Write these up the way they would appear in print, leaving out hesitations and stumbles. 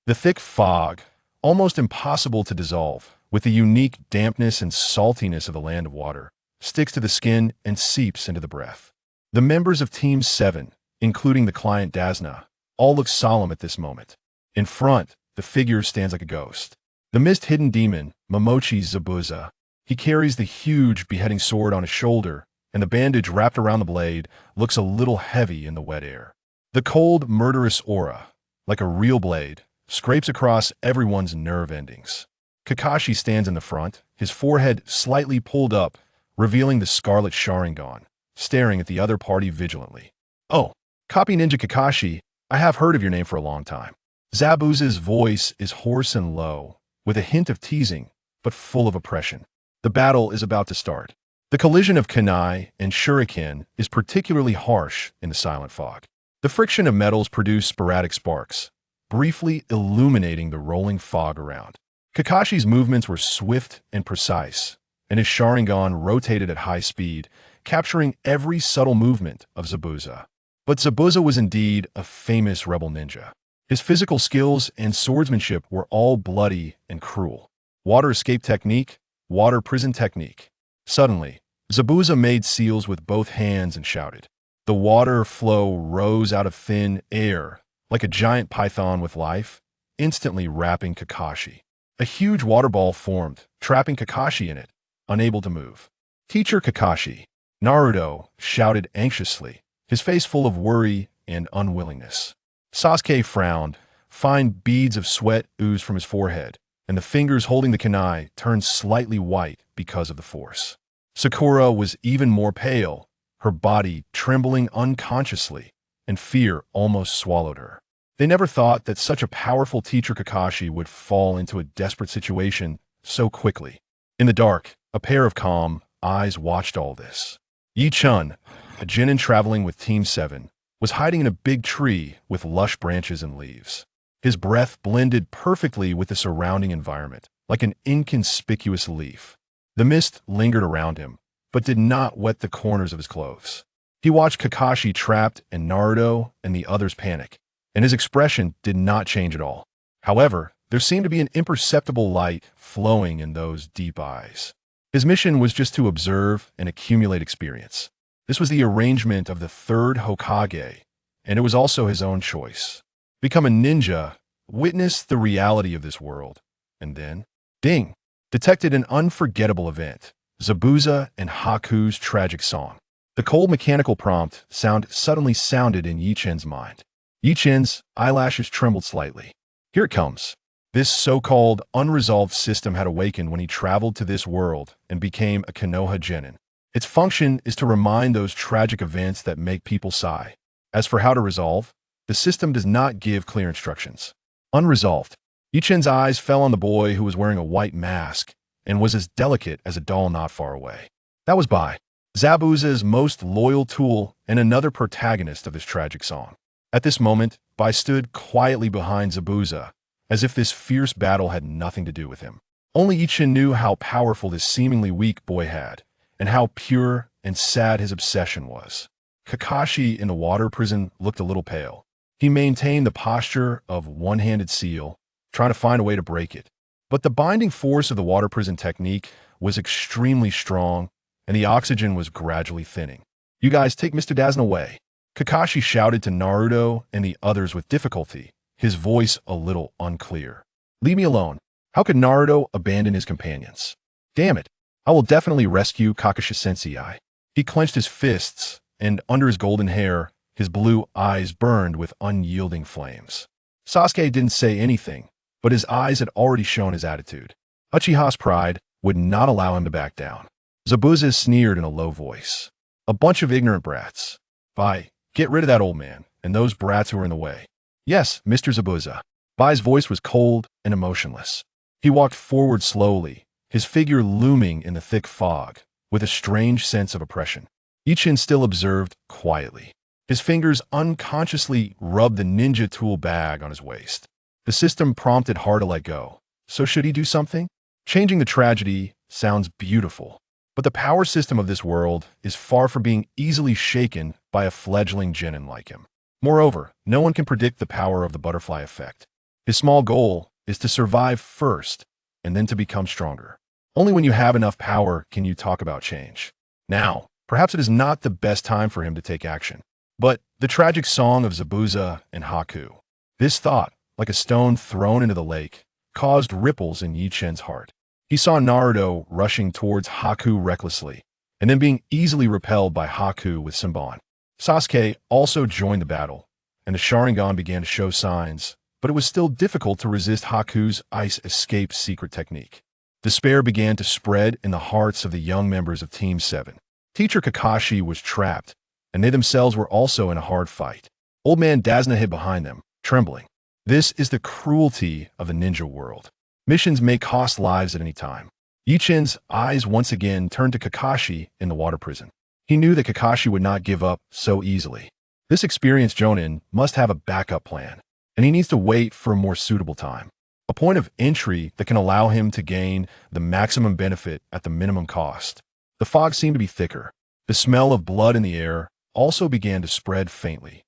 The thick fog, almost impossible to dissolve, with the unique dampness and saltiness of the land of water, sticks to the skin and seeps into the breath. The members of Team 7, including the client Dasna, all look solemn at this moment. In front, the figure stands like a ghost. The mist-hidden demon, Momochi Zabuza. He carries the huge beheading sword on his shoulder, and the bandage wrapped around the blade looks a little heavy in the wet air. The cold, murderous aura, like a real blade, scrapes across everyone's nerve endings. Kakashi stands in the front, his forehead slightly pulled up, revealing the scarlet Sharingan, staring at the other party vigilantly. "Oh, Copy Ninja Kakashi, I have heard of your name for a long time." Zabuza's voice is hoarse and low, with a hint of teasing, but full of oppression. The battle is about to start. The collision of kunai and shuriken is particularly harsh in the silent fog. The friction of metals produce sporadic sparks, briefly illuminating the rolling fog around. Kakashi's movements were swift and precise, and his Sharingan rotated at high speed, capturing every subtle movement of Zabuza. But Zabuza was indeed a famous rebel ninja. His physical skills and swordsmanship were all bloody and cruel. Water escape technique, water prison technique. Suddenly, Zabuza made seals with both hands and shouted. The water flow rose out of thin air, like a giant python with life, instantly wrapping Kakashi. A huge water ball formed, trapping Kakashi in it, unable to move. "Teacher Kakashi," Naruto shouted anxiously, his face full of worry and unwillingness. Sasuke frowned, fine beads of sweat oozed from his forehead, and the fingers holding the kunai turned slightly white because of the force. Sakura was even more pale, her body trembling unconsciously, and fear almost swallowed her. They never thought that such a powerful teacher Kakashi would fall into a desperate situation so quickly. In the dark, a pair of calm eyes watched all this. Yi-chun, a genin traveling with Team 7, was hiding in a big tree with lush branches and leaves. His breath blended perfectly with the surrounding environment, like an inconspicuous leaf. The mist lingered around him, but did not wet the corners of his clothes. He watched Kakashi trapped and Naruto and the others panic, and his expression did not change at all. However, there seemed to be an imperceptible light flowing in those deep eyes. His mission was just to observe and accumulate experience. This was the arrangement of the third Hokage, and it was also his own choice. Become a ninja, witness the reality of this world, and then, ding, detected an unforgettable event, Zabuza and Haku's tragic song. The cold mechanical prompt sound suddenly sounded in Yi-chen's mind. Yi-chen's eyelashes trembled slightly. Here it comes. This so-called unresolved system had awakened when he traveled to this world and became a Konoha Genin. Its function is to remind those tragic events that make people sigh. As for how to resolve, the system does not give clear instructions. Unresolved. Yi-chen's eyes fell on the boy who was wearing a white mask and was as delicate as a doll not far away. That was Bai, Zabuza's most loyal tool and another protagonist of this tragic song. At this moment, Bai stood quietly behind Zabuza, as if this fierce battle had nothing to do with him. Only Yi-chen knew how powerful this seemingly weak boy had, and how pure and sad his obsession was. Kakashi in the water prison looked a little pale. He maintained the posture of one-handed seal, trying to find a way to break it. But the binding force of the water prison technique was extremely strong, and the oxygen was gradually thinning. "You guys take Mr. Dazn away," Kakashi shouted to Naruto and the others with difficulty, his voice a little unclear. "Leave me alone." How could Naruto abandon his companions? "Damn it, I will definitely rescue Kakashi-sensei." He clenched his fists, and under his golden hair, his blue eyes burned with unyielding flames. Sasuke didn't say anything, but his eyes had already shown his attitude. Uchiha's pride would not allow him to back down. Zabuza sneered in a low voice. "A bunch of ignorant brats. Bai, get rid of that old man, and those brats who are in the way." "Yes, Mr. Zabuza." Bai's voice was cold and emotionless. He walked forward slowly, his figure looming in the thick fog, with a strange sense of oppression. Yi-chen still observed quietly. His fingers unconsciously rubbed the ninja tool bag on his waist. The system prompted hard to let go. So should he do something? Changing the tragedy sounds beautiful, but the power system of this world is far from being easily shaken by a fledgling genin like him. Moreover, no one can predict the power of the butterfly effect. His small goal is to survive first and then to become stronger. Only when you have enough power can you talk about change. Now, perhaps it is not the best time for him to take action. But the tragic song of Zabuza and Haku. This thought, like a stone thrown into the lake, caused ripples in Yi Chen's heart. He saw Naruto rushing towards Haku recklessly, and then being easily repelled by Haku with Senbon. Sasuke also joined the battle, and the Sharingan began to show signs, but it was still difficult to resist Haku's ice escape secret technique. Despair began to spread in the hearts of the young members of Team 7. Teacher Kakashi was trapped, and they themselves were also in a hard fight. Old man Dazna hid behind them, trembling. This is the cruelty of the ninja world. Missions may cost lives at any time. Ichin's eyes once again turned to Kakashi in the water prison. He knew that Kakashi would not give up so easily. This experienced Jonin must have a backup plan, and he needs to wait for a more suitable time. A point of entry that can allow him to gain the maximum benefit at the minimum cost. The fog seemed to be thicker. The smell of blood in the air also began to spread faintly.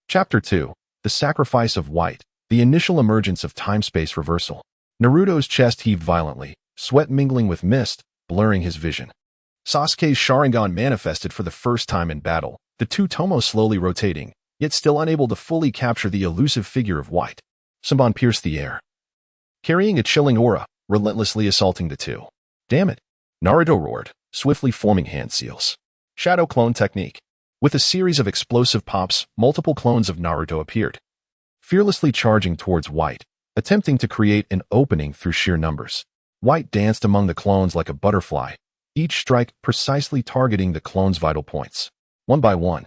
Chapter 2. The Sacrifice of White. The initial emergence of time-space reversal. Naruto's chest heaved violently, sweat mingling with mist, blurring his vision. Sasuke's Sharingan manifested for the first time in battle, the two tomos slowly rotating, yet still unable to fully capture the elusive figure of White. Senbon pierced the air, carrying a chilling aura, relentlessly assaulting the two. Damn it! Naruto roared, swiftly forming hand seals. Shadow clone technique. With a series of explosive pops, multiple clones of Naruto appeared, fearlessly charging towards White, attempting to create an opening through sheer numbers. White danced among the clones like a butterfly, each strike precisely targeting the clone's vital points. One by one,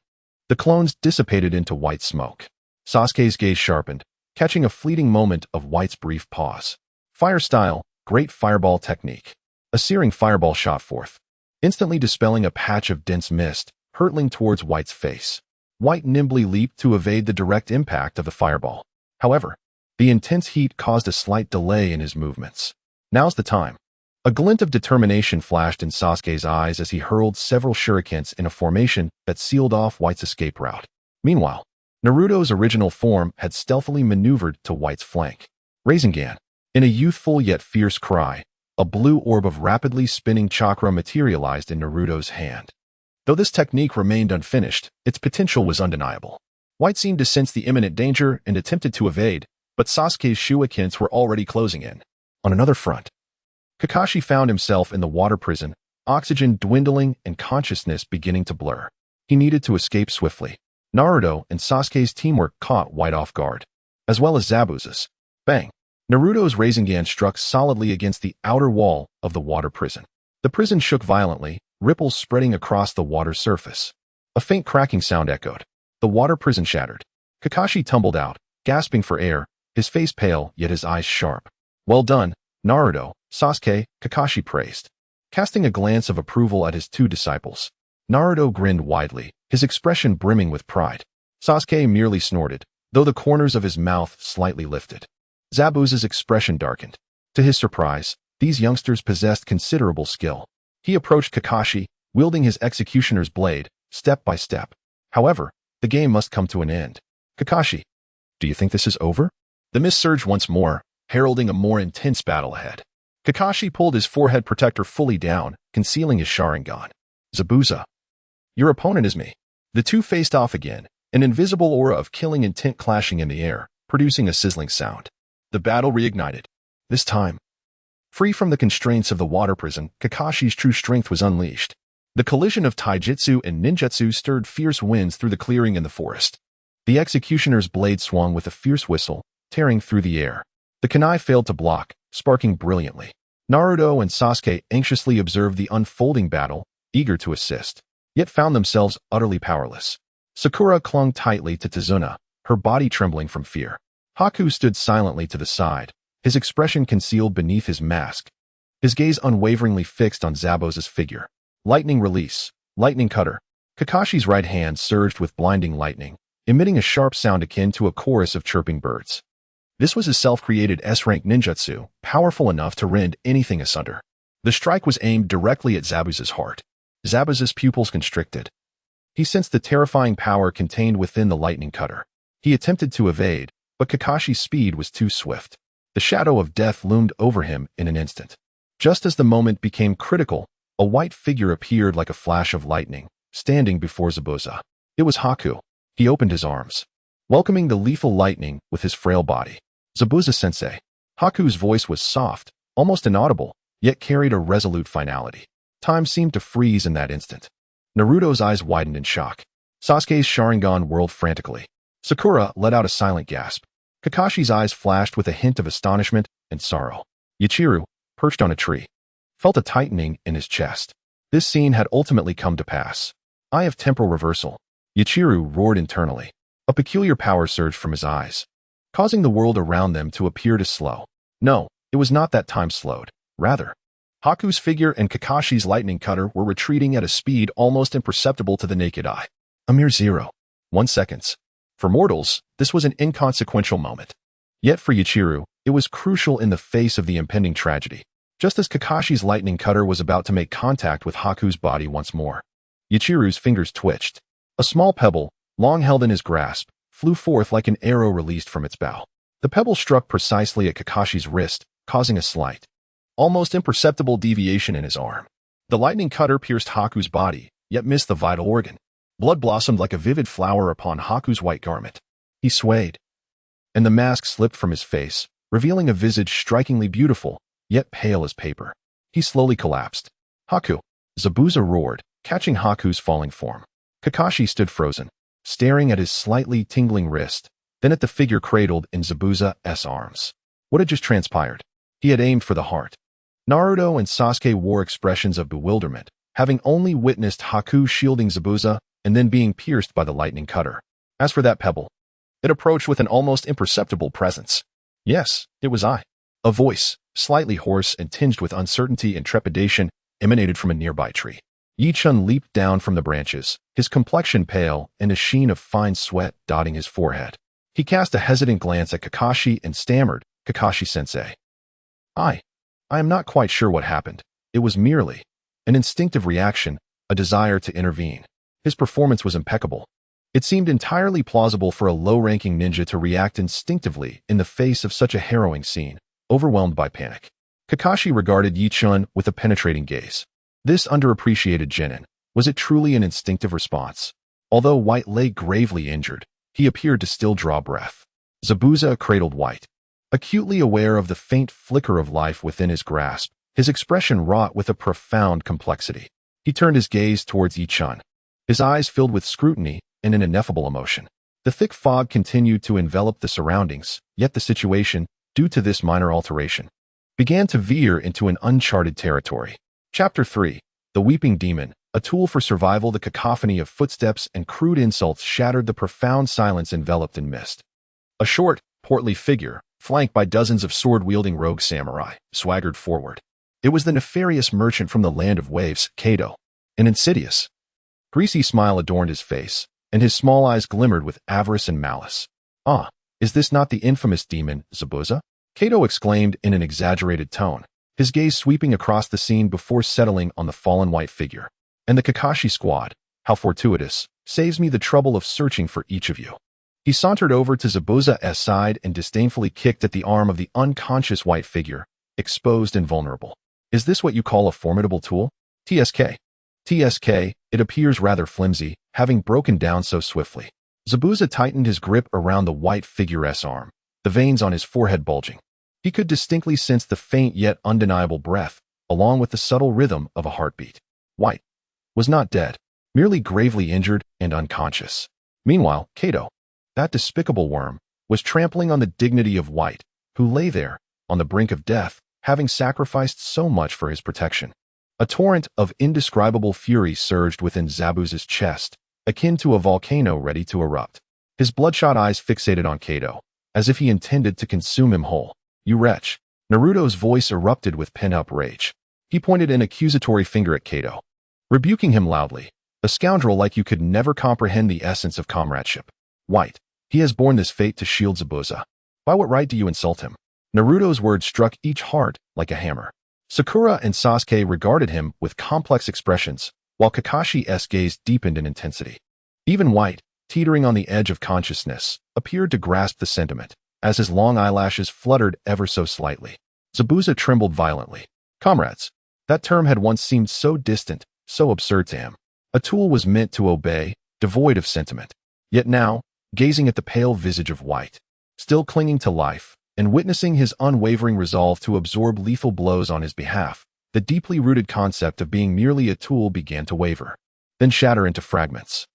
the clones dissipated into white smoke. Sasuke's gaze sharpened, catching a fleeting moment of White's brief pause. Fire style, great fireball technique. A searing fireball shot forth, instantly dispelling a patch of dense mist, hurtling towards White's face. White nimbly leaped to evade the direct impact of the fireball. However, the intense heat caused a slight delay in his movements. Now's the time. A glint of determination flashed in Sasuke's eyes as he hurled several shurikens in a formation that sealed off White's escape route. Meanwhile, Naruto's original form had stealthily maneuvered to White's flank. Rasengan. In a youthful yet fierce cry, a blue orb of rapidly spinning chakra materialized in Naruto's hand. Though this technique remained unfinished, its potential was undeniable. White seemed to sense the imminent danger and attempted to evade, but Sasuke's shurikens were already closing in. On another front, Kakashi found himself in the water prison, oxygen dwindling and consciousness beginning to blur. He needed to escape swiftly. Naruto and Sasuke's teamwork caught White off guard, as well as Zabuza's. Bang! Naruto's Rasengan struck solidly against the outer wall of the water prison. The prison shook violently, ripples spreading across the water's surface. A faint cracking sound echoed. The water prison shattered. Kakashi tumbled out, gasping for air, his face pale yet his eyes sharp. Well done, Naruto, Sasuke, Kakashi praised, casting a glance of approval at his two disciples. Naruto grinned widely, his expression brimming with pride. Sasuke merely snorted, though the corners of his mouth slightly lifted. Zabuza's expression darkened. To his surprise, these youngsters possessed considerable skill. He approached Kakashi, wielding his executioner's blade, step by step. However, the game must come to an end. Kakashi, do you think this is over? The mist surged once more, heralding a more intense battle ahead. Kakashi pulled his forehead protector fully down, concealing his Sharingan. Zabuza, your opponent is me. The two faced off again, an invisible aura of killing intent clashing in the air, producing a sizzling sound. The battle reignited. This time, free from the constraints of the water prison, Kakashi's true strength was unleashed. The collision of taijutsu and ninjutsu stirred fierce winds through the clearing in the forest. The executioner's blade swung with a fierce whistle, tearing through the air. The kunai failed to block, sparking brilliantly. Naruto and Sasuke anxiously observed the unfolding battle, eager to assist, yet found themselves utterly powerless. Sakura clung tightly to Tazuna, her body trembling from fear. Haku stood silently to the side, his expression concealed beneath his mask, his gaze unwaveringly fixed on Zabuza's figure. Lightning release, lightning cutter. Kakashi's right hand surged with blinding lightning, emitting a sharp sound akin to a chorus of chirping birds. This was a self-created S-rank ninjutsu, powerful enough to rend anything asunder. The strike was aimed directly at Zabuza's heart. Zabuza's pupils constricted. He sensed the terrifying power contained within the lightning cutter. He attempted to evade, but Kakashi's speed was too swift. The shadow of death loomed over him in an instant. Just as the moment became critical, a white figure appeared like a flash of lightning, standing before Zabuza. It was Haku. He opened his arms, welcoming the lethal lightning with his frail body. Zabuza-sensei. Haku's voice was soft, almost inaudible, yet carried a resolute finality. Time seemed to freeze in that instant. Naruto's eyes widened in shock. Sasuke's Sharingan whirled frantically. Sakura let out a silent gasp. Kakashi's eyes flashed with a hint of astonishment and sorrow. Yachiru, perched on a tree, felt a tightening in his chest. This scene had ultimately come to pass. Eye of temporal reversal. Yachiru roared internally. A peculiar power surged from his eyes, causing the world around them to appear to slow. No, it was not that time slowed. Rather, Haku's figure and Kakashi's lightning cutter were retreating at a speed almost imperceptible to the naked eye. A mere 0.1 seconds. For mortals, this was an inconsequential moment. Yet for Yachiru, it was crucial in the face of the impending tragedy. Just as Kakashi's lightning cutter was about to make contact with Haku's body once more, Yachiru's fingers twitched. A small pebble, long held in his grasp, flew forth like an arrow released from its bow. The pebble struck precisely at Kakashi's wrist, causing a slight, almost imperceptible deviation in his arm. The lightning cutter pierced Haku's body, yet missed the vital organ. Blood blossomed like a vivid flower upon Haku's white garment. He swayed, and the mask slipped from his face, revealing a visage strikingly beautiful, yet pale as paper. He slowly collapsed. Haku! Zabuza roared, catching Haku's falling form. Kakashi stood frozen, staring at his slightly tingling wrist, then at the figure cradled in Zabuza's arms. What had just transpired? He had aimed for the heart. Naruto and Sasuke wore expressions of bewilderment, having only witnessed Haku shielding Zabuza and then being pierced by the lightning cutter. As for that pebble, it approached with an almost imperceptible presence. Yes, it was I. A voice, slightly hoarse and tinged with uncertainty and trepidation, emanated from a nearby tree. Yi-chun leaped down from the branches, his complexion pale and a sheen of fine sweat dotting his forehead. He cast a hesitant glance at Kakashi and stammered, "Kakashi-sensei. I am not quite sure what happened. It was merely an instinctive reaction, a desire to intervene." His performance was impeccable. It seemed entirely plausible for a low-ranking ninja to react instinctively in the face of such a harrowing scene, overwhelmed by panic. Kakashi regarded Yi-chun with a penetrating gaze. This underappreciated genin, was it truly an instinctive response? Although White lay gravely injured, he appeared to still draw breath. Zabuza cradled White, acutely aware of the faint flicker of life within his grasp, his expression wrought with a profound complexity. He turned his gaze towards Yi-chun, his eyes filled with scrutiny and an ineffable emotion. The thick fog continued to envelop the surroundings, yet the situation, due to this minor alteration, began to veer into an uncharted territory. Chapter 3. The Weeping Demon, a tool for survival. The cacophony of footsteps and crude insults shattered the profound silence enveloped in mist. A short, portly figure, flanked by dozens of sword-wielding rogue samurai, swaggered forward. It was the nefarious merchant from the land of waves, Kato. An insidious, greasy smile adorned his face, and his small eyes glimmered with avarice and malice. "Ah, is this not the infamous demon, Zabuza?" Kato exclaimed in an exaggerated tone, his gaze sweeping across the scene before settling on the fallen white figure. "And the Kakashi squad, how fortuitous, saves me the trouble of searching for each of you." He sauntered over to Zabuza's side and disdainfully kicked at the arm of the unconscious white figure, exposed and vulnerable. "Is this what you call a formidable tool? TSK, it appears rather flimsy, having broken down so swiftly." Zabuza tightened his grip around the white figure's arm, the veins on his forehead bulging. He could distinctly sense the faint yet undeniable breath, along with the subtle rhythm of a heartbeat. White was not dead, merely gravely injured and unconscious. Meanwhile, Kato, that despicable worm, was trampling on the dignity of White, who lay there, on the brink of death, having sacrificed so much for his protection. A torrent of indescribable fury surged within Zabuza's chest, akin to a volcano ready to erupt. His bloodshot eyes fixated on Kato, as if he intended to consume him whole. "You wretch!" Naruto's voice erupted with pent-up rage. He pointed an accusatory finger at Kato, rebuking him loudly. "A scoundrel like you could never comprehend the essence of comradeship. White, he has borne this fate to shield Zabuza. By what right do you insult him?" Naruto's words struck each heart like a hammer. Sakura and Sasuke regarded him with complex expressions, while Kakashi's gaze deepened in intensity. Even White, teetering on the edge of consciousness, appeared to grasp the sentiment. as his long eyelashes fluttered ever so slightly. Zabuza trembled violently. Comrades. That term had once seemed so distant, so absurd to him. A tool was meant to obey, devoid of sentiment. Yet now, gazing at the pale visage of White, still clinging to life, and witnessing his unwavering resolve to absorb lethal blows on his behalf, the deeply rooted concept of being merely a tool began to waver, then shatter into fragments.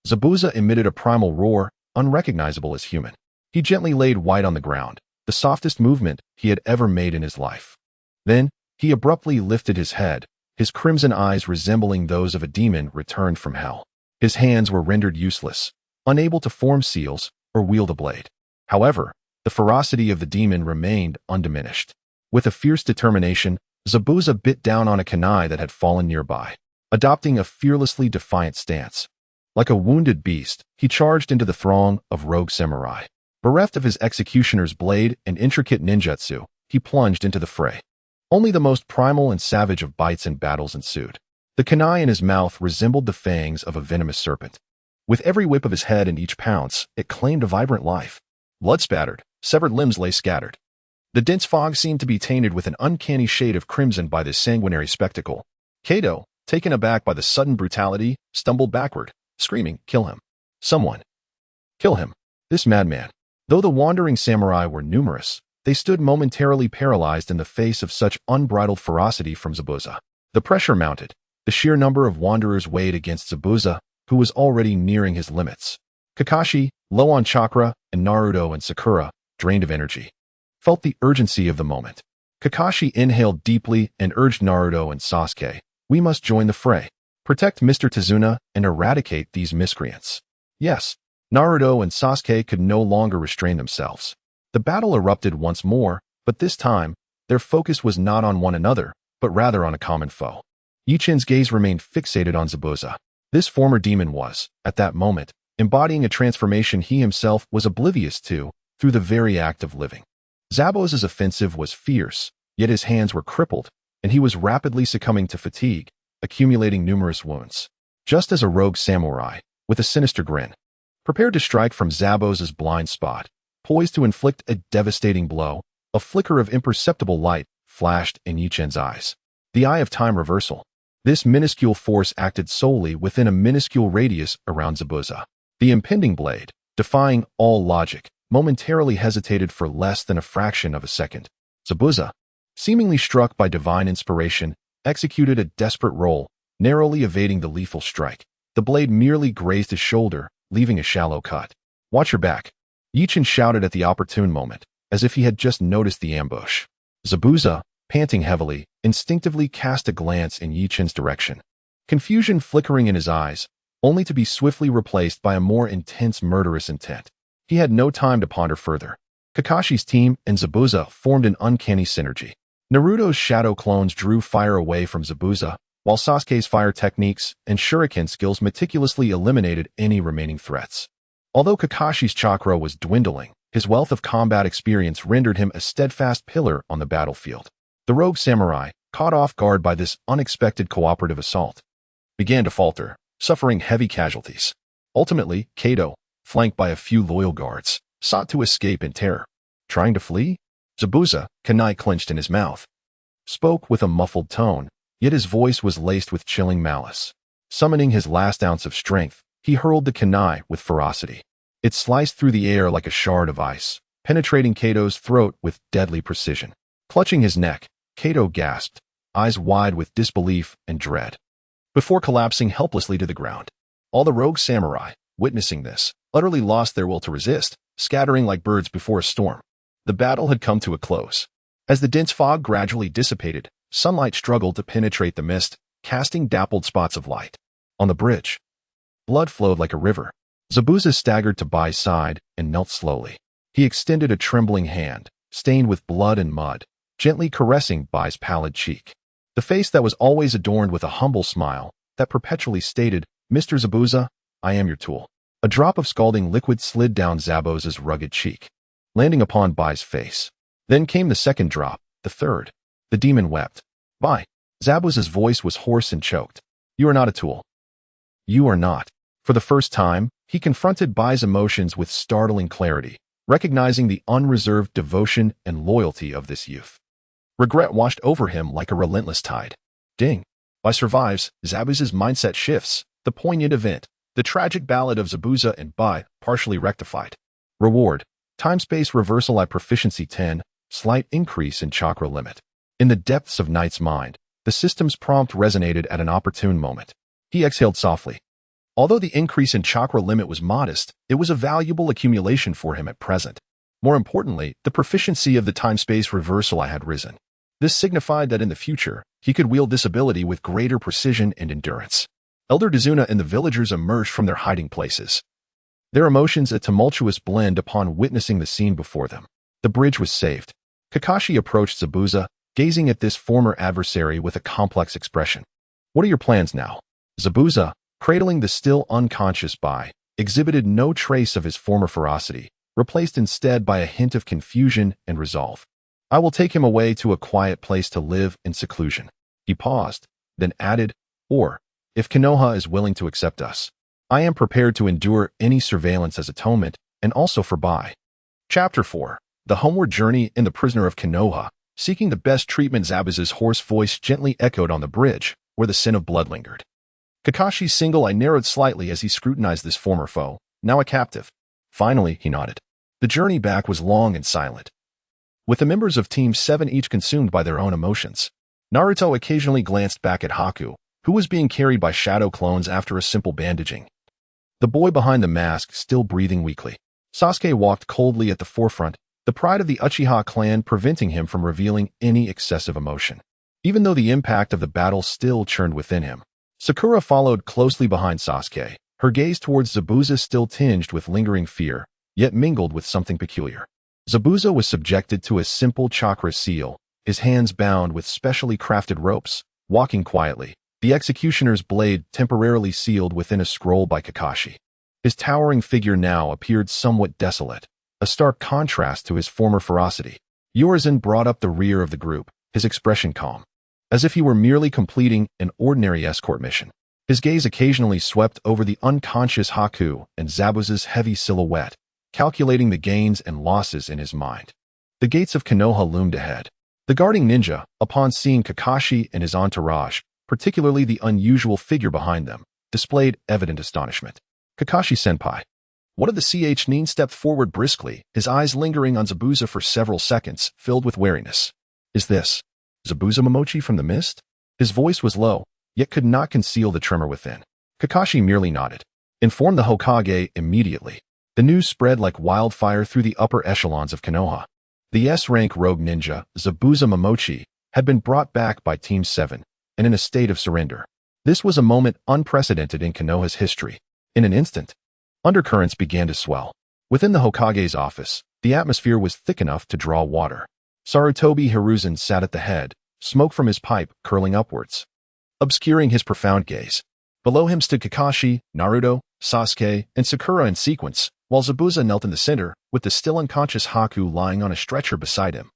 Zabuza emitted a primal roar, unrecognizable as human. He gently laid White on the ground, the softest movement he had ever made in his life. Then, he abruptly lifted his head, his crimson eyes resembling those of a demon returned from hell. His hands were rendered useless, unable to form seals or wield a blade. However, the ferocity of the demon remained undiminished. With a fierce determination, Zabuza bit down on a kunai that had fallen nearby, adopting a fearlessly defiant stance. Like a wounded beast, he charged into the throng of rogue samurai. Bereft of his executioner's blade and intricate ninjutsu, he plunged into the fray. Only the most primal and savage of bites and battles ensued. The kunai in his mouth resembled the fangs of a venomous serpent. With every whip of his head and each pounce, it claimed a vibrant life. Blood spattered, severed limbs lay scattered. The dense fog seemed to be tainted with an uncanny shade of crimson by this sanguinary spectacle. Kato, taken aback by the sudden brutality, stumbled backward, screaming, "Kill him! Someone! Kill him! This madman!" Though the wandering samurai were numerous, they stood momentarily paralyzed in the face of such unbridled ferocity from Zabuza. The pressure mounted. The sheer number of wanderers weighed against Zabuza, who was already nearing his limits. Kakashi, low on chakra, and Naruto and Sakura, drained of energy, felt the urgency of the moment. Kakashi inhaled deeply and urged Naruto and Sasuke, "We must join the fray. Protect Mr. Tazuna and eradicate these miscreants." Yes, Naruto and Sasuke could no longer restrain themselves. The battle erupted once more, but this time, their focus was not on one another, but rather on a common foe. Yichin's gaze remained fixated on Zabuza. This former demon was, at that moment, embodying a transformation he himself was oblivious to through the very act of living. Zabuza's offensive was fierce, yet his hands were crippled, and he was rapidly succumbing to fatigue, accumulating numerous wounds. Just as a rogue samurai, with a sinister grin, prepared to strike from Zabuza's blind spot, poised to inflict a devastating blow, a flicker of imperceptible light flashed in Yichin's eyes. The eye of time reversal. This minuscule force acted solely within a minuscule radius around Zabuza. The impending blade, defying all logic, momentarily hesitated for less than a fraction of a second. Zabuza, seemingly struck by divine inspiration, executed a desperate roll, narrowly evading the lethal strike. The blade merely grazed his shoulder, leaving a shallow cut. "Watch your back," Yichin shouted at the opportune moment, as if he had just noticed the ambush. Zabuza, panting heavily, instinctively cast a glance in Yichin's direction. Confusion flickering in his eyes, only to be swiftly replaced by a more intense murderous intent. He had no time to ponder further. Kakashi's team and Zabuza formed an uncanny synergy. Naruto's shadow clones drew fire away from Zabuza, while Sasuke's fire techniques and shuriken skills meticulously eliminated any remaining threats. Although Kakashi's chakra was dwindling, his wealth of combat experience rendered him a steadfast pillar on the battlefield. The rogue samurai, caught off guard by this unexpected cooperative assault, began to falter, suffering heavy casualties. Ultimately, Kato, flanked by a few loyal guards, sought to escape in terror. Trying to flee? Zabuza, kunai clenched in his mouth, spoke with a muffled tone, yet his voice was laced with chilling malice. Summoning his last ounce of strength, he hurled the kunai with ferocity. It sliced through the air like a shard of ice, penetrating Kato's throat with deadly precision. Clutching his neck, Kato gasped, eyes wide with disbelief and dread, before collapsing helplessly to the ground. All the rogue samurai, witnessing this, utterly lost their will to resist, scattering like birds before a storm. The battle had come to a close. As the dense fog gradually dissipated, sunlight struggled to penetrate the mist, casting dappled spots of light. On the bridge, blood flowed like a river. Zabuza staggered to Bai's side and knelt slowly. He extended a trembling hand, stained with blood and mud, gently caressing Bai's pallid cheek. The face that was always adorned with a humble smile that perpetually stated, "Mr. Zabuza, I am your tool." A drop of scalding liquid slid down Zabuza's rugged cheek, landing upon Bai's face. Then came the second drop, the third. The demon wept. "Bai." Zabuza's voice was hoarse and choked. "You are not a tool. You are not." For the first time, he confronted Bai's emotions with startling clarity, recognizing the unreserved devotion and loyalty of this youth. Regret washed over him like a relentless tide. Ding. By survives, Zabuza's mindset shifts, the poignant event, the tragic ballad of Zabuza and Bai, partially rectified. Reward. Time-space reversal at proficiency 10, slight increase in chakra limit. In the depths of Knight's mind, the system's prompt resonated at an opportune moment. He exhaled softly. Although the increase in chakra limit was modest, it was a valuable accumulation for him at present. More importantly, the proficiency of the time-space reversal had risen. This signified that in the future, he could wield this ability with greater precision and endurance. Elder Dazuna and the villagers emerged from their hiding places. Their emotions a tumultuous blend upon witnessing the scene before them. The bridge was saved. Kakashi approached Zabuza, gazing at this former adversary with a complex expression. What are your plans now? Zabuza, cradling the still unconscious Bai, exhibited no trace of his former ferocity, replaced instead by a hint of confusion and resolve. I will take him away to a quiet place to live in seclusion. He paused, then added, or, if Konoha is willing to accept us, I am prepared to endure any surveillance as atonement, and also for Bai. Chapter 4. The Homeward Journey in the Prisoner of Konoha. Seeking the best treatment, Zabuza's hoarse voice gently echoed on the bridge, where the sin of blood lingered. Kakashi's single eye narrowed slightly as he scrutinized this former foe, now a captive. Finally, he nodded. The journey back was long and silent, with the members of Team 7 each consumed by their own emotions. Naruto occasionally glanced back at Haku, who was being carried by shadow clones after a simple bandaging. The boy behind the mask still breathing weakly. Sasuke walked coldly at the forefront, the pride of the Uchiha clan preventing him from revealing any excessive emotion. Even though the impact of the battle still churned within him. Sakura followed closely behind Sasuke, her gaze towards Zabuza still tinged with lingering fear, yet mingled with something peculiar. Zabuza was subjected to a simple chakra seal, his hands bound with specially crafted ropes, walking quietly, the executioner's blade temporarily sealed within a scroll by Kakashi. His towering figure now appeared somewhat desolate, a stark contrast to his former ferocity. Urizen brought up the rear of the group, his expression calm, as if he were merely completing an ordinary escort mission. His gaze occasionally swept over the unconscious Haku and Zabuza's heavy silhouette, calculating the gains and losses in his mind. The gates of Konoha loomed ahead. The guarding ninja, upon seeing Kakashi and his entourage, particularly the unusual figure behind them, displayed evident astonishment. Kakashi-senpai. What of the Nin stepped forward briskly, his eyes lingering on Zabuza for several seconds, filled with wariness. Is this Zabuza Momochi from the mist? His voice was low, yet could not conceal the tremor within. Kakashi merely nodded. Inform the Hokage immediately. The news spread like wildfire through the upper echelons of Konoha. The S-rank rogue ninja, Zabuza Momochi, had been brought back by Team 7, and in a state of surrender. This was a moment unprecedented in Konoha's history. In an instant, undercurrents began to swell. Within the Hokage's office, the atmosphere was thick enough to draw water. Sarutobi Hiruzen sat at the head, smoke from his pipe curling upwards, obscuring his profound gaze. Below him stood Kakashi, Naruto, Sasuke, and Sakura in sequence, while Zabuza knelt in the center, with the still unconscious Haku lying on a stretcher beside him.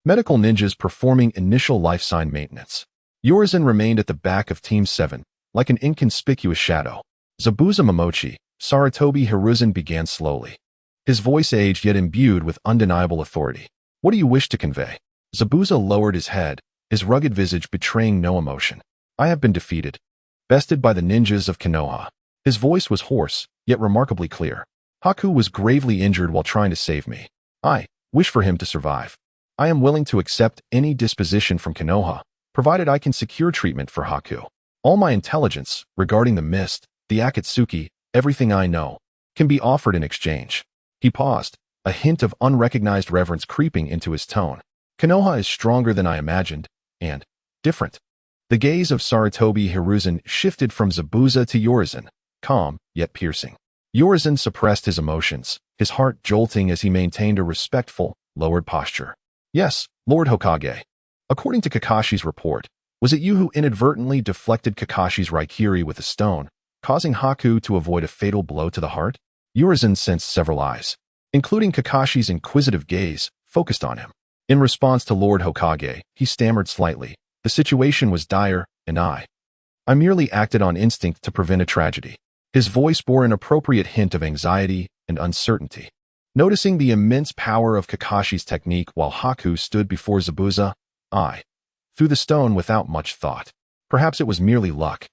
Medical ninjas performing initial life sign maintenance. Urizen remained at the back of Team 7, like an inconspicuous shadow. Zabuza Momochi, Sarutobi Hiruzen began slowly. His voice aged yet imbued with undeniable authority. What do you wish to convey? Zabuza lowered his head, his rugged visage betraying no emotion. I have been defeated. Bested by the ninjas of Konoha. His voice was hoarse, yet remarkably clear. Haku was gravely injured while trying to save me. I wish for him to survive. I am willing to accept any disposition from Konoha, provided I can secure treatment for Haku. All my intelligence, regarding the mist, the Akatsuki, everything I know, can be offered in exchange. He paused, a hint of unrecognized reverence creeping into his tone. Konoha is stronger than I imagined, and different. The gaze of Sarutobi Hiruzen shifted from Zabuza to Urizen, calm, yet piercing. Urizen suppressed his emotions, his heart jolting as he maintained a respectful, lowered posture. Yes, Lord Hokage. According to Kakashi's report, was it you who inadvertently deflected Kakashi's Raikiri with a stone, causing Haku to avoid a fatal blow to the heart? Urizen sensed several eyes, including Kakashi's inquisitive gaze, focused on him. In response to Lord Hokage, he stammered slightly. The situation was dire, and I merely acted on instinct to prevent a tragedy. His voice bore an appropriate hint of anxiety and uncertainty. Noticing the immense power of Kakashi's technique while Haku stood before Zabuza, I threw the stone without much thought. Perhaps it was merely luck.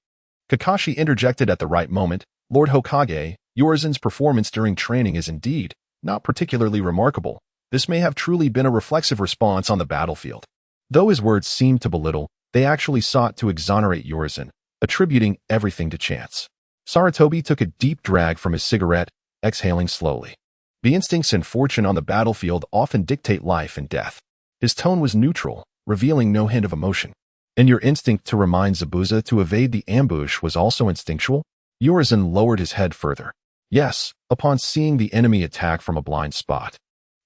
Kakashi interjected at the right moment. Lord Hokage, Urizen's performance during training is indeed not particularly remarkable. This may have truly been a reflexive response on the battlefield. Though his words seemed to belittle, they actually sought to exonerate Urizen, attributing everything to chance. Sarutobi took a deep drag from his cigarette, exhaling slowly. The instincts and fortune on the battlefield often dictate life and death. His tone was neutral, revealing no hint of emotion. And your instinct to remind Zabuza to evade the ambush was also instinctual? Urizen lowered his head further. Yes, upon seeing the enemy attack from a blind spot.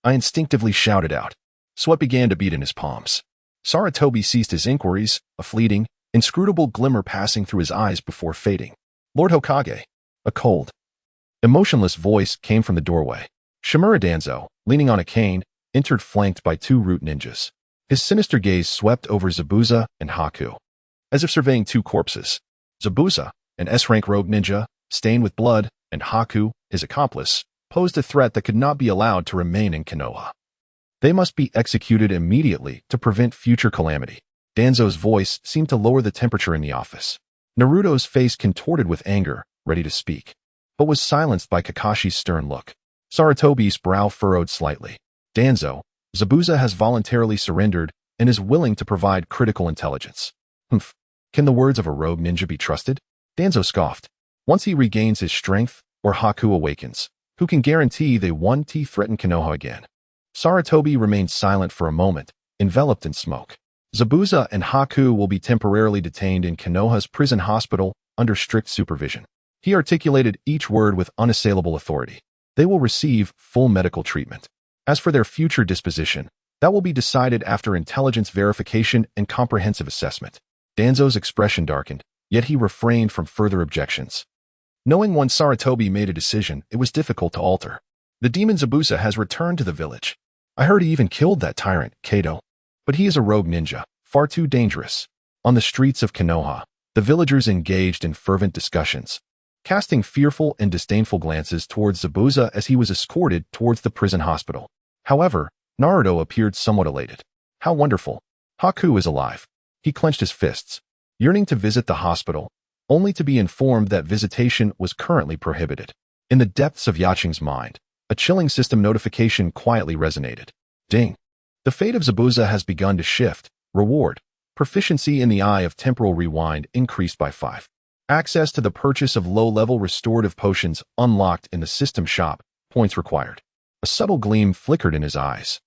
I instinctively shouted out. Sweat began to bead in his palms. Sarutobi ceased his inquiries, a fleeting, inscrutable glimmer passing through his eyes before fading. Lord Hokage. A cold, emotionless voice came from the doorway. Shimura Danzo, leaning on a cane, entered flanked by two root ninjas. His sinister gaze swept over Zabuza and Haku, as if surveying two corpses. Zabuza, an S-rank rogue ninja, stained with blood, and Haku, his accomplice, posed a threat that could not be allowed to remain in Konoha. They must be executed immediately to prevent future calamity. Danzo's voice seemed to lower the temperature in the office. Naruto's face contorted with anger, ready to speak, but was silenced by Kakashi's stern look. Sarutobi's brow furrowed slightly. Danzo, Zabuza has voluntarily surrendered and is willing to provide critical intelligence. Humph. Can the words of a rogue ninja be trusted? Danzo scoffed. Once he regains his strength, or Haku awakens, who can guarantee they won't threaten Konoha again? Sarutobi remained silent for a moment, enveloped in smoke. Zabuza and Haku will be temporarily detained in Konoha's prison hospital under strict supervision. He articulated each word with unassailable authority. They will receive full medical treatment. As for their future disposition, that will be decided after intelligence verification and comprehensive assessment. Danzo's expression darkened, yet he refrained from further objections. Knowing once Sarutobi made a decision, it was difficult to alter. The demon Zabuza has returned to the village. I heard he even killed that tyrant, Kato. But he is a rogue ninja, far too dangerous. On the streets of Konoha, the villagers engaged in fervent discussions, casting fearful and disdainful glances towards Zabuza as he was escorted towards the prison hospital. However, Naruto appeared somewhat elated. How wonderful. Haku is alive. He clenched his fists, yearning to visit the hospital, only to be informed that visitation was currently prohibited. In the depths of Yaching's mind, a chilling system notification quietly resonated. Ding. The fate of Zabuza has begun to shift. Reward. Proficiency in the Eye of Temporal Rewind increased by 5. Access to the purchase of low-level restorative potions unlocked in the system shop. Points required. A subtle gleam flickered in his eyes.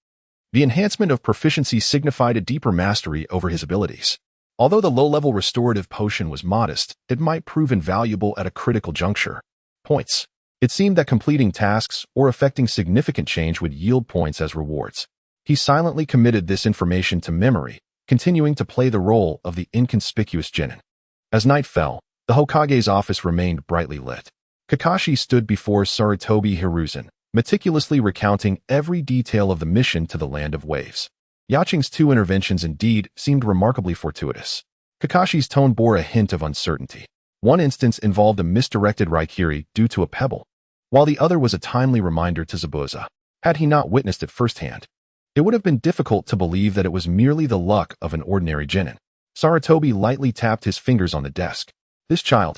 The enhancement of proficiency signified a deeper mastery over his abilities. Although the low-level restorative potion was modest, it might prove invaluable at a critical juncture. Points. It seemed that completing tasks or effecting significant change would yield points as rewards. He silently committed this information to memory, continuing to play the role of the inconspicuous genin. As night fell, the Hokage's office remained brightly lit. Kakashi stood before Sarutobi Hiruzen, meticulously recounting every detail of the mission to the Land of Waves. Yaching's 2 interventions indeed seemed remarkably fortuitous. Kakashi's tone bore a hint of uncertainty. One instance involved a misdirected Raikiri due to a pebble, while the other was a timely reminder to Zabuza. Had he not witnessed it firsthand, it would have been difficult to believe that it was merely the luck of an ordinary genin. Sarutobi lightly tapped his fingers on the desk. This child.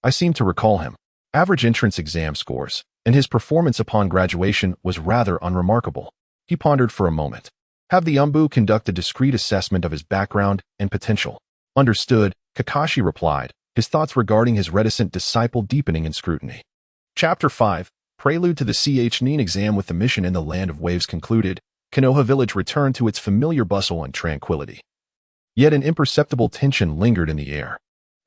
I seem to recall him. Average entrance exam scores, and his performance upon graduation was rather unremarkable. He pondered for a moment. Have the Umbu conduct a discreet assessment of his background and potential. Understood, Kakashi replied, his thoughts regarding his reticent disciple deepening in scrutiny. Chapter 5, Prelude to the Ch-Nin exam. With the mission in the Land of Waves concluded, Konoha village returned to its familiar bustle and tranquility. Yet an imperceptible tension lingered in the air.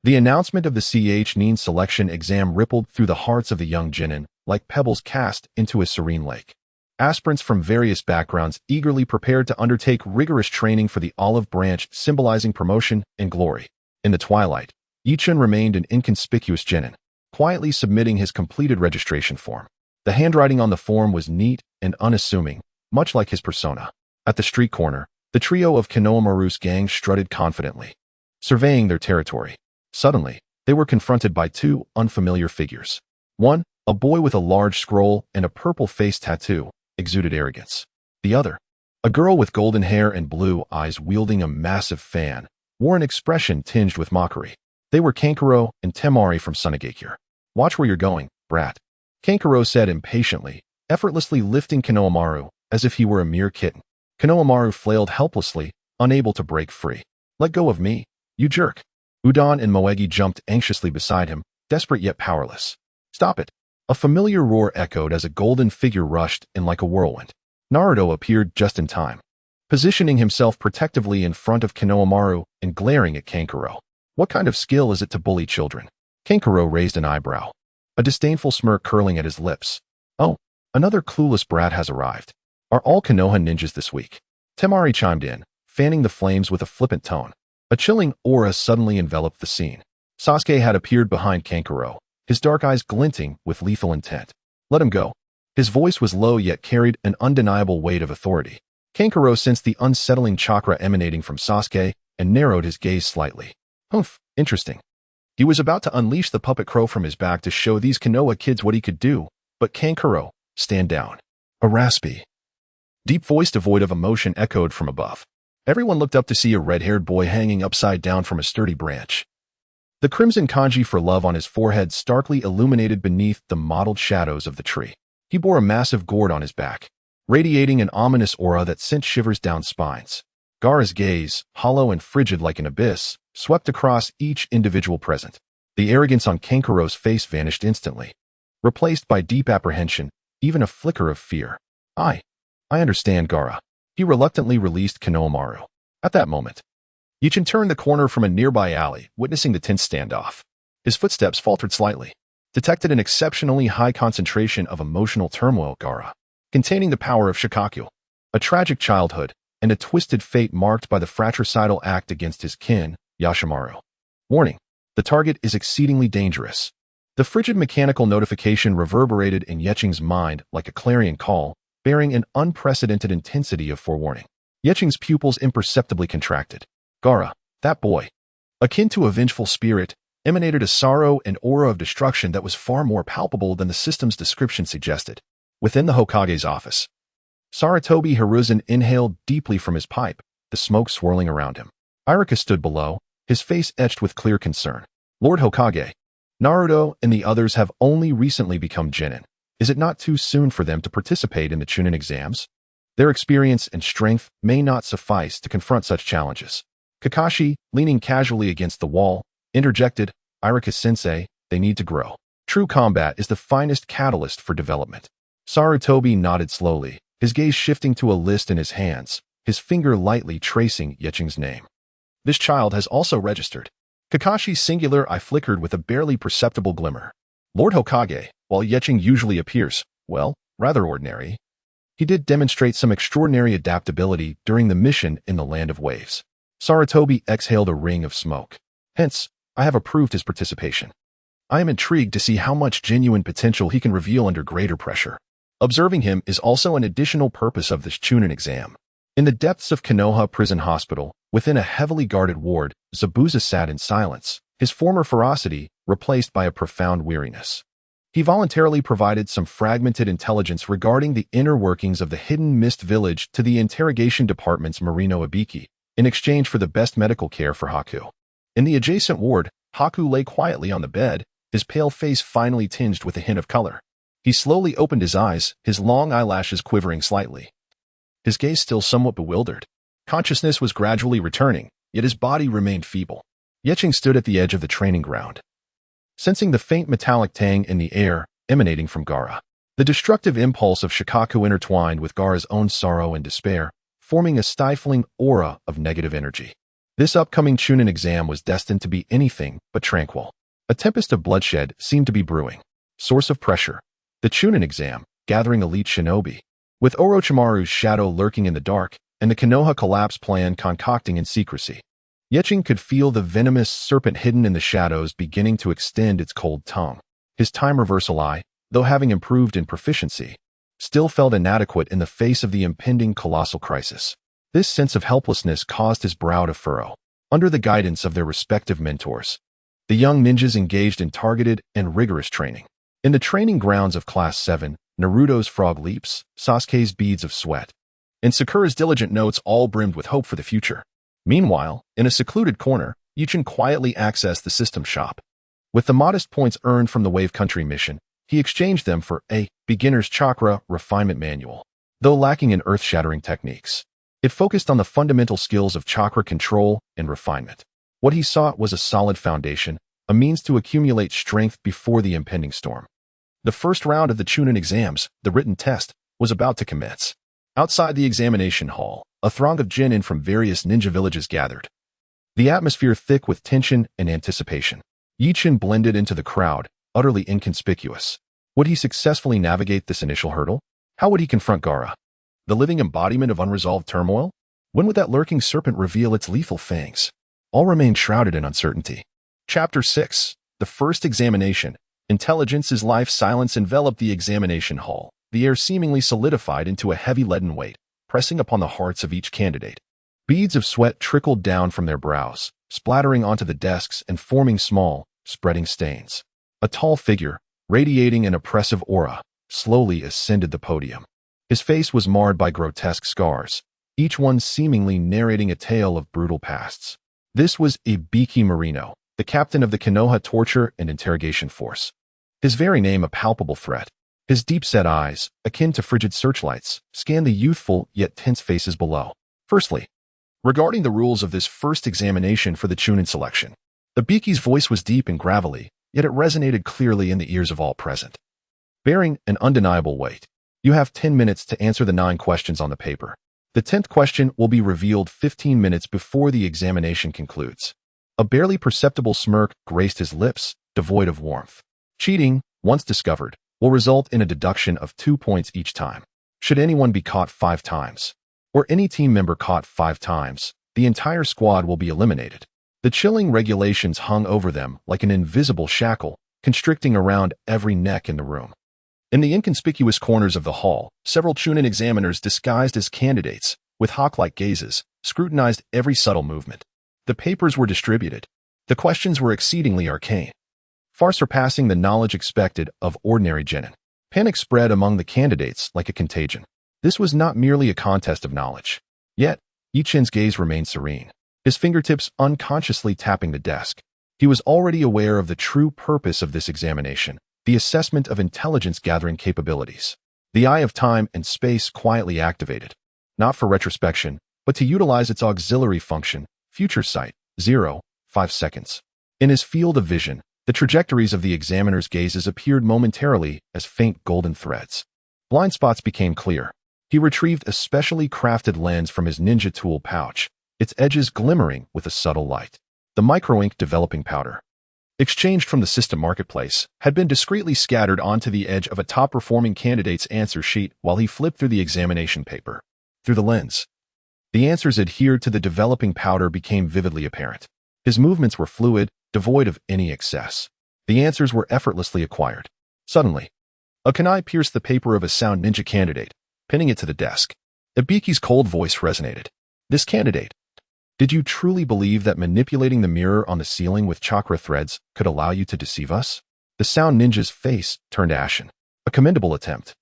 The announcement of the Ch-Nin selection exam rippled through the hearts of the young genin, like pebbles cast into a serene lake. Aspirants from various backgrounds eagerly prepared to undertake rigorous training for the olive branch symbolizing promotion and glory. In the twilight, Yichun remained an inconspicuous genin, quietly submitting his completed registration form. The handwriting on the form was neat and unassuming, much like his persona. At the street corner, the trio of Konohamaru's gang strutted confidently, surveying their territory. Suddenly, they were confronted by 2 unfamiliar figures. One, a boy with a large scroll and a purple face tattoo, exuded arrogance. The other, a girl with golden hair and blue eyes wielding a massive fan, wore an expression tinged with mockery. They were Kankuro and Temari from Sunagakure. Watch where you're going, brat. Kankuro said impatiently, effortlessly lifting Konohamaru as if he were a mere kitten. Konohamaru flailed helplessly, unable to break free. Let go of me, you jerk. Udon and Moegi jumped anxiously beside him, desperate yet powerless. Stop it. A familiar roar echoed as a golden figure rushed in like a whirlwind. Naruto appeared just in time, positioning himself protectively in front of Konohamaru and glaring at Kankuro. What kind of skill is it to bully children? Kankuro raised an eyebrow, a disdainful smirk curling at his lips. Oh, another clueless brat has arrived. Are all Konoha ninjas this week? Temari chimed in, fanning the flames with a flippant tone. A chilling aura suddenly enveloped the scene. Sasuke had appeared behind Kankuro, his dark eyes glinting with lethal intent. Let him go. His voice was low yet carried an undeniable weight of authority. Kankuro sensed the unsettling chakra emanating from Sasuke and narrowed his gaze slightly. Humph, interesting. He was about to unleash the puppet crow from his back to show these Konoha kids what he could do, but Kankuro, stand down. A raspy, deep voice devoid of emotion echoed from above. Everyone looked up to see a red-haired boy hanging upside down from a sturdy branch. The crimson kanji for love on his forehead starkly illuminated beneath the mottled shadows of the tree. He bore a massive gourd on his back, radiating an ominous aura that sent shivers down spines. Gaara's gaze, hollow and frigid like an abyss, swept across each individual present. The arrogance on Kankuro's face vanished instantly, replaced by deep apprehension, even a flicker of fear. I understand, Gaara. He reluctantly released Konohamaru. At that moment, Yichin turned the corner from a nearby alley, witnessing the tense standoff. His footsteps faltered slightly, detected an exceptionally high concentration of emotional turmoil, Gaara, containing the power of Shikaku, a tragic childhood, and a twisted fate marked by the fratricidal act against his kin, Yashimaru. Warning, the target is exceedingly dangerous. The frigid mechanical notification reverberated in Yeching's mind like a clarion call, bearing an unprecedented intensity of forewarning. Yeching's pupils imperceptibly contracted. Gaara, that boy, akin to a vengeful spirit, emanated a sorrow and aura of destruction that was far more palpable than the system's description suggested. Within the Hokage's office, Sarutobi Hiruzen inhaled deeply from his pipe, the smoke swirling around him. Iruka stood below, his face etched with clear concern. Lord Hokage, Naruto and the others have only recently become genin. Is it not too soon for them to participate in the Chunin exams? Their experience and strength may not suffice to confront such challenges. Kakashi, leaning casually against the wall, interjected, Iruka-sensei, they need to grow. True combat is the finest catalyst for development. Sarutobi nodded slowly, his gaze shifting to a list in his hands, his finger lightly tracing Yeching's name. This child has also registered. Kakashi's singular eye flickered with a barely perceptible glimmer. Lord Hokage, while Yeching usually appears, well, rather ordinary, he did demonstrate some extraordinary adaptability during the mission in the Land of Waves. Sarutobi exhaled a ring of smoke. Hence, I have approved his participation. I am intrigued to see how much genuine potential he can reveal under greater pressure. Observing him is also an additional purpose of this Chunin exam. In the depths of Konoha Prison Hospital, within a heavily guarded ward, Zabuza sat in silence, his former ferocity replaced by a profound weariness. He voluntarily provided some fragmented intelligence regarding the inner workings of the hidden mist village to the interrogation department's Marino Ibiki, in exchange for the best medical care for Haku. In the adjacent ward, Haku lay quietly on the bed, his pale face finally tinged with a hint of color. He slowly opened his eyes, his long eyelashes quivering slightly. His gaze still somewhat bewildered. Consciousness was gradually returning, yet his body remained feeble. Yeching stood at the edge of the training ground, sensing the faint metallic tang in the air emanating from Gaara. The destructive impulse of Shikaku intertwined with Gaara's own sorrow and despair, forming a stifling aura of negative energy. This upcoming Chunin exam was destined to be anything but tranquil. A tempest of bloodshed seemed to be brewing. Source of pressure. The Chunin exam, gathering elite shinobi. With Orochimaru's shadow lurking in the dark, and the Konoha collapse plan concocting in secrecy. Yeching could feel the venomous serpent hidden in the shadows beginning to extend its cold tongue. His time reversal eye, though having improved in proficiency, still felt inadequate in the face of the impending colossal crisis. This sense of helplessness caused his brow to furrow. Under the guidance of their respective mentors, the young ninjas engaged in targeted and rigorous training. In the training grounds of Class 7, Naruto's frog leaps, Sasuke's beads of sweat, and Sakura's diligent notes all brimmed with hope for the future. Meanwhile, in a secluded corner, Yuchen quietly accessed the system shop. With the modest points earned from the Wave Country mission, he exchanged them for a beginner's chakra refinement manual. Though lacking in earth-shattering techniques, it focused on the fundamental skills of chakra control and refinement. What he sought was a solid foundation, a means to accumulate strength before the impending storm. The first round of the Chunin exams, the written test, was about to commence. Outside the examination hall, a throng of genin from various ninja villages gathered. The atmosphere thick with tension and anticipation. Yuchen blended into the crowd, utterly inconspicuous. Would he successfully navigate this initial hurdle? How would he confront Gaara, the living embodiment of unresolved turmoil? When would that lurking serpent reveal its lethal fangs? All remained shrouded in uncertainty. Chapter 6. The First Examination. Intelligence's life silence enveloped the examination hall, the air seemingly solidified into a heavy leaden weight, pressing upon the hearts of each candidate. Beads of sweat trickled down from their brows, splattering onto the desks and forming small, spreading stains. A tall figure, radiating an oppressive aura, slowly ascended the podium. His face was marred by grotesque scars, each one seemingly narrating a tale of brutal pasts. This was Ibiki Marino, the captain of the Konoha torture and interrogation force. His very name a palpable threat. His deep-set eyes, akin to frigid searchlights, scanned the youthful yet tense faces below. Firstly, regarding the rules of this first examination for the Chunin selection, Ibiki's voice was deep and gravelly, yet it resonated clearly in the ears of all present. Bearing an undeniable weight, you have 10 minutes to answer the 9 questions on the paper. The 10th question will be revealed 15 minutes before the examination concludes. A barely perceptible smirk graced his lips, devoid of warmth. Cheating, once discovered, will result in a deduction of 2 points each time. Should anyone be caught 5 times, or any team member caught 5 times, the entire squad will be eliminated. The chilling regulations hung over them like an invisible shackle, constricting around every neck in the room. In the inconspicuous corners of the hall, several Chunin examiners disguised as candidates, with hawk-like gazes, scrutinized every subtle movement. The papers were distributed. The questions were exceedingly arcane, far surpassing the knowledge expected of ordinary genin. Panic spread among the candidates like a contagion. This was not merely a contest of knowledge. Yet, Yuchen's gaze remained serene, his fingertips unconsciously tapping the desk. He was already aware of the true purpose of this examination, the assessment of intelligence-gathering capabilities. The eye of time and space quietly activated, not for retrospection, but to utilize its auxiliary function, future sight, 5 seconds. In his field of vision, the trajectories of the examiner's gazes appeared momentarily as faint golden threads. Blind spots became clear. He retrieved a specially crafted lens from his ninja tool pouch, its edges glimmering with a subtle light. The micro-ink developing powder, exchanged from the system marketplace, had been discreetly scattered onto the edge of a top-performing candidate's answer sheet while he flipped through the examination paper. Through the lens, the answers adhered to the developing powder became vividly apparent. His movements were fluid, devoid of any excess. The answers were effortlessly acquired. Suddenly, a kunai pierced the paper of a sound ninja candidate, pinning it to the desk. Ibiki's cold voice resonated. This candidate, did you truly believe that manipulating the mirror on the ceiling with chakra threads could allow you to deceive us? The sound ninja's face turned ashen. A commendable attempt.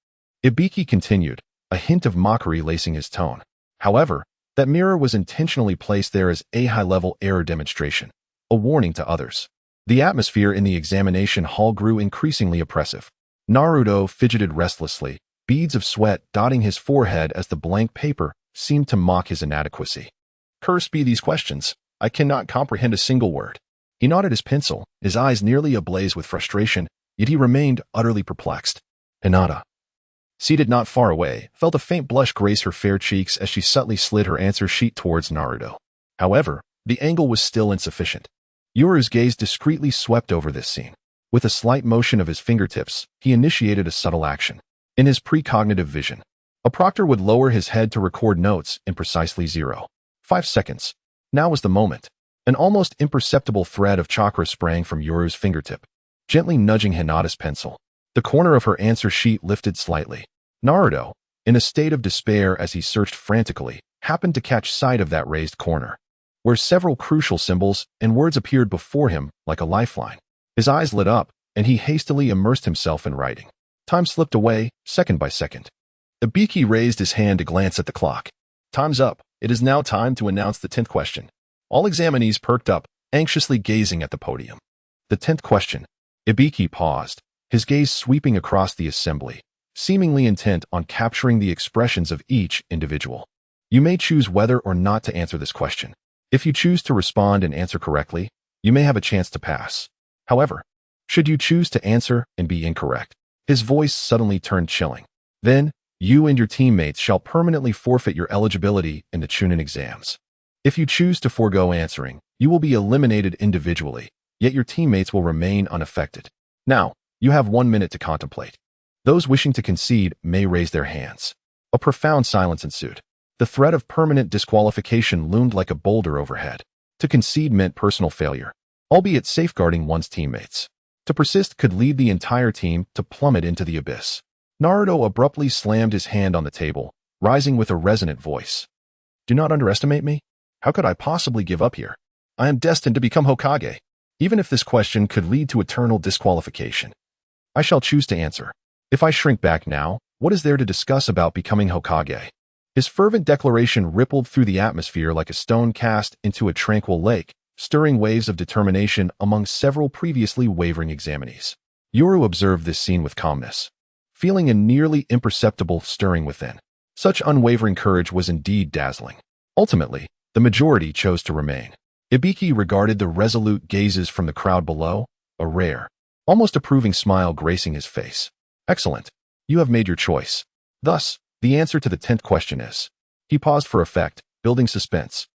Ibiki continued, a hint of mockery lacing his tone. However, that mirror was intentionally placed there as a high-level error demonstration, a warning to others. The atmosphere in the examination hall grew increasingly oppressive. Naruto fidgeted restlessly, beads of sweat dotting his forehead as the blank paper seemed to mock his inadequacy. Cursed be these questions. I cannot comprehend a single word. He nodded his pencil, his eyes nearly ablaze with frustration, yet he remained utterly perplexed. Hinata, seated not far away, felt a faint blush grace her fair cheeks as she subtly slid her answer sheet towards Naruto. However, the angle was still insufficient. Yoru's gaze discreetly swept over this scene. With a slight motion of his fingertips, he initiated a subtle action. In his precognitive vision, a proctor would lower his head to record notes in precisely 5 seconds. Now was the moment. An almost imperceptible thread of chakra sprang from Yoru's fingertip, gently nudging Hinata's pencil. The corner of her answer sheet lifted slightly. Naruto, in a state of despair as he searched frantically, happened to catch sight of that raised corner, where several crucial symbols and words appeared before him like a lifeline. His eyes lit up, and he hastily immersed himself in writing. Time slipped away, second by second. Ibiki raised his hand to glance at the clock. Time's up. It is now time to announce the 10th question. All examinees perked up, anxiously gazing at the podium. The 10th question. Ibiki paused, his gaze sweeping across the assembly, seemingly intent on capturing the expressions of each individual. You may choose whether or not to answer this question. If you choose to respond and answer correctly, you may have a chance to pass. However, should you choose to answer and be incorrect, his voice suddenly turned chilling. Then, you and your teammates shall permanently forfeit your eligibility in the Chunin exams. If you choose to forego answering, you will be eliminated individually, yet your teammates will remain unaffected. Now, you have 1 minute to contemplate. Those wishing to concede may raise their hands. A profound silence ensued. The threat of permanent disqualification loomed like a boulder overhead. To concede meant personal failure, albeit safeguarding one's teammates. To persist could lead the entire team to plummet into the abyss. Naruto abruptly slammed his hand on the table, rising with a resonant voice. Do not underestimate me. How could I possibly give up here? I am destined to become Hokage, even if this question could lead to eternal disqualification. I shall choose to answer. If I shrink back now, what is there to discuss about becoming Hokage? His fervent declaration rippled through the atmosphere like a stone cast into a tranquil lake, stirring waves of determination among several previously wavering examinees. Yoru observed this scene with calmness, feeling a nearly imperceptible stirring within. Such unwavering courage was indeed dazzling. Ultimately, the majority chose to remain. Ibiki regarded the resolute gazes from the crowd below, a rare, almost approving smile gracing his face. Excellent. You have made your choice. Thus, the answer to the 10th question is. He paused for effect, building suspense.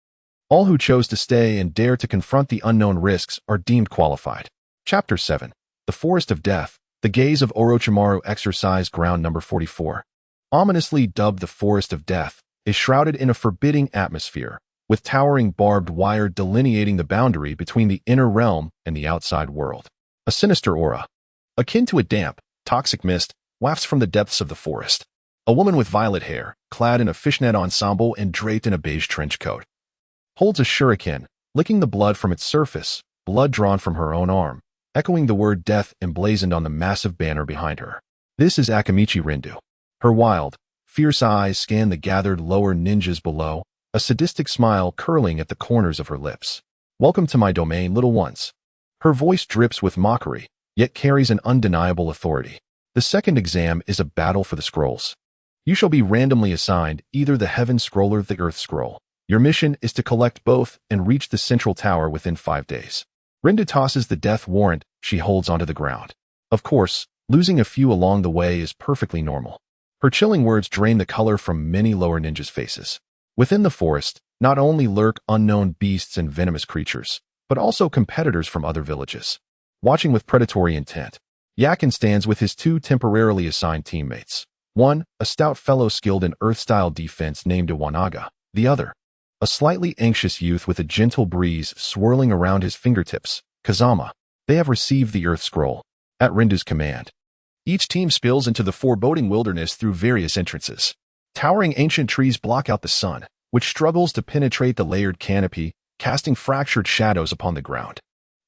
All who chose to stay and dare to confront the unknown risks are deemed qualified. Chapter 7. The Forest of Death. The gaze of Orochimaru exercise ground number 44. Ominously dubbed the Forest of Death, is shrouded in a forbidding atmosphere, with towering barbed wire delineating the boundary between the inner realm and the outside world. A sinister aura, akin to a damp, toxic mist, wafts from the depths of the forest. A woman with violet hair, clad in a fishnet ensemble and draped in a beige trench coat, holds a shuriken, licking the blood from its surface, blood drawn from her own arm, echoing the word death emblazoned on the massive banner behind her. This is Akamichi Rindu. Her wild, fierce eyes scan the gathered lower ninjas below, a sadistic smile curling at the corners of her lips. Welcome to my domain, little ones. Her voice drips with mockery, yet carries an undeniable authority. The second exam is a battle for the scrolls. You shall be randomly assigned either the Heaven Scroll or the Earth Scroll. Your mission is to collect both and reach the central tower within 5 days. Rindu tosses the death warrant she holds onto the ground. Of course, losing a few along the way is perfectly normal. Her chilling words drain the color from many lower ninjas' faces. Within the forest, not only lurk unknown beasts and venomous creatures, but also competitors from other villages. Watching with predatory intent, Yakin stands with his 2 temporarily assigned teammates. One, a stout fellow skilled in earth-style defense named Iwanaga. The other, a slightly anxious youth with a gentle breeze swirling around his fingertips, Kazama. They have received the Earth Scroll, at Rindu's command. Each team spills into the foreboding wilderness through various entrances. Towering ancient trees block out the sun, which struggles to penetrate the layered canopy, casting fractured shadows upon the ground.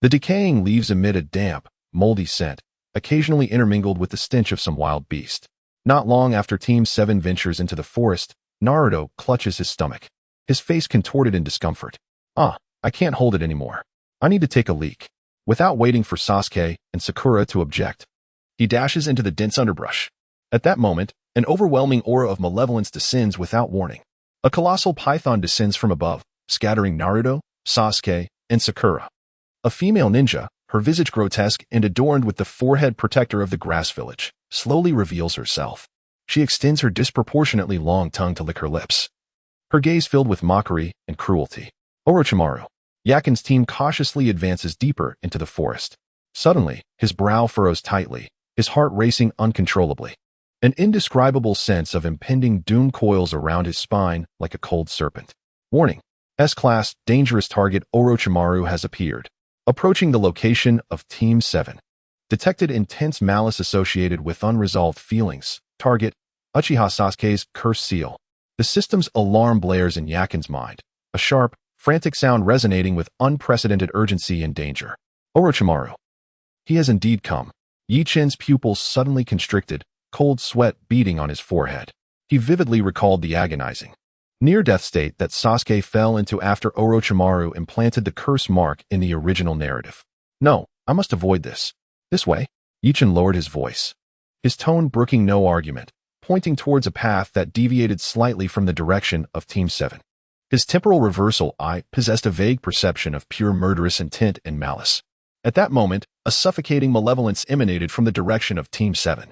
The decaying leaves emit a damp, moldy scent, occasionally intermingled with the stench of some wild beast. Not long after Team 7 ventures into the forest, Naruto clutches his stomach, his face contorted in discomfort. I can't hold it anymore. I need to take a leak. Without waiting for Sasuke and Sakura to object, he dashes into the dense underbrush. At that moment, an overwhelming aura of malevolence descends without warning. A colossal python descends from above, scattering Naruto, Sasuke, and Sakura. A female ninja, her visage grotesque and adorned with the forehead protector of the grass village, slowly reveals herself. She extends her disproportionately long tongue to lick her lips, her gaze filled with mockery and cruelty. Orochimaru. Yakin's team cautiously advances deeper into the forest. Suddenly, his brow furrows tightly, his heart racing uncontrollably. An indescribable sense of impending doom coils around his spine like a cold serpent. Warning. S-Class dangerous target Orochimaru has appeared. Approaching the location of Team 7. Detected intense malice associated with unresolved feelings. Target, Uchiha Sasuke's cursed seal. The system's alarm blares in Yakin's mind, a sharp, frantic sound resonating with unprecedented urgency and danger. Orochimaru. He has indeed come. Yi Chen's pupils suddenly constricted, cold sweat beading on his forehead. He vividly recalled the agonizing, near-death state that Sasuke fell into after Orochimaru implanted the curse mark in the original narrative. No, I must avoid this. This way. Yi Chen lowered his voice, his tone brooking no argument, pointing towards a path that deviated slightly from the direction of Team 7. His temporal reversal eye possessed a vague perception of pure murderous intent and malice. At that moment, a suffocating malevolence emanated from the direction of Team 7.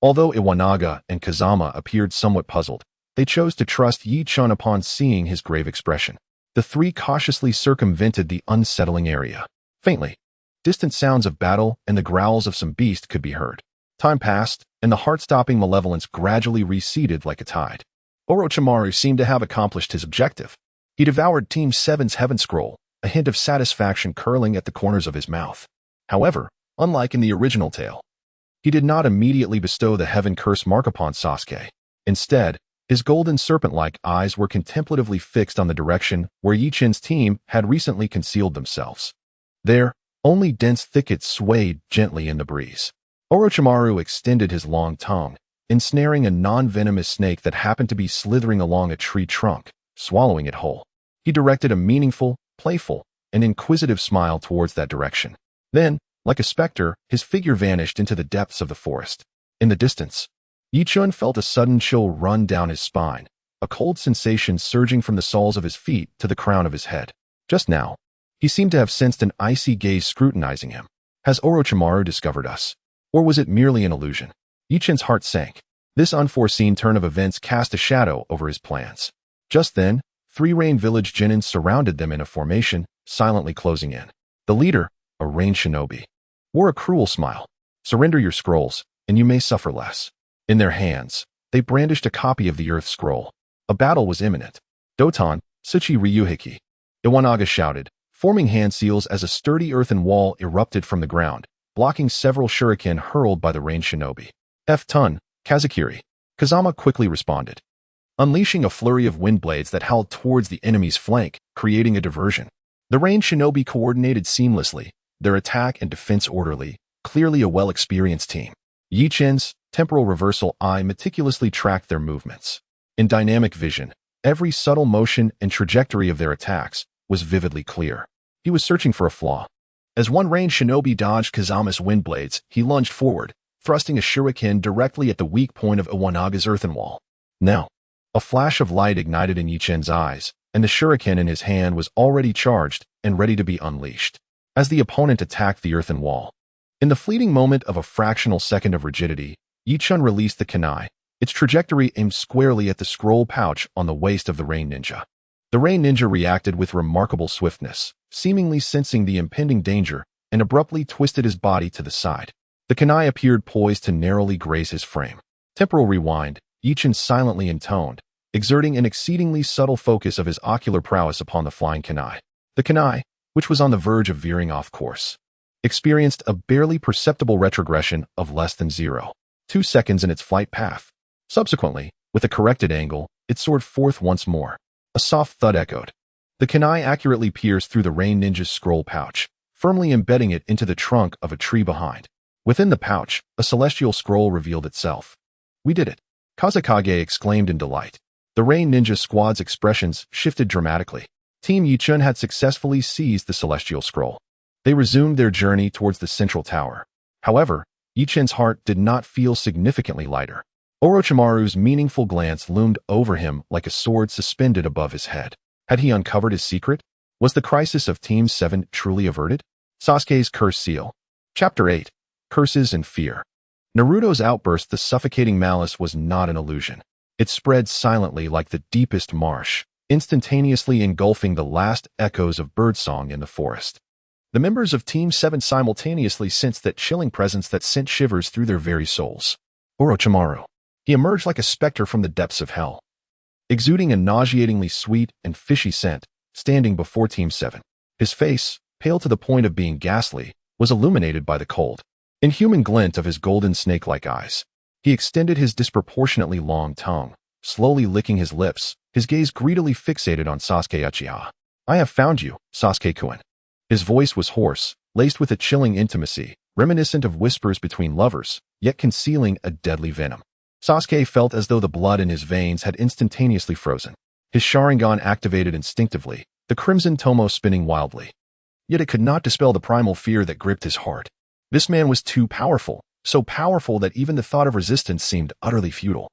Although Iwanaga and Kazama appeared somewhat puzzled, they chose to trust Yi Chen upon seeing his grave expression. The three cautiously circumvented the unsettling area. Faintly, distant sounds of battle and the growls of some beast could be heard. Time passed, and the heart-stopping malevolence gradually receded like a tide. Orochimaru seemed to have accomplished his objective. He devoured Team 7's Heaven Scroll, a hint of satisfaction curling at the corners of his mouth. However, unlike in the original tale, he did not immediately bestow the Heaven Curse mark upon Sasuke. Instead, his golden serpent-like eyes were contemplatively fixed on the direction where Yi Chen's team had recently concealed themselves. There, only dense thickets swayed gently in the breeze. Orochimaru extended his long tongue, ensnaring a non-venomous snake that happened to be slithering along a tree trunk, swallowing it whole. He directed a meaningful, playful, and inquisitive smile towards that direction. Then, like a specter, his figure vanished into the depths of the forest. In the distance, Yi Chen felt a sudden chill run down his spine, a cold sensation surging from the soles of his feet to the crown of his head. Just now, he seemed to have sensed an icy gaze scrutinizing him. Has Orochimaru discovered us? Or was it merely an illusion? Yi Chen's heart sank. This unforeseen turn of events cast a shadow over his plans. Just then, 3 Rain Village Genins surrounded them in a formation, silently closing in. The leader, a Rain Shinobi, wore a cruel smile. Surrender your scrolls, and you may suffer less. In their hands, they brandished a copy of the Earth Scroll. A battle was imminent. Doton, Tsuchi Ryuhiki, Iwanaga shouted, forming hand seals as a sturdy earthen wall erupted from the ground, blocking several shuriken hurled by the Rain Shinobi. F-Tun, Kazakiri. Kazama quickly responded, unleashing a flurry of wind blades that howled towards the enemy's flank, creating a diversion. The Rain Shinobi coordinated seamlessly, their attack and defense orderly, clearly a well-experienced team. Yi Chen's temporal reversal eye meticulously tracked their movements. In dynamic vision, every subtle motion and trajectory of their attacks was vividly clear. He was searching for a flaw. As one Rain Shinobi dodged Kazama's wind blades, he lunged forward, thrusting a shuriken directly at the weak point of Iwanaga's earthen wall. Now, a flash of light ignited in Yi Chen's eyes, and the shuriken in his hand was already charged and ready to be unleashed. As the opponent attacked the earthen wall, in the fleeting moment of a fractional second of rigidity, Yi Chen released the kunai, its trajectory aimed squarely at the scroll pouch on the waist of the Rain Ninja. The Rain Ninja reacted with remarkable swiftness, seemingly sensing the impending danger, and abruptly twisted his body to the side. The kunai appeared poised to narrowly graze his frame. Temporal rewind, Yi Chen silently intoned, exerting an exceedingly subtle focus of his ocular prowess upon the flying kunai. The kunai, which was on the verge of veering off course, experienced a barely perceptible retrogression of less than 0.2 seconds in its flight path. Subsequently, with a corrected angle, it soared forth once more. A soft thud echoed. The kunai accurately pierced through the Rain Ninja's scroll pouch, firmly embedding it into the trunk of a tree behind. Within the pouch, a celestial scroll revealed itself. We did it! Kazakage exclaimed in delight. The Rain Ninja squad's expressions shifted dramatically. Team Yi Chen had successfully seized the celestial scroll. They resumed their journey towards the central tower. However, Yi Chen's heart did not feel significantly lighter. Orochimaru's meaningful glance loomed over him like a sword suspended above his head. Had he uncovered his secret? Was the crisis of Team 7 truly averted? Sasuke's Curse Seal. Chapter 8. Curses and Fear. Naruto's outburst, the suffocating malice, was not an illusion. It spread silently like the deepest marsh, instantaneously engulfing the last echoes of birdsong in the forest. The members of Team 7 simultaneously sensed that chilling presence that sent shivers through their very souls. Orochimaru. He emerged like a specter from the depths of hell, exuding a nauseatingly sweet and fishy scent, standing before Team 7. His face, pale to the point of being ghastly, was illuminated by the cold, inhuman glint of his golden snake-like eyes. He extended his disproportionately long tongue, slowly licking his lips, his gaze greedily fixated on Sasuke Uchiha. I have found you, Sasuke-kun. His voice was hoarse, laced with a chilling intimacy, reminiscent of whispers between lovers, yet concealing a deadly venom. Sasuke felt as though the blood in his veins had instantaneously frozen. His Sharingan activated instinctively, the crimson tomo spinning wildly. Yet it could not dispel the primal fear that gripped his heart. This man was too powerful, so powerful that even the thought of resistance seemed utterly futile.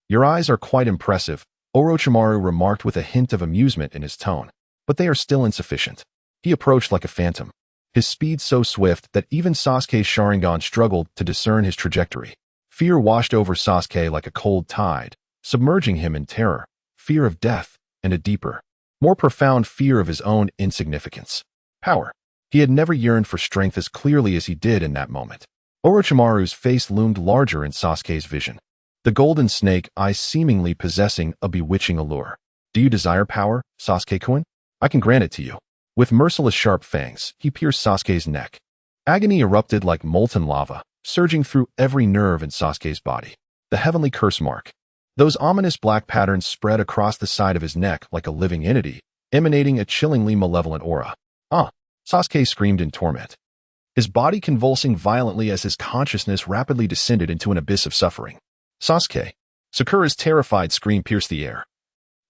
"Your eyes are quite impressive," Orochimaru remarked with a hint of amusement in his tone. "But they are still insufficient." He approached like a phantom, his speed so swift that even Sasuke's Sharingan struggled to discern his trajectory. Fear washed over Sasuke like a cold tide, submerging him in terror, fear of death, and a deeper, more profound fear of his own insignificance. Power. He had never yearned for strength as clearly as he did in that moment. Orochimaru's face loomed larger in Sasuke's vision, the golden snake eyes seemingly possessing a bewitching allure. "Do you desire power, Sasuke-kun? I can grant it to you." With merciless sharp fangs, he pierced Sasuke's neck. Agony erupted like molten lava, surging through every nerve in Sasuke's body. The heavenly curse mark. Those ominous black patterns spread across the side of his neck like a living entity, emanating a chillingly malevolent aura. "Ah!" Sasuke screamed in torment, his body convulsing violently as his consciousness rapidly descended into an abyss of suffering. "Sasuke!" Sakura's terrified scream pierced the air.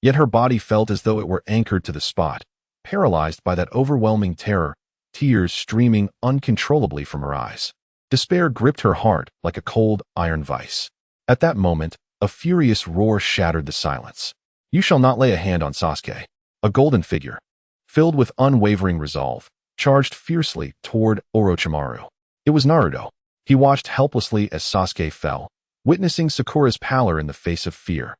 Yet her body felt as though it were anchored to the spot, paralyzed by that overwhelming terror, tears streaming uncontrollably from her eyes. Despair gripped her heart like a cold iron vice. At that moment, a furious roar shattered the silence. "You shall not lay a hand on Sasuke." A golden figure, filled with unwavering resolve, charged fiercely toward Orochimaru. It was Naruto. He watched helplessly as Sasuke fell, witnessing Sakura's pallor in the face of fear.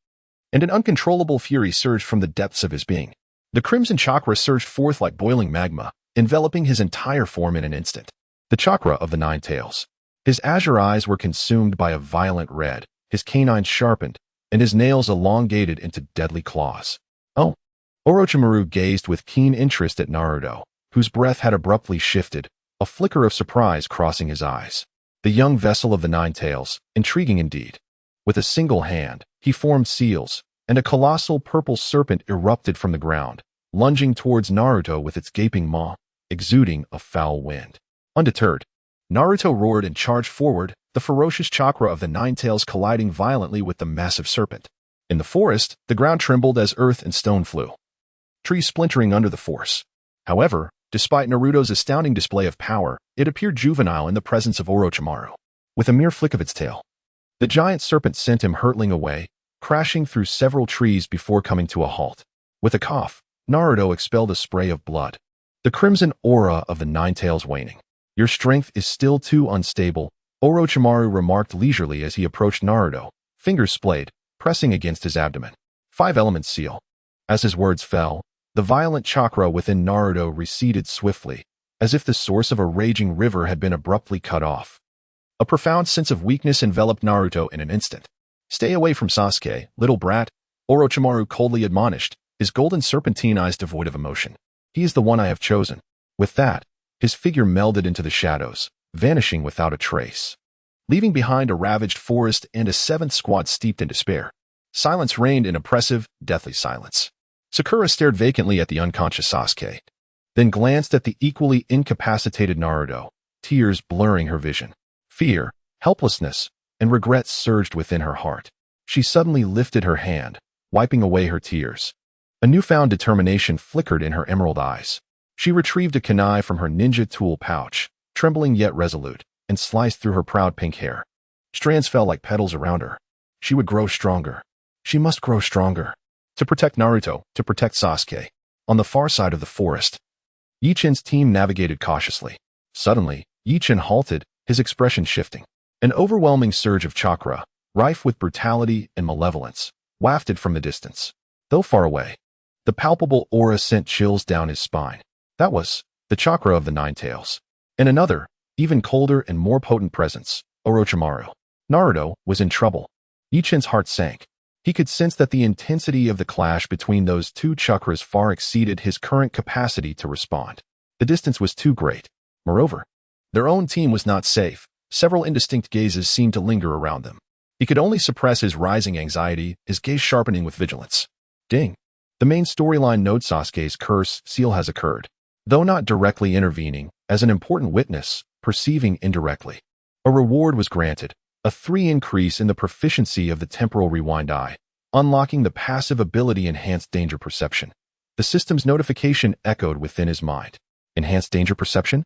And an uncontrollable fury surged from the depths of his being. The crimson chakra surged forth like boiling magma, enveloping his entire form in an instant. The chakra of the Nine Tails. His azure eyes were consumed by a violent red, his canines sharpened, and his nails elongated into deadly claws. "Oh!" Orochimaru gazed with keen interest at Naruto, whose breath had abruptly shifted, a flicker of surprise crossing his eyes. The young vessel of the Nine Tails, intriguing indeed. With a single hand, he formed seals, and a colossal purple serpent erupted from the ground, lunging towards Naruto with its gaping maw, exuding a foul wind. Undeterred, Naruto roared and charged forward, the ferocious chakra of the Nine Tails colliding violently with the massive serpent. In the forest, the ground trembled as earth and stone flew, trees splintering under the force. However, despite Naruto's astounding display of power, it appeared juvenile in the presence of Orochimaru. With a mere flick of its tail, the giant serpent sent him hurtling away, crashing through several trees before coming to a halt. With a cough, Naruto expelled a spray of blood, the crimson aura of the Nine Tails waning. "Your strength is still too unstable," Orochimaru remarked leisurely as he approached Naruto, fingers splayed, pressing against his abdomen. "Five elements seal." As his words fell, the violent chakra within Naruto receded swiftly, as if the source of a raging river had been abruptly cut off. A profound sense of weakness enveloped Naruto in an instant. "Stay away from Sasuke, little brat," Orochimaru coldly admonished, his golden serpentine eyes devoid of emotion. "He is the one I have chosen." With that, his figure melded into the shadows, vanishing without a trace, leaving behind a ravaged forest and a seventh squad steeped in despair. Silence reigned in oppressive, deathly silence. Sakura stared vacantly at the unconscious Sasuke, then glanced at the equally incapacitated Naruto, tears blurring her vision. Fear, helplessness, and regret surged within her heart. She suddenly lifted her hand, wiping away her tears. A newfound determination flickered in her emerald eyes. She retrieved a kunai from her ninja tool pouch, trembling yet resolute, and sliced through her proud pink hair. Strands fell like petals around her. She would grow stronger. She must grow stronger. To protect Naruto, to protect Sasuke. On the far side of the forest, Yichin's team navigated cautiously. Suddenly, Yichin halted, his expression shifting. An overwhelming surge of chakra, rife with brutality and malevolence, wafted from the distance. Though far away, the palpable aura sent chills down his spine. That was the chakra of the Nine Tails. And another, even colder and more potent presence, Orochimaru. Naruto was in trouble. Yichin's heart sank. He could sense that the intensity of the clash between those two chakras far exceeded his current capacity to respond. The distance was too great. Moreover, their own team was not safe. Several indistinct gazes seemed to linger around them. He could only suppress his rising anxiety, his gaze sharpening with vigilance. Ding. The main storyline note: Sasuke's curse seal has occurred. Though not directly intervening, as an important witness, perceiving indirectly. A reward was granted, a 3 increase in the proficiency of the temporal rewind eye, unlocking the passive ability Enhanced Danger Perception. The system's notification echoed within his mind. Enhanced Danger Perception?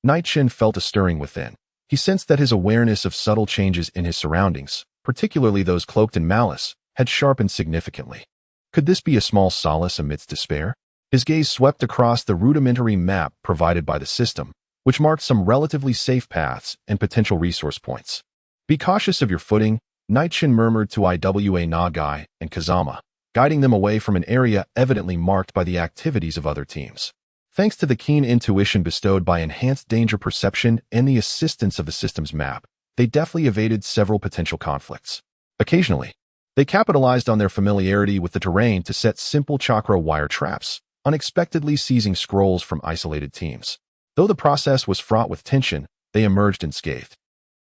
Night-Shin felt a stirring within. He sensed that his awareness of subtle changes in his surroundings, particularly those cloaked in malice, had sharpened significantly. Could this be a small solace amidst despair? His gaze swept across the rudimentary map provided by the system, which marked some relatively safe paths and potential resource points. Be cautious of your footing, Night-Shin murmured to Iwa Nagai and Kazama, guiding them away from an area evidently marked by the activities of other teams. Thanks to the keen intuition bestowed by Enhanced Danger Perception and the assistance of the system's map, they deftly evaded several potential conflicts. Occasionally, they capitalized on their familiarity with the terrain to set simple chakra wire traps, unexpectedly seizing scrolls from isolated teams. Though the process was fraught with tension, they emerged unscathed.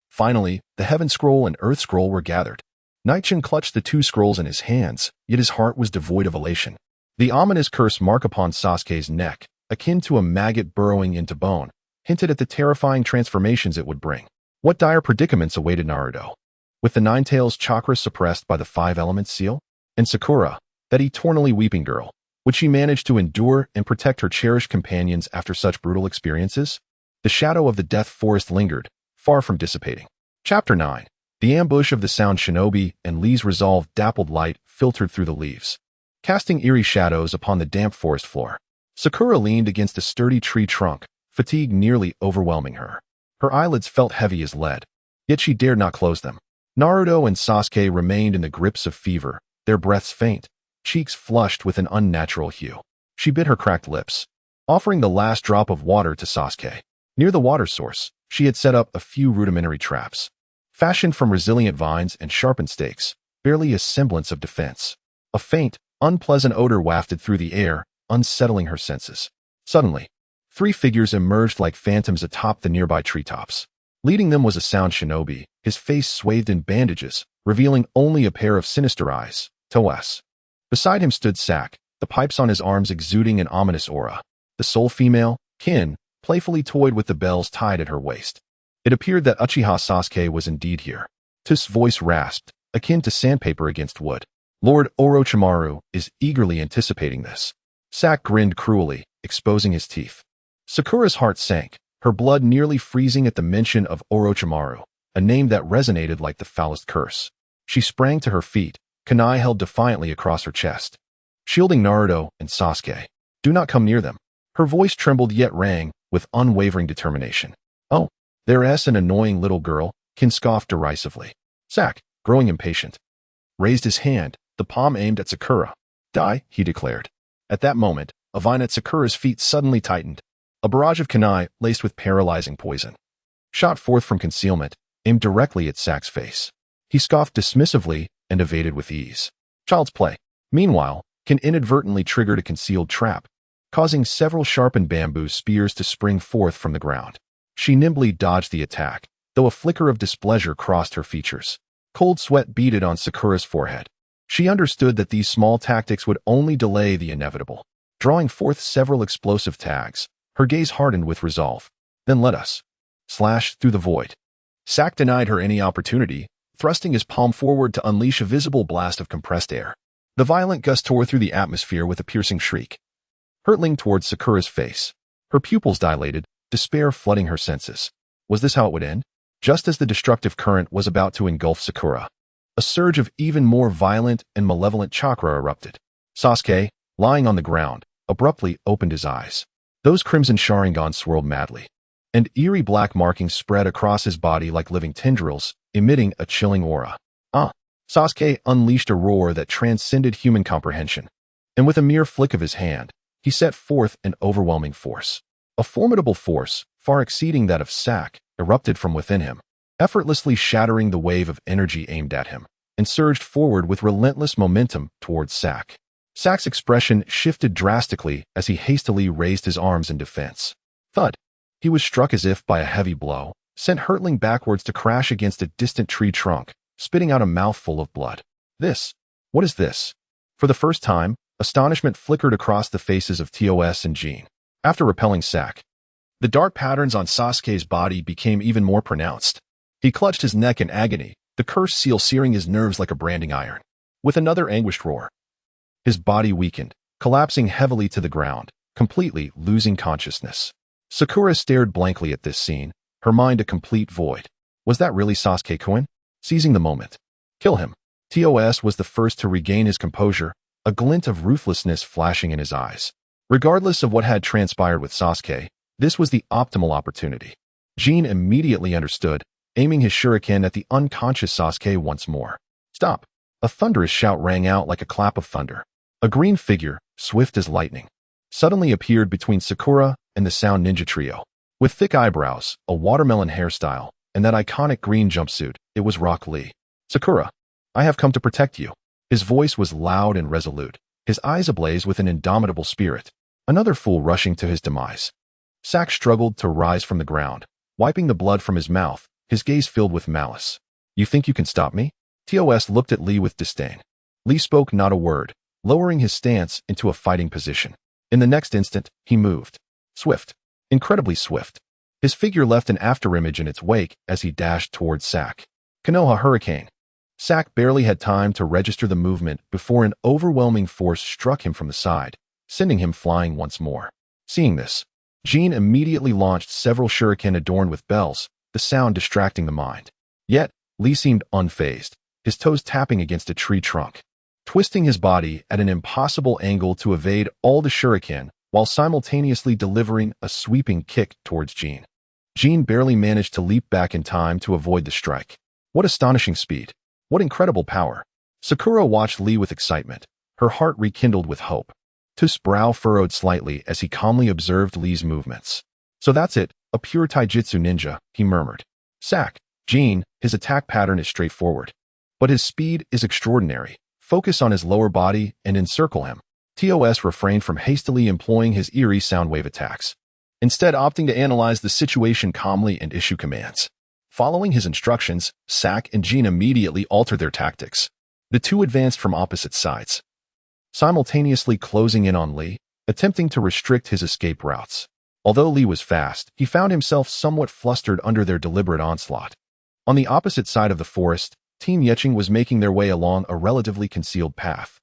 Finally, the Heaven Scroll and Earth Scroll were gathered. Night-Shin clutched the 2 scrolls in his hands, yet his heart was devoid of elation. The ominous curse mark upon Sasuke's neck, akin to a maggot burrowing into bone, hinted at the terrifying transformations it would bring. What dire predicaments awaited Naruto? With the Nine-Tails chakra suppressed by the 5 Elements seal? And Sakura, that eternally weeping girl, would she manage to endure and protect her cherished companions after such brutal experiences? The shadow of the Death Forest lingered, far from dissipating. Chapter 9. The ambush of the Sound Shinobi and Lee's resolve dappled light filtered through the leaves, casting eerie shadows upon the damp forest floor. Sakura leaned against a sturdy tree trunk, fatigue nearly overwhelming her. Her eyelids felt heavy as lead, yet she dared not close them. Naruto and Sasuke remained in the grips of fever, their breaths faint, cheeks flushed with an unnatural hue. She bit her cracked lips, offering the last drop of water to Sasuke. Near the water source, she had set up a few rudimentary traps, fashioned from resilient vines and sharpened stakes, barely a semblance of defense. A faint, unpleasant odor wafted through the air, unsettling her senses. Suddenly, 3 figures emerged like phantoms atop the nearby treetops. Leading them was a Sound Shinobi, his face swathed in bandages, revealing only a pair of sinister eyes. Toas. Beside him stood Sak, the pipes on his arms exuding an ominous aura. The sole female, Kin, playfully toyed with the bells tied at her waist. It appeared that Uchiha Sasuke was indeed here. Tus's voice rasped, akin to sandpaper against wood. Lord Orochimaru is eagerly anticipating this. Sak grinned cruelly, exposing his teeth. Sakura's heart sank, her blood nearly freezing at the mention of Orochimaru, a name that resonated like the foulest curse. She sprang to her feet, kunai held defiantly across her chest, shielding Naruto and Sasuke. Do not come near them. Her voice trembled yet rang with unwavering determination. Oh, there's an annoying little girl, Kin scoffed derisively. Sak, growing impatient, raised his hand, the palm aimed at Sakura. Die, he declared. At that moment, a vine at Sakura's feet suddenly tightened. A barrage of kunai, laced with paralyzing poison, shot forth from concealment, aimed directly at Sak's face. He scoffed dismissively and evaded with ease. Child's play. Meanwhile, Kin inadvertently triggered a concealed trap, causing several sharpened bamboo spears to spring forth from the ground. She nimbly dodged the attack, though a flicker of displeasure crossed her features. Cold sweat beaded on Sakura's forehead. She understood that these small tactics would only delay the inevitable. Drawing forth several explosive tags, her gaze hardened with resolve. Then let us. Slash through the void. Sak denied her any opportunity, thrusting his palm forward to unleash a visible blast of compressed air. The violent gust tore through the atmosphere with a piercing shriek, hurtling towards Sakura's face. Her pupils dilated, despair flooding her senses. Was this how it would end? Just as the destructive current was about to engulf Sakura, a surge of even more violent and malevolent chakra erupted. Sasuke, lying on the ground, abruptly opened his eyes. Those crimson Sharingan swirled madly, and eerie black markings spread across his body like living tendrils, emitting a chilling aura. Sasuke unleashed a roar that transcended human comprehension, and with a mere flick of his hand, he set forth an overwhelming force. A formidable force, far exceeding that of Sak, erupted from within him, effortlessly shattering the wave of energy aimed at him, and surged forward with relentless momentum towards Sak. Sak's expression shifted drastically as he hastily raised his arms in defense. Thud! He was struck as if by a heavy blow, sent hurtling backwards to crash against a distant tree trunk, spitting out a mouthful of blood. What is this? For the first time, astonishment flickered across the faces of TOS and Jean. After repelling Sak, The dark patterns on Sasuke's body became even more pronounced. He clutched his neck in agony, the cursed seal searing his nerves like a branding iron. With another anguished roar, his body weakened, collapsing heavily to the ground, completely losing consciousness. Sakura stared blankly at this scene, her mind a complete void. Was that really Sasuke-kun? Seizing the moment. Kill him. TOS was the first to regain his composure, a glint of ruthlessness flashing in his eyes. Regardless of what had transpired with Sasuke, this was the optimal opportunity. Jin immediately understood, aiming his shuriken at the unconscious Sasuke once more. Stop! A thunderous shout rang out like a clap of thunder. A green figure, swift as lightning, suddenly appeared between Sakura and the Sound Ninja trio. With thick eyebrows, a watermelon hairstyle, and that iconic green jumpsuit, it was Rock Lee. Sakura, I have come to protect you. His voice was loud and resolute, his eyes ablaze with an indomitable spirit. Another fool rushing to his demise. Sak struggled to rise from the ground, wiping the blood from his mouth, his gaze filled with malice. You think you can stop me? TOS looked at Lee with disdain. Lee spoke not a word, lowering his stance into a fighting position. In the next instant, he moved. Swift. Incredibly swift. His figure left an afterimage in its wake as he dashed towards Sak. Konoha Hurricane. Sak barely had time to register the movement before an overwhelming force struck him from the side, sending him flying once more. Seeing this, Jin immediately launched several shuriken adorned with bells, the sound distracting the mind. Yet, Lee seemed unfazed, his toes tapping against a tree trunk, twisting his body at an impossible angle to evade all the shuriken while simultaneously delivering a sweeping kick towards Jin. Jin barely managed to leap back in time to avoid the strike. What astonishing speed! What incredible power! Sakura watched Lee with excitement, her heart rekindled with hope. His brow furrowed slightly as he calmly observed Lee's movements. So that's it, a pure taijutsu ninja, he murmured. Sak, Jin, his attack pattern is straightforward. But his speed is extraordinary. Focus on his lower body and encircle him. TOS refrained from hastily employing his eerie sound wave attacks, instead opting to analyze the situation calmly and issue commands. Following his instructions, Sak and Jin immediately altered their tactics. The two advanced from opposite sides, simultaneously closing in on Lee, attempting to restrict his escape routes. Although Lee was fast, he found himself somewhat flustered under their deliberate onslaught. On the opposite side of the forest, Team Yeching was making their way along a relatively concealed path.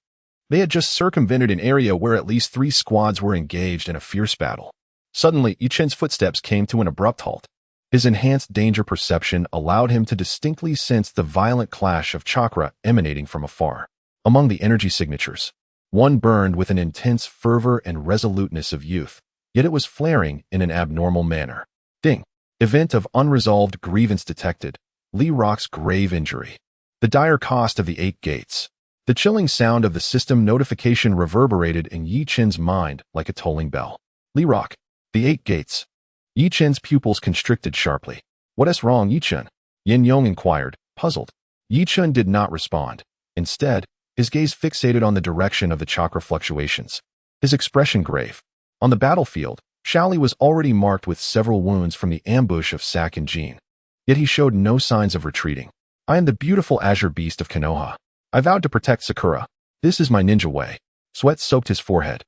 They had just circumvented an area where at least 3 squads were engaged in a fierce battle. Suddenly, Yichen's footsteps came to an abrupt halt. His enhanced danger perception allowed him to distinctly sense the violent clash of chakra emanating from afar. Among the energy signatures, one burned with an intense fervor and resoluteness of youth, yet it was flaring in an abnormal manner. Ding! Event of unresolved grievance detected. Lee Rock's grave injury. The dire cost of the 8 gates. The chilling sound of the system notification reverberated in Yi Chen's mind like a tolling bell. Lee Rock. The 8 gates. Yi Chen's pupils constricted sharply. What's wrong, Yi Chen? Yin Yong inquired, puzzled. Yi Chen did not respond. Instead, his gaze fixated on the direction of the chakra fluctuations. His expression grave. On the battlefield, Shaoli was already marked with several wounds from the ambush of Sak and Jin. Yet he showed no signs of retreating. I am the beautiful azure beast of Konoha. I vowed to protect Sakura. This is my ninja way. Sweat soaked his forehead,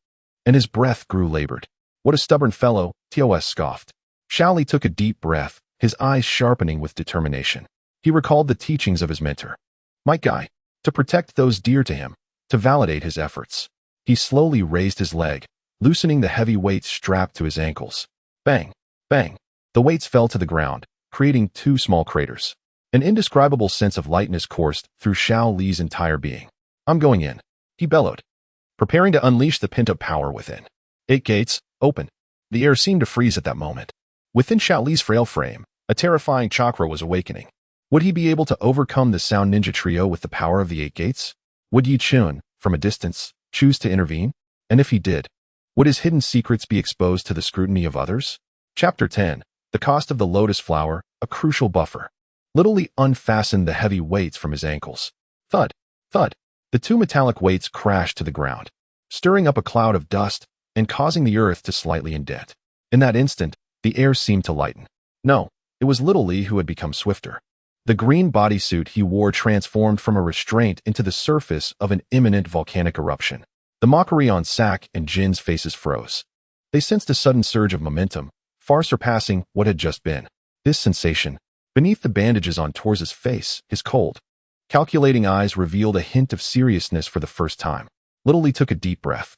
and his breath grew labored. What a stubborn fellow, TOS scoffed. Shaoli took a deep breath, his eyes sharpening with determination. He recalled the teachings of his mentor. My guy. To protect those dear to him, to validate his efforts. He slowly raised his leg, loosening the heavy weights strapped to his ankles. Bang! Bang! The weights fell to the ground, creating 2 small craters. An indescribable sense of lightness coursed through Xiao Li's entire being. I'm going in, he bellowed, preparing to unleash the pent-up power within. 8 gates, open. The air seemed to freeze at that moment. Within Xiao Li's frail frame, a terrifying chakra was awakening. Would he be able to overcome the Sound Ninja trio with the power of the 8 gates? Would Yi Chun, from a distance, choose to intervene? And if he did, would his hidden secrets be exposed to the scrutiny of others? Chapter 10. The cost of the lotus flower, a crucial buffer. Little Lee unfastened the heavy weights from his ankles. Thud, thud. The 2 metallic weights crashed to the ground, stirring up a cloud of dust and causing the earth to slightly indent. In that instant, the air seemed to lighten. No, it was Little Lee who had become swifter. The green bodysuit he wore transformed from a restraint into the surface of an imminent volcanic eruption. The mockery on Sak and Jin's faces froze. They sensed a sudden surge of momentum, far surpassing what had just been. This sensation, beneath the bandages on Tor's face, his cold, calculating eyes revealed a hint of seriousness for the first time. Little Lee took a deep breath.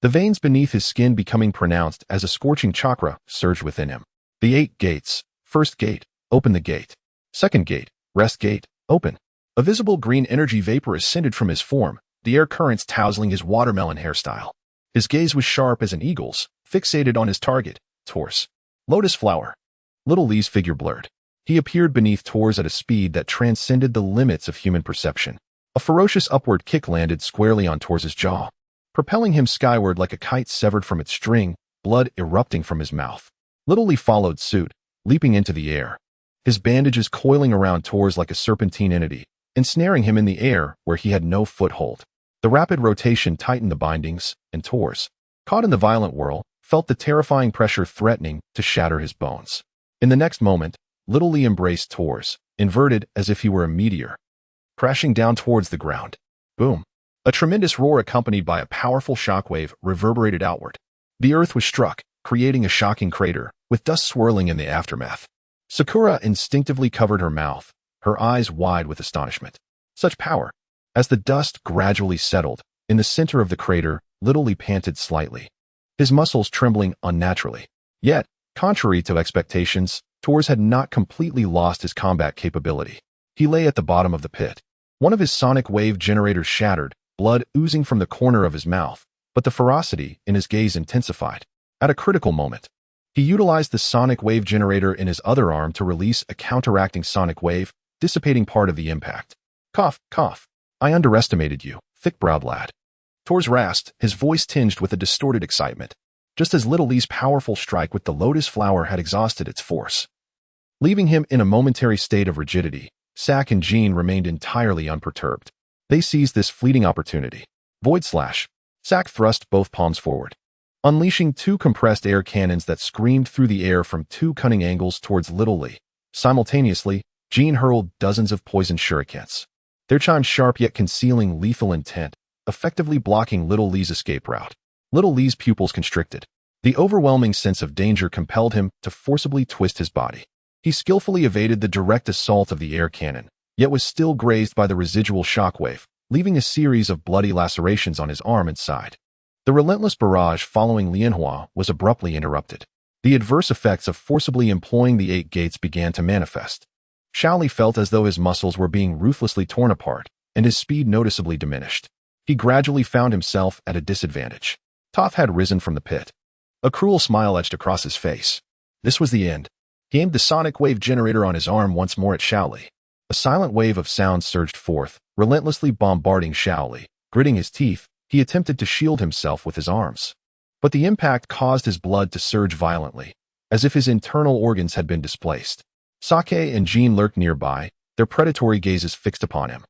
The veins beneath his skin becoming pronounced as a scorching chakra surged within him. The 8 gates. First gate, open the gate. Second gate, rest gate, open. A visible green energy vapor ascended from his form, the air currents tousling his watermelon hairstyle. His gaze was sharp as an eagle's, fixated on his target, Tor's. Lotus flower. Little Lee's figure blurred. He appeared beneath Tor's at a speed that transcended the limits of human perception. A ferocious upward kick landed squarely on Tor's jaw, propelling him skyward like a kite severed from its string, blood erupting from his mouth. Little Lee followed suit, leaping into the air, his bandages coiling around Tor's like a serpentine entity, ensnaring him in the air where he had no foothold. The rapid rotation tightened the bindings, and Tor's, caught in the violent whirl, felt the terrifying pressure threatening to shatter his bones. In the next moment, Little Lee embraced Tor's, inverted as if he were a meteor, crashing down towards the ground. Boom! A tremendous roar accompanied by a powerful shockwave reverberated outward. The earth was struck, creating a shocking crater, with dust swirling in the aftermath. Sakura instinctively covered her mouth, her eyes wide with astonishment. Such power! As the dust gradually settled, in the center of the crater, Little Lee panted slightly, his muscles trembling unnaturally. Yet, contrary to expectations, Tor's had not completely lost his combat capability. He lay at the bottom of the pit. One of his sonic wave generators shattered, blood oozing from the corner of his mouth, but the ferocity in his gaze intensified. At a critical moment, he utilized the sonic wave generator in his other arm to release a counteracting sonic wave, dissipating part of the impact. Cough, cough. I underestimated you, thick-browed lad. Tor's rasped, his voice tinged with a distorted excitement, just as Little Lee's powerful strike with the lotus flower had exhausted its force. Leaving him in a momentary state of rigidity, Zack and Jean remained entirely unperturbed. They seized this fleeting opportunity. Void Slash. Zack thrust both palms forward, unleashing 2 compressed air cannons that screamed through the air from 2 cunning angles towards Little Lee. Simultaneously, Jean hurled dozens of poison shurikens, their chimes sharp yet concealing lethal intent, effectively blocking Little Lee's escape route. Little Lee's pupils constricted. The overwhelming sense of danger compelled him to forcibly twist his body. He skillfully evaded the direct assault of the air cannon, yet was still grazed by the residual shockwave, leaving a series of bloody lacerations on his arm and side. The relentless barrage following Lianhua was abruptly interrupted. The adverse effects of forcibly employing the 8 gates began to manifest. Shaoli felt as though his muscles were being ruthlessly torn apart, and his speed noticeably diminished. He gradually found himself at a disadvantage. Toph had risen from the pit. A cruel smile etched across his face. This was the end. He aimed the sonic wave generator on his arm once more at Shaoli. A silent wave of sound surged forth, relentlessly bombarding Shaoli. Gritting his teeth, he attempted to shield himself with his arms. But the impact caused his blood to surge violently, as if his internal organs had been displaced. Sake and Jean lurked nearby, their predatory gazes fixed upon him,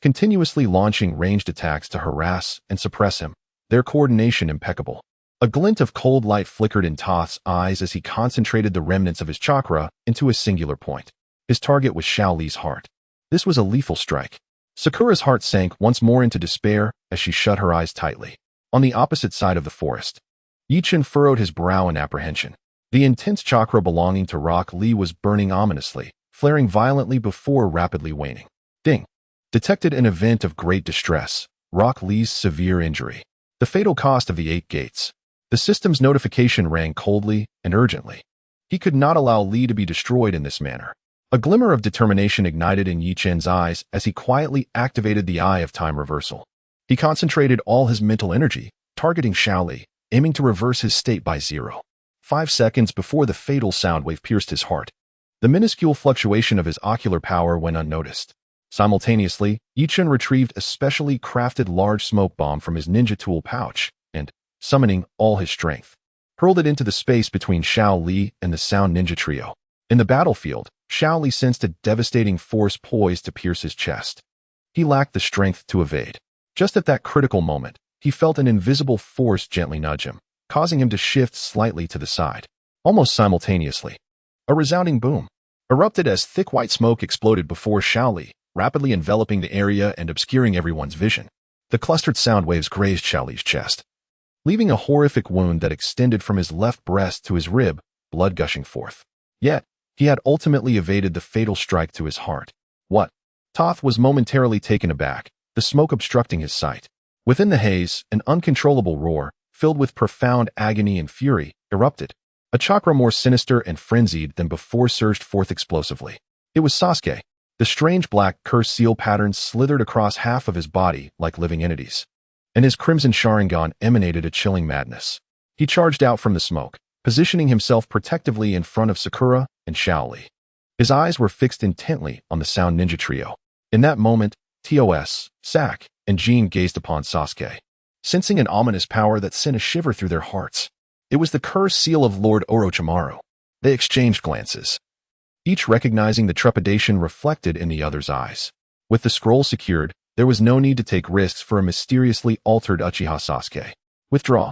continuously launching ranged attacks to harass and suppress him, their coordination impeccable. A glint of cold light flickered in Toth's eyes as he concentrated the remnants of his chakra into a singular point. His target was Shaoli's heart. This was a lethal strike. Sakura's heart sank once more into despair as she shut her eyes tightly. On the opposite side of the forest, Yichen furrowed his brow in apprehension. The intense chakra belonging to Rock Lee was burning ominously, flaring violently before rapidly waning. Ding! Detected an event of great distress, Rock Lee's severe injury. The fatal cost of the 8 gates. The system's notification rang coldly and urgently. He could not allow Lee to be destroyed in this manner. A glimmer of determination ignited in Yi Chen's eyes as he quietly activated the Eye of Time Reversal. He concentrated all his mental energy, targeting Shaoli, aiming to reverse his state by 0. 5 seconds before the fatal sound wave pierced his heart. The minuscule fluctuation of his ocular power went unnoticed. Simultaneously, Yi Chen retrieved a specially crafted large smoke bomb from his ninja tool pouch, and, summoning all his strength, hurled it into the space between Shaoli and the Sound Ninja Trio. In the battlefield, Shaoli sensed a devastating force poised to pierce his chest. He lacked the strength to evade. Just at that critical moment, he felt an invisible force gently nudge him, causing him to shift slightly to the side. Almost simultaneously, a resounding boom erupted as thick white smoke exploded before Shaoli, rapidly enveloping the area and obscuring everyone's vision. The clustered sound waves grazed Shaoli's chest, leaving a horrific wound that extended from his left breast to his rib, blood gushing forth. Yet, he had ultimately evaded the fatal strike to his heart. What? Toth was momentarily taken aback, the smoke obstructing his sight. Within the haze, an uncontrollable roar, filled with profound agony and fury, erupted. A chakra more sinister and frenzied than before surged forth explosively. It was Sasuke. The strange black curse seal patterns slithered across half of his body like living entities, and his crimson Sharingan emanated a chilling madness. He charged out from the smoke, positioning himself protectively in front of Sakura and Shaoli. His eyes were fixed intently on the Sound Ninja trio. In that moment, TOS, Sak, and Jean gazed upon Sasuke, sensing an ominous power that sent a shiver through their hearts. It was the curse seal of Lord Orochimaru. They exchanged glances, each recognizing the trepidation reflected in the other's eyes. With the scroll secured, there was no need to take risks for a mysteriously altered Uchiha Sasuke. Withdraw.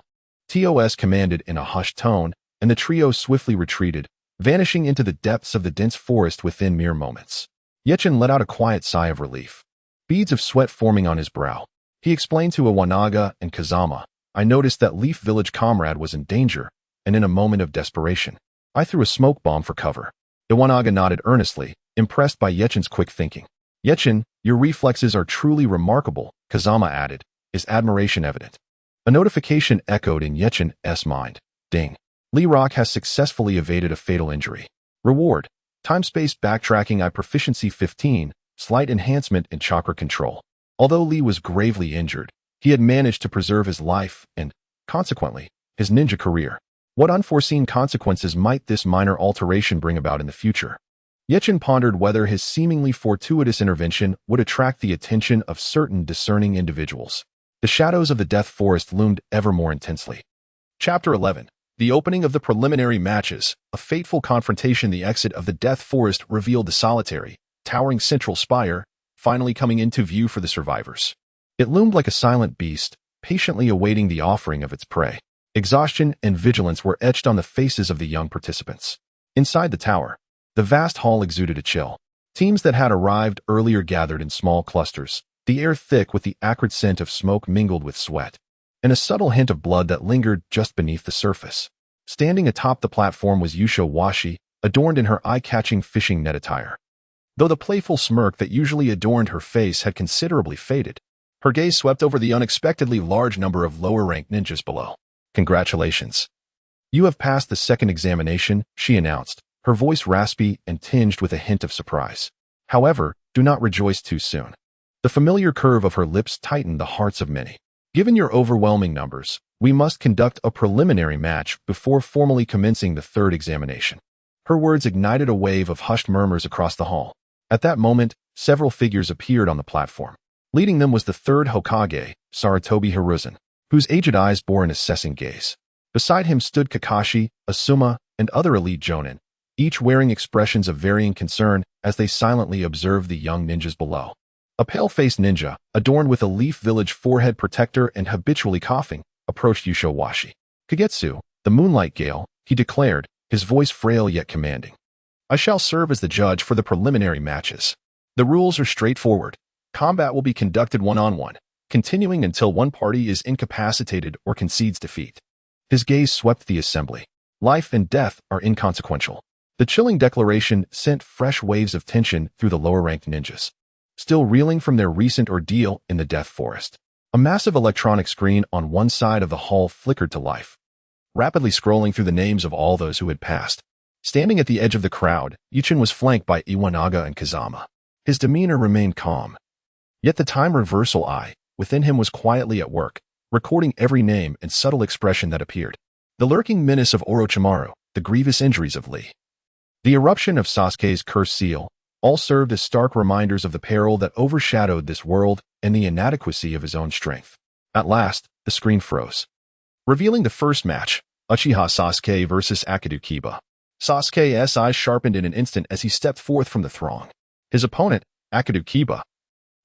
TOS commanded in a hushed tone, and the trio swiftly retreated, vanishing into the depths of the dense forest within mere moments. Yechin let out a quiet sigh of relief, beads of sweat forming on his brow. He explained to Iwanaga and Kazama, "I noticed that Leaf Village comrade was in danger, and in a moment of desperation, I threw a smoke bomb for cover." Iwanaga nodded earnestly, impressed by Yechin's quick thinking. "Yechin, your reflexes are truly remarkable," Kazama added, his admiration evident. A notification echoed in Yechin's mind. Ding. Lee Rock has successfully evaded a fatal injury. Reward. Time-space backtracking I proficiency 15, slight enhancement in chakra control. Although Lee was gravely injured, he had managed to preserve his life and, consequently, his ninja career. What unforeseen consequences might this minor alteration bring about in the future? Yechin pondered whether his seemingly fortuitous intervention would attract the attention of certain discerning individuals. The shadows of the Death Forest loomed ever more intensely. Chapter 11. The opening of the preliminary matches, a fateful confrontation. The exit of the Death Forest revealed the solitary, towering central spire, finally coming into view for the survivors. It loomed like a silent beast, patiently awaiting the offering of its prey. Exhaustion and vigilance were etched on the faces of the young participants. Inside the tower, the vast hall exuded a chill. Teams that had arrived earlier gathered in small clusters, the air thick with the acrid scent of smoke mingled with sweat, and a subtle hint of blood that lingered just beneath the surface. Standing atop the platform was Yusho Washi, adorned in her eye-catching fishing net attire. Though the playful smirk that usually adorned her face had considerably faded, her gaze swept over the unexpectedly large number of lower-ranked ninjas below. "Congratulations. You have passed the second examination," she announced, her voice raspy and tinged with a hint of surprise. "However, do not rejoice too soon." The familiar curve of her lips tightened the hearts of many. "Given your overwhelming numbers, we must conduct a preliminary match before formally commencing the third examination." Her words ignited a wave of hushed murmurs across the hall. At that moment, several figures appeared on the platform. Leading them was the third Hokage, Sarutobi Hiruzen, whose aged eyes bore an assessing gaze. Beside him stood Kakashi, Asuma, and other elite jonin, each wearing expressions of varying concern as they silently observed the young ninjas below. A pale-faced ninja, adorned with a Leaf Village forehead protector and habitually coughing, approached Yusho Washi. "Kagetsu, the Moonlight Gale," he declared, his voice frail yet commanding. "I shall serve as the judge for the preliminary matches. The rules are straightforward. Combat will be conducted one-on-one, continuing until one party is incapacitated or concedes defeat." His gaze swept the assembly. Life and death are inconsequential. The chilling declaration sent fresh waves of tension through the lower-ranked ninjas, still reeling from their recent ordeal in the Death Forest. A massive electronic screen on one side of the hall flickered to life, rapidly scrolling through the names of all those who had passed. Standing at the edge of the crowd, Yechin was flanked by Iwanaga and Kazama. His demeanor remained calm. Yet the time reversal eye within him was quietly at work, recording every name and subtle expression that appeared. The lurking menace of Orochimaru, the grievous injuries of Lee, the eruption of Sasuke's cursed seal, all served as stark reminders of the peril that overshadowed this world and the inadequacy of his own strength. At last, the screen froze, revealing the first match, Uchiha Sasuke versus Akadu Kiba. Sasuke's eyes sharpened in an instant as he stepped forth from the throng. His opponent, Akadu Kiba,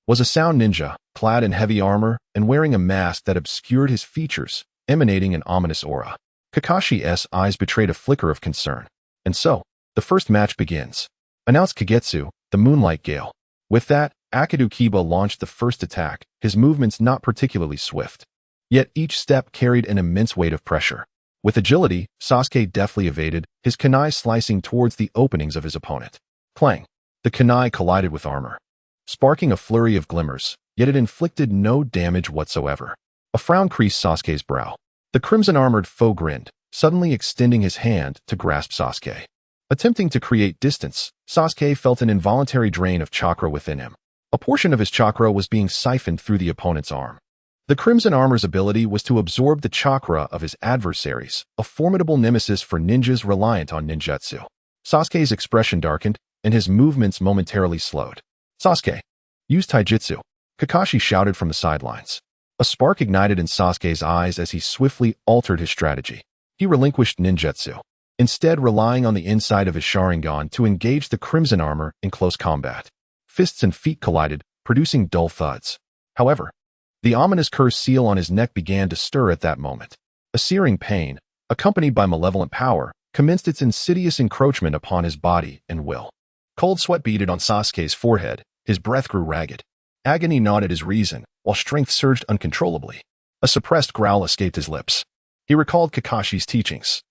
was a sound ninja, clad in heavy armor and wearing a mask that obscured his features, emanating an ominous aura. Kakashi's eyes betrayed a flicker of concern. "And so, the first match begins," announced Kagetsu, the Moonlight Gale. With that, Akadu Kiba launched the first attack, his movements not particularly swift. Yet each step carried an immense weight of pressure. With agility, Sasuke deftly evaded, his kunai slicing towards the openings of his opponent. Clang! The kunai collided with armor, sparking a flurry of glimmers, yet it inflicted no damage whatsoever. A frown creased Sasuke's brow. The crimson-armored foe grinned, suddenly extending his hand to grasp Sasuke. Attempting to create distance, Sasuke felt an involuntary drain of chakra within him. A portion of his chakra was being siphoned through the opponent's arm. The Crimson Armor's ability was to absorb the chakra of his adversaries, a formidable nemesis for ninjas reliant on ninjutsu. Sasuke's expression darkened, and his movements momentarily slowed. Sasuke, use taijutsu, Kakashi shouted from the sidelines. A spark ignited in Sasuke's eyes as he swiftly altered his strategy. He relinquished ninjutsu, instead relying on the inside of his Sharingan to engage the Crimson Armor in close combat. Fists and feet collided, producing dull thuds. However, the ominous curse seal on his neck began to stir at that moment. A searing pain, accompanied by malevolent power, commenced its insidious encroachment upon his body and will. Cold sweat beaded on Sasuke's forehead, his breath grew ragged. Agony gnawed at his reason, while strength surged uncontrollably. A suppressed growl escaped his lips. He recalled Kakashi's teachings.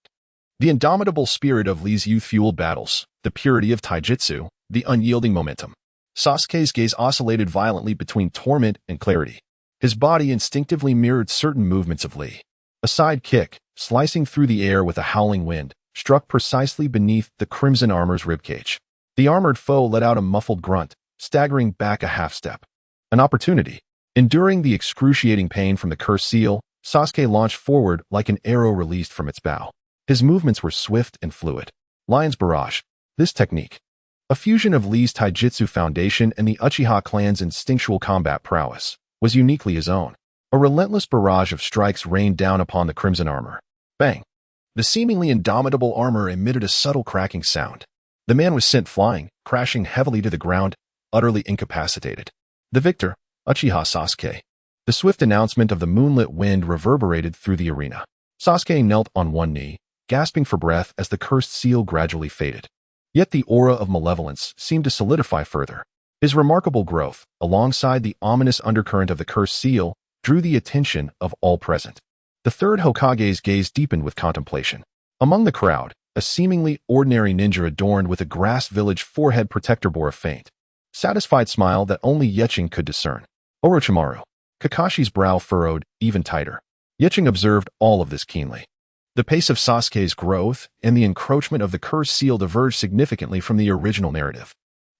The indomitable spirit of Lee's youth-fueled battles, the purity of taijutsu, the unyielding momentum. Sasuke's gaze oscillated violently between torment and clarity. His body instinctively mirrored certain movements of Lee. A side kick, slicing through the air with a howling wind, struck precisely beneath the Crimson Armor's ribcage. The armored foe let out a muffled grunt, staggering back a half-step. An opportunity. Enduring the excruciating pain from the cursed seal, Sasuke launched forward like an arrow released from its bow. His movements were swift and fluid. Lion's Barrage. This technique, a fusion of Lee's taijutsu foundation and the Uchiha clan's instinctual combat prowess, was uniquely his own. A relentless barrage of strikes rained down upon the Crimson Armor. Bang! The seemingly indomitable armor emitted a subtle cracking sound. The man was sent flying, crashing heavily to the ground, utterly incapacitated. The victor, Uchiha Sasuke. The swift announcement of the moonlit wind reverberated through the arena. Sasuke knelt on one knee, gasping for breath as the cursed seal gradually faded. Yet the aura of malevolence seemed to solidify further. His remarkable growth, alongside the ominous undercurrent of the cursed seal, drew the attention of all present. The third Hokage's gaze deepened with contemplation. Among the crowd, a seemingly ordinary ninja adorned with a grass village forehead protector bore a faint, satisfied smile that only Yeching could discern. Orochimaru. Kakashi's brow furrowed even tighter. Yeching observed all of this keenly. The pace of Sasuke's growth and the encroachment of the cursed seal diverged significantly from the original narrative.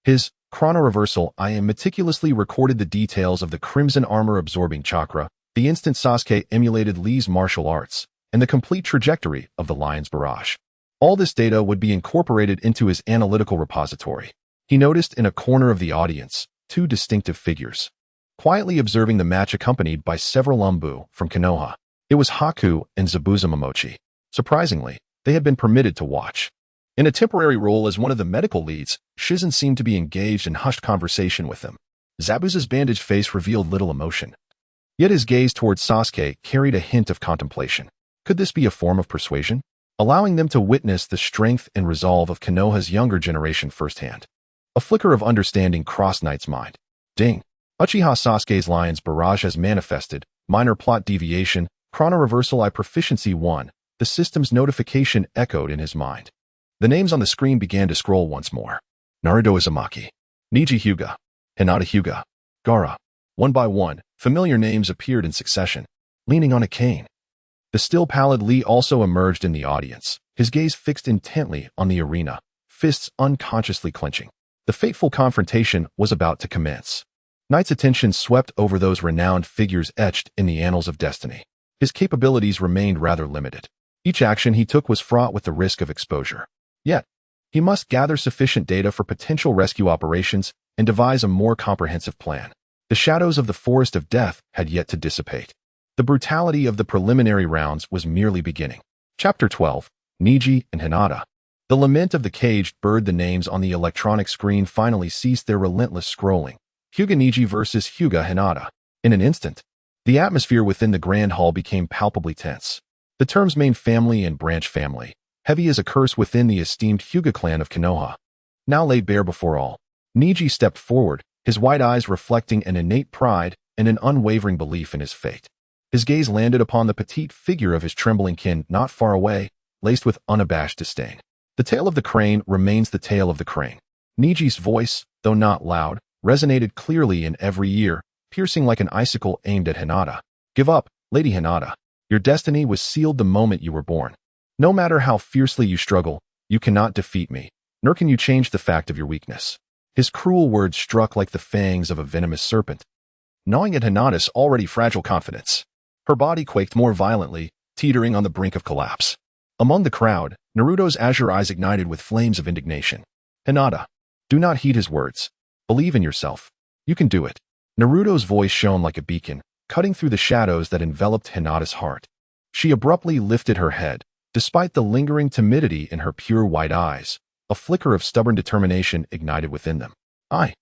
His chrono-reversal meticulously recorded the details of the Crimson Armor absorbing chakra, the instant Sasuke emulated Lee's martial arts, and the complete trajectory of the Lion's Barrage. All this data would be incorporated into his analytical repository. He noticed in a corner of the audience two distinctive figures, quietly observing the match accompanied by several Umbu from Konoha. It was Haku and Zabuza Momochi. Surprisingly, they had been permitted to watch. In a temporary role as one of the medical leads, Shizen seemed to be engaged in hushed conversation with them. Zabuza's bandaged face revealed little emotion. Yet his gaze towards Sasuke carried a hint of contemplation. Could this be a form of persuasion? Allowing them to witness the strength and resolve of Konoha's younger generation firsthand. A flicker of understanding crossed Knight's mind. Ding! Uchiha Sasuke's Lion's Barrage has manifested. Minor plot deviation. Chrono Reversal Proficiency 1. The system's notification echoed in his mind. The names on the screen began to scroll once more. Naruto Uzumaki, Neji Hyuga, Hinata Hyuga, Gaara. One by one, familiar names appeared in succession, leaning on a cane. The still pallid Lee also emerged in the audience, his gaze fixed intently on the arena, fists unconsciously clenching. The fateful confrontation was about to commence. Knight's attention swept over those renowned figures etched in the annals of destiny. His capabilities remained rather limited. Each action he took was fraught with the risk of exposure. Yet, he must gather sufficient data for potential rescue operations and devise a more comprehensive plan. The shadows of the Forest of Death had yet to dissipate. The brutality of the preliminary rounds was merely beginning. Chapter 12. Neji and Hinata. The lament of the caged bird. The names on the electronic screen finally ceased their relentless scrolling. Hyuga Neji versus Hyuga Hinata. In an instant, the atmosphere within the grand hall became palpably tense. The terms main family and branch family, heavy as a curse within the esteemed Hyuga clan of Konoha, now lay bare before all. Neji stepped forward, his wide eyes reflecting an innate pride and an unwavering belief in his fate. His gaze landed upon the petite figure of his trembling kin not far away, laced with unabashed disdain. The tail of the crane remains the tail of the crane. Niji's voice, though not loud, resonated clearly in every ear, piercing like an icicle aimed at Hinata. Give up, Lady Hinata. Your destiny was sealed the moment you were born. No matter how fiercely you struggle, you cannot defeat me, nor can you change the fact of your weakness. His cruel words struck like the fangs of a venomous serpent, gnawing at Hinata's already fragile confidence. Her body quaked more violently, teetering on the brink of collapse. Among the crowd, Naruto's azure eyes ignited with flames of indignation. Hinata, do not heed his words. Believe in yourself. You can do it. Naruto's voice shone like a beacon, cutting through the shadows that enveloped Hinata's heart. She abruptly lifted her head, despite the lingering timidity in her pure white eyes. A flicker of stubborn determination ignited within them. I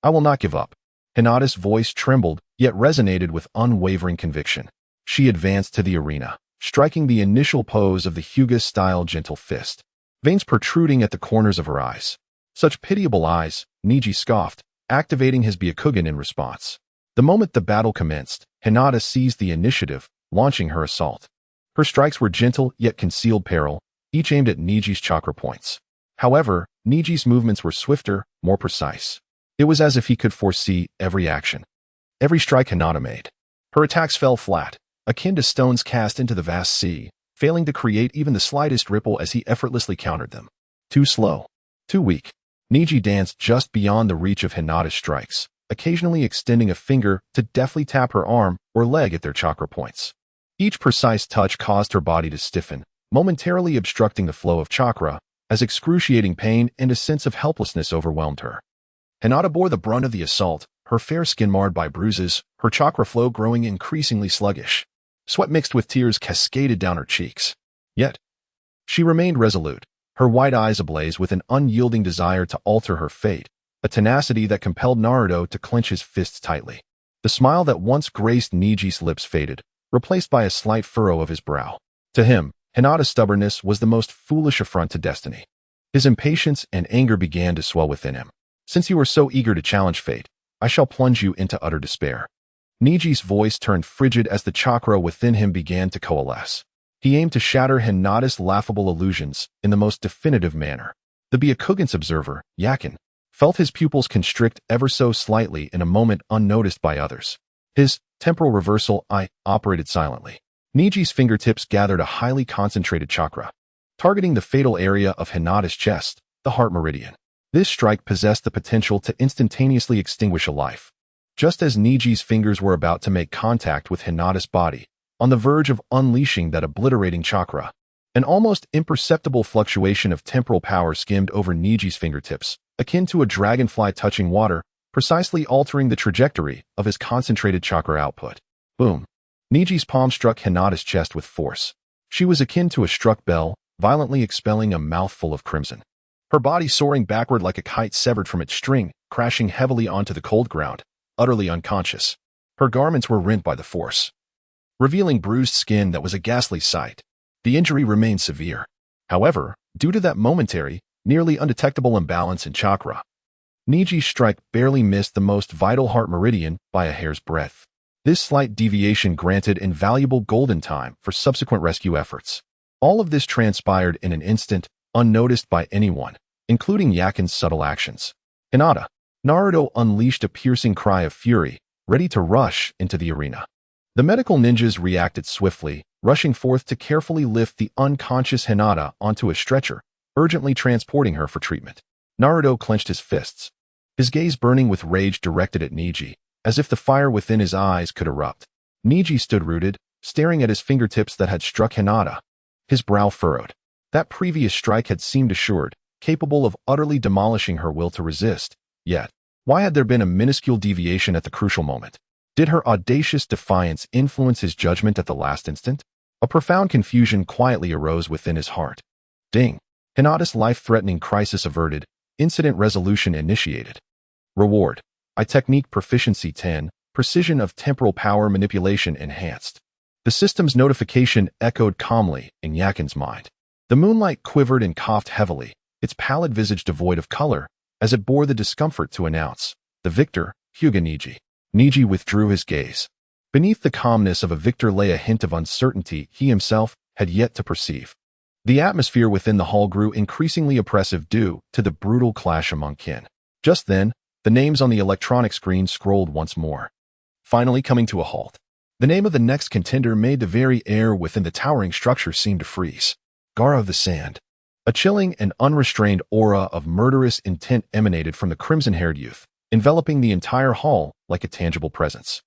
will not give up. Hinata's voice trembled, yet resonated with unwavering conviction. She advanced to the arena, striking the initial pose of the Hyuga-style gentle fist, veins protruding at the corners of her eyes. Such pitiable eyes, Niji scoffed, activating his Byakugan in response. The moment the battle commenced, Hinata seized the initiative, launching her assault. Her strikes were gentle yet concealed peril, each aimed at Niji's chakra points. However, Niji's movements were swifter, more precise. It was as if he could foresee every action, every strike Hinata made. Her attacks fell flat, akin to stones cast into the vast sea, failing to create even the slightest ripple as he effortlessly countered them. Too slow. Too weak. Niji danced just beyond the reach of Hinata's strikes, occasionally extending a finger to deftly tap her arm or leg at their chakra points. Each precise touch caused her body to stiffen, momentarily obstructing the flow of chakra, as excruciating pain and a sense of helplessness overwhelmed her. Hinata bore the brunt of the assault, her fair skin marred by bruises, her chakra flow growing increasingly sluggish. Sweat mixed with tears cascaded down her cheeks. Yet, she remained resolute, her white eyes ablaze with an unyielding desire to alter her fate, a tenacity that compelled Naruto to clench his fists tightly. The smile that once graced Niji's lips faded, replaced by a slight furrow of his brow. To him, Hinata's stubbornness was the most foolish affront to destiny. His impatience and anger began to swell within him. Since you are so eager to challenge fate, I shall plunge you into utter despair. Niji's voice turned frigid as the chakra within him began to coalesce. He aimed to shatter Hinata's laughable illusions in the most definitive manner. The Byakugan's observer, Yakin, felt his pupils constrict ever so slightly in a moment unnoticed by others. His temporal reversal eye operated silently. Niji's fingertips gathered a highly concentrated chakra, targeting the fatal area of Hinata's chest, the heart meridian. This strike possessed the potential to instantaneously extinguish a life. Just as Niji's fingers were about to make contact with Hinata's body, on the verge of unleashing that obliterating chakra, an almost imperceptible fluctuation of temporal power skimmed over Niji's fingertips, akin to a dragonfly touching water, precisely altering the trajectory of his concentrated chakra output. Boom. Niji's palm struck Hinata's chest with force. She was akin to a struck bell, violently expelling a mouthful of crimson. Her body soaring backward like a kite severed from its string, crashing heavily onto the cold ground, utterly unconscious. Her garments were rent by the force, revealing bruised skin that was a ghastly sight. The injury remained severe. However, due to that momentary, nearly undetectable imbalance in chakra, Niji's strike barely missed the most vital heart meridian by a hair's breadth. This slight deviation granted invaluable golden time for subsequent rescue efforts. All of this transpired in an instant, unnoticed by anyone, including Yakin's subtle actions. Hinata. Naruto unleashed a piercing cry of fury, ready to rush into the arena. The medical ninjas reacted swiftly, rushing forth to carefully lift the unconscious Hinata onto a stretcher, urgently transporting her for treatment. Naruto clenched his fists, his gaze burning with rage directed at Niji, as if the fire within his eyes could erupt. Niji stood rooted, staring at his fingertips that had struck Hinata, his brow furrowed. That previous strike had seemed assured, capable of utterly demolishing her will to resist. Yet, why had there been a minuscule deviation at the crucial moment? Did her audacious defiance influence his judgment at the last instant? A profound confusion quietly arose within his heart. Ding. Hinata's life-threatening crisis averted, incident resolution initiated. Reward. Technique Proficiency 10, Precision of Temporal Power Manipulation Enhanced. The system's notification echoed calmly in Yakin's mind. The moonlight quivered and coughed heavily, its pallid visage devoid of color, as it bore the discomfort to announce, the victor, Hyuga Niji. Niji withdrew his gaze. Beneath the calmness of a victor lay a hint of uncertainty he himself had yet to perceive. The atmosphere within the hall grew increasingly oppressive due to the brutal clash among kin. Just then, the names on the electronic screen scrolled once more, finally coming to a halt. The name of the next contender made the very air within the towering structure seem to freeze. Gara of the Sand. A chilling and unrestrained aura of murderous intent emanated from the crimson-haired youth, enveloping the entire hall like a tangible presence.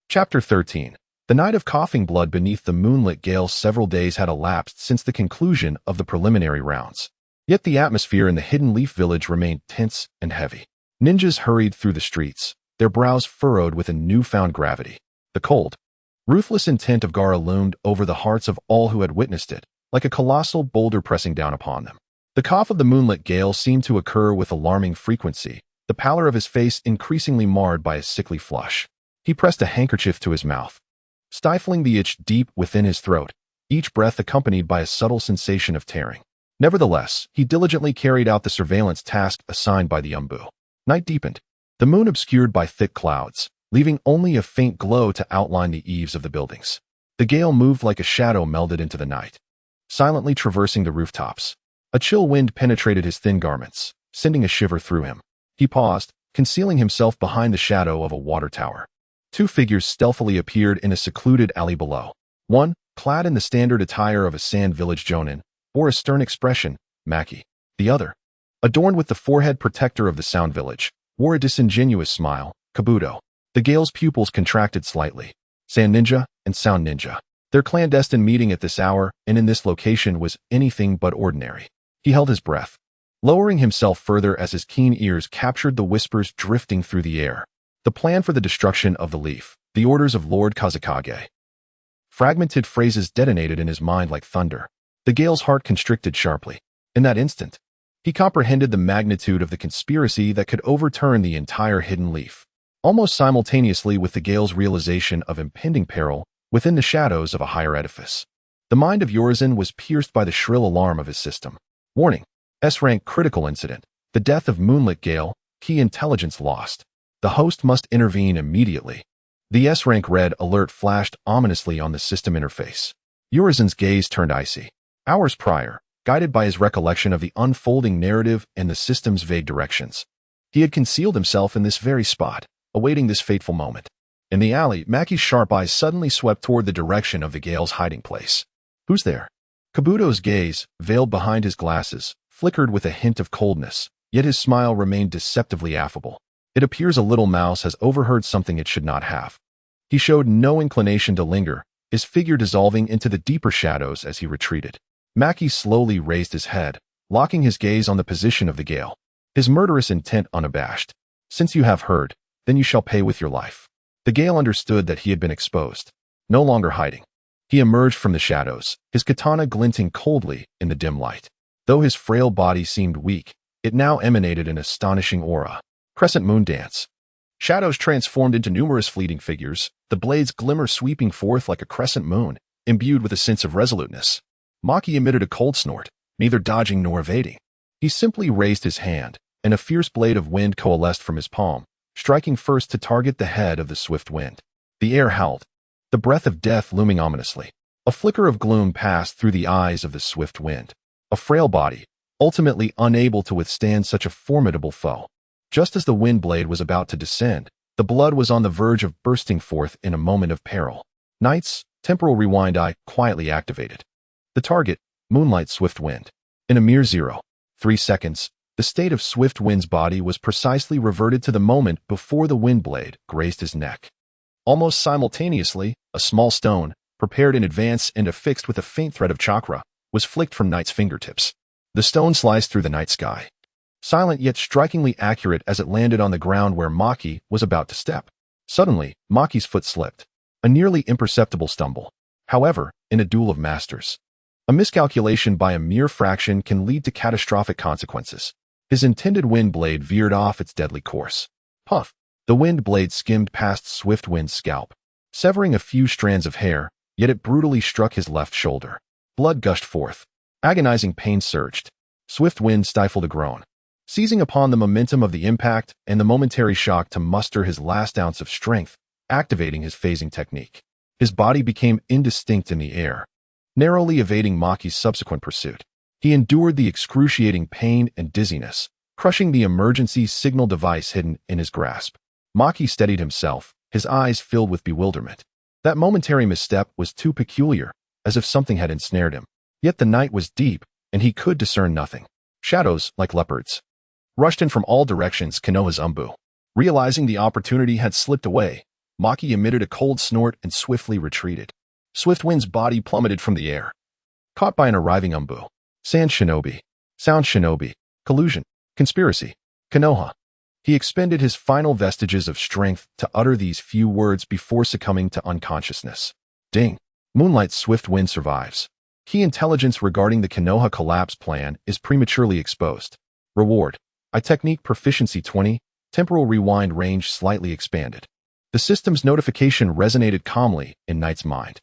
Chapter 13. The night of coughing blood beneath the moonlit gale. Several days had elapsed since the conclusion of the preliminary rounds. Yet the atmosphere in the Hidden Leaf Village remained tense and heavy. Ninjas hurried through the streets, their brows furrowed with a newfound gravity. The cold, ruthless intent of Gara loomed over the hearts of all who had witnessed it, like a colossal boulder pressing down upon them. The cough of the moonlit gale seemed to occur with alarming frequency, the pallor of his face increasingly marred by a sickly flush. He pressed a handkerchief to his mouth, stifling the itch deep within his throat, each breath accompanied by a subtle sensation of tearing. Nevertheless, he diligently carried out the surveillance task assigned by the Umbu. Night deepened, the moon obscured by thick clouds, leaving only a faint glow to outline the eaves of the buildings. The gale moved like a shadow melded into the night, silently traversing the rooftops. A chill wind penetrated his thin garments, sending a shiver through him. He paused, concealing himself behind the shadow of a water tower. Two figures stealthily appeared in a secluded alley below. One, clad in the standard attire of a Sand Village Jonin, bore a stern expression, Maki. The other, adorned with the forehead protector of the Sound Village, wore a disingenuous smile, Kabuto. The Gale's pupils contracted slightly. Sand Ninja and Sound Ninja. Their clandestine meeting at this hour and in this location was anything but ordinary. He held his breath, lowering himself further as his keen ears captured the whispers drifting through the air. The plan for the destruction of the leaf, the orders of Lord Kazekage. Fragmented phrases detonated in his mind like thunder. The Gale's heart constricted sharply. In that instant, he comprehended the magnitude of the conspiracy that could overturn the entire Hidden Leaf. Almost simultaneously with the Gale's realization of impending peril within the shadows of a higher edifice, the mind of Urizen was pierced by the shrill alarm of his system. Warning. S-rank critical incident. The death of Moonlit Gale, key intelligence lost. The host must intervene immediately. The S-rank red alert flashed ominously on the system interface. Urizen's gaze turned icy. Hours prior, guided by his recollection of the unfolding narrative and the system's vague directions, he had concealed himself in this very spot, awaiting this fateful moment. In the alley, Maki's sharp eyes suddenly swept toward the direction of the Gale's hiding place. Who's there? Kabuto's gaze, veiled behind his glasses, flickered with a hint of coldness, yet his smile remained deceptively affable. It appears a little mouse has overheard something it should not have. He showed no inclination to linger, his figure dissolving into the deeper shadows as he retreated. Maki slowly raised his head, locking his gaze on the position of the Gale, his murderous intent unabashed. Since you have heard, then you shall pay with your life. The Gale understood that he had been exposed, no longer hiding. He emerged from the shadows, his katana glinting coldly in the dim light. Though his frail body seemed weak, it now emanated an astonishing aura. Crescent Moon Dance. Shadows transformed into numerous fleeting figures, the blade's glimmer sweeping forth like a crescent moon, imbued with a sense of resoluteness. Maki emitted a cold snort, neither dodging nor evading. He simply raised his hand, and a fierce blade of wind coalesced from his palm, striking first to target the head of the swift wind. The air howled, the breath of death looming ominously. A flicker of gloom passed through the eyes of the swift wind. A frail body, ultimately unable to withstand such a formidable foe. Just as the wind blade was about to descend, the blood was on the verge of bursting forth in a moment of peril. Knight's temporal rewind eye quietly activated. The target, Moonlight Swift Wind. In a mere 0.3 seconds, the state of Swift Wind's body was precisely reverted to the moment before the wind blade grazed his neck. Almost simultaneously, a small stone, prepared in advance and affixed with a faint thread of chakra, was flicked from Knight's fingertips. The stone sliced through the night sky, silent yet strikingly accurate as it landed on the ground where Maki was about to step. Suddenly, Maki's foot slipped, a nearly imperceptible stumble. However, in a duel of masters, a miscalculation by a mere fraction can lead to catastrophic consequences. His intended wind blade veered off its deadly course. Puff! The wind blade skimmed past Swift Wind's scalp, severing a few strands of hair, yet it brutally struck his left shoulder. Blood gushed forth. Agonizing pain surged. Swift Wind stifled a groan, seizing upon the momentum of the impact and the momentary shock to muster his last ounce of strength. activating his phasing technique. His body became indistinct in the air, narrowly evading Maki's subsequent pursuit. He endured the excruciating pain and dizziness, crushing the emergency signal device hidden in his grasp. Maki steadied himself, his eyes filled with bewilderment. That momentary misstep was too peculiar, as if something had ensnared him. Yet the night was deep, and he could discern nothing. Shadows, like leopards, rushed in from all directions. Konoha's Umbu. Realizing the opportunity had slipped away, Maki emitted a cold snort and swiftly retreated. Swiftwind's body plummeted from the air, caught by an arriving Umbu. Sand Shinobi. Sound Shinobi. Collusion. Conspiracy. Konoha. He expended his final vestiges of strength to utter these few words before succumbing to unconsciousness. Ding. Moonlight's swift wind survives. Key intelligence regarding the Konoha collapse plan is prematurely exposed. Reward. I technique proficiency 20, temporal rewind range slightly expanded. The system's notification resonated calmly in Knight's mind.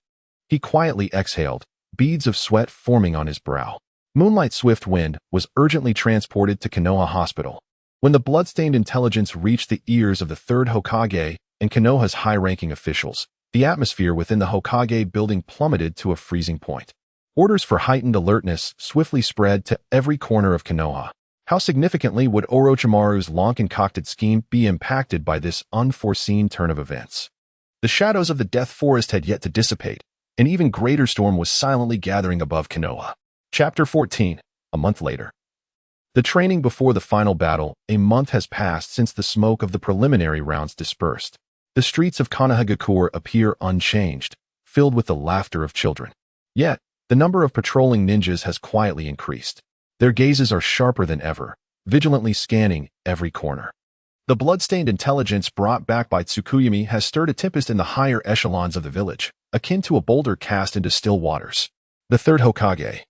He quietly exhaled, beads of sweat forming on his brow. Moonlight Swift Wind was urgently transported to Konoha Hospital. When the bloodstained intelligence reached the ears of the third Hokage and Konoha's high-ranking officials, the atmosphere within the Hokage building plummeted to a freezing point. Orders for heightened alertness swiftly spread to every corner of Konoha. How significantly would Orochimaru's long-concocted scheme be impacted by this unforeseen turn of events? The shadows of the Death Forest had yet to dissipate. An even greater storm was silently gathering above Konoha. Chapter 14. A month later. The training before the final battle. A month has passed since the smoke of the preliminary rounds dispersed. The streets of Konohagakure appear unchanged, filled with the laughter of children. Yet, the number of patrolling ninjas has quietly increased. Their gazes are sharper than ever, vigilantly scanning every corner. The blood-stained intelligence brought back by Tsukuyomi has stirred a tempest in the higher echelons of the village, akin to a boulder cast into still waters. The third Hokage,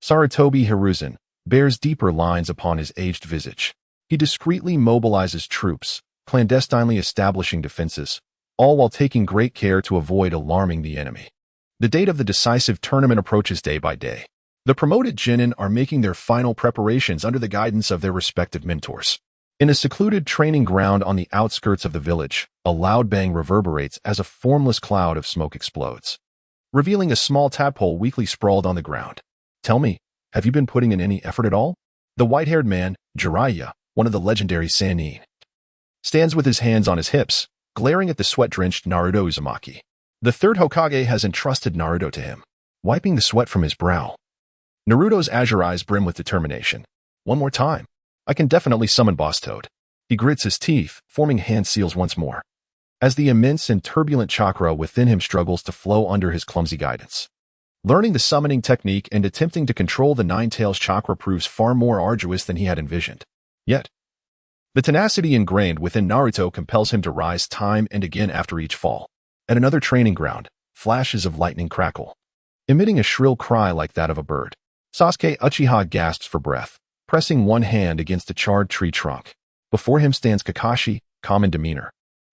Sarutobi Hiruzen, bears deeper lines upon his aged visage. He discreetly mobilizes troops, clandestinely establishing defenses, all while taking great care to avoid alarming the enemy. The date of the decisive tournament approaches day by day. The promoted Genin are making their final preparations under the guidance of their respective mentors. In a secluded training ground on the outskirts of the village, a loud bang reverberates as a formless cloud of smoke explodes, revealing a small tadpole weakly sprawled on the ground. Tell me, have you been putting in any effort at all? The white-haired man, Jiraiya, one of the legendary Sannin, stands with his hands on his hips, glaring at the sweat-drenched Naruto Uzumaki. The third Hokage has entrusted Naruto to him, wiping the sweat from his brow. Naruto's azure eyes brim with determination. One more time. I can definitely summon Boss Toad. He grits his teeth, forming hand seals once more, as the immense and turbulent chakra within him struggles to flow under his clumsy guidance. Learning the summoning technique and attempting to control the Nine-Tails chakra proves far more arduous than he had envisioned. Yet, the tenacity ingrained within Naruto compels him to rise time and again after each fall. At another training ground, flashes of lightning crackle, emitting a shrill cry like that of a bird. Sasuke Uchiha gasps for breath, pressing one hand against a charred tree trunk. Before him stands Kakashi, calm in demeanor.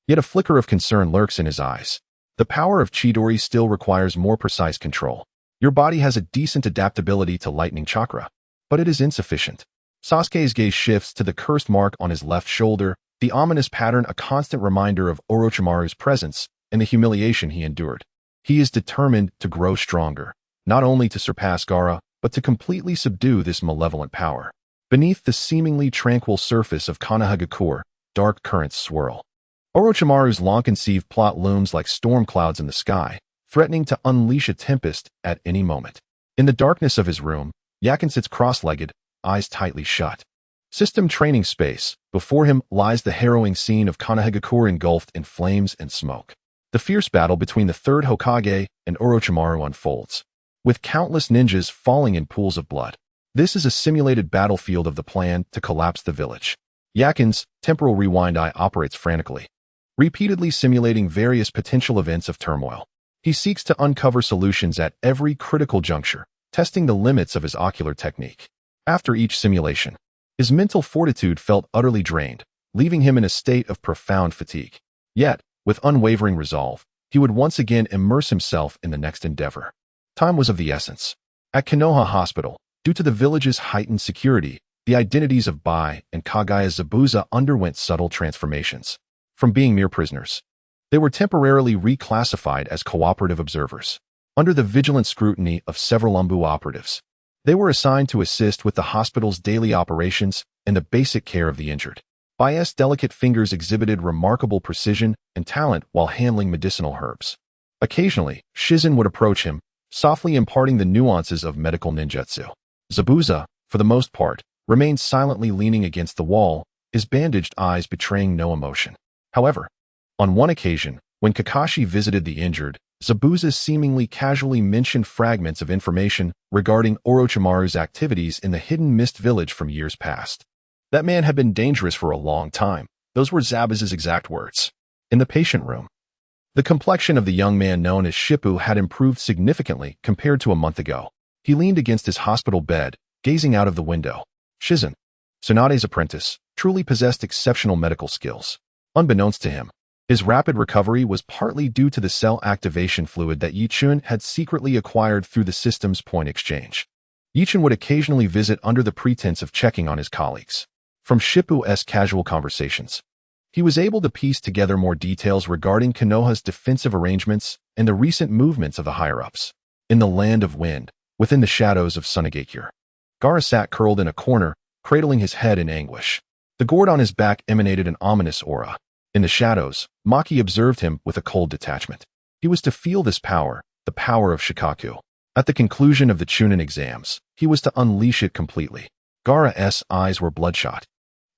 Yet a flicker of concern lurks in his eyes. The power of Chidori still requires more precise control. Your body has a decent adaptability to lightning chakra, but it is insufficient. Sasuke's gaze shifts to the cursed mark on his left shoulder, the ominous pattern a constant reminder of Orochimaru's presence and the humiliation he endured. He is determined to grow stronger, not only to surpass Gaara, but to completely subdue this malevolent power. Beneath the seemingly tranquil surface of Konohagakure, dark currents swirl. Orochimaru's long-conceived plot looms like storm clouds in the sky, threatening to unleash a tempest at any moment. In the darkness of his room, Yakin sits cross-legged, eyes tightly shut. System training space. Before him lies the harrowing scene of Konohagakure engulfed in flames and smoke. The fierce battle between the third Hokage and Orochimaru unfolds, with countless ninjas falling in pools of blood. This is a simulated battlefield of the plan to collapse the village. Yakin's temporal rewind eye operates frantically, repeatedly simulating various potential events of turmoil. He seeks to uncover solutions at every critical juncture, testing the limits of his ocular technique. After each simulation, his mental fortitude felt utterly drained, leaving him in a state of profound fatigue. Yet, with unwavering resolve, he would once again immerse himself in the next endeavor. Time was of the essence. At Konoha Hospital, due to the village's heightened security, the identities of Bai and Kagaya Zabuza underwent subtle transformations. From being mere prisoners They were temporarily reclassified as cooperative observers. Under the vigilant scrutiny of several Umbu operatives, they were assigned to assist with the hospital's daily operations and the basic care of the injured. Bai's delicate fingers exhibited remarkable precision and talent while handling medicinal herbs. Occasionally, Shizen would approach him, softly imparting the nuances of medical ninjutsu. Zabuza, for the most part, remained silently leaning against the wall, his bandaged eyes betraying no emotion. However, on one occasion, when Kakashi visited the injured, Zabuza seemingly casually mentioned fragments of information regarding Orochimaru's activities in the Hidden Mist village from years past. That man had been dangerous for a long time. Those were Zabuza's exact words. In the patient room, the complexion of the young man known as Shippu had improved significantly compared to a month ago. He leaned against his hospital bed, gazing out of the window. Shizen, Tsunade's apprentice, truly possessed exceptional medical skills. Unbeknownst to him, his rapid recovery was partly due to the cell activation fluid that Yichun had secretly acquired through the system's point exchange. Yichun would occasionally visit under the pretense of checking on his colleagues. From Shippu's casual conversations, he was able to piece together more details regarding Konoha's defensive arrangements and the recent movements of the higher-ups. In the land of wind, within the shadows of Sunagakure, Gaara sat curled in a corner, cradling his head in anguish. The gourd on his back emanated an ominous aura. In the shadows, Maki observed him with a cold detachment. He was to feel this power, the power of Shikaku. At the conclusion of the Chunin exams, he was to unleash it completely. Gaara's eyes were bloodshot,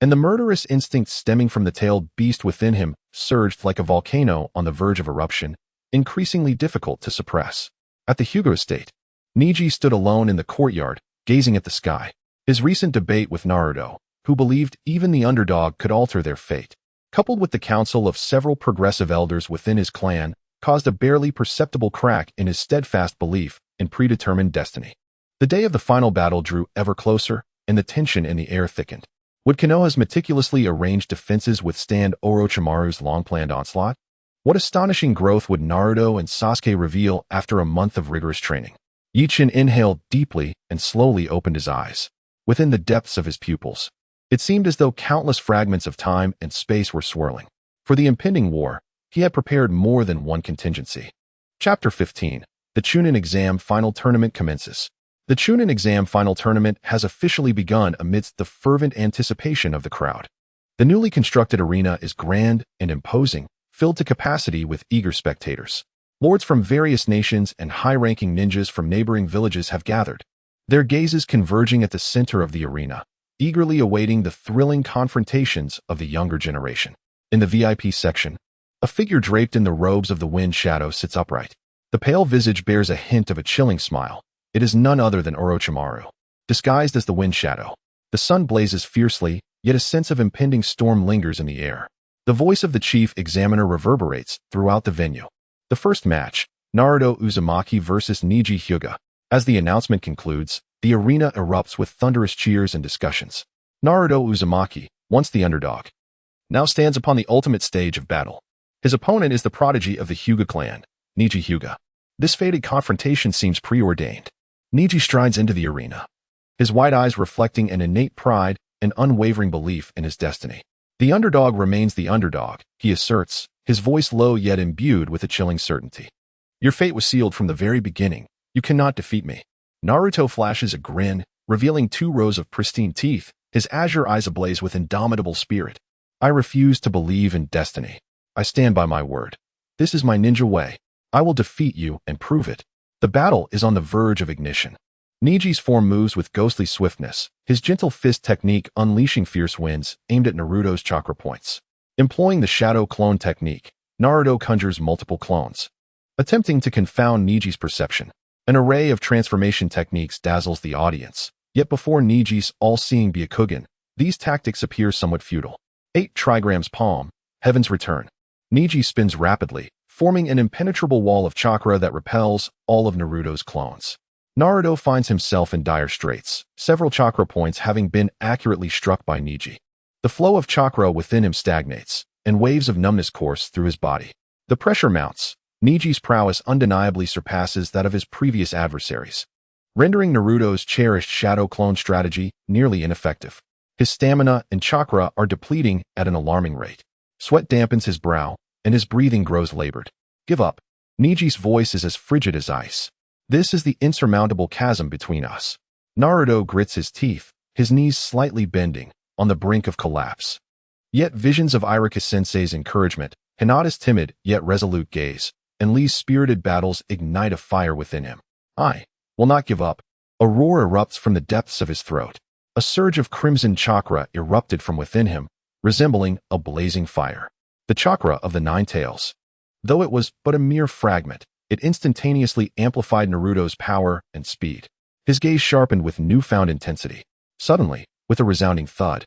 and the murderous instinct stemming from the tailed beast within him surged like a volcano on the verge of eruption, increasingly difficult to suppress. At the Hyuga estate, Niji stood alone in the courtyard, gazing at the sky. His recent debate with Naruto, who believed even the underdog could alter their fate, coupled with the counsel of several progressive elders within his clan, caused a barely perceptible crack in his steadfast belief in predetermined destiny. The day of the final battle drew ever closer, and the tension in the air thickened. Would Konoha's meticulously arranged defenses withstand Orochimaru's long-planned onslaught? What astonishing growth would Naruto and Sasuke reveal after a month of rigorous training? Yichun inhaled deeply and slowly opened his eyes. Within the depths of his pupils, it seemed as though countless fragments of time and space were swirling. For the impending war, he had prepared more than one contingency. Chapter 15. The Chunin Exam Final Tournament commences. The Chunin Exam Final Tournament has officially begun amidst the fervent anticipation of the crowd. The newly constructed arena is grand and imposing, filled to capacity with eager spectators. Lords from various nations and high-ranking ninjas from neighboring villages have gathered, their gazes converging at the center of the arena, eagerly awaiting the thrilling confrontations of the younger generation. In the VIP section, a figure draped in the robes of the wind shadow sits upright. The pale visage bears a hint of a chilling smile. It is none other than Orochimaru, disguised as the wind shadow. The sun blazes fiercely, yet a sense of impending storm lingers in the air. The voice of the chief examiner reverberates throughout the venue. The first match, Naruto Uzumaki versus Niji Hyuga. As the announcement concludes, the arena erupts with thunderous cheers and discussions. Naruto Uzumaki, once the underdog, now stands upon the ultimate stage of battle. His opponent is the prodigy of the Hyuga clan, Niji Hyuga. This fated confrontation seems preordained. Niji strides into the arena, his wide eyes reflecting an innate pride and unwavering belief in his destiny. The underdog remains the underdog, he asserts, his voice low yet imbued with a chilling certainty. Your fate was sealed from the very beginning. You cannot defeat me. Naruto flashes a grin, revealing 2 rows of pristine teeth, his azure eyes ablaze with indomitable spirit. I refuse to believe in destiny. I stand by my word. This is my ninja way. I will defeat you and prove it. The battle is on the verge of ignition. Niji's form moves with ghostly swiftness, his gentle fist technique unleashing fierce winds aimed at Naruto's chakra points. Employing the shadow clone technique, Naruto conjures multiple clones, attempting to confound Niji's perception. An array of transformation techniques dazzles the audience, yet before Niji's all-seeing Byakugan, these tactics appear somewhat futile. 8 trigrams palm, heaven's return. Niji spins rapidly, forming an impenetrable wall of chakra that repels all of Naruto's clones. Naruto finds himself in dire straits, several chakra points having been accurately struck by Niji. The flow of chakra within him stagnates, and waves of numbness course through his body. The pressure mounts. Niji's prowess undeniably surpasses that of his previous adversaries, rendering Naruto's cherished shadow clone strategy nearly ineffective. His stamina and chakra are depleting at an alarming rate. Sweat dampens his brow, and his breathing grows labored. Give up. Niji's voice is as frigid as ice. This is the insurmountable chasm between us. Naruto grits his teeth, his knees slightly bending, on the brink of collapse. Yet visions of Iruka-sensei's encouragement, Hinata's timid yet resolute gaze, and Lee's spirited battles ignite a fire within him. I will not give up. A roar erupts from the depths of his throat. A surge of crimson chakra erupted from within him, resembling a blazing fire. The chakra of the Nine Tails. Though it was but a mere fragment, it instantaneously amplified Naruto's power and speed. His gaze sharpened with newfound intensity. Suddenly, with a resounding thud,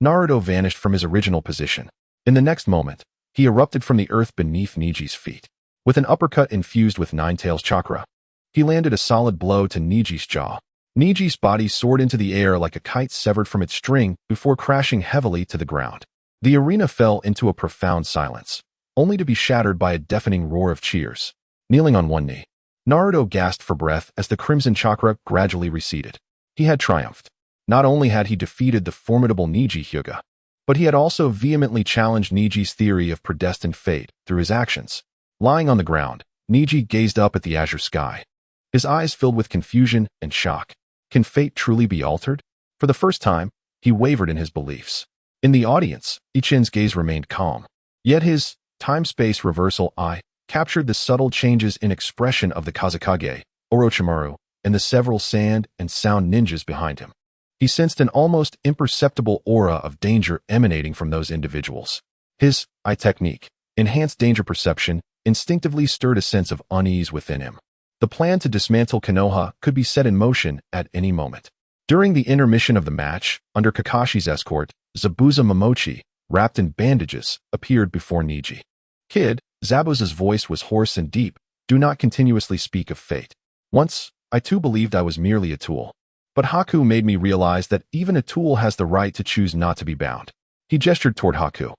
Naruto vanished from his original position. In the next moment, he erupted from the earth beneath Niji's feet. With an uppercut infused with Nine Tails chakra, he landed a solid blow to Niji's jaw. Niji's body soared into the air like a kite severed from its string before crashing heavily to the ground. The arena fell into a profound silence, only to be shattered by a deafening roar of cheers. Kneeling on one knee, Naruto gasped for breath as the crimson chakra gradually receded. He had triumphed. Not only had he defeated the formidable Niji Hyuga, but he had also vehemently challenged Niji's theory of predestined fate through his actions. Lying on the ground, Niji gazed up at the azure sky. His eyes filled with confusion and shock. Can fate truly be altered? For the first time, he wavered in his beliefs. In the audience, Ichin's gaze remained calm. Yet his time-space reversal eye captured the subtle changes in expression of the Kazekage, Orochimaru, and the several sand and sound ninjas behind him. He sensed an almost imperceptible aura of danger emanating from those individuals. His eye technique, enhanced danger perception, instinctively stirred a sense of unease within him. The plan to dismantle Konoha could be set in motion at any moment. During the intermission of the match, under Kakashi's escort, Zabuza Momochi, wrapped in bandages, appeared before Niji. Kid, Zabuza's voice was hoarse and deep. Do not continuously speak of fate. Once, I too believed I was merely a tool. But Haku made me realize that even a tool has the right to choose not to be bound. He gestured toward Haku,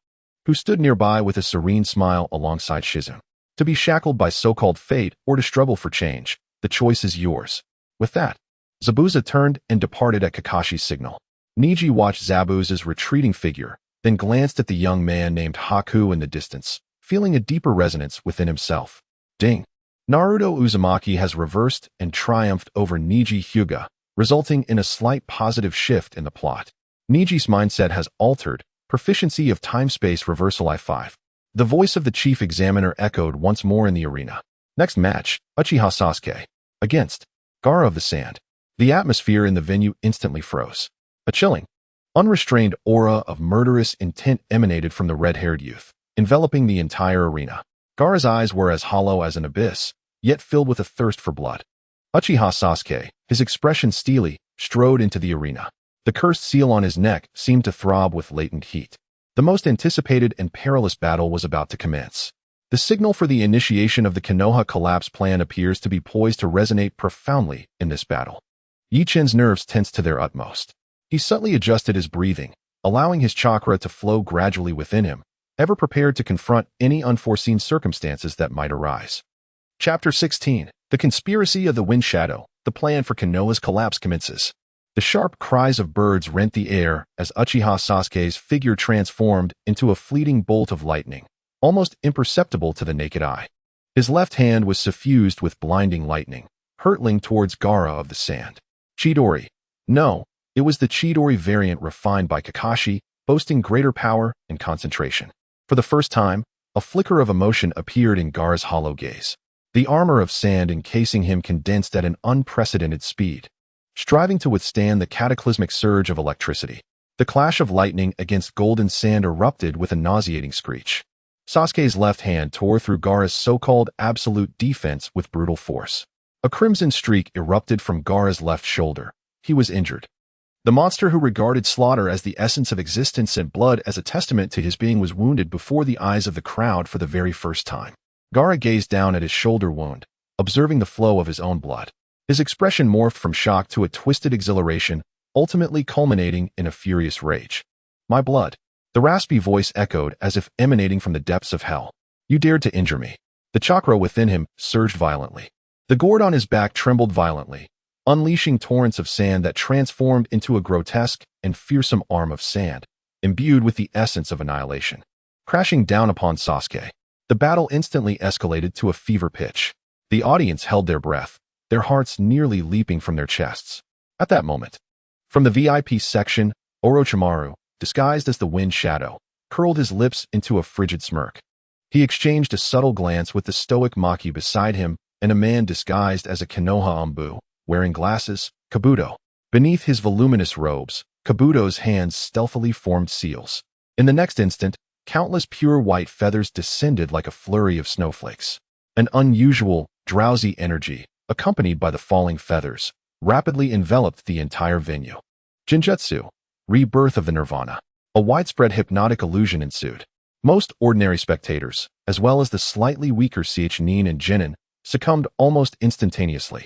who stood nearby with a serene smile alongside Shizune. To be shackled by so-called fate or to struggle for change, the choice is yours. With that, Zabuza turned and departed at Kakashi's signal. Niji watched Zabuza's retreating figure, then glanced at the young man named Haku in the distance, feeling a deeper resonance within himself. Ding! Naruto Uzumaki has reversed and triumphed over Niji Hyuga, resulting in a slight positive shift in the plot. Niji's mindset has altered. Proficiency of time-space reversal I5. The voice of the chief examiner echoed once more in the arena. Next match, Uchiha Sasuke against Gaara of the Sand. The atmosphere in the venue instantly froze. A chilling, unrestrained aura of murderous intent emanated from the red-haired youth, enveloping the entire arena. Gaara's eyes were as hollow as an abyss, yet filled with a thirst for blood. Uchiha Sasuke, his expression steely, strode into the arena. The cursed seal on his neck seemed to throb with latent heat. The most anticipated and perilous battle was about to commence. The signal for the initiation of the Konoha collapse plan appears to be poised to resonate profoundly in this battle. Ichin's nerves tensed to their utmost. He subtly adjusted his breathing, allowing his chakra to flow gradually within him, ever prepared to confront any unforeseen circumstances that might arise. Chapter 16. The Conspiracy of the Wind Shadow. The plan for Konoha's collapse commences. The sharp cries of birds rent the air as Uchiha Sasuke's figure transformed into a fleeting bolt of lightning, almost imperceptible to the naked eye. His left hand was suffused with blinding lightning, hurtling towards Gaara of the Sand. Chidori. No, it was the Chidori variant refined by Kakashi, boasting greater power and concentration. For the first time, a flicker of emotion appeared in Gaara's hollow gaze. The armor of sand encasing him condensed at an unprecedented speed, striving to withstand the cataclysmic surge of electricity. The clash of lightning against golden sand erupted with a nauseating screech. Sasuke's left hand tore through Gaara's so-called absolute defense with brutal force. A crimson streak erupted from Gaara's left shoulder. He was injured. The monster who regarded slaughter as the essence of existence and blood as a testament to his being was wounded before the eyes of the crowd for the very first time. Gaara gazed down at his shoulder wound, observing the flow of his own blood. His expression morphed from shock to a twisted exhilaration, ultimately culminating in a furious rage. My blood. The raspy voice echoed as if emanating from the depths of hell. You dared to injure me. The chakra within him surged violently. The gourd on his back trembled violently, unleashing torrents of sand that transformed into a grotesque and fearsome arm of sand, imbued with the essence of annihilation. Crashing down upon Sasuke, The battle instantly escalated to a fever pitch. The audience held their breath, their hearts nearly leaping from their chests. At that moment, from the VIP section, Orochimaru, disguised as the Wind Shadow, curled his lips into a frigid smirk. He exchanged a subtle glance with the stoic Maki beside him and a man disguised as a Konoha Anbu, wearing glasses, Kabuto. Beneath his voluminous robes, Kabuto's hands stealthily formed seals. In the next instant, countless pure white feathers descended like a flurry of snowflakes. An unusual, drowsy energy, accompanied by the falling feathers, rapidly enveloped the entire venue. Genjutsu, rebirth of the Nirvana. A widespread hypnotic illusion ensued. Most ordinary spectators, as well as the slightly weaker Nin and Jinin, succumbed almost instantaneously,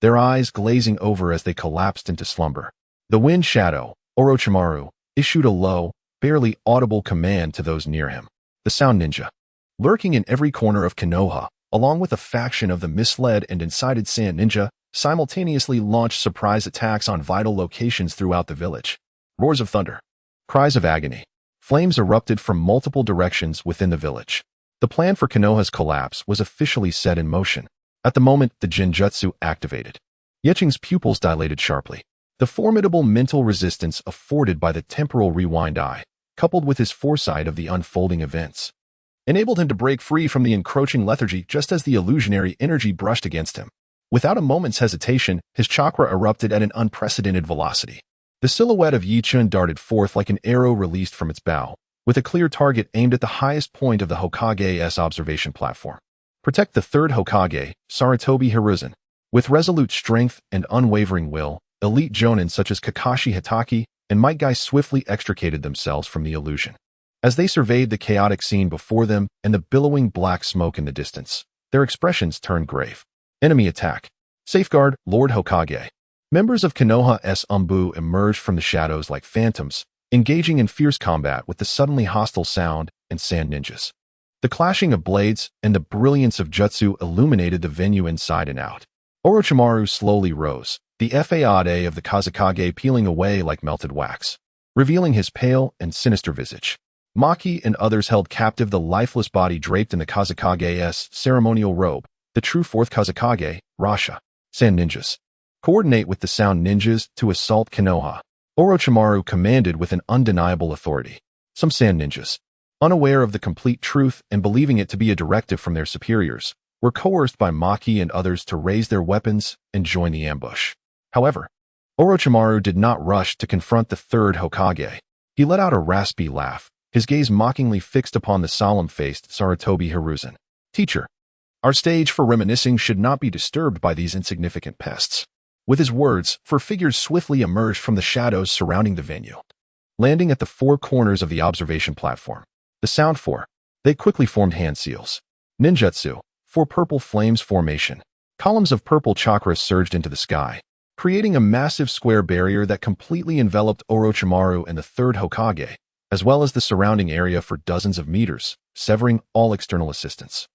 their eyes glazing over as they collapsed into slumber. The Wind Shadow, Orochimaru, issued a low, barely audible command to those near him. The Sound Ninja, lurking in every corner of Konoha, along with a faction of the misled and incited Sand Ninja, simultaneously launched surprise attacks on vital locations throughout the village. Roars of thunder, cries of agony, flames erupted from multiple directions within the village. The plan for Konoha's collapse was officially set in motion. At the moment the Genjutsu activated, Yeching's pupils dilated sharply. The formidable mental resistance afforded by the temporal rewind eye, coupled with his foresight of the unfolding events, enabled him to break free from the encroaching lethargy just as the illusionary energy brushed against him. Without a moment's hesitation, his chakra erupted at an unprecedented velocity. The silhouette of Yi Chun darted forth like an arrow released from its bow, with a clear target aimed at the highest point of the Hokage's observation platform. Protect the third Hokage, Sarutobi Hiruzen. With resolute strength and unwavering will, elite jonin such as Kakashi Hatake and Might Guy swiftly extricated themselves from the illusion. As they surveyed the chaotic scene before them and the billowing black smoke in the distance, their expressions turned grave. Enemy attack. Safeguard, Lord Hokage. Members of Konoha's Anbu emerged from the shadows like phantoms, engaging in fierce combat with the suddenly hostile Sound and Sand Ninjas. The clashing of blades and the brilliance of jutsu illuminated the venue inside and out. Orochimaru slowly rose, the fade of the Kazekage peeling away like melted wax, revealing his pale and sinister visage. Maki and others held captive the lifeless body draped in the Kazekage's ceremonial robe, the true fourth Kazekage, Rasha. Sand Ninjas. Coordinate with the Sound Ninjas to assault Konoha, Orochimaru commanded with an undeniable authority. Some Sand Ninjas, unaware of the complete truth and believing it to be a directive from their superiors, were coerced by Maki and others to raise their weapons and join the ambush. However, Orochimaru did not rush to confront the third Hokage. He let out a raspy laugh, his gaze mockingly fixed upon the solemn-faced Sarutobi Hiruzen. Teacher, our stage for reminiscing should not be disturbed by these insignificant pests. With his words, four figures swiftly emerged from the shadows surrounding the venue, landing at the four corners of the observation platform. The Sound Four. They quickly formed hand seals. Ninjutsu. Four purple flames formation. Columns of purple chakra surged into the sky, creating a massive square barrier that completely enveloped Orochimaru and the third Hokage, as well as the surrounding area for dozens of meters, severing all external assistance.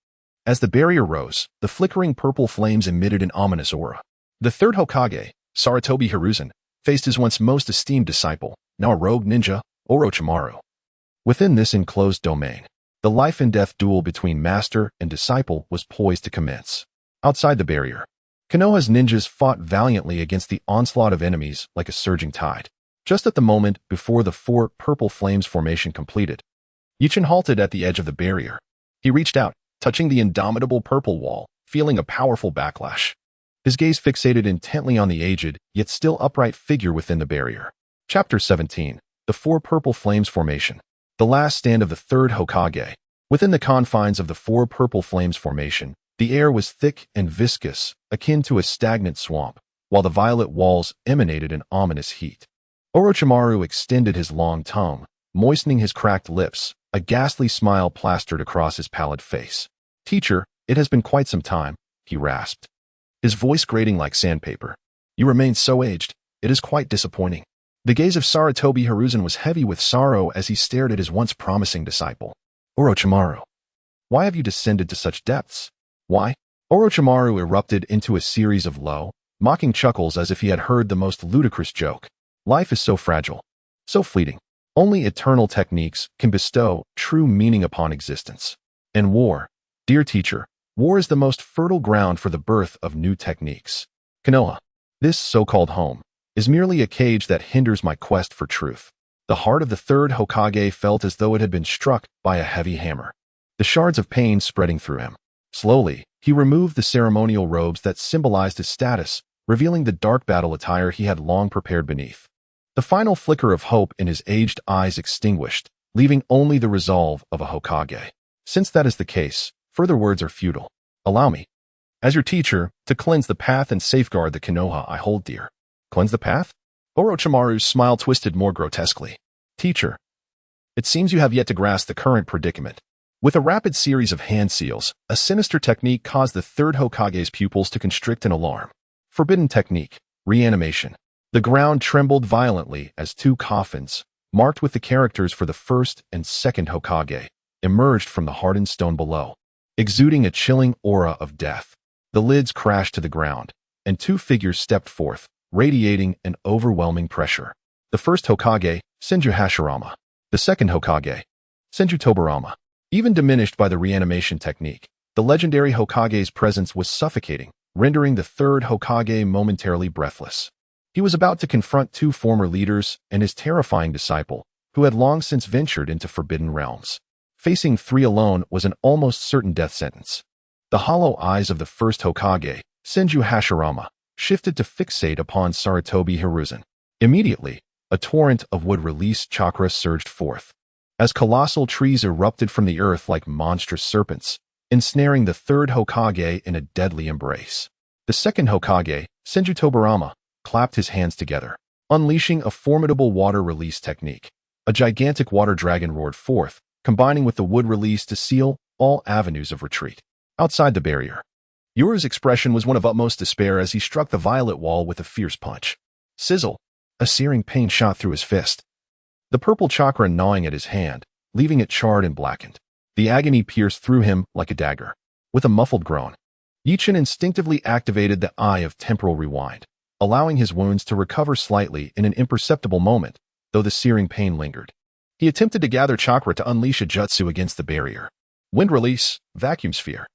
As the barrier rose, the flickering purple flames emitted an ominous aura. The third Hokage, Sarutobi Hiruzen, faced his once most esteemed disciple, now a rogue ninja, Orochimaru. Within this enclosed domain, the life-and-death duel between master and disciple was poised to commence. Outside the barrier, Konoha's ninjas fought valiantly against the onslaught of enemies like a surging tide. Just at the moment before the four purple flames formation completed, Yichin halted at the edge of the barrier. He reached out, touching the indomitable purple wall, feeling a powerful backlash. His gaze fixated intently on the aged, yet still upright figure within the barrier. Chapter 17. The Four Purple Flames Formation. The last stand of the third Hokage. Within the confines of the Four Purple Flames Formation, the air was thick and viscous, akin to a stagnant swamp, while the violet walls emanated an ominous heat. Orochimaru extended his long tongue, moistening his cracked lips, a ghastly smile plastered across his pallid face. Teacher, it has been quite some time, he rasped, his voice grating like sandpaper. You remain so aged, it is quite disappointing. The gaze of Sarutobi Hiruzen was heavy with sorrow as he stared at his once promising disciple. Orochimaru, why have you descended to such depths? Why? Orochimaru erupted into a series of low, mocking chuckles as if he had heard the most ludicrous joke. Life is so fragile, so fleeting. Only eternal techniques can bestow true meaning upon existence. And war. Dear teacher, war is the most fertile ground for the birth of new techniques. Konoha. This so-called home is merely a cage that hinders my quest for truth. The heart of the third Hokage felt as though it had been struck by a heavy hammer, the shards of pain spreading through him. Slowly, he removed the ceremonial robes that symbolized his status, revealing the dark battle attire he had long prepared beneath. The final flicker of hope in his aged eyes extinguished, leaving only the resolve of a Hokage. Since that is the case, further words are futile. Allow me, as your teacher, to cleanse the path and safeguard the Konoha I hold dear. Cleanse the path? Orochimaru's smile twisted more grotesquely. Teacher, it seems you have yet to grasp the current predicament. With a rapid series of hand seals, a sinister technique caused the third Hokage's pupils to constrict in alarm. Forbidden technique, reanimation. The ground trembled violently as two coffins, marked with the characters for the first and second Hokage, emerged from the hardened stone below, exuding a chilling aura of death. The lids crashed to the ground, and two figures stepped forth, radiating an overwhelming pressure. The first Hokage, Senju Hashirama. The second Hokage, Senju Tobirama. Even diminished by the reanimation technique, the legendary Hokage's presence was suffocating, rendering the third Hokage momentarily breathless. He was about to confront two former leaders and his terrifying disciple, who had long since ventured into forbidden realms. Facing three alone was an almost certain death sentence. The hollow eyes of the first Hokage, Senju Hashirama, shifted to fixate upon Sarutobi Hiruzen. Immediately, a torrent of wood-release chakra surged forth, as colossal trees erupted from the earth like monstrous serpents, ensnaring the third Hokage in a deadly embrace. The second Hokage, Senju Tobirama, clapped his hands together, unleashing a formidable water release technique. A gigantic water dragon roared forth, combining with the wood release to seal all avenues of retreat. Outside the barrier, Yoru's expression was one of utmost despair as he struck the violet wall with a fierce punch. Sizzle! A searing pain shot through his fist, the purple chakra gnawing at his hand, leaving it charred and blackened. The agony pierced through him like a dagger. With a muffled groan, Yichin instinctively activated the Eye of Temporal Rewind, allowing his wounds to recover slightly in an imperceptible moment, though the searing pain lingered. He attempted to gather chakra to unleash a jutsu against the barrier. Wind release, vacuum sphere.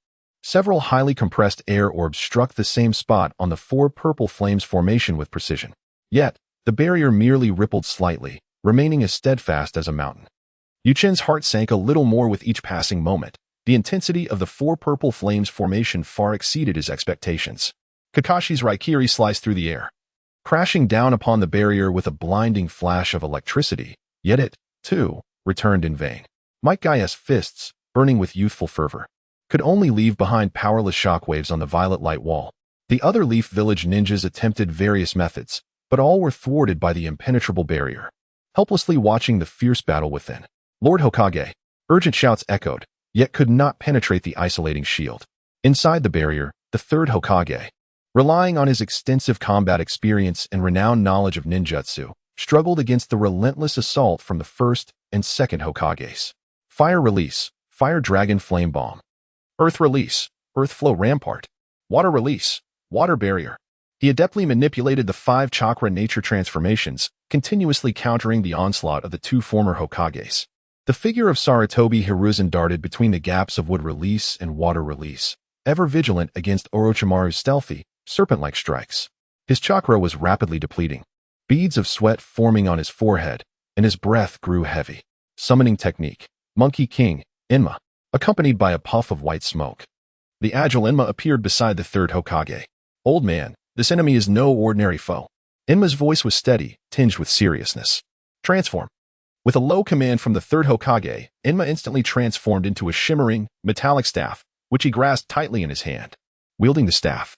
Several highly compressed air orbs struck the same spot on the four purple flames formation with precision. Yet, the barrier merely rippled slightly, remaining as steadfast as a mountain. Yuchin's heart sank a little more with each passing moment. The intensity of the four purple flames formation far exceeded his expectations. Kakashi's Raikiri sliced through the air, crashing down upon the barrier with a blinding flash of electricity, yet it, too, returned in vain. Might Gaia's fists, burning with youthful fervor, could only leave behind powerless shockwaves on the violet light wall. The other Leaf Village ninjas attempted various methods, but all were thwarted by the impenetrable barrier. Helplessly watching the fierce battle within, Lord Hokage, urgent shouts echoed, yet could not penetrate the isolating shield. Inside the barrier, the third Hokage, relying on his extensive combat experience and renowned knowledge of ninjutsu, struggled against the relentless assault from the first and second Hokages. Fire release, Fire Dragon Flame Bomb. Earth release, Earth Flow Rampart. Water release, Water Barrier. He adeptly manipulated the 5 chakra nature transformations, continuously countering the onslaught of the two former Hokages. The figure of Sarutobi Hiruzen darted between the gaps of wood release and water release, ever vigilant against Orochimaru's stealthy, serpent-like strikes. His chakra was rapidly depleting, beads of sweat forming on his forehead, and his breath grew heavy. Summoning technique, Monkey King, Enma, accompanied by a puff of white smoke. The agile Enma appeared beside the third Hokage. Old man, this enemy is no ordinary foe. Enma's voice was steady, tinged with seriousness. Transform. With a low command from the third Hokage, Enma instantly transformed into a shimmering, metallic staff, which he grasped tightly in his hand. Wielding the staff,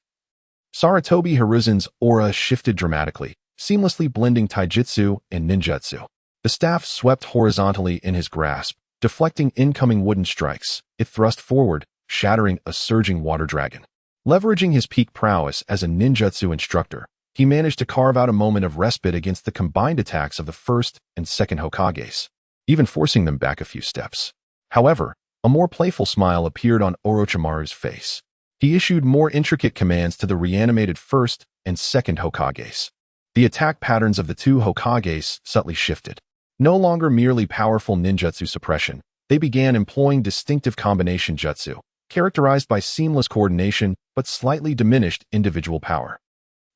Sarutobi Hiruzen's aura shifted dramatically, seamlessly blending taijutsu and ninjutsu. The staff swept horizontally in his grasp, deflecting incoming wooden strikes. It thrust forward, shattering a surging water dragon. Leveraging his peak prowess as a ninjutsu instructor, he managed to carve out a moment of respite against the combined attacks of the first and second Hokages, even forcing them back a few steps. However, a more playful smile appeared on Orochimaru's face. He issued more intricate commands to the reanimated first and second Hokages. The attack patterns of the two Hokages subtly shifted. No longer merely powerful ninjutsu suppression, They began employing distinctive combination jutsu, characterized by seamless coordination but slightly diminished individual power.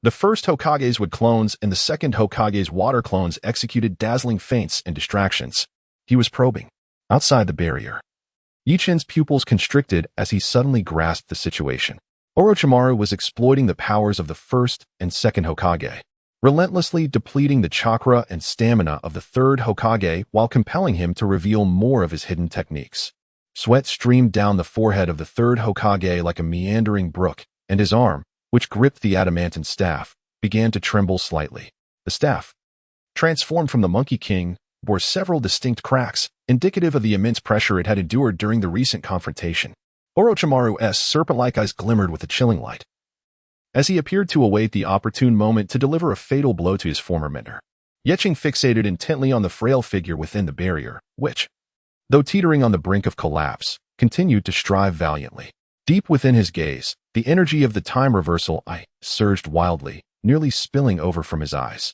The first Hokage's wood clones and the second Hokage's water clones executed dazzling feints and distractions. He was probing. Outside the barrier, Ichin's pupils constricted as he suddenly grasped the situation. Orochimaru was exploiting the powers of the first and second Hokage, relentlessly depleting the chakra and stamina of the third Hokage while compelling him to reveal more of his hidden techniques. Sweat streamed down the forehead of the third Hokage like a meandering brook, and his arm, which gripped the adamantine staff, began to tremble slightly. The staff, transformed from the Monkey King, bore several distinct cracks, indicative of the immense pressure it had endured during the recent confrontation. Orochimaru's serpent-like eyes glimmered with a chilling light, as he appeared to await the opportune moment to deliver a fatal blow to his former mentor. Yiching fixated intently on the frail figure within the barrier, which, though teetering on the brink of collapse, continued to strive valiantly. Deep within his gaze, the energy of the time reversal eye surged wildly, nearly spilling over from his eyes.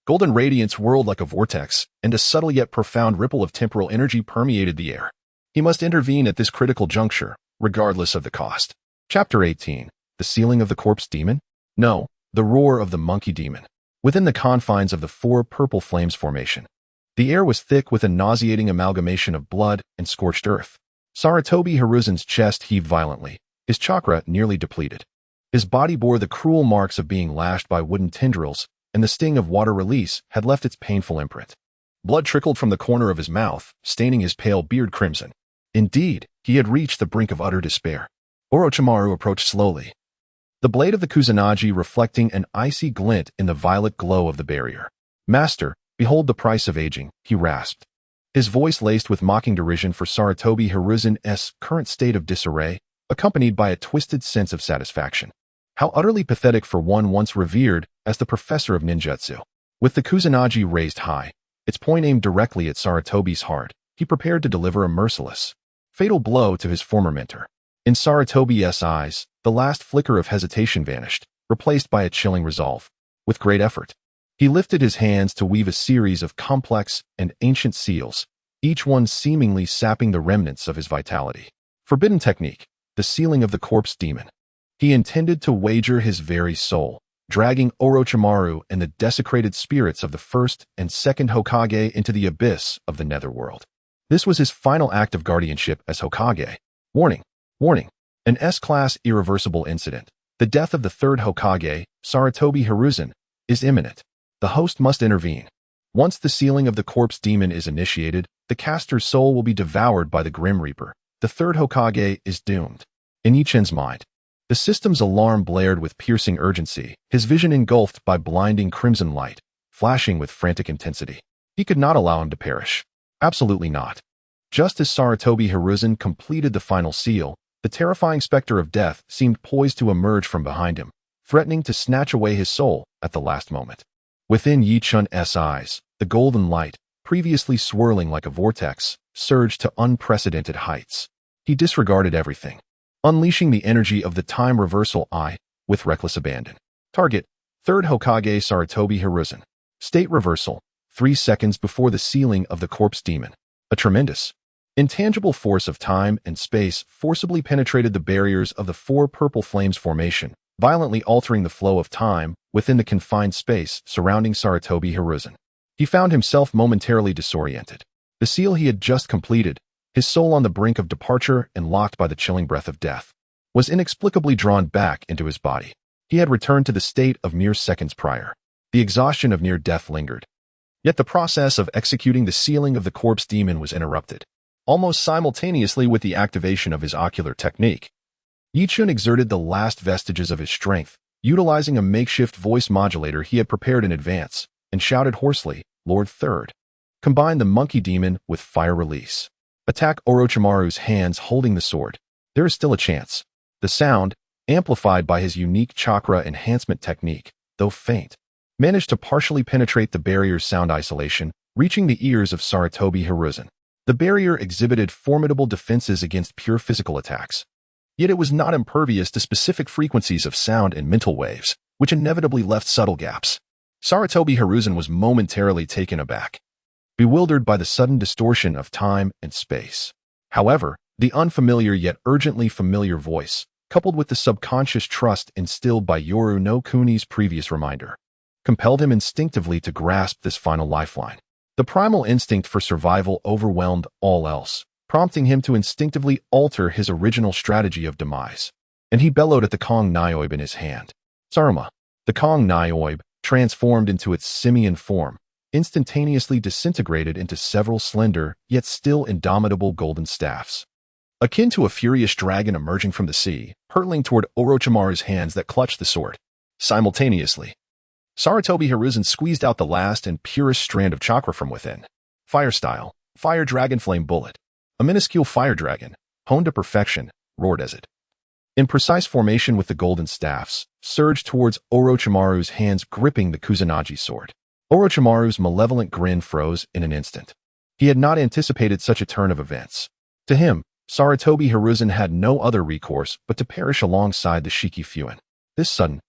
Golden radiance whirled like a vortex, and a subtle yet profound ripple of temporal energy permeated the air. He must intervene at this critical juncture, regardless of the cost. Chapter 18. The Sealing of the Corpse Demon? No, the Roar of the Monkey Demon. Within the confines of the four purple flames formation, the air was thick with a nauseating amalgamation of blood and scorched earth. Sarutobi Hiruzen's chest heaved violently, his chakra nearly depleted. His body bore the cruel marks of being lashed by wooden tendrils, and the sting of water release had left its painful imprint. Blood trickled from the corner of his mouth, staining his pale beard crimson. Indeed, he had reached the brink of utter despair. Orochimaru approached slowly, the blade of the Kusanagi reflecting an icy glint in the violet glow of the barrier. "Master, behold the price of aging," he rasped, his voice laced with mocking derision for Sarutobi Hiruzen's current state of disarray, accompanied by a twisted sense of satisfaction. How utterly pathetic for one once revered as the professor of ninjutsu. With the Kusanagi raised high, its point aimed directly at Sarutobi's heart, he prepared to deliver a merciless, fatal blow to his former mentor. In Sarutobi's eyes, the last flicker of hesitation vanished, replaced by a chilling resolve. With great effort, he lifted his hands to weave a series of complex and ancient seals, each one seemingly sapping the remnants of his vitality. Forbidden technique, the sealing of the corpse demon. He intended to wager his very soul, dragging Orochimaru and the desecrated spirits of the first and second Hokage into the abyss of the netherworld. This was his final act of guardianship as Hokage. Warning. Warning. An S-class irreversible incident. The death of the third Hokage, Sarutobi Hiruzen, is imminent. The host must intervene. Once the sealing of the corpse demon is initiated, the caster's soul will be devoured by the Grim Reaper. The third Hokage is doomed. In Ichin's mind, the system's alarm blared with piercing urgency, his vision engulfed by blinding crimson light, flashing with frantic intensity. He could not allow him to perish. Absolutely not. Just as Sarutobi Hiruzen completed the final seal, the terrifying specter of death seemed poised to emerge from behind him, threatening to snatch away his soul at the last moment. Within Yi Chun's eyes, the golden light, previously swirling like a vortex, surged to unprecedented heights. He disregarded everything, unleashing the energy of the time reversal eye with reckless abandon. Target, third Hokage Sarutobi Hiruzen. State reversal, 3 seconds before the sealing of the corpse demon. A tremendous, intangible force of time and space forcibly penetrated the barriers of the four purple flames formation, violently altering the flow of time within the confined space surrounding Sarutobi Hiruzen. He found himself momentarily disoriented. The seal he had just completed, his soul on the brink of departure and locked by the chilling breath of death, was inexplicably drawn back into his body. He had returned to the state of mere seconds prior. The exhaustion of near death lingered. Yet the process of executing the sealing of the corpse demon was interrupted, almost simultaneously with the activation of his ocular technique. Yi Chun exerted the last vestiges of his strength, utilizing a makeshift voice modulator he had prepared in advance, and shouted hoarsely, "Lord Third, combine the monkey demon with fire release. Attack Orochimaru's hands holding the sword. There is still a chance." The sound, amplified by his unique chakra enhancement technique, though faint, managed to partially penetrate the barrier's sound isolation, reaching the ears of Sarutobi Hiruzen. The barrier exhibited formidable defenses against pure physical attacks. Yet it was not impervious to specific frequencies of sound and mental waves, which inevitably left subtle gaps. Sarutobi Hiruzen was momentarily taken aback. bewildered by the sudden distortion of time and space. However, the unfamiliar yet urgently familiar voice, coupled with the subconscious trust instilled by Yoru no Kuni's previous reminder, compelled him instinctively to grasp this final lifeline. The primal instinct for survival overwhelmed all else, prompting him to instinctively alter his original strategy of demise. And he bellowed at the Kong Niobe in his hand. Saruma. The Kong Niobe, transformed into its simian form, instantaneously disintegrated into several slender, yet still indomitable golden staffs. Akin to a furious dragon emerging from the sea, hurtling toward Orochimaru's hands that clutched the sword. Simultaneously, Sarutobi Hiruzen squeezed out the last and purest strand of chakra from within. Fire style, Fire Dragon Flame Bullet. A minuscule fire dragon, honed to perfection, roared as it, in precise formation with the golden staffs, surged towards Orochimaru's hands gripping the Kusanagi sword. Orochimaru's malevolent grin froze in an instant. He had not anticipated such a turn of events. To him, Sarutobi Hiruzen had no other recourse but to perish alongside the Shiki Fuin. This sudden,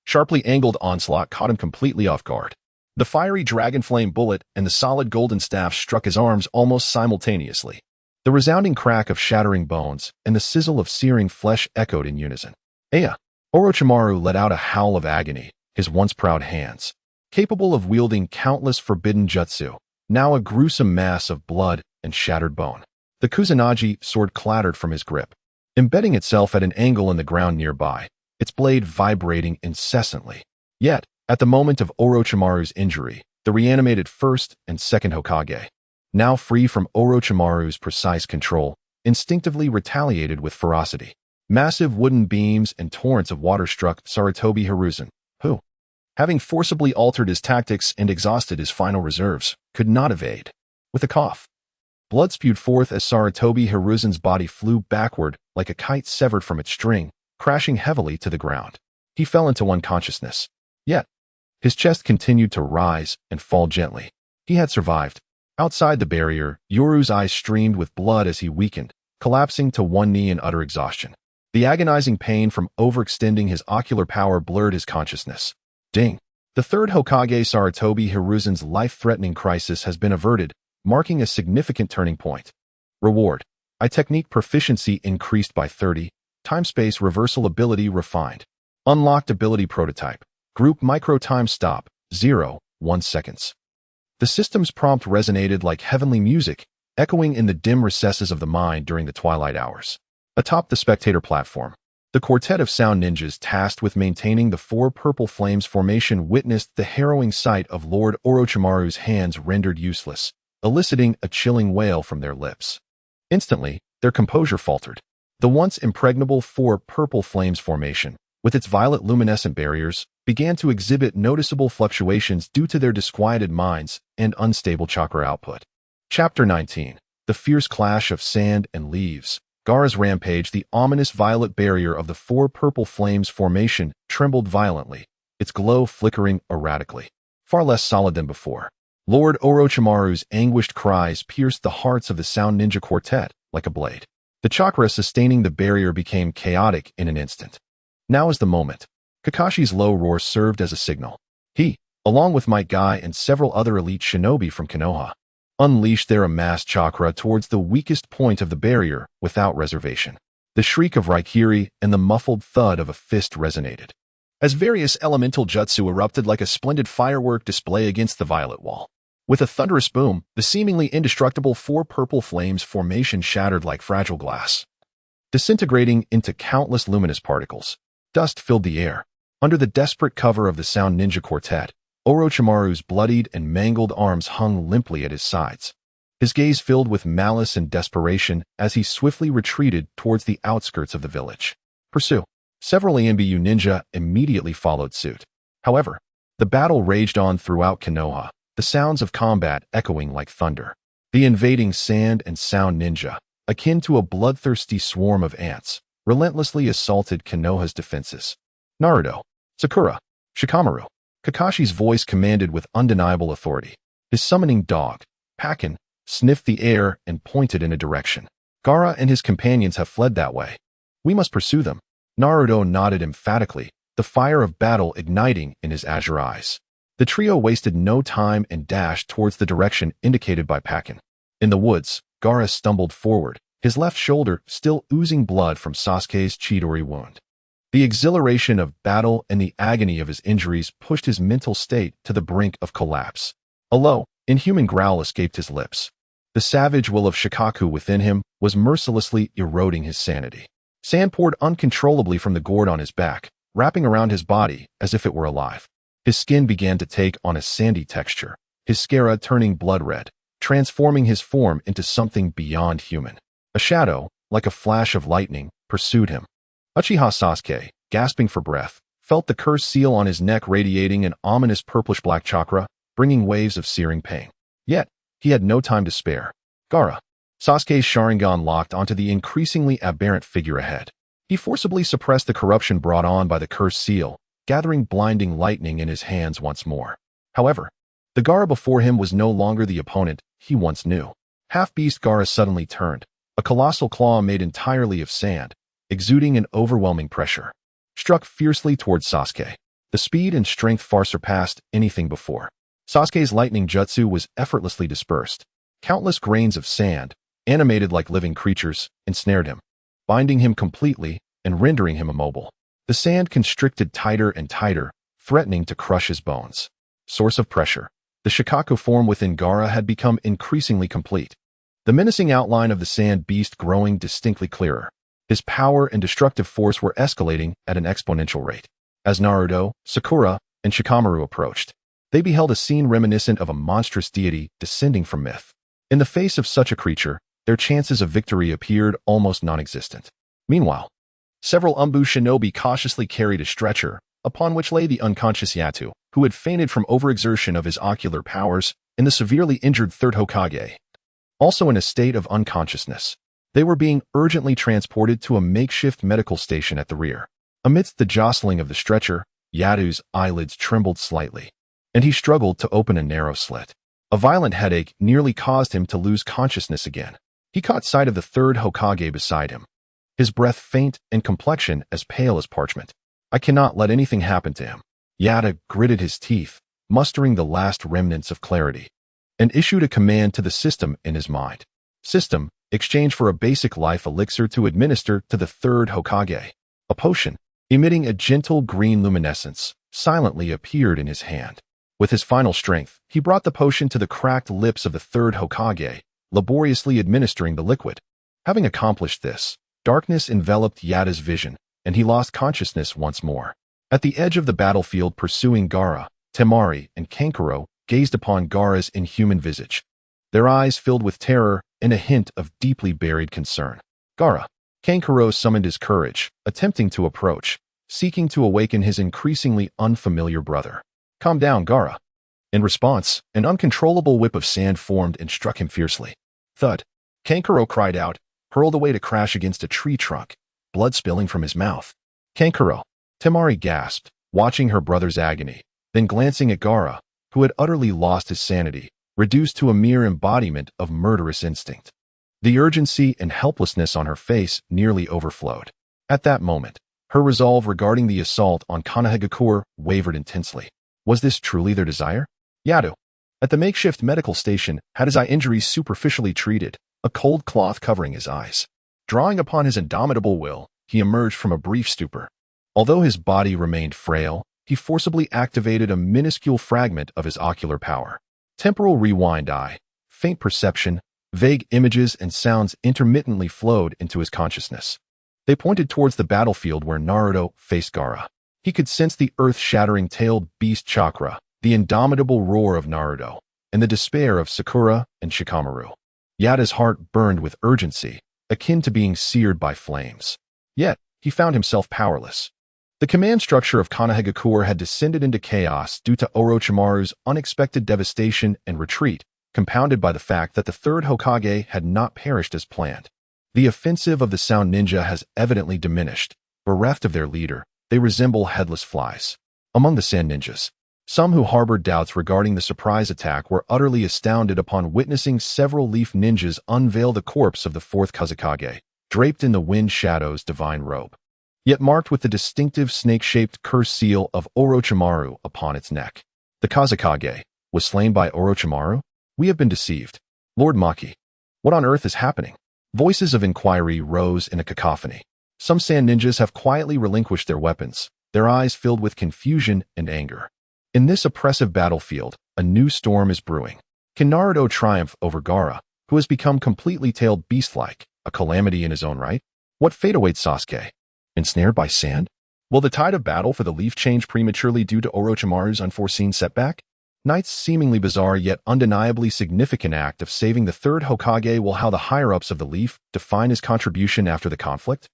sharply angled onslaught caught him completely off guard. The fiery dragon flame bullet and the solid golden staff struck his arms almost simultaneously. The resounding crack of shattering bones and the sizzle of searing flesh echoed in unison. Aya! Orochimaru let out a howl of agony, his once proud hands, capable of wielding countless forbidden jutsu, now a gruesome mass of blood and shattered bone. The Kusanagi sword clattered from his grip, embedding itself at an angle in the ground nearby, its blade vibrating incessantly. Yet, at the moment of Orochimaru's injury, the reanimated first and second Hokage, now free from Orochimaru's precise control, instinctively retaliated with ferocity. Massive wooden beams and torrents of water struck Sarutobi Hiruzen, who, having forcibly altered his tactics and exhausted his final reserves, could not evade. With a cough, blood spewed forth as Sarutobi Hiruzen's body flew backward like a kite severed from its string, crashing heavily to the ground. He fell into unconsciousness. Yet, his chest continued to rise and fall gently. He had survived. Outside the barrier, Yoru's eyes streamed with blood as he weakened, collapsing to one knee in utter exhaustion. The agonizing pain from overextending his ocular power blurred his consciousness. Ding! The third Hokage Sarutobi Hiruzen's life-threatening crisis has been averted, marking a significant turning point. Reward. Technique proficiency increased by 30. Time-space reversal ability refined. Unlocked ability prototype. Group micro time stop. 0.1 seconds. The system's prompt resonated like heavenly music, echoing in the dim recesses of the mind during the twilight hours. Atop the spectator platform, the quartet of sound ninjas tasked with maintaining the four purple flames formation witnessed the harrowing sight of Lord Orochimaru's hands rendered useless, eliciting a chilling wail from their lips. Instantly, their composure faltered. The once impregnable four purple flames formation, with its violet luminescent barriers, began to exhibit noticeable fluctuations due to their disquieted minds and unstable chakra output. Chapter 19. The Fierce Clash of Sand and Leaves. Gaara's rampage. The ominous violet barrier of the four purple flames formation trembled violently, its glow flickering erratically, far less solid than before. Lord Orochimaru's anguished cries pierced the hearts of the sound ninja quartet like a blade. The chakra sustaining the barrier became chaotic in an instant. Now is the moment. Kakashi's low roar served as a signal. He, along with Might Guy and several other elite shinobi from Konoha, unleashed their amassed chakra towards the weakest point of the barrier without reservation. The shriek of Raikiri and the muffled thud of a fist resonated, as various elemental jutsu erupted like a splendid firework display against the violet wall. With a thunderous boom, the seemingly indestructible four purple flames formation shattered like fragile glass, disintegrating into countless luminous particles. Dust filled the air. Under the desperate cover of the sound ninja quartet, Orochimaru's bloodied and mangled arms hung limply at his sides, his gaze filled with malice and desperation as he swiftly retreated towards the outskirts of the village. Pursue. Several ENBU ninja immediately followed suit. However, the battle raged on throughout Konoha, the sounds of combat echoing like thunder. The invading sand and sound ninja, akin to a bloodthirsty swarm of ants, relentlessly assaulted Konoha's defenses. Naruto, Sakura, Shikamaru. Kakashi's voice commanded with undeniable authority. His summoning dog, Pakin, sniffed the air and pointed in a direction. Gaara and his companions have fled that way. We must pursue them. Naruto nodded emphatically, the fire of battle igniting in his azure eyes. The trio wasted no time and dashed towards the direction indicated by Pakin. In the woods, Gaara stumbled forward, his left shoulder still oozing blood from Sasuke's Chidori wound. The exhilaration of battle and the agony of his injuries pushed his mental state to the brink of collapse. A low, inhuman growl escaped his lips. The savage will of Shikaku within him was mercilessly eroding his sanity. Sand poured uncontrollably from the gourd on his back, wrapping around his body as if it were alive. His skin began to take on a sandy texture, his scara turning blood red, transforming his form into something beyond human. A shadow, like a flash of lightning, pursued him. Uchiha Sasuke, gasping for breath, felt the cursed seal on his neck radiating an ominous purplish-black chakra, bringing waves of searing pain. Yet, he had no time to spare. Gaara. Sasuke's Sharingan locked onto the increasingly aberrant figure ahead. He forcibly suppressed the corruption brought on by the cursed seal, gathering blinding lightning in his hands once more. However, the Gaara before him was no longer the opponent he once knew. Half-beast Gaara suddenly turned, a colossal claw made entirely of sand, exuding an overwhelming pressure, struck fiercely towards Sasuke. The speed and strength far surpassed anything before. Sasuke's lightning jutsu was effortlessly dispersed. Countless grains of sand, animated like living creatures, ensnared him, binding him completely and rendering him immobile. The sand constricted tighter and tighter, threatening to crush his bones. Source of pressure. The Shikaku form within Gaara had become increasingly complete. The menacing outline of the sand beast growing distinctly clearer. His power and destructive force were escalating at an exponential rate. As Naruto, Sakura, and Shikamaru approached, they beheld a scene reminiscent of a monstrous deity descending from myth. In the face of such a creature, their chances of victory appeared almost non-existent. Meanwhile, several Umbu shinobi cautiously carried a stretcher, upon which lay the unconscious Yato, who had fainted from overexertion of his ocular powers, and the severely injured third Hokage, also in a state of unconsciousness. They were being urgently transported to a makeshift medical station at the rear. Amidst the jostling of the stretcher, Yato's eyelids trembled slightly, and he struggled to open a narrow slit. A violent headache nearly caused him to lose consciousness again. He caught sight of the third Hokage beside him, his breath faint and complexion as pale as parchment. I cannot let anything happen to him. Yato gritted his teeth, mustering the last remnants of clarity, and issued a command to the system in his mind. System, exchange for a basic life elixir to administer to the third Hokage. A potion, emitting a gentle green luminescence, silently appeared in his hand. With his final strength, he brought the potion to the cracked lips of the third Hokage, laboriously administering the liquid. Having accomplished this, darkness enveloped Yato's vision, and he lost consciousness once more. At the edge of the battlefield pursuing Gaara, Temari and Kankuro gazed upon Gaara's inhuman visage, their eyes filled with terror and a hint of deeply buried concern. Gaara. Kankuro summoned his courage, attempting to approach, seeking to awaken his increasingly unfamiliar brother. Calm down, Gaara. In response, an uncontrollable whip of sand formed and struck him fiercely. Thud. Kankuro cried out, hurled away to crash against a tree trunk, blood spilling from his mouth. Kankuro. Temari gasped, watching her brother's agony, then glancing at Gaara, who had utterly lost his sanity, reduced to a mere embodiment of murderous instinct. The urgency and helplessness on her face nearly overflowed. At that moment, her resolve regarding the assault on Konohagakure wavered intensely. Was this truly their desire? Yato, at the makeshift medical station, had his eye injuries superficially treated, a cold cloth covering his eyes. Drawing upon his indomitable will, he emerged from a brief stupor. Although his body remained frail, he forcibly activated a minuscule fragment of his ocular power. Temporal rewind eye, faint perception, vague images and sounds intermittently flowed into his consciousness. They pointed towards the battlefield where Naruto faced Gaara. He could sense the earth-shattering tailed beast chakra, the indomitable roar of Naruto, and the despair of Sakura and Shikamaru. Yato's heart burned with urgency, akin to being seared by flames. Yet, he found himself powerless. The command structure of Konohagakure had descended into chaos due to Orochimaru's unexpected devastation and retreat, compounded by the fact that the third Hokage had not perished as planned. The offensive of the Sound Ninja has evidently diminished. Bereft of their leader, they resemble headless flies. Among the Sand Ninjas, some who harbored doubts regarding the surprise attack were utterly astounded upon witnessing several Leaf Ninjas unveil the corpse of the fourth Kazekage, draped in the Wind Shadow's divine robe, yet marked with the distinctive snake-shaped curse seal of Orochimaru upon its neck. The Kazekage was slain by Orochimaru? We have been deceived. Lord Maki. What on earth is happening? Voices of inquiry rose in a cacophony. Some sand ninjas have quietly relinquished their weapons, their eyes filled with confusion and anger. In this oppressive battlefield, a new storm is brewing. Can Naruto triumph over Gaara, who has become completely tailed beast-like, a calamity in his own right? What fate awaits Sasuke? Ensnared by sand? Will the tide of battle for the leaf change prematurely due to Orochimaru's unforeseen setback? Knight's seemingly bizarre yet undeniably significant act of saving the third Hokage will how the higher-ups of the leaf define his contribution after the conflict?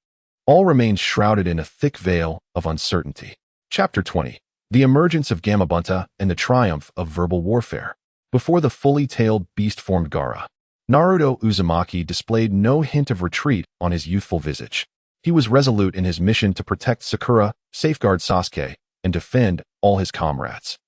All remains shrouded in a thick veil of uncertainty. Chapter 20. The emergence of Gamabunta and the triumph of verbal warfare. Before the fully tailed beast formed Gaara, Naruto Uzumaki displayed no hint of retreat on his youthful visage. He was resolute in his mission to protect Sakura, safeguard Sasuke, and defend all his comrades.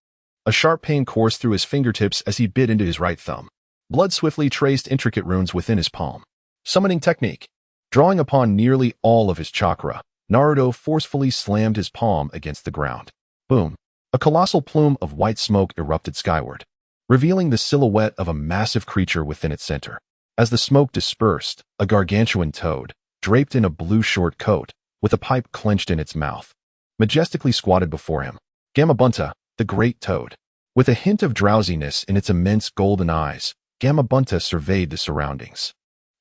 A sharp pain coursed through his fingertips as he bit into his right thumb. Blood swiftly traced intricate runes within his palm. Summoning technique. Drawing upon nearly all of his chakra, Naruto forcefully slammed his palm against the ground. Boom! A colossal plume of white smoke erupted skyward, revealing the silhouette of a massive creature within its center. As the smoke dispersed, a gargantuan toad, draped in a blue short coat, with a pipe clenched in its mouth, majestically squatted before him. Gamabunta, the great toad. With a hint of drowsiness in its immense golden eyes, Gamabunta surveyed the surroundings.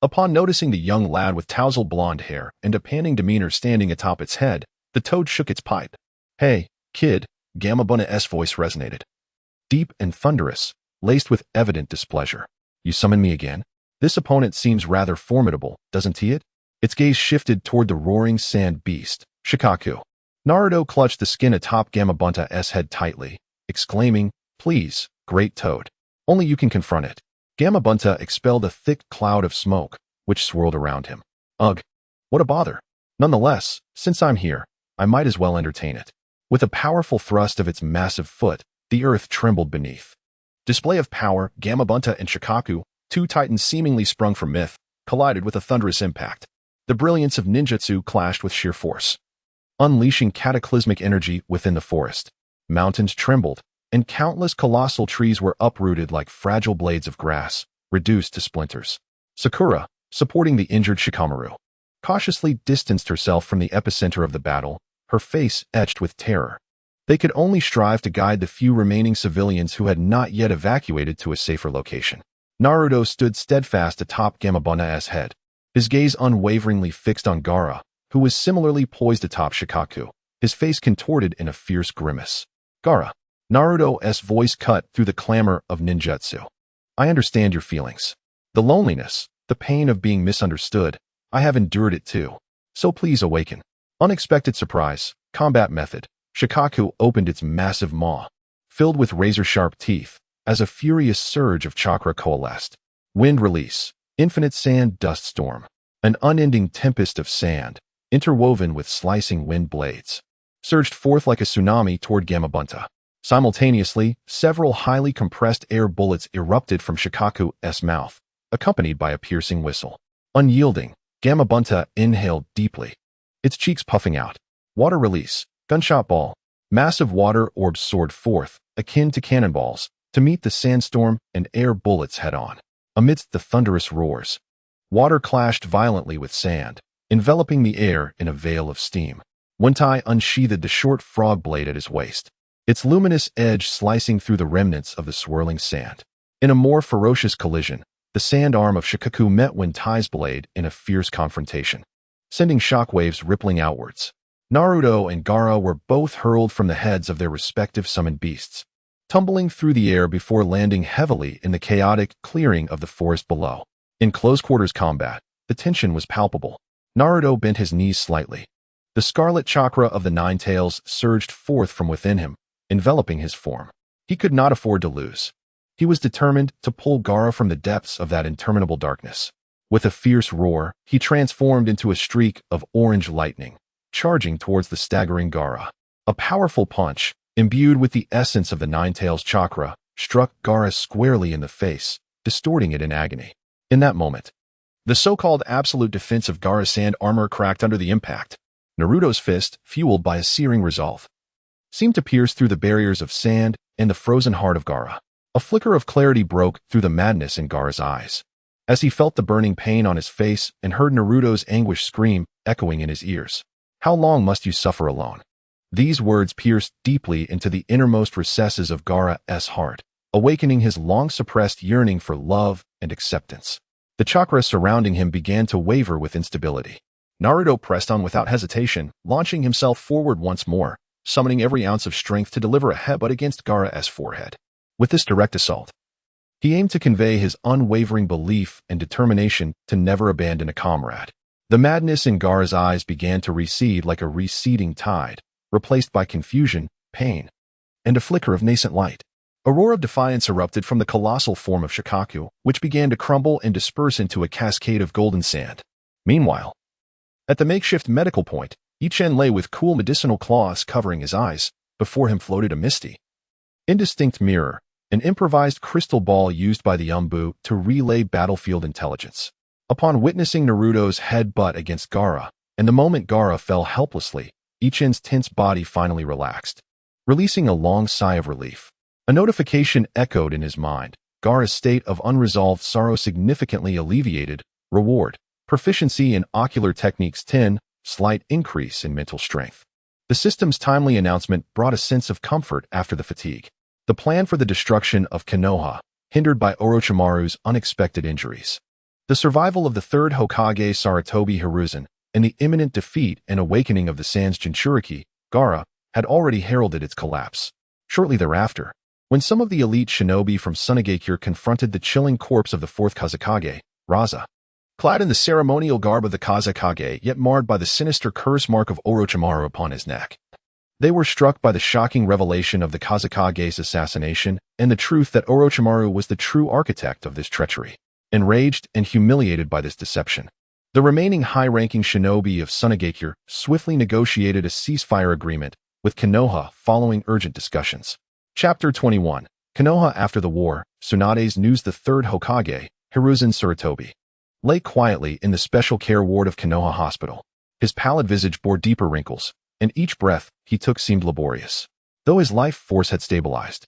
Upon noticing the young lad with tousled blonde hair and a panting demeanor standing atop its head, the toad shook its pipe. "Hey, kid," Gamabunta's voice resonated. Deep and thunderous, laced with evident displeasure. "You summon me again? This opponent seems rather formidable, doesn't he?" Its gaze shifted toward the roaring sand beast, Shikaku. Naruto clutched the skin atop Gamabunta's head tightly, exclaiming, "Please, great toad. Only you can confront it." Gamabunta expelled a thick cloud of smoke, which swirled around him. Ugh, what a bother. Nonetheless, since I'm here, I might as well entertain it. With a powerful thrust of its massive foot, the earth trembled beneath. Display of power, Gamabunta and Shikaku, two titans seemingly sprung from myth, collided with a thunderous impact. The brilliance of ninjutsu clashed with sheer force, unleashing cataclysmic energy within the forest. Mountains trembled, and countless colossal trees were uprooted like fragile blades of grass, reduced to splinters. Sakura, supporting the injured Shikamaru, cautiously distanced herself from the epicenter of the battle, her face etched with terror. They could only strive to guide the few remaining civilians who had not yet evacuated to a safer location. Naruto stood steadfast atop Gamabunta's head, his gaze unwaveringly fixed on Gaara, who was similarly poised atop Shikaku, his face contorted in a fierce grimace. "Gaara." Naruto's voice cut through the clamor of ninjutsu. "I understand your feelings. The loneliness, the pain of being misunderstood, I have endured it too. So please awaken." Unexpected surprise, combat method. Shikaku opened its massive maw, filled with razor-sharp teeth, as a furious surge of chakra coalesced. Wind release, infinite sand dust storm, an unending tempest of sand, interwoven with slicing wind blades, surged forth like a tsunami toward Gamabunta. Simultaneously, several highly compressed air bullets erupted from Shikaku's mouth, accompanied by a piercing whistle. Unyielding, Gamabunta inhaled deeply, its cheeks puffing out. Water release, gunshot ball. Massive water orbs soared forth, akin to cannonballs, to meet the sandstorm and air bullets head-on. Amidst the thunderous roars, water clashed violently with sand, enveloping the air in a veil of steam. Wentai unsheathed the short frog blade at his waist, its luminous edge slicing through the remnants of the swirling sand. In a more ferocious collision, the sand arm of Shikaku met Wentai's blade in a fierce confrontation, sending shockwaves rippling outwards. Naruto and Gaara were both hurled from the heads of their respective summoned beasts, tumbling through the air before landing heavily in the chaotic clearing of the forest below. In close-quarters combat, the tension was palpable. Naruto bent his knees slightly. The scarlet chakra of the Nine Tails surged forth from within him, enveloping his form. He could not afford to lose. He was determined to pull Gaara from the depths of that interminable darkness. With a fierce roar, he transformed into a streak of orange lightning, charging towards the staggering Gaara. A powerful punch, imbued with the essence of the Nine Tails chakra, struck Gaara squarely in the face, distorting it in agony. In that moment, the so-called absolute defense of Gaara's sand armor cracked under the impact. Naruto's fist, fueled by a searing resolve, seemed to pierce through the barriers of sand and the frozen heart of Gaara. A flicker of clarity broke through the madness in Gaara's eyes, as he felt the burning pain on his face and heard Naruto's anguished scream echoing in his ears. "How long must you suffer alone?" These words pierced deeply into the innermost recesses of Gaara's heart, awakening his long-suppressed yearning for love and acceptance. The chakra surrounding him began to waver with instability. Naruto pressed on without hesitation, launching himself forward once more, summoning every ounce of strength to deliver a headbutt against Gaara's forehead. With this direct assault, he aimed to convey his unwavering belief and determination to never abandon a comrade. The madness in Gaara's eyes began to recede like a receding tide, replaced by confusion, pain, and a flicker of nascent light. A roar of defiance erupted from the colossal form of Shikaku, which began to crumble and disperse into a cascade of golden sand. Meanwhile, at the makeshift medical point, Ichen lay with cool medicinal cloths covering his eyes. Before him floated a misty, indistinct mirror, an improvised crystal ball used by the Umbu to relay battlefield intelligence. Upon witnessing Naruto's headbutt against Gaara, and the moment Gaara fell helplessly, Ichen's tense body finally relaxed, releasing a long sigh of relief. A notification echoed in his mind. Gaara's state of unresolved sorrow significantly alleviated. Reward: proficiency in ocular techniques 10, slight increase in mental strength. The system's timely announcement brought a sense of comfort after the fatigue. The plan for the destruction of Konoha, hindered by Orochimaru's unexpected injuries. The survival of the third Hokage Sarutobi Hiruzen, and the imminent defeat and awakening of the Sans Jinchuriki, Gaara, had already heralded its collapse. Shortly thereafter, when some of the elite shinobi from Sunagakure confronted the chilling corpse of the fourth Kazekage, Raza, clad in the ceremonial garb of the Kazekage yet marred by the sinister curse mark of Orochimaru upon his neck, they were struck by the shocking revelation of the Kazekage's assassination and the truth that Orochimaru was the true architect of this treachery. Enraged and humiliated by this deception, the remaining high-ranking shinobi of Sunagakure swiftly negotiated a ceasefire agreement with Konoha following urgent discussions. Chapter 21. Konoha. After the war, Tsunade's news: the third Hokage, Hiruzen Sarutobi, lay quietly in the special care ward of Konoha Hospital. His pallid visage bore deeper wrinkles, and each breath he took seemed laborious. Though his life force had stabilized,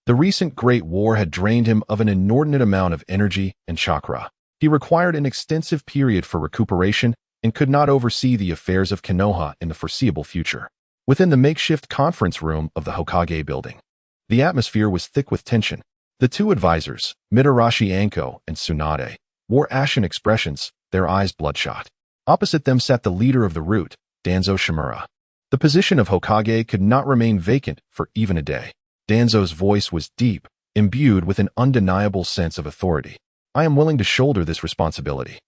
the recent Great War had drained him of an inordinate amount of energy and chakra. He required an extensive period for recuperation and could not oversee the affairs of Konoha in the foreseeable future. Within the makeshift conference room of the Hokage building, the atmosphere was thick with tension. The two advisors, Mitarashi Anko and Tsunade, wore ashen expressions, their eyes bloodshot. Opposite them sat the leader of the root, Danzo Shimura. The position of Hokage could not remain vacant for even a day. Danzo's voice was deep, imbued with an undeniable sense of authority. "I am willing to shoulder this responsibility."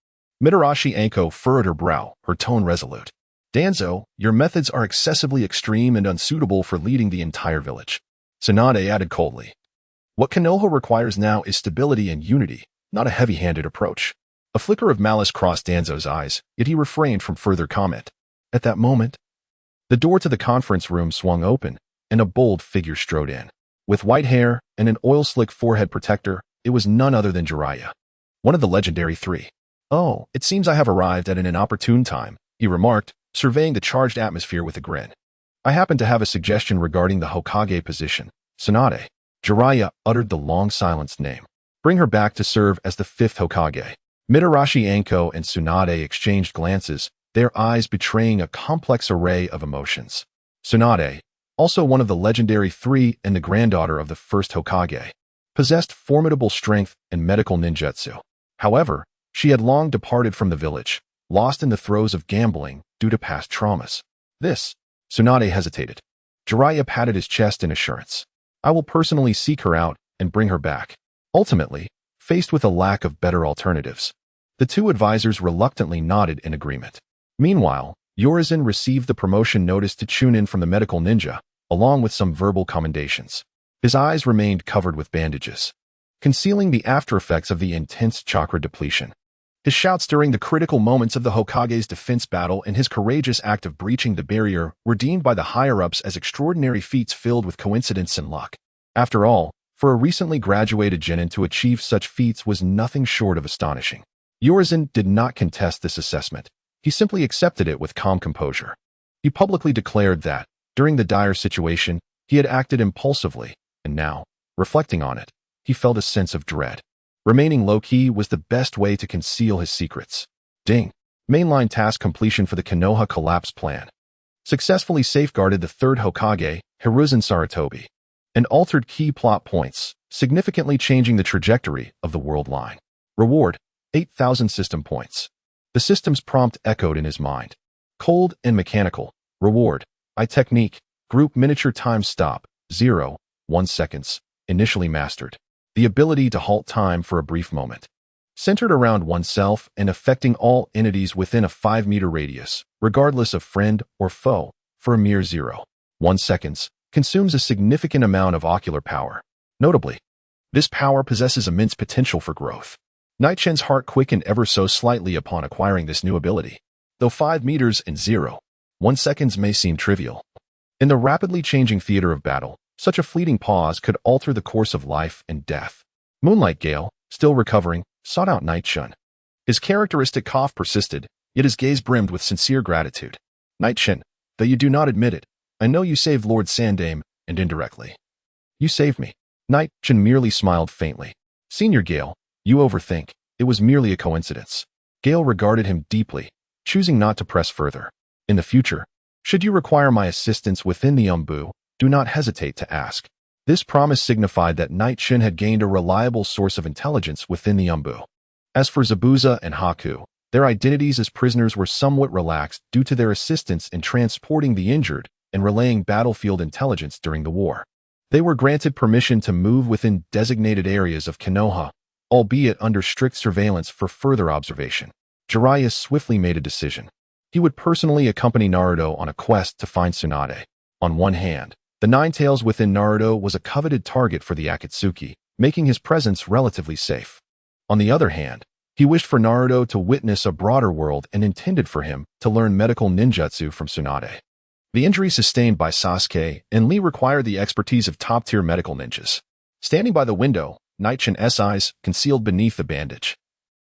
Mitarashi Anko furrowed her brow, her tone resolute. "Danzo, your methods are excessively extreme and unsuitable for leading the entire village." Tsunade added coldly, "What Konoha requires now is stability and unity, not a heavy-handed approach." A flicker of malice crossed Danzo's eyes, yet he refrained from further comment. At that moment, the door to the conference room swung open, and a bold figure strode in. With white hair and an oil-slick forehead protector, it was none other than Jiraiya, one of the legendary three. "Oh, it seems I have arrived at an inopportune time," he remarked, surveying the charged atmosphere with a grin. "I happen to have a suggestion regarding the Hokage position." Tsunade. Jiraiya uttered the long-silenced name. "Bring her back to serve as the fifth Hokage." Mitarashi Anko and Tsunade exchanged glances, their eyes betraying a complex array of emotions. Tsunade, also one of the legendary three and the granddaughter of the first Hokage, possessed formidable strength and medical ninjutsu. However, she had long departed from the village, lost in the throes of gambling due to past traumas. Tsunade hesitated. Jiraiya patted his chest in assurance. "I will personally seek her out and bring her back." Ultimately, faced with a lack of better alternatives, the two advisors reluctantly nodded in agreement. Meanwhile, Urizen received the promotion notice to tune in from the medical ninja, along with some verbal commendations. His eyes remained covered with bandages, concealing the aftereffects of the intense chakra depletion. His shouts during the critical moments of the Hokage's defense battle and his courageous act of breaching the barrier were deemed by the higher-ups as extraordinary feats filled with coincidence and luck. After all, for a recently graduated genin to achieve such feats was nothing short of astonishing. Urizen did not contest this assessment. He simply accepted it with calm composure. He publicly declared that, during the dire situation, He had acted impulsively, and now, reflecting on it, he felt a sense of dread. Remaining low-key was the best way to conceal his secrets. Ding. Mainline task completion for the Konoha collapse plan. Successfully safeguarded the third Hokage, Hiruzen Sarutobi, and altered key plot points, significantly changing the trajectory of the world line. Reward, 8,000 system points. The system's prompt echoed in his mind. Cold and mechanical. Reward, I technique, group miniature time stop, 0.1 seconds, initially mastered. The ability to halt time for a brief moment. Centered around oneself and affecting all entities within a 5-meter radius, regardless of friend or foe, for a mere 0.1 seconds, consumes a significant amount of ocular power. Notably, this power possesses immense potential for growth. Night Shen's heart quickened ever so slightly upon acquiring this new ability. Though 5 meters and 0.1 seconds may seem trivial, in the rapidly changing theater of battle, such a fleeting pause could alter the course of life and death. Moonlight Gale, still recovering, sought out Night Shen. His characteristic cough persisted, yet his gaze brimmed with sincere gratitude. Night Shen, though you do not admit it, I know you saved Lord Sandame, and indirectly. You saved me. Night Shen merely smiled faintly. Senior Gale, you overthink. It was merely a coincidence. Gale regarded him deeply, choosing not to press further. In the future, should you require my assistance within the Umbu, do not hesitate to ask. This promise signified that Night Shen had gained a reliable source of intelligence within the Umbu. As for Zabuza and Haku, their identities as prisoners were somewhat relaxed due to their assistance in transporting the injured and relaying battlefield intelligence during the war. They were granted permission to move within designated areas of Konoha, albeit under strict surveillance for further observation. Jiraiya swiftly made a decision. He would personally accompany Naruto on a quest to find Tsunade. On one hand, the Nine Tails within Naruto was a coveted target for the Akatsuki, making his presence relatively safe. On the other hand, he wished for Naruto to witness a broader world and intended for him to learn medical ninjutsu from Tsunade. The injury sustained by Sasuke and Lee required the expertise of top-tier medical ninjas. Standing by the window, Night Shen's eyes, concealed beneath the bandage,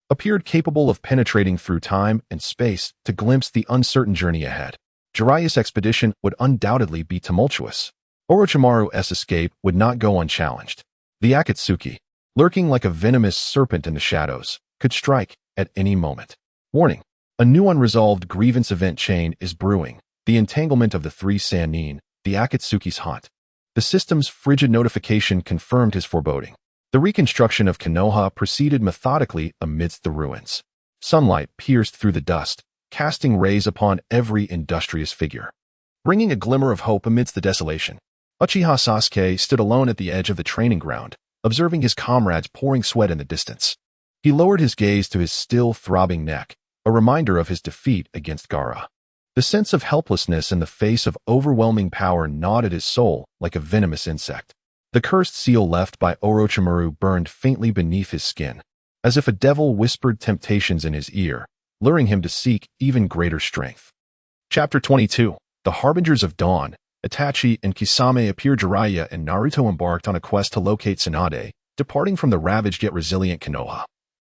appeared capable of penetrating through time and space to glimpse the uncertain journey ahead. Jiraiya's expedition would undoubtedly be tumultuous. Orochimaru's escape would not go unchallenged. The Akatsuki, lurking like a venomous serpent in the shadows, could strike at any moment. Warning: a new unresolved grievance event chain is brewing. The entanglement of the 3 Sannin, the Akatsuki's haunt. The system's frigid notification confirmed his foreboding. The reconstruction of Konoha proceeded methodically amidst the ruins. Sunlight pierced through the dust, casting rays upon every industrious figure, bringing a glimmer of hope amidst the desolation. Uchiha Sasuke stood alone at the edge of the training ground, observing his comrades pouring sweat in the distance. He lowered his gaze to his still throbbing neck, a reminder of his defeat against Gaara. The sense of helplessness in the face of overwhelming power gnawed at his soul like a venomous insect. The cursed seal left by Orochimaru burned faintly beneath his skin, as if a devil whispered temptations in his ear, luring him to seek even greater strength. Chapter 22. The Harbingers of Dawn. Itachi and Kisame appear. Jiraiya and Naruto embarked on a quest to locate Tsunade, departing from the ravaged yet resilient Konoha,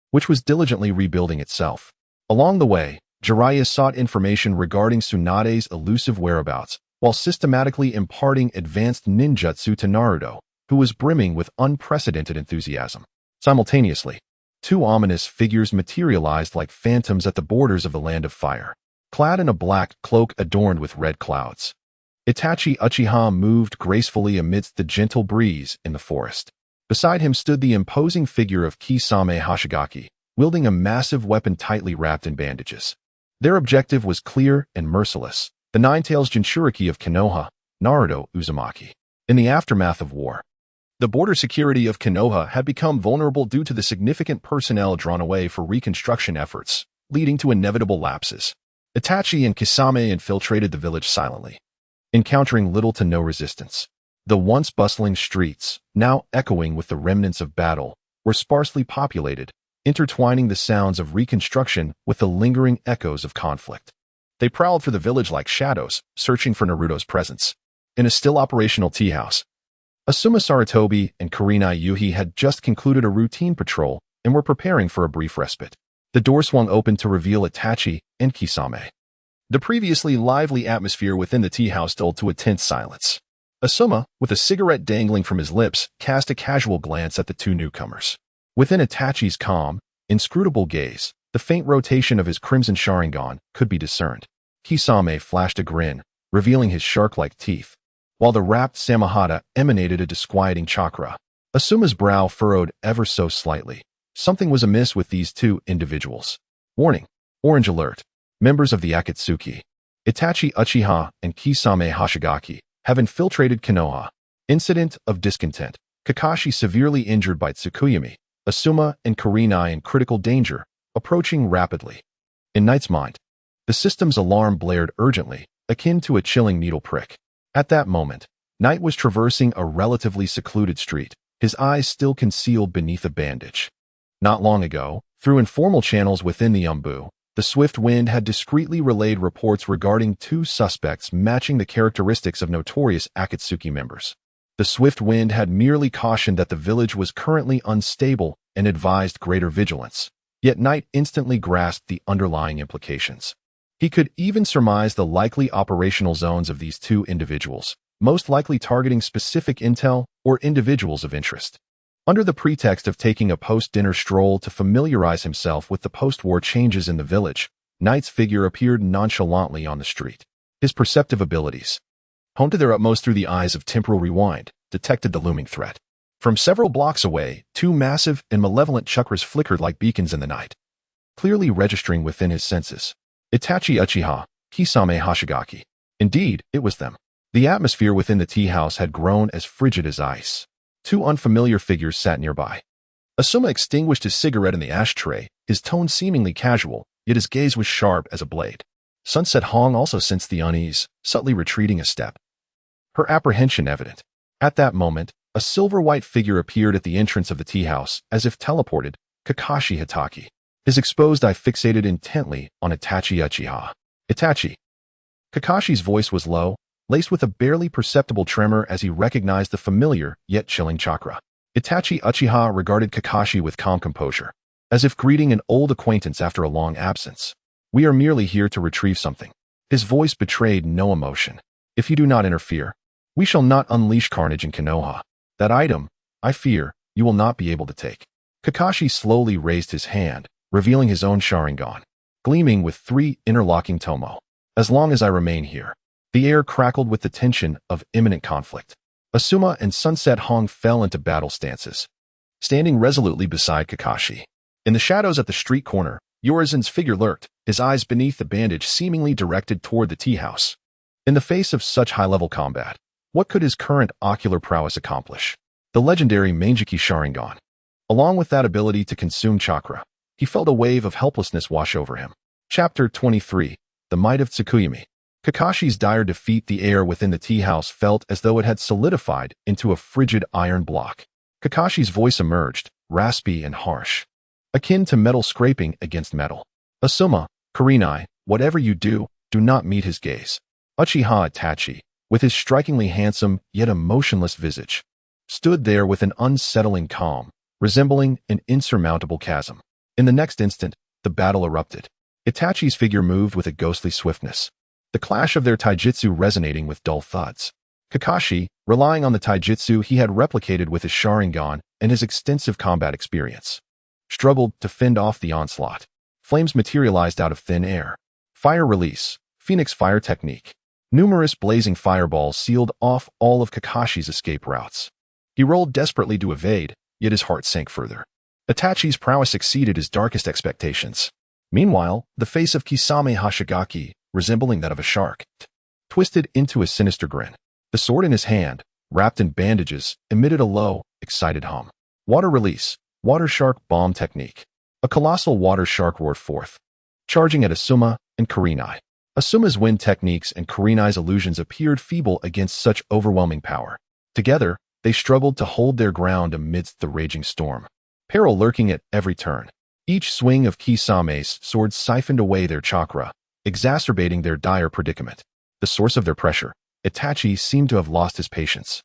which was diligently rebuilding itself. Along the way, Jiraiya sought information regarding Tsunade's elusive whereabouts, while systematically imparting advanced ninjutsu to Naruto, who was brimming with unprecedented enthusiasm. Simultaneously, 2 ominous figures materialized like phantoms at the borders of the Land of Fire, clad in a black cloak adorned with red clouds. Itachi Uchiha moved gracefully amidst the gentle breeze in the forest. Beside him stood the imposing figure of Kisame Hoshigaki, wielding a massive weapon tightly wrapped in bandages. Their objective was clear and merciless: the Nine-Tails Jinchuriki of Konoha, Naruto Uzumaki. In the aftermath of war, the border security of Konoha had become vulnerable due to the significant personnel drawn away for reconstruction efforts, leading to inevitable lapses. Itachi and Kisame infiltrated the village silently, encountering little to no resistance. The once bustling streets, now echoing with the remnants of battle, were sparsely populated, intertwining the sounds of reconstruction with the lingering echoes of conflict. They prowled through the village like shadows, searching for Naruto's presence. In a still operational tea house, Asuma Sarutobi and Kurenai Yuhi had just concluded a routine patrol and were preparing for a brief respite. The door swung open to reveal Itachi and Kisame. The previously lively atmosphere within the tea house dulled to a tense silence. Asuma, with a cigarette dangling from his lips, cast a casual glance at the two newcomers. Within Itachi's calm, inscrutable gaze, the faint rotation of his crimson Sharingan could be discerned. Kisame flashed a grin, revealing his shark-like teeth, while the wrapped Samahata emanated a disquieting chakra. Asuma's brow furrowed ever so slightly. Something was amiss with these two individuals. Warning. Orange alert. Members of the Akatsuki, Itachi Uchiha and Kisame Hoshigaki, have infiltrated Konoha. Incident of discontent. Kakashi severely injured by Tsukuyami. Asuma and Kurenai in critical danger, approaching rapidly. In Knight's mind, the system's alarm blared urgently, akin to a chilling needle prick. At that moment, Knight was traversing a relatively secluded street, his eyes still concealed beneath a bandage. Not long ago, through informal channels within the Umbu, the Swift Wind had discreetly relayed reports regarding two suspects matching the characteristics of notorious Akatsuki members. The Swift Wind had merely cautioned that the village was currently unstable and advised greater vigilance, yet Knight instantly grasped the underlying implications. He could even surmise the likely operational zones of these two individuals, most likely targeting specific intel or individuals of interest. Under the pretext of taking a post-dinner stroll to familiarize himself with the post-war changes in the village, Knight's figure appeared nonchalantly on the street. His perceptive abilities, honed to their utmost through the eyes of temporal rewind, detected the looming threat. From several blocks away, two massive and malevolent chakras flickered like beacons in the night, clearly registering within his senses. Itachi Uchiha, Kisame Hoshigaki. Indeed, it was them. The atmosphere within the tea house had grown as frigid as ice. Two unfamiliar figures sat nearby. Asuma extinguished his cigarette in the ashtray, his tone seemingly casual, yet his gaze was sharp as a blade. Sunset Hong also sensed the unease, subtly retreating a step, her apprehension evident. At that moment, a silver-white figure appeared at the entrance of the tea house, as if teleported, Kakashi Hitaki. His exposed eye fixated intently on Itachi Uchiha. Itachi. Kakashi's voice was low, laced with a barely perceptible tremor as he recognized the familiar yet chilling chakra. Itachi Uchiha regarded Kakashi with calm composure, as if greeting an old acquaintance after a long absence. We are merely here to retrieve something. His voice betrayed no emotion. If you do not interfere, we shall not unleash carnage in Konoha. That item, I fear, you will not be able to take. Kakashi slowly raised his hand, revealing his own Sharingan, gleaming with 3 interlocking tomo. As long as I remain here. The air crackled with the tension of imminent conflict. Asuma and Sunset Hong fell into battle stances, standing resolutely beside Kakashi. In the shadows at the street corner, Urizen's figure lurked, his eyes beneath the bandage seemingly directed toward the tea house. In the face of such high-level combat, what could his current ocular prowess accomplish? The legendary Mangeki Sharingan. Along with that ability to consume chakra, he felt a wave of helplessness wash over him. Chapter 23. The Might of Tsukuyami. Kakashi's dire defeat. The air within the tea house felt as though it had solidified into a frigid iron block. Kakashi's voice emerged, raspy and harsh, akin to metal scraping against metal. Asuma, Kurenai, whatever you do, do not meet his gaze. Uchiha Itachi, with his strikingly handsome yet emotionless visage, stood there with an unsettling calm, resembling an insurmountable chasm. In the next instant, the battle erupted. Itachi's figure moved with a ghostly swiftness, the clash of their taijutsu resonating with dull thuds. Kakashi, relying on the taijutsu he had replicated with his Sharingan and his extensive combat experience, struggled to fend off the onslaught. Flames materialized out of thin air. Fire release, Phoenix fire technique. Numerous blazing fireballs sealed off all of Kakashi's escape routes. He rolled desperately to evade, yet his heart sank further. Itachi's prowess exceeded his darkest expectations. Meanwhile, the face of Kisame Hoshigaki, resembling that of a shark, twisted into a sinister grin. The sword in his hand, wrapped in bandages, emitted a low, excited hum. Water release, water shark bomb technique. A colossal water shark roared forth, charging at Asuma and Kurenai. Asuma's wind techniques and Kurenai's illusions appeared feeble against such overwhelming power. Together, they struggled to hold their ground amidst the raging storm, peril lurking at every turn. Each swing of Kisame's sword siphoned away their chakra, exacerbating their dire predicament. The source of their pressure, Itachi seemed to have lost his patience.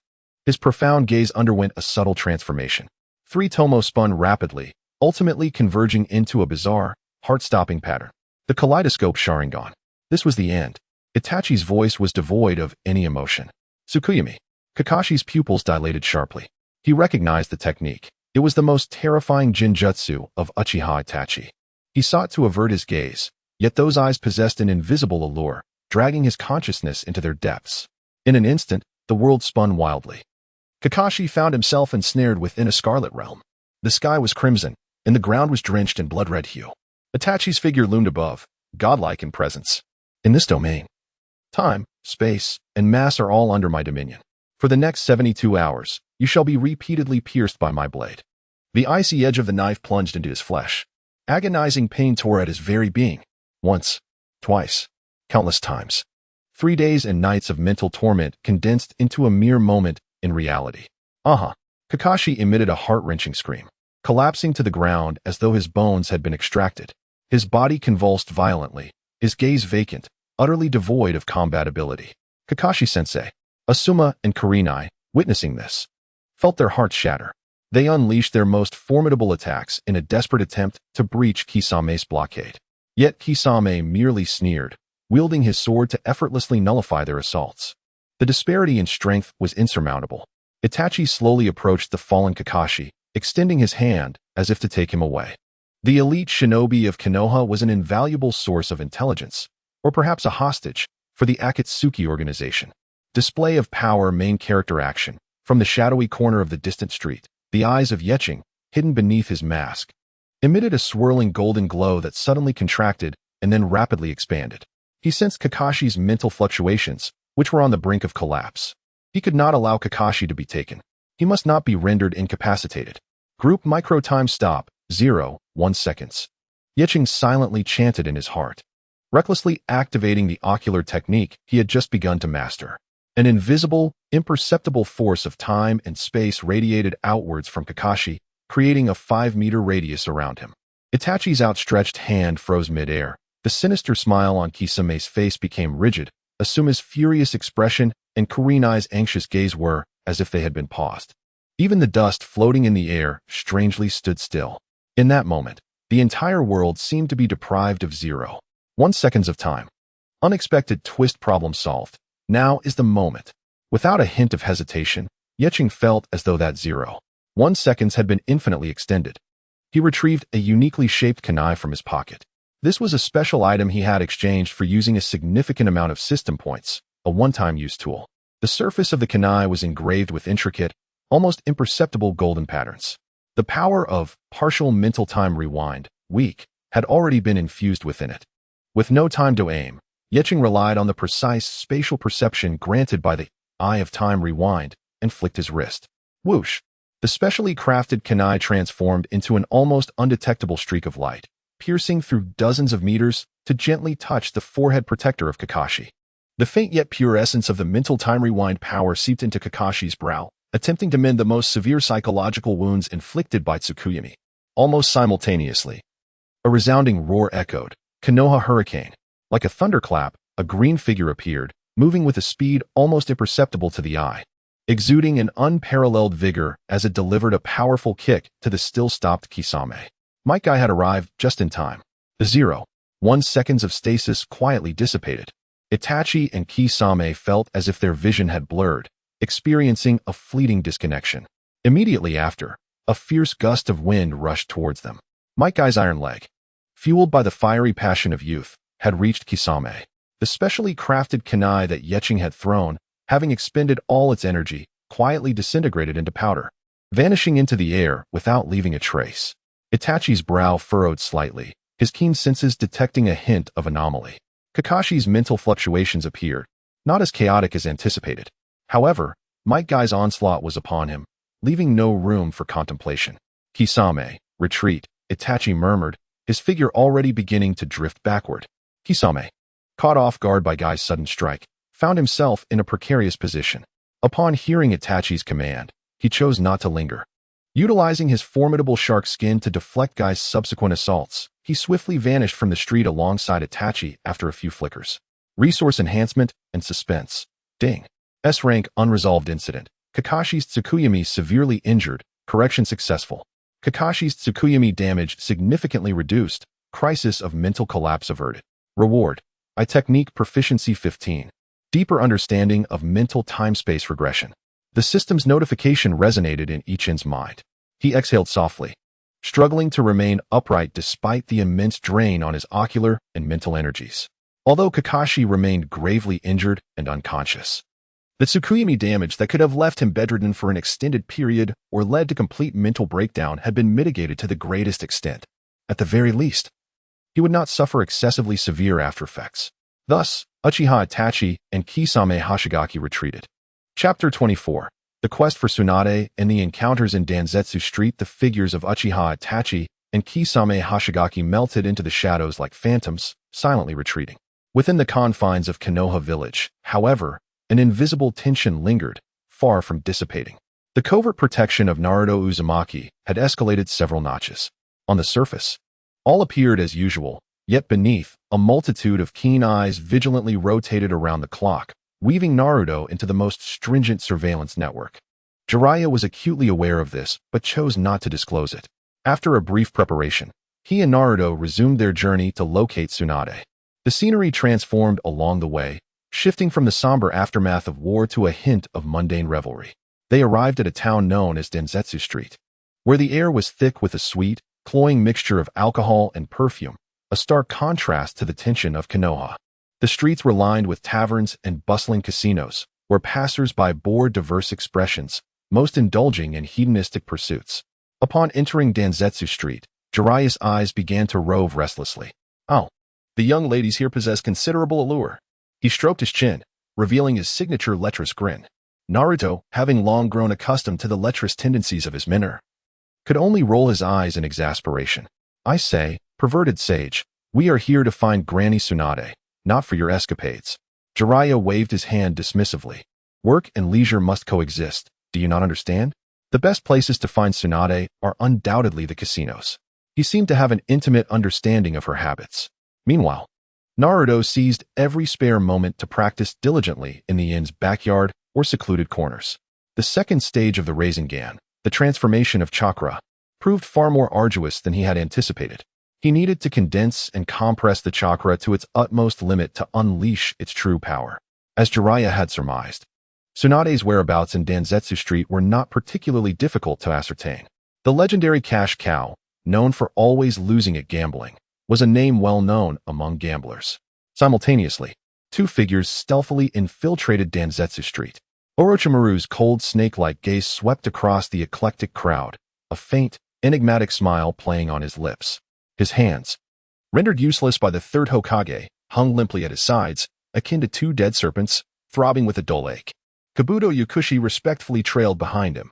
His profound gaze underwent a subtle transformation. 3 tomo spun rapidly, ultimately converging into a bizarre, heart-stopping pattern. The kaleidoscope Sharingan. This was the end. Itachi's voice was devoid of any emotion. Tsukuyami. Kakashi's pupils dilated sharply. He recognized the technique. It was the most terrifying jinjutsu of Uchiha Itachi. He sought to avert his gaze, yet those eyes possessed an invisible allure, dragging his consciousness into their depths. In an instant, the world spun wildly. Kakashi found himself ensnared within a scarlet realm. The sky was crimson, and the ground was drenched in blood-red hue. Itachi's figure loomed above, godlike in presence. In this domain, time, space, and mass are all under my dominion. For the next 72 hours, you shall be repeatedly pierced by my blade. The icy edge of the knife plunged into his flesh. Agonizing pain tore at his very being. Once, twice, countless times. 3 days and nights of mental torment condensed into a mere moment in reality. Kakashi emitted a heart-wrenching scream, collapsing to the ground as though his bones had been extracted. His body convulsed violently, his gaze vacant, utterly devoid of combat ability. Kakashi-sensei, Asuma, and Kurenai, witnessing this, felt their hearts shatter. They unleashed their most formidable attacks in a desperate attempt to breach Kisame's blockade. Yet Kisame merely sneered, wielding his sword to effortlessly nullify their assaults. The disparity in strength was insurmountable. Itachi slowly approached the fallen Kakashi, extending his hand as if to take him away. The elite shinobi of Konoha was an invaluable source of intelligence, or perhaps a hostage, for the Akatsuki organization. Display of power, main character action. From the shadowy corner of the distant street, the eyes of Yeching, hidden beneath his mask, emitted a swirling golden glow that suddenly contracted and then rapidly expanded. He sensed Kakashi's mental fluctuations, which were on the brink of collapse. He could not allow Kakashi to be taken. He must not be rendered incapacitated. Group micro time stop, 0.1 seconds. Yeching silently chanted in his heart, recklessly activating the ocular technique he had just begun to master. An invisible, imperceptible force of time and space radiated outwards from Kakashi, creating a 5-meter radius around him. Itachi's outstretched hand froze mid-air. The sinister smile on Kisame's face became rigid. Asuma's furious expression and Kurenai's anxious gaze were as if they had been paused. Even the dust floating in the air strangely stood still. In that moment, the entire world seemed to be deprived of 0.1 seconds of time. Unexpected twist, problem solved. Now is the moment. Without a hint of hesitation, Yeching felt as though that 0.1 seconds had been infinitely extended. He retrieved a uniquely shaped kunai from his pocket. This was a special item he had exchanged for using a significant amount of system points, a one-time use tool. The surface of the kunai was engraved with intricate, almost imperceptible golden patterns. The power of partial mental time rewind, weak, had already been infused within it. With no time to aim, Yeching relied on the precise spatial perception granted by the Eye of Time Rewind and flicked his wrist. Whoosh! The specially crafted kunai transformed into an almost undetectable streak of light, piercing through dozens of meters to gently touch the forehead protector of Kakashi. The faint yet pure essence of the mental time rewind power seeped into Kakashi's brow, attempting to mend the most severe psychological wounds inflicted by Tsukuyami. Almost simultaneously, a resounding roar echoed. Konoha hurricane. Like a thunderclap, a green figure appeared, moving with a speed almost imperceptible to the eye, exuding an unparalleled vigor as it delivered a powerful kick to the still-stopped Kisame. Might Guy had arrived just in time. The 0.1 seconds of stasis quietly dissipated. Itachi and Kisame felt as if their vision had blurred, experiencing a fleeting disconnection. Immediately after, a fierce gust of wind rushed towards them. Might Guy's iron leg, fueled by the fiery passion of youth, had reached Kisame. The specially crafted kunai that Yeching had thrown, having expended all its energy, quietly disintegrated into powder, vanishing into the air without leaving a trace. Itachi's brow furrowed slightly, his keen senses detecting a hint of anomaly. Kakashi's mental fluctuations appeared, not as chaotic as anticipated. However, Might Guy's onslaught was upon him, leaving no room for contemplation. Kisame, retreat, Itachi murmured, his figure already beginning to drift backward. Kisame, caught off guard by Guy's sudden strike, found himself in a precarious position. Upon hearing Itachi's command, he chose not to linger. Utilizing his formidable shark skin to deflect Guy's subsequent assaults, he swiftly vanished from the street alongside Itachi after a few flickers. Resource enhancement and suspense. Ding. S-rank unresolved incident. Kakashi's Tsukuyami severely injured. Correction successful. Kakashi's Tsukuyami damage significantly reduced. Crisis of mental collapse averted. Reward. I technique proficiency 15. Deeper understanding of mental time-space regression. The system's notification resonated in Ichin's mind. He exhaled softly, struggling to remain upright despite the immense drain on his ocular and mental energies. Although Kakashi remained gravely injured and unconscious, the Tsukuyami damage that could have left him bedridden for an extended period or led to complete mental breakdown had been mitigated to the greatest extent. At the very least, he would not suffer excessively severe aftereffects. Thus, Uchiha Itachi and Kisame Hashigaki retreated. Chapter 24. The Quest for Tsunade and the Encounters in Danzetsu Street. The figures of Uchiha Itachi and Kisame Hashigaki melted into the shadows like phantoms, silently retreating. Within the confines of Konoha village, however, an invisible tension lingered, far from dissipating. The covert protection of Naruto Uzumaki had escalated several notches. On the surface, all appeared as usual, yet beneath, a multitude of keen eyes vigilantly rotated around the clock, weaving Naruto into the most stringent surveillance network. Jiraiya was acutely aware of this, but chose not to disclose it. After a brief preparation, he and Naruto resumed their journey to locate Tsunade. The scenery transformed along the way, shifting from the somber aftermath of war to a hint of mundane revelry. They arrived at a town known as Denzetsu Street, where the air was thick with a sweet, cloying mixture of alcohol and perfume, a stark contrast to the tension of Konoha. The streets were lined with taverns and bustling casinos, where passers-by bore diverse expressions, most indulging in hedonistic pursuits. Upon entering Denzetsu Street, Jiraiya's eyes began to rove restlessly. Oh, the young ladies here possess considerable allure. He stroked his chin, revealing his signature lecherous grin. Naruto, having long grown accustomed to the lecherous tendencies of his mentor, could only roll his eyes in exasperation. I say, perverted sage, we are here to find Granny Tsunade, not for your escapades. Jiraiya waved his hand dismissively. Work and leisure must coexist, do you not understand? The best places to find Tsunade are undoubtedly the casinos. He seemed to have an intimate understanding of her habits. Meanwhile, Naruto seized every spare moment to practice diligently in the inn's backyard or secluded corners. The second stage of the Rasengan, the transformation of chakra, proved far more arduous than he had anticipated. He needed to condense and compress the chakra to its utmost limit to unleash its true power. As Jiraiya had surmised, Tsunade's whereabouts in Denzetsu Street were not particularly difficult to ascertain. The legendary cash cow, known for always losing at gambling, was a name well known among gamblers. Simultaneously, two figures stealthily infiltrated Denzetsu Street. Orochimaru's cold snake-like gaze swept across the eclectic crowd, a faint, enigmatic smile playing on his lips. His hands, rendered useless by the third Hokage, hung limply at his sides, akin to two dead serpents, throbbing with a dull ache. Kabuto Yakushi respectfully trailed behind him,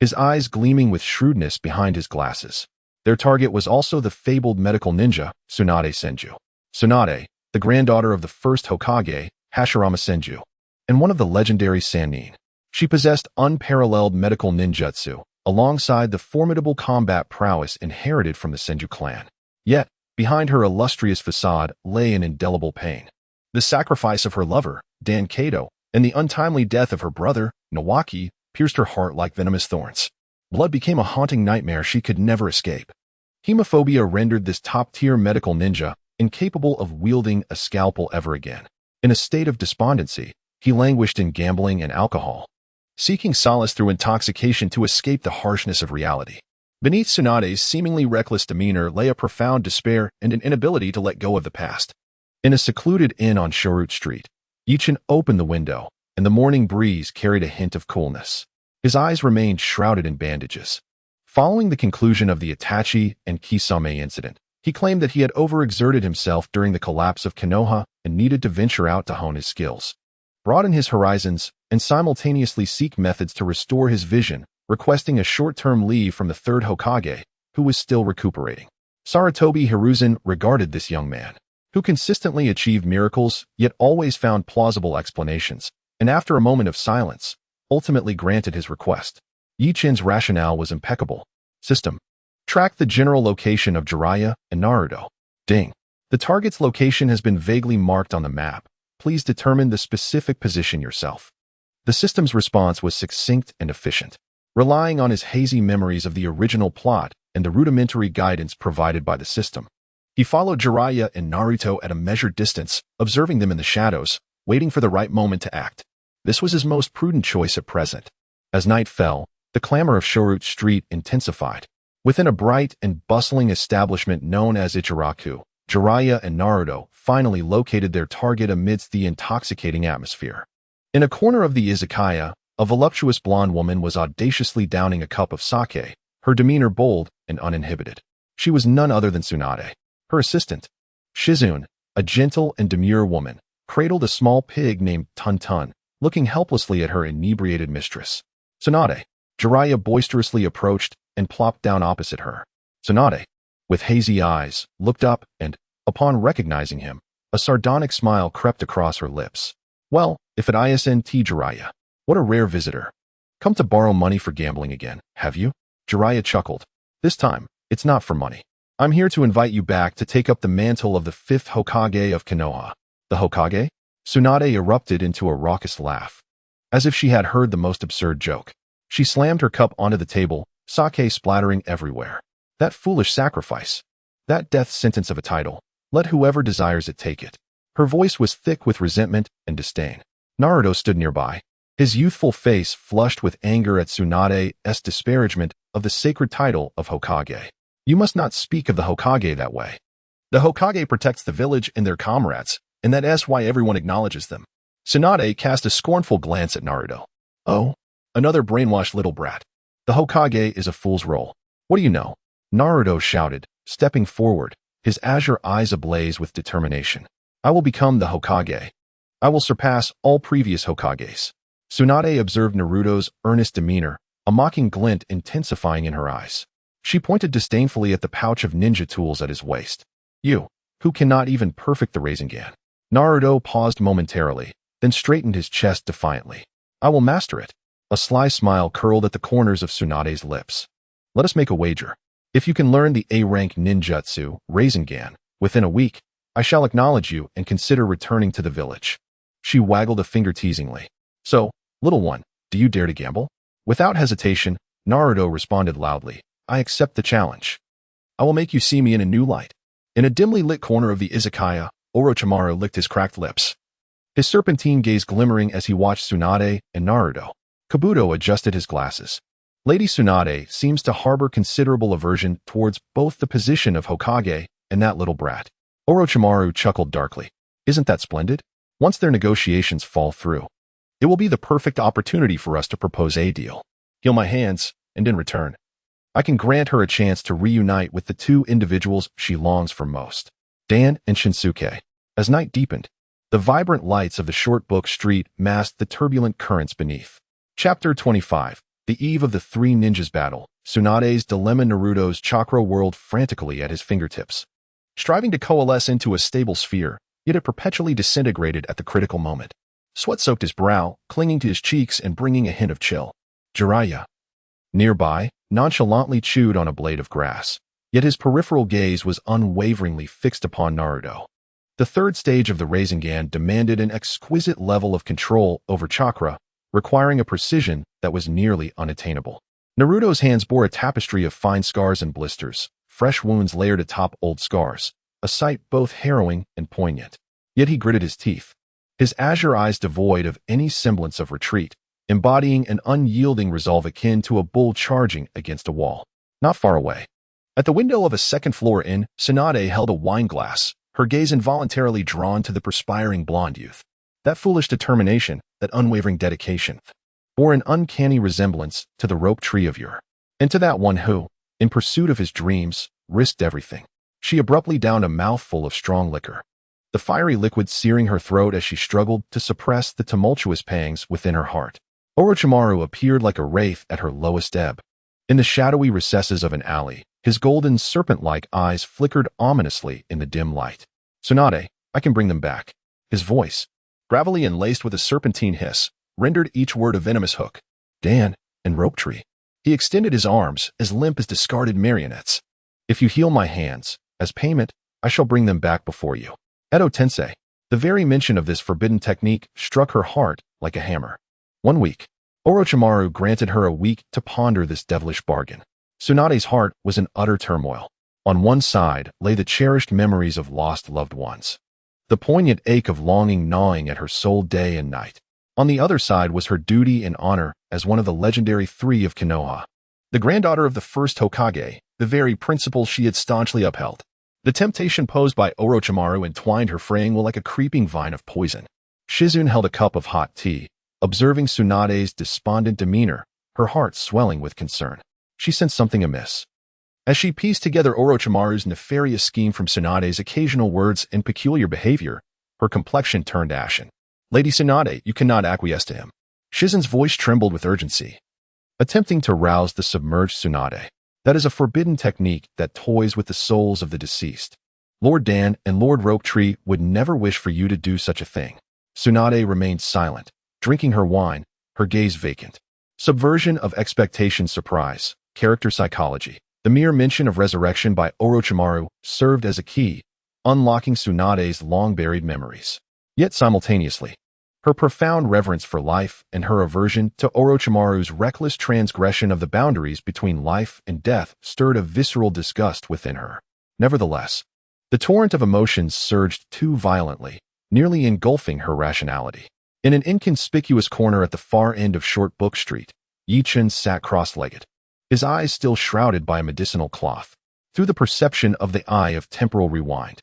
his eyes gleaming with shrewdness behind his glasses. Their target was also the fabled medical ninja, Tsunade Senju. Tsunade, the granddaughter of the first Hokage, Hashirama Senju, and one of the legendary Sannin. She possessed unparalleled medical ninjutsu, alongside the formidable combat prowess inherited from the Senju clan. Yet, behind her illustrious facade lay an indelible pain. The sacrifice of her lover, Dan Kato, and the untimely death of her brother, Nawaki, pierced her heart like venomous thorns. Blood became a haunting nightmare she could never escape. Hemophobia rendered this top-tier medical ninja incapable of wielding a scalpel ever again. In a state of despondency, he languished in gambling and alcohol, seeking solace through intoxication to escape the harshness of reality. Beneath Tsunade's seemingly reckless demeanor lay a profound despair and an inability to let go of the past. In a secluded inn on Shorut Street, Ichin opened the window, and the morning breeze carried a hint of coolness. His eyes remained shrouded in bandages. Following the conclusion of the Itachi and Kisame incident, he claimed that he had overexerted himself during the collapse of Konoha and needed to venture out to hone his skills, broaden his horizons, and simultaneously seek methods to restore his vision, requesting a short-term leave from the third Hokage, who was still recuperating. Sarutobi Hiruzen regarded this young man, who consistently achieved miracles yet always found plausible explanations, and after a moment of silence, ultimately granted his request. Ichin's rationale was impeccable. System. Track the general location of Jiraiya and Naruto. Ding. The target's location has been vaguely marked on the map. Please determine the specific position yourself. The system's response was succinct and efficient, relying on his hazy memories of the original plot and the rudimentary guidance provided by the system. He followed Jiraiya and Naruto at a measured distance, observing them in the shadows, waiting for the right moment to act. This was his most prudent choice at present. As night fell, the clamor of Shorut Street intensified. Within a bright and bustling establishment known as Ichiraku, Jiraiya and Naruto finally located their target amidst the intoxicating atmosphere. In a corner of the izakaya, a voluptuous blonde woman was audaciously downing a cup of sake, her demeanor bold and uninhibited. She was none other than Tsunade. Her assistant, Shizune, a gentle and demure woman, cradled a small pig named Tun-Tun, looking helplessly at her inebriated mistress. Tsunade. Jiraiya boisterously approached and plopped down opposite her. Tsunade, with hazy eyes, looked up and, upon recognizing him, a sardonic smile crept across her lips. Well, if at ISNT Jiraiya, what a rare visitor. Come to borrow money for gambling again, have you? Jiraiya chuckled. This time, it's not for money. I'm here to invite you back to take up the mantle of the 5th Hokage of Konoha. The Hokage? Tsunade erupted into a raucous laugh. As if she had heard the most absurd joke. She slammed her cup onto the table, sake splattering everywhere. That foolish sacrifice. That death sentence of a title. Let whoever desires it take it. Her voice was thick with resentment and disdain. Naruto stood nearby, his youthful face flushed with anger at Tsunade's disparagement of the sacred title of Hokage. You must not speak of the Hokage that way. The Hokage protects the village and their comrades, and that's why everyone acknowledges them. Tsunade cast a scornful glance at Naruto. Oh, another brainwashed little brat. The Hokage is a fool's role. What do you know? Naruto shouted, stepping forward, his azure eyes ablaze with determination. I will become the Hokage. I will surpass all previous Hokages. Tsunade observed Naruto's earnest demeanor, a mocking glint intensifying in her eyes. She pointed disdainfully at the pouch of ninja tools at his waist. You, who cannot even perfect the Rasengan. Naruto paused momentarily, then straightened his chest defiantly. I will master it. A sly smile curled at the corners of Tsunade's lips. Let us make a wager. If you can learn the A-rank ninjutsu, Rasengan, within a week, I shall acknowledge you and consider returning to the village. She waggled a finger teasingly. So, little one, do you dare to gamble? Without hesitation, Naruto responded loudly. I accept the challenge. I will make you see me in a new light. In a dimly lit corner of the izakaya, Orochimaru licked his cracked lips. His serpentine gaze glimmering as he watched Tsunade and Naruto. Kabuto adjusted his glasses. Lady Tsunade seems to harbor considerable aversion towards both the position of Hokage and that little brat. Orochimaru chuckled darkly. Isn't that splendid? Once their negotiations fall through, it will be the perfect opportunity for us to propose a deal. Heal my hands, and in return, I can grant her a chance to reunite with the two individuals she longs for most, Dan and Shinsuke. As night deepened, the vibrant lights of the short book street masked the turbulent currents beneath. Chapter 25. The eve of the three ninjas' battle, Tsunade's dilemma. Naruto's chakra whirled frantically at his fingertips, striving to coalesce into a stable sphere, yet it perpetually disintegrated at the critical moment. Sweat soaked his brow, clinging to his cheeks and bringing a hint of chill. Jiraiya, nearby, nonchalantly chewed on a blade of grass, yet his peripheral gaze was unwaveringly fixed upon Naruto. The third stage of the Rasengan demanded an exquisite level of control over chakra, requiring a precision that was nearly unattainable. Naruto's hands bore a tapestry of fine scars and blisters, fresh wounds layered atop old scars, a sight both harrowing and poignant. Yet he gritted his teeth, his azure eyes devoid of any semblance of retreat, embodying an unyielding resolve akin to a bull charging against a wall. Not far away, at the window of a second-floor inn, Tsunade held a wine glass, her gaze involuntarily drawn to the perspiring blonde youth. That foolish determination, that unwavering dedication, bore an uncanny resemblance to the rope tree of yore, and to that one who, in pursuit of his dreams, risked everything. She abruptly downed a mouthful of strong liquor, the fiery liquid searing her throat as she struggled to suppress the tumultuous pangs within her heart. Orochimaru appeared like a wraith at her lowest ebb. In the shadowy recesses of an alley, his golden serpent-like eyes flickered ominously in the dim light. Tsunade, I can bring them back. His voice, gravelly and laced with a serpentine hiss, rendered each word a venomous hook. Dan and rope tree. He extended his arms, as limp as discarded marionettes. If you heal my hands, as payment, I shall bring them back before you. Edo Tensei. The very mention of this forbidden technique struck her heart like a hammer. 1 week. Orochimaru granted her a week to ponder this devilish bargain. Tsunade's heart was in utter turmoil. On one side lay the cherished memories of lost loved ones, the poignant ache of longing gnawing at her soul day and night. On the other side was her duty and honor as one of the legendary three of Konoha. The granddaughter of the first Hokage, the very principle she had staunchly upheld. The temptation posed by Orochimaru entwined her fraying will like a creeping vine of poison. Shizune held a cup of hot tea, observing Tsunade's despondent demeanor, her heart swelling with concern. She sensed something amiss. As she pieced together Orochimaru's nefarious scheme from Tsunade's occasional words and peculiar behavior, her complexion turned ashen. "Lady Tsunade, you cannot acquiesce to him." Shizune's voice trembled with urgency, attempting to rouse the submerged Tsunade. "That is a forbidden technique that toys with the souls of the deceased. Lord Dan and Lord Roketree would never wish for you to do such a thing." Tsunade remained silent, drinking her wine, her gaze vacant. Subversion of expectation surprise, character psychology. The mere mention of resurrection by Orochimaru served as a key, unlocking Tsunade's long-buried memories. Yet simultaneously, her profound reverence for life and her aversion to Orochimaru's reckless transgression of the boundaries between life and death stirred a visceral disgust within her. Nevertheless, the torrent of emotions surged too violently, nearly engulfing her rationality. In an inconspicuous corner at the far end of Short Book Street, Yi Chen sat cross-legged, his eyes still shrouded by a medicinal cloth. Through the perception of the eye of temporal rewind,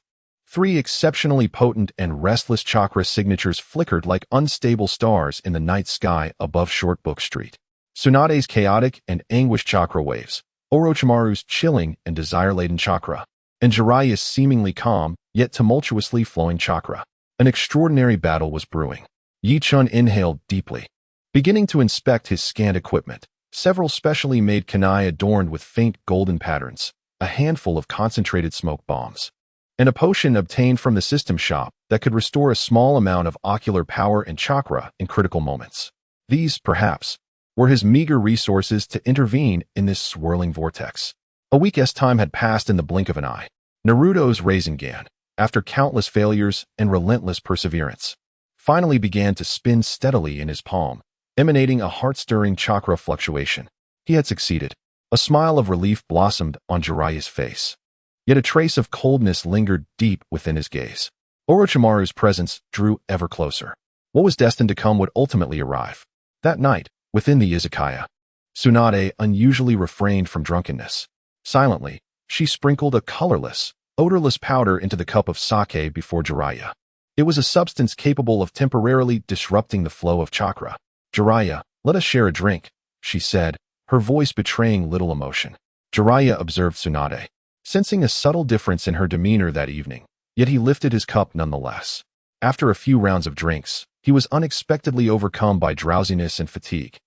3 exceptionally potent and restless chakra signatures flickered like unstable stars in the night sky above Short Book Street. Tsunade's chaotic and anguished chakra waves, Orochimaru's chilling and desire-laden chakra, and Jiraiya's seemingly calm, yet tumultuously flowing chakra. An extraordinary battle was brewing. Yi Chun inhaled deeply, beginning to inspect his scant equipment. Several specially made kunai adorned with faint golden patterns, a handful of concentrated smoke bombs, and a potion obtained from the system shop that could restore a small amount of ocular power and chakra in critical moments. These, perhaps, were his meager resources to intervene in this swirling vortex. A week's time had passed in the blink of an eye. Naruto's Rasengan, after countless failures and relentless perseverance, finally began to spin steadily in his palm, emanating a heart-stirring chakra fluctuation. He had succeeded. A smile of relief blossomed on Jiraiya's face. Yet a trace of coldness lingered deep within his gaze. Orochimaru's presence drew ever closer. What was destined to come would ultimately arrive. That night, within the izakaya, Tsunade unusually refrained from drunkenness. Silently, she sprinkled a colorless, odorless powder into the cup of sake before Jiraiya. It was a substance capable of temporarily disrupting the flow of chakra. "Jiraiya, let us share a drink," she said, her voice betraying little emotion. Jiraiya observed Tsunade, sensing a subtle difference in her demeanor that evening, yet he lifted his cup nonetheless. After a few rounds of drinks, he was unexpectedly overcome by drowsiness and fatigue,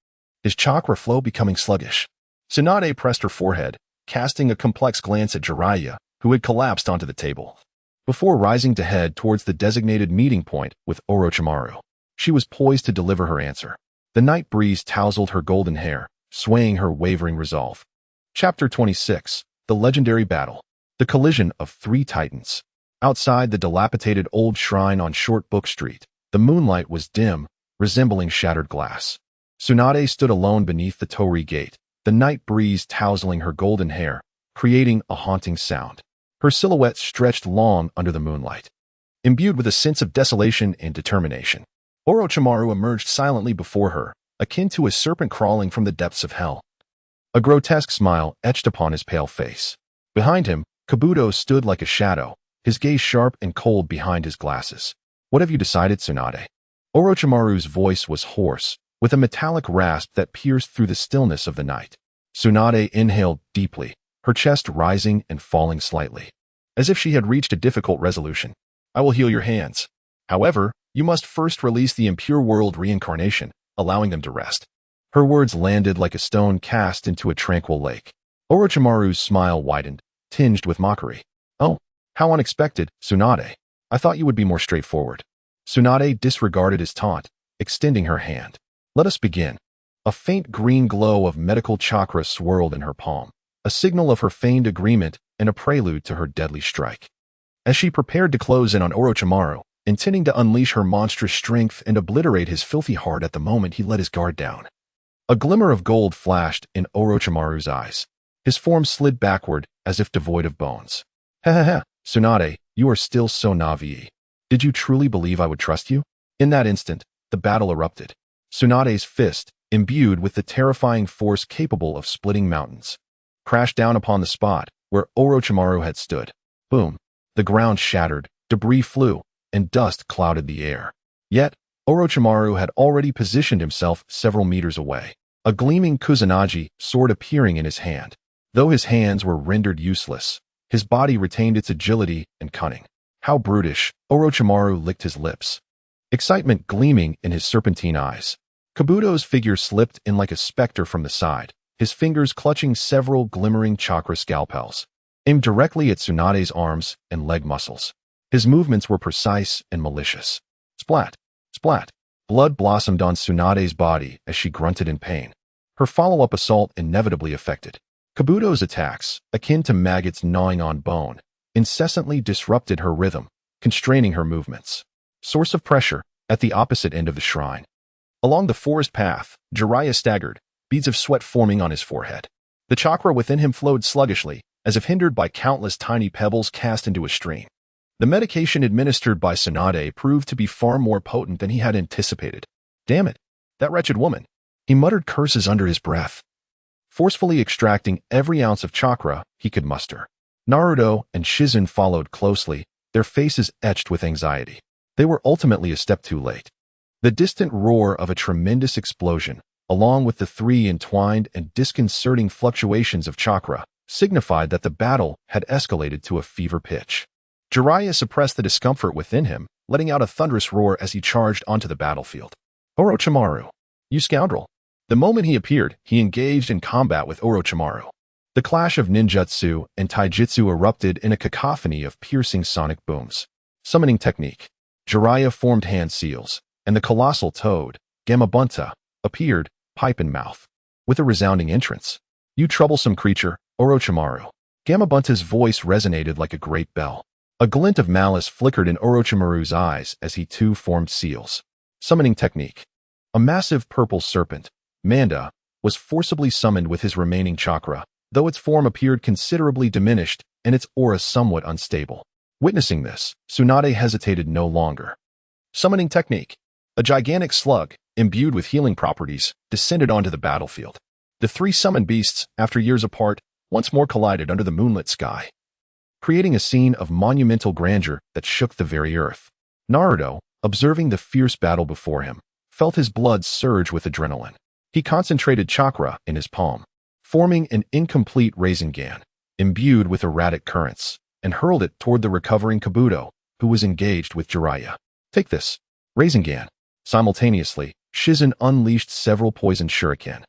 his chakra flow becoming sluggish. Tsunade pressed her forehead, casting a complex glance at Jiraiya, who had collapsed onto the table, before rising to head towards the designated meeting point with Orochimaru. She was poised to deliver her answer. The night breeze tousled her golden hair, swaying her wavering resolve. Chapter 26. The Legendary Battle. The collision of 3 titans. Outside the dilapidated old shrine on Short Book Street, the moonlight was dim, resembling shattered glass. Tsunade stood alone beneath the torii gate, the night breeze tousling her golden hair, creating a haunting sound. Her silhouette stretched long under the moonlight, imbued with a sense of desolation and determination. Orochimaru emerged silently before her, akin to a serpent crawling from the depths of hell. A grotesque smile etched upon his pale face. Behind him, Kabuto stood like a shadow, his gaze sharp and cold behind his glasses. "What have you decided, Tsunade?" Orochimaru's voice was hoarse, with a metallic rasp that pierced through the stillness of the night. Tsunade inhaled deeply, her chest rising and falling slightly, as if she had reached a difficult resolution. "I will heal your hands. However, you must first release the impure world reincarnation, allowing them to rest." Her words landed like a stone cast into a tranquil lake. Orochimaru's smile widened, tinged with mockery. "Oh, how unexpected, Tsunade. I thought you would be more straightforward." Tsunade disregarded his taunt, extending her hand. "Let us begin." A faint green glow of medical chakra swirled in her palm, a signal of her feigned agreement and a prelude to her deadly strike. As she prepared to close in on Orochimaru, intending to unleash her monstrous strength and obliterate his filthy heart at the moment he let his guard down, a glimmer of gold flashed in Orochimaru's eyes. His form slid backward as if devoid of bones. "Ha ha ha, Tsunade, you are still so naive. Did you truly believe I would trust you?" In that instant, the battle erupted. Tsunade's fist, imbued with the terrifying force capable of splitting mountains, crashed down upon the spot where Orochimaru had stood. Boom! The ground shattered, debris flew, and dust clouded the air. Yet, Orochimaru had already positioned himself several meters away, a gleaming Kusanagi sword appearing in his hand. Though his hands were rendered useless, his body retained its agility and cunning. How brutish! Orochimaru licked his lips, excitement gleaming in his serpentine eyes. Kabuto's figure slipped in like a specter from the side, his fingers clutching several glimmering chakra scalpels, aimed directly at Tsunade's arms and leg muscles. His movements were precise and malicious. Splat! Splat! Blood blossomed on Tsunade's body as she grunted in pain. Her follow-up assault inevitably affected. Kabuto's attacks, akin to maggots gnawing on bone, incessantly disrupted her rhythm, constraining her movements. Source of pressure at the opposite end of the shrine. Along the forest path, Jiraiya staggered, beads of sweat forming on his forehead. The chakra within him flowed sluggishly, as if hindered by countless tiny pebbles cast into a stream. The medication administered by Tsunade proved to be far more potent than he had anticipated. Damn it, that wretched woman. He muttered curses under his breath, forcefully extracting every ounce of chakra he could muster. Naruto and Shizen followed closely, their faces etched with anxiety. They were ultimately a step too late. The distant roar of a tremendous explosion, along with the three entwined and disconcerting fluctuations of chakra, signified that the battle had escalated to a fever pitch. Jiraiya suppressed the discomfort within him, letting out a thunderous roar as he charged onto the battlefield. Orochimaru, you scoundrel! The moment he appeared, he engaged in combat with Orochimaru. The clash of ninjutsu and taijutsu erupted in a cacophony of piercing sonic booms. Summoning technique. Jiraiya formed hand seals, and the colossal toad, Gamabunta, appeared, pipe in mouth, with a resounding entrance. You troublesome creature, Orochimaru. Gamabunta's voice resonated like a great bell. A glint of malice flickered in Orochimaru's eyes as he too formed seals. Summoning technique. A massive purple serpent, Manda, was forcibly summoned with his remaining chakra, though its form appeared considerably diminished and its aura somewhat unstable. Witnessing this, Tsunade hesitated no longer. Summoning technique. A gigantic slug, imbued with healing properties, descended onto the battlefield. The three summoned beasts, after years apart, once more collided under the moonlit sky, creating a scene of monumental grandeur that shook the very earth. Naruto, observing the fierce battle before him, felt his blood surge with adrenaline. He concentrated chakra in his palm, forming an incomplete Rasengan, imbued with erratic currents, and hurled it toward the recovering Kabuto, who was engaged with Jiraiya. Take this, Rasengan. Simultaneously, Shizen unleashed several poisoned shuriken,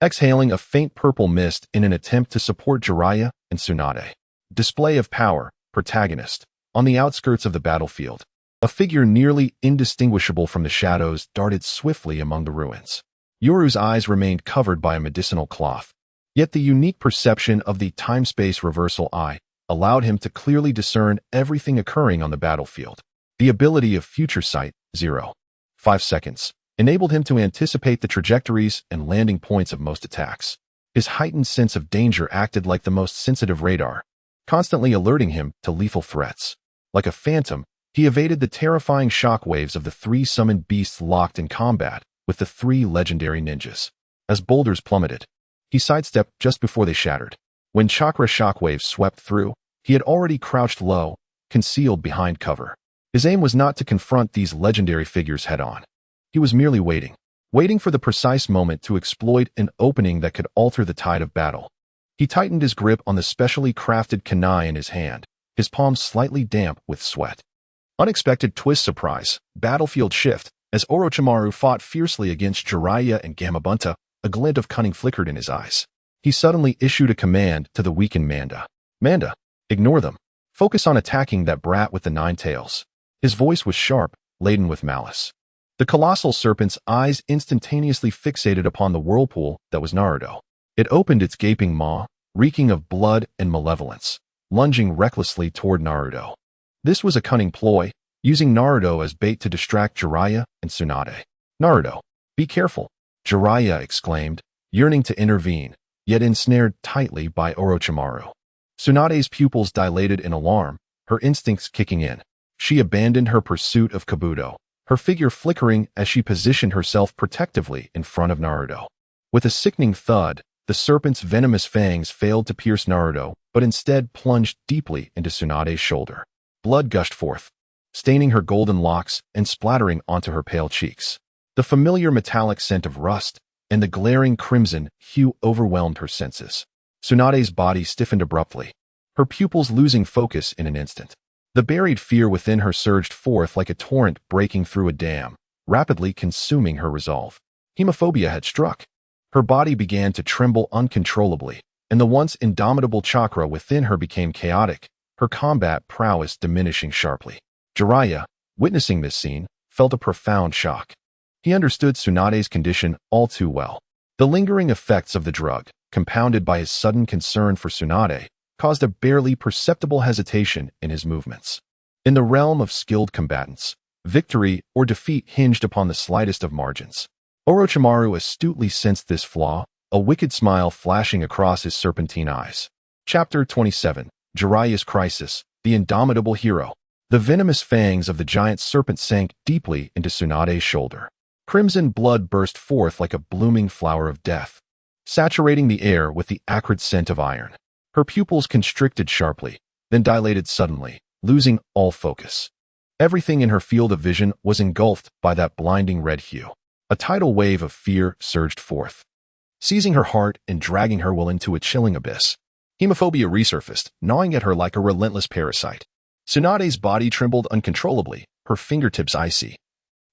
exhaling a faint purple mist in an attempt to support Jiraiya and Tsunade. Display of power, protagonist. On the outskirts of the battlefield, a figure nearly indistinguishable from the shadows darted swiftly among the ruins. Yoru's eyes remained covered by a medicinal cloth, yet the unique perception of the time-space reversal eye allowed him to clearly discern everything occurring on the battlefield. The ability of future sight, 0.5 seconds, enabled him to anticipate the trajectories and landing points of most attacks. His heightened sense of danger acted like the most sensitive radar, constantly alerting him to lethal threats. Like a phantom, he evaded the terrifying shockwaves of the three summoned beasts locked in combat with the three legendary ninjas. As boulders plummeted, he sidestepped just before they shattered. When chakra shockwaves swept through, he had already crouched low, concealed behind cover. His aim was not to confront these legendary figures head-on. He was merely waiting for the precise moment to exploit an opening that could alter the tide of battle. He tightened his grip on the specially crafted kunai in his hand, his palms slightly damp with sweat. Unexpected twist surprise, battlefield shift. As Orochimaru fought fiercely against Jiraiya and Gamabunta, a glint of cunning flickered in his eyes. He suddenly issued a command to the weakened Manda. Manda, ignore them. Focus on attacking that brat with the 9 tails. His voice was sharp, laden with malice. The colossal serpent's eyes instantaneously fixated upon the whirlpool that was Naruto. It opened its gaping maw, reeking of blood and malevolence, lunging recklessly toward Naruto. This was a cunning ploy, using Naruto as bait to distract Jiraiya and Tsunade. Naruto, be careful, Jiraiya exclaimed, yearning to intervene, yet ensnared tightly by Orochimaru. Tsunade's pupils dilated in alarm, her instincts kicking in. She abandoned her pursuit of Kabuto, her figure flickering as she positioned herself protectively in front of Naruto. With a sickening thud, the serpent's venomous fangs failed to pierce Naruto, but instead plunged deeply into Tsunade's shoulder. Blood gushed forth, staining her golden locks and splattering onto her pale cheeks. The familiar metallic scent of rust and the glaring crimson hue overwhelmed her senses. Tsunade's body stiffened abruptly, her pupils losing focus in an instant. The buried fear within her surged forth like a torrent breaking through a dam, rapidly consuming her resolve. Hemophobia had struck. Her body began to tremble uncontrollably, and the once indomitable chakra within her became chaotic, her combat prowess diminishing sharply. Jiraiya, witnessing this scene, felt a profound shock. He understood Tsunade's condition all too well. The lingering effects of the drug, compounded by his sudden concern for Tsunade, caused a barely perceptible hesitation in his movements. In the realm of skilled combatants, victory or defeat hinged upon the slightest of margins. Orochimaru astutely sensed this flaw, a wicked smile flashing across his serpentine eyes. Chapter 27, Jiraiya's Crisis, the Indomitable Hero. The venomous fangs of the giant serpent sank deeply into Tsunade's shoulder. Crimson blood burst forth like a blooming flower of death, saturating the air with the acrid scent of iron. Her pupils constricted sharply, then dilated suddenly, losing all focus. Everything in her field of vision was engulfed by that blinding red hue. A tidal wave of fear surged forth, seizing her heart and dragging her will into a chilling abyss. Hemophobia resurfaced, gnawing at her like a relentless parasite. Tsunade's body trembled uncontrollably, her fingertips icy.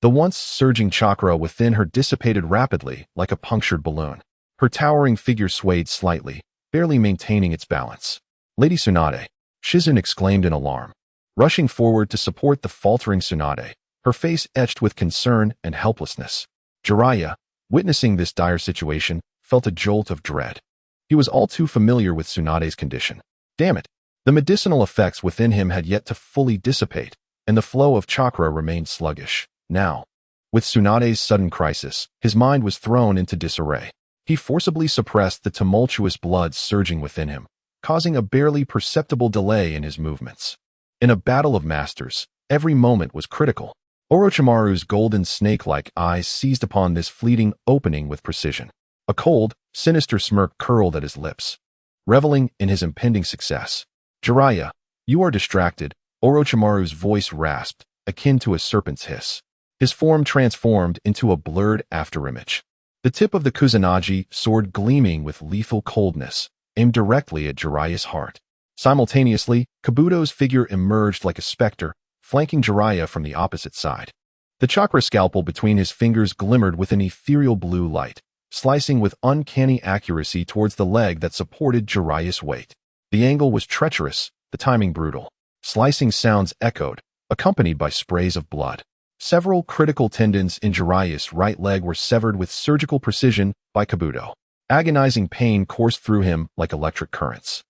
The once surging chakra within her dissipated rapidly like a punctured balloon. Her towering figure swayed slightly, barely maintaining its balance. Lady Tsunade, Shizune exclaimed in alarm, rushing forward to support the faltering Tsunade, her face etched with concern and helplessness. Jiraiya, witnessing this dire situation, felt a jolt of dread. He was all too familiar with Tsunade's condition. Damn it! The medicinal effects within him had yet to fully dissipate, and the flow of chakra remained sluggish. Now, with Tsunade's sudden crisis, his mind was thrown into disarray. He forcibly suppressed the tumultuous blood surging within him, causing a barely perceptible delay in his movements. In a battle of masters, every moment was critical. Orochimaru's golden snake-like eyes seized upon this fleeting opening with precision. A cold, sinister smirk curled at his lips, reveling in his impending success. Jiraiya, you are distracted, Orochimaru's voice rasped, akin to a serpent's hiss. His form transformed into a blurred afterimage. The tip of the Kusanagi sword gleaming with lethal coldness, aimed directly at Jiraiya's heart. Simultaneously, Kabuto's figure emerged like a specter, flanking Jiraiya from the opposite side. The chakra scalpel between his fingers glimmered with an ethereal blue light, slicing with uncanny accuracy towards the leg that supported Jiraiya's weight. The angle was treacherous, the timing brutal. Slicing sounds echoed, accompanied by sprays of blood. Several critical tendons in Jiraiya's right leg were severed with surgical precision by Kabuto. Agonizing pain coursed through him like electric currents.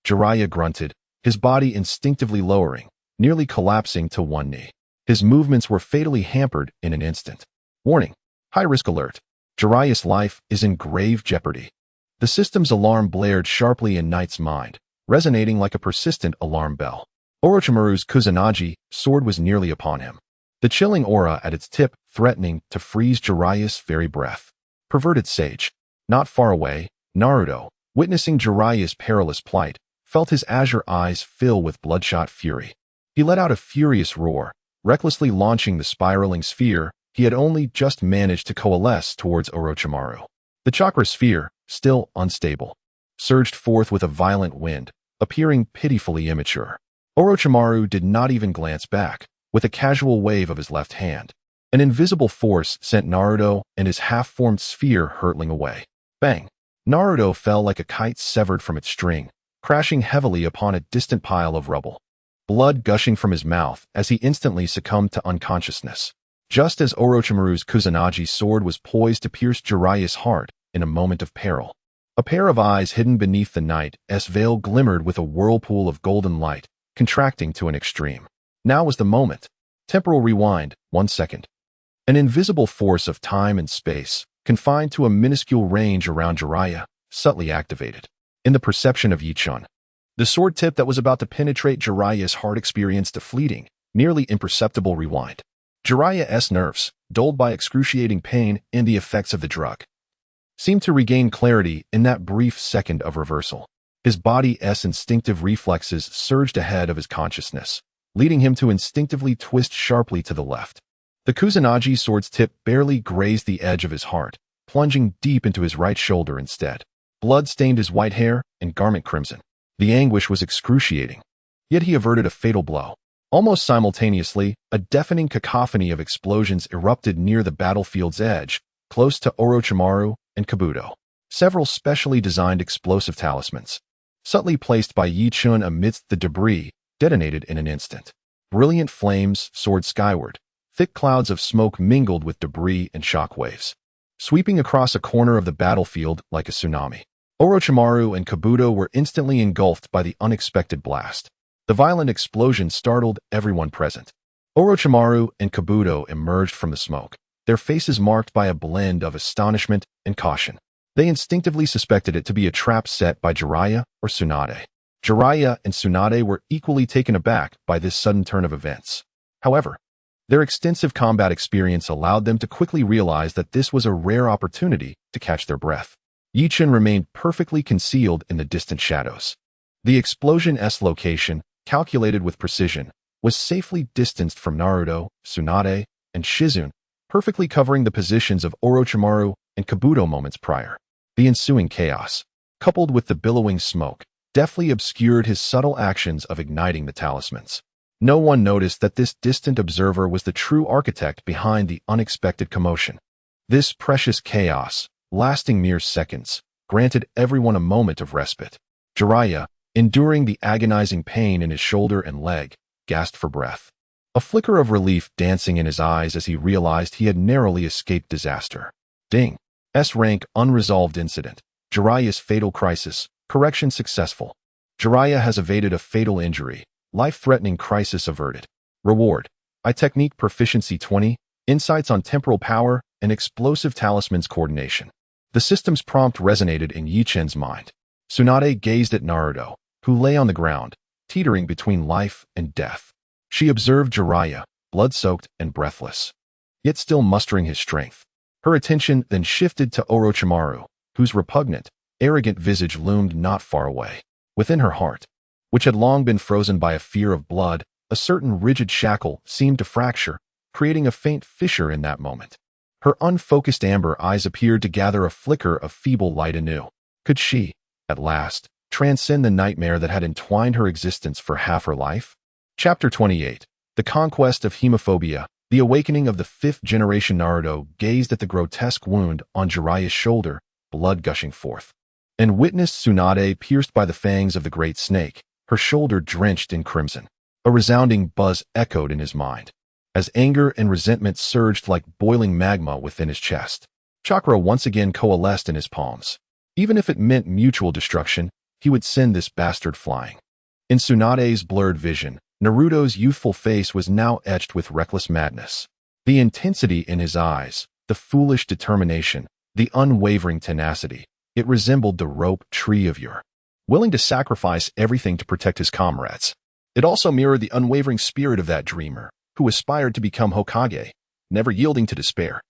Jiraiya grunted, his body instinctively lowering, nearly collapsing to one knee. His movements were fatally hampered in an instant. Warning! High-risk alert. Jiraiya's life is in grave jeopardy. The system's alarm blared sharply in Knight's mind, resonating like a persistent alarm bell. Orochimaru's Kusanagi sword was nearly upon him, the chilling aura at its tip threatening to freeze Jiraiya's very breath. Perverted sage. Not far away, Naruto, witnessing Jiraiya's perilous plight, felt his azure eyes fill with bloodshot fury. He let out a furious roar, recklessly launching the spiraling sphere he had only just managed to coalesce towards Orochimaru. The chakra sphere, still unstable, surged forth with a violent wind, appearing pitifully immature. Orochimaru did not even glance back. With a casual wave of his left hand, an invisible force sent Naruto and his half-formed sphere hurtling away. Bang! Naruto fell like a kite severed from its string, crashing heavily upon a distant pile of rubble, blood gushing from his mouth as he instantly succumbed to unconsciousness. Just as Orochimaru's Kusanagi sword was poised to pierce Jiraiya's heart in a moment of peril, a pair of eyes hidden beneath the night's veil glimmered with a whirlpool of golden light, contracting to an extreme. Now was the moment. Temporal rewind, 1 second. An invisible force of time and space, confined to a minuscule range around Jiraiya, subtly activated. In the perception of Yichun, the sword tip that was about to penetrate Jiraiya's heart experienced a fleeting, nearly imperceptible rewind. Jiraiya's nerves, dulled by excruciating pain and the effects of the drug, seemed to regain clarity in that brief second of reversal. His body's instinctive reflexes surged ahead of his consciousness, leading him to instinctively twist sharply to the left. The Kusanagi sword's tip barely grazed the edge of his heart, plunging deep into his right shoulder instead. Blood stained his white hair and garment crimson. The anguish was excruciating. Yet he averted a fatal blow. Almost simultaneously, a deafening cacophony of explosions erupted near the battlefield's edge, close to Orochimaru and Kabuto. Several specially designed explosive talismans, subtly placed by Yi Chun amidst the debris, detonated in an instant. Brilliant flames soared skyward. Thick clouds of smoke mingled with debris and shockwaves, sweeping across a corner of the battlefield like a tsunami. Orochimaru and Kabuto were instantly engulfed by the unexpected blast. The violent explosion startled everyone present. Orochimaru and Kabuto emerged from the smoke, their faces marked by a blend of astonishment and caution. They instinctively suspected it to be a trap set by Jiraiya or Tsunade. Jiraiya and Tsunade were equally taken aback by this sudden turn of events. However, their extensive combat experience allowed them to quickly realize that this was a rare opportunity to catch their breath. Yi Chun remained perfectly concealed in the distant shadows. The explosion's location, calculated with precision, was safely distanced from Naruto, Tsunade, and Shizune, perfectly covering the positions of Orochimaru and Kabuto moments prior. The ensuing chaos, coupled with the billowing smoke, deftly obscured his subtle actions of igniting the talismans. No one noticed that this distant observer was the true architect behind the unexpected commotion. This precious chaos, lasting mere seconds, granted everyone a moment of respite. Jiraiya, enduring the agonizing pain in his shoulder and leg, gasped for breath. A flicker of relief dancing in his eyes as he realized he had narrowly escaped disaster. Ding. S-rank unresolved incident. Jiraiya's fatal crisis. Correction successful. Jiraiya has evaded a fatal injury. Life-threatening crisis averted. Reward. Technique proficiency 20, insights on temporal power, and explosive talismans coordination. The system's prompt resonated in Yi Chun's mind. Tsunade gazed at Naruto, who lay on the ground, teetering between life and death. She observed Jiraiya, blood-soaked and breathless, yet still mustering his strength. Her attention then shifted to Orochimaru, whose repugnant, arrogant visage loomed not far away. Within her heart, which had long been frozen by a fear of blood, a certain rigid shackle seemed to fracture, creating a faint fissure in that moment. Her unfocused amber eyes appeared to gather a flicker of feeble light anew. Could she, at last, transcend the nightmare that had entwined her existence for half her life? Chapter 28. The Conquest of Hemophobia. The awakening of the fifth-generation Naruto gazed at the grotesque wound on Jiraiya's shoulder, blood gushing forth, and witnessed Tsunade pierced by the fangs of the great snake, her shoulder drenched in crimson. A resounding buzz echoed in his mind, as anger and resentment surged like boiling magma within his chest. Chakra once again coalesced in his palms. Even if it meant mutual destruction, he would send this bastard flying. In Tsunade's blurred vision, Naruto's youthful face was now etched with reckless madness. The intensity in his eyes, the foolish determination, the unwavering tenacity, it resembled the rope tree of yore, willing to sacrifice everything to protect his comrades. It also mirrored the unwavering spirit of that dreamer, who aspired to become Hokage, never yielding to despair.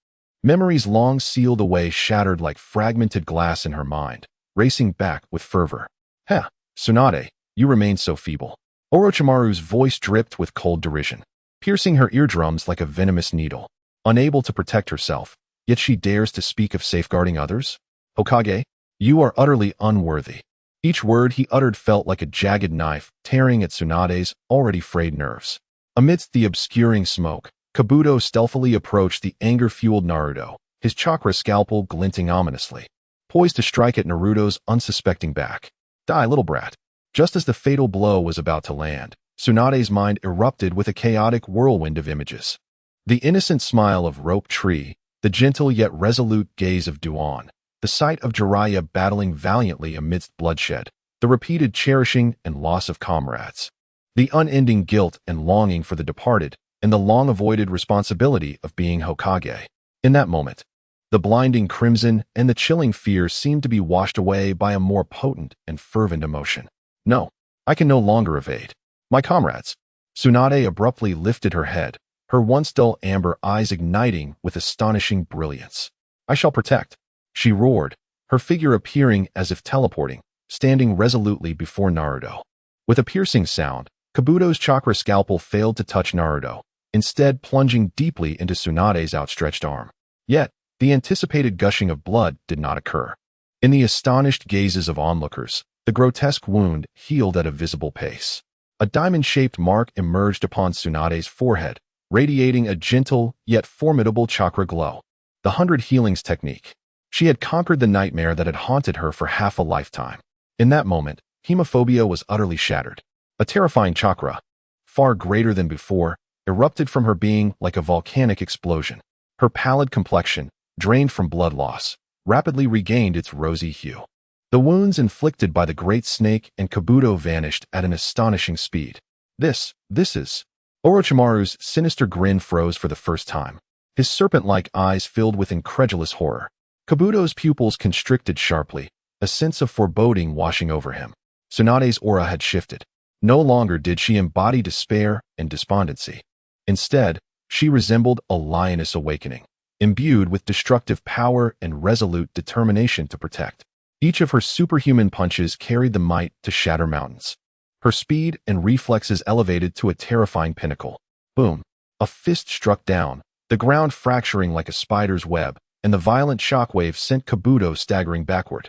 Memories long sealed away shattered like fragmented glass in her mind, racing back with fervor. "Heh, Tsunade, you remain so feeble." Orochimaru's voice dripped with cold derision, piercing her eardrums like a venomous needle. Unable to protect herself, yet she dares to speak of safeguarding others? "Hokage, you are utterly unworthy." Each word he uttered felt like a jagged knife tearing at Tsunade's already frayed nerves. Amidst the obscuring smoke, Kabuto stealthily approached the anger-fueled Naruto, his chakra scalpel glinting ominously, poised to strike at Naruto's unsuspecting back. "Die, little brat." Just as the fatal blow was about to land, Tsunade's mind erupted with a chaotic whirlwind of images. The innocent smile of Rope Tree, the gentle yet resolute gaze of Duan, the sight of Jiraiya battling valiantly amidst bloodshed, the repeated cherishing and loss of comrades, the unending guilt and longing for the departed, and the long-avoided responsibility of being Hokage. In that moment, the blinding crimson and the chilling fear seemed to be washed away by a more potent and fervent emotion. "No, I can no longer evade. My comrades." Tsunade abruptly lifted her head, her once dull amber eyes igniting with astonishing brilliance. "I shall protect," she roared, her figure appearing as if teleporting, standing resolutely before Naruto. With a piercing sound, Kabuto's chakra scalpel failed to touch Naruto, instead plunging deeply into Tsunade's outstretched arm. Yet, the anticipated gushing of blood did not occur. In the astonished gazes of onlookers, the grotesque wound healed at a visible pace. A diamond-shaped mark emerged upon Tsunade's forehead, radiating a gentle yet formidable chakra glow. The 100 Healings technique. She had conquered the nightmare that had haunted her for half a lifetime. In that moment, hemophobia was utterly shattered. A terrifying chakra, far greater than before, erupted from her being like a volcanic explosion. Her pallid complexion, drained from blood loss, rapidly regained its rosy hue. The wounds inflicted by the great snake and Kabuto vanished at an astonishing speed. This is... Orochimaru's sinister grin froze for the first time. His serpent-like eyes filled with incredulous horror. Kabuto's pupils constricted sharply, a sense of foreboding washing over him. Tsunade's aura had shifted. No longer did she embody despair and despondency. Instead, she resembled a lioness awakening, imbued with destructive power and resolute determination to protect. Each of her superhuman punches carried the might to shatter mountains. Her speed and reflexes elevated to a terrifying pinnacle. Boom! A fist struck down, the ground fracturing like a spider's web, and the violent shockwave sent Kabuto staggering backward,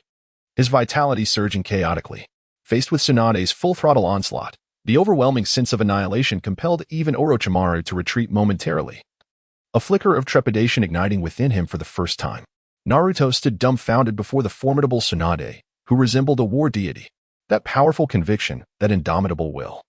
his vitality surging chaotically. Faced with Tsunade's full-throttle onslaught, the overwhelming sense of annihilation compelled even Orochimaru to retreat momentarily. A flicker of trepidation igniting within him for the first time. Naruto stood dumbfounded before the formidable Tsunade, who resembled a war deity. That powerful conviction, that indomitable will,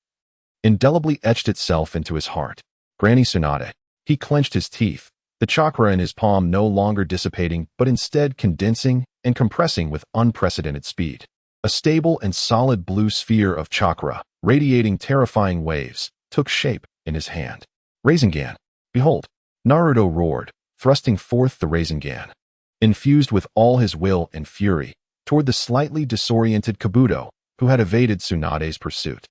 indelibly etched itself into his heart. Granny Tsunade. He clenched his teeth, the chakra in his palm no longer dissipating but instead condensing and compressing with unprecedented speed. A stable and solid blue sphere of chakra, radiating terrifying waves, took shape in his hand. Rasengan. Behold! Naruto roared, thrusting forth the Rasengan. Infused with all his will and fury, toward the slightly disoriented Kabuto, who had evaded Tsunade's pursuit.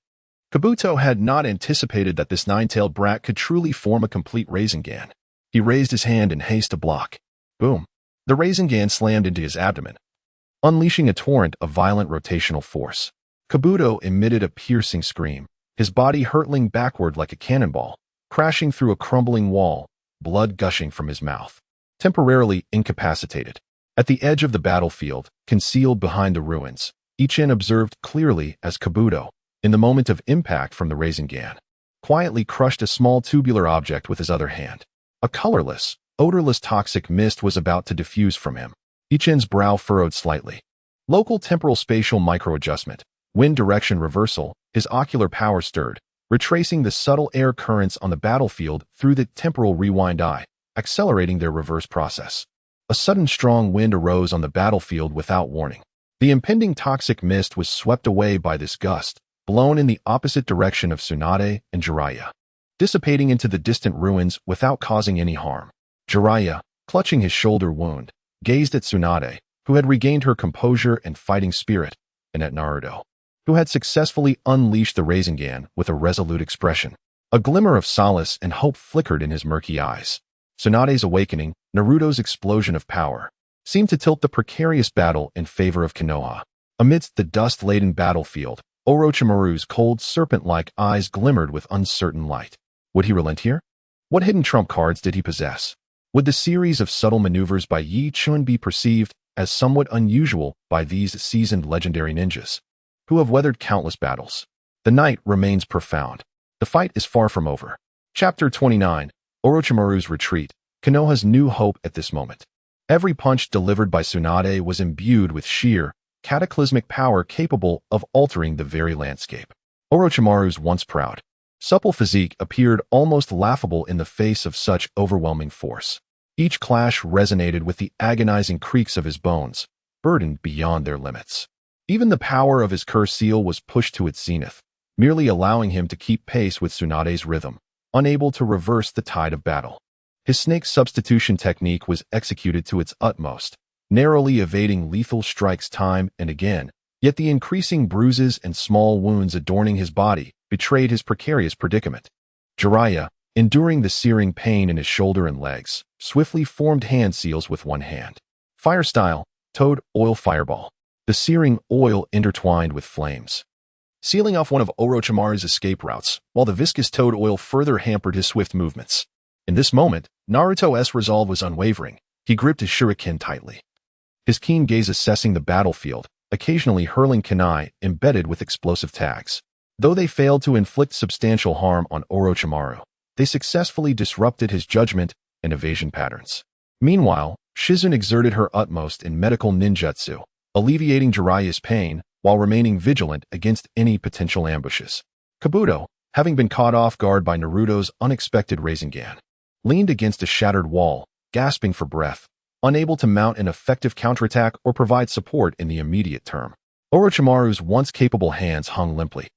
Kabuto had not anticipated that this nine-tailed brat could truly form a complete Rasengan. He raised his hand in haste to block. Boom! The Rasengan slammed into his abdomen, unleashing a torrent of violent rotational force. Kabuto emitted a piercing scream, his body hurtling backward like a cannonball, crashing through a crumbling wall, blood gushing from his mouth. Temporarily incapacitated. At the edge of the battlefield, concealed behind the ruins, Ichen observed clearly as Kabuto, in the moment of impact from the Rasengan, quietly crushed a small tubular object with his other hand. A colorless, odorless toxic mist was about to diffuse from him. Ichen's brow furrowed slightly. Local temporal spatial microadjustment, wind direction reversal, his ocular power stirred, retracing the subtle air currents on the battlefield through the temporal rewind eye, accelerating their reverse process. A sudden strong wind arose on the battlefield without warning. The impending toxic mist was swept away by this gust, blown in the opposite direction of Tsunade and Jiraiya, dissipating into the distant ruins without causing any harm. Jiraiya, clutching his shoulder wound, gazed at Tsunade, who had regained her composure and fighting spirit, and at Naruto, who had successfully unleashed the Rasengan with a resolute expression. A glimmer of solace and hope flickered in his murky eyes. Tsunade's awakening, Naruto's explosion of power, seemed to tilt the precarious battle in favor of Konoha. Amidst the dust-laden battlefield, Orochimaru's cold serpent-like eyes glimmered with uncertain light. Would he relent here? What hidden trump cards did he possess? Would the series of subtle maneuvers by Yi Chun be perceived as somewhat unusual by these seasoned legendary ninjas, who have weathered countless battles? The night remains profound. The fight is far from over. Chapter 29. Orochimaru's Retreat. Konoha's new hope at this moment. Every punch delivered by Tsunade was imbued with sheer, cataclysmic power capable of altering the very landscape. Orochimaru's once proud, supple physique appeared almost laughable in the face of such overwhelming force. Each clash resonated with the agonizing creaks of his bones, burdened beyond their limits. Even the power of his curse seal was pushed to its zenith, merely allowing him to keep pace with Tsunade's rhythm, unable to reverse the tide of battle. His snake substitution technique was executed to its utmost, narrowly evading lethal strikes time and again, yet the increasing bruises and small wounds adorning his body betrayed his precarious predicament. Jiraiya, enduring the searing pain in his shoulder and legs, swiftly formed hand seals with one hand. Fire style, toad, oil fireball. The searing oil intertwined with flames, sealing off one of Orochimaru's escape routes, while the viscous toad oil further hampered his swift movements. In this moment, Naruto's resolve was unwavering. He gripped his shuriken tightly, his keen gaze assessing the battlefield, occasionally hurling kunai embedded with explosive tags. Though they failed to inflict substantial harm on Orochimaru, they successfully disrupted his judgment and evasion patterns. Meanwhile, Shizune exerted her utmost in medical ninjutsu, alleviating Jiraiya's pain while remaining vigilant against any potential ambushes. Kabuto, having been caught off guard by Naruto's unexpected Rasengan, leaned against a shattered wall, gasping for breath, unable to mount an effective counterattack or provide support in the immediate term. Orochimaru's once capable hands hung limply,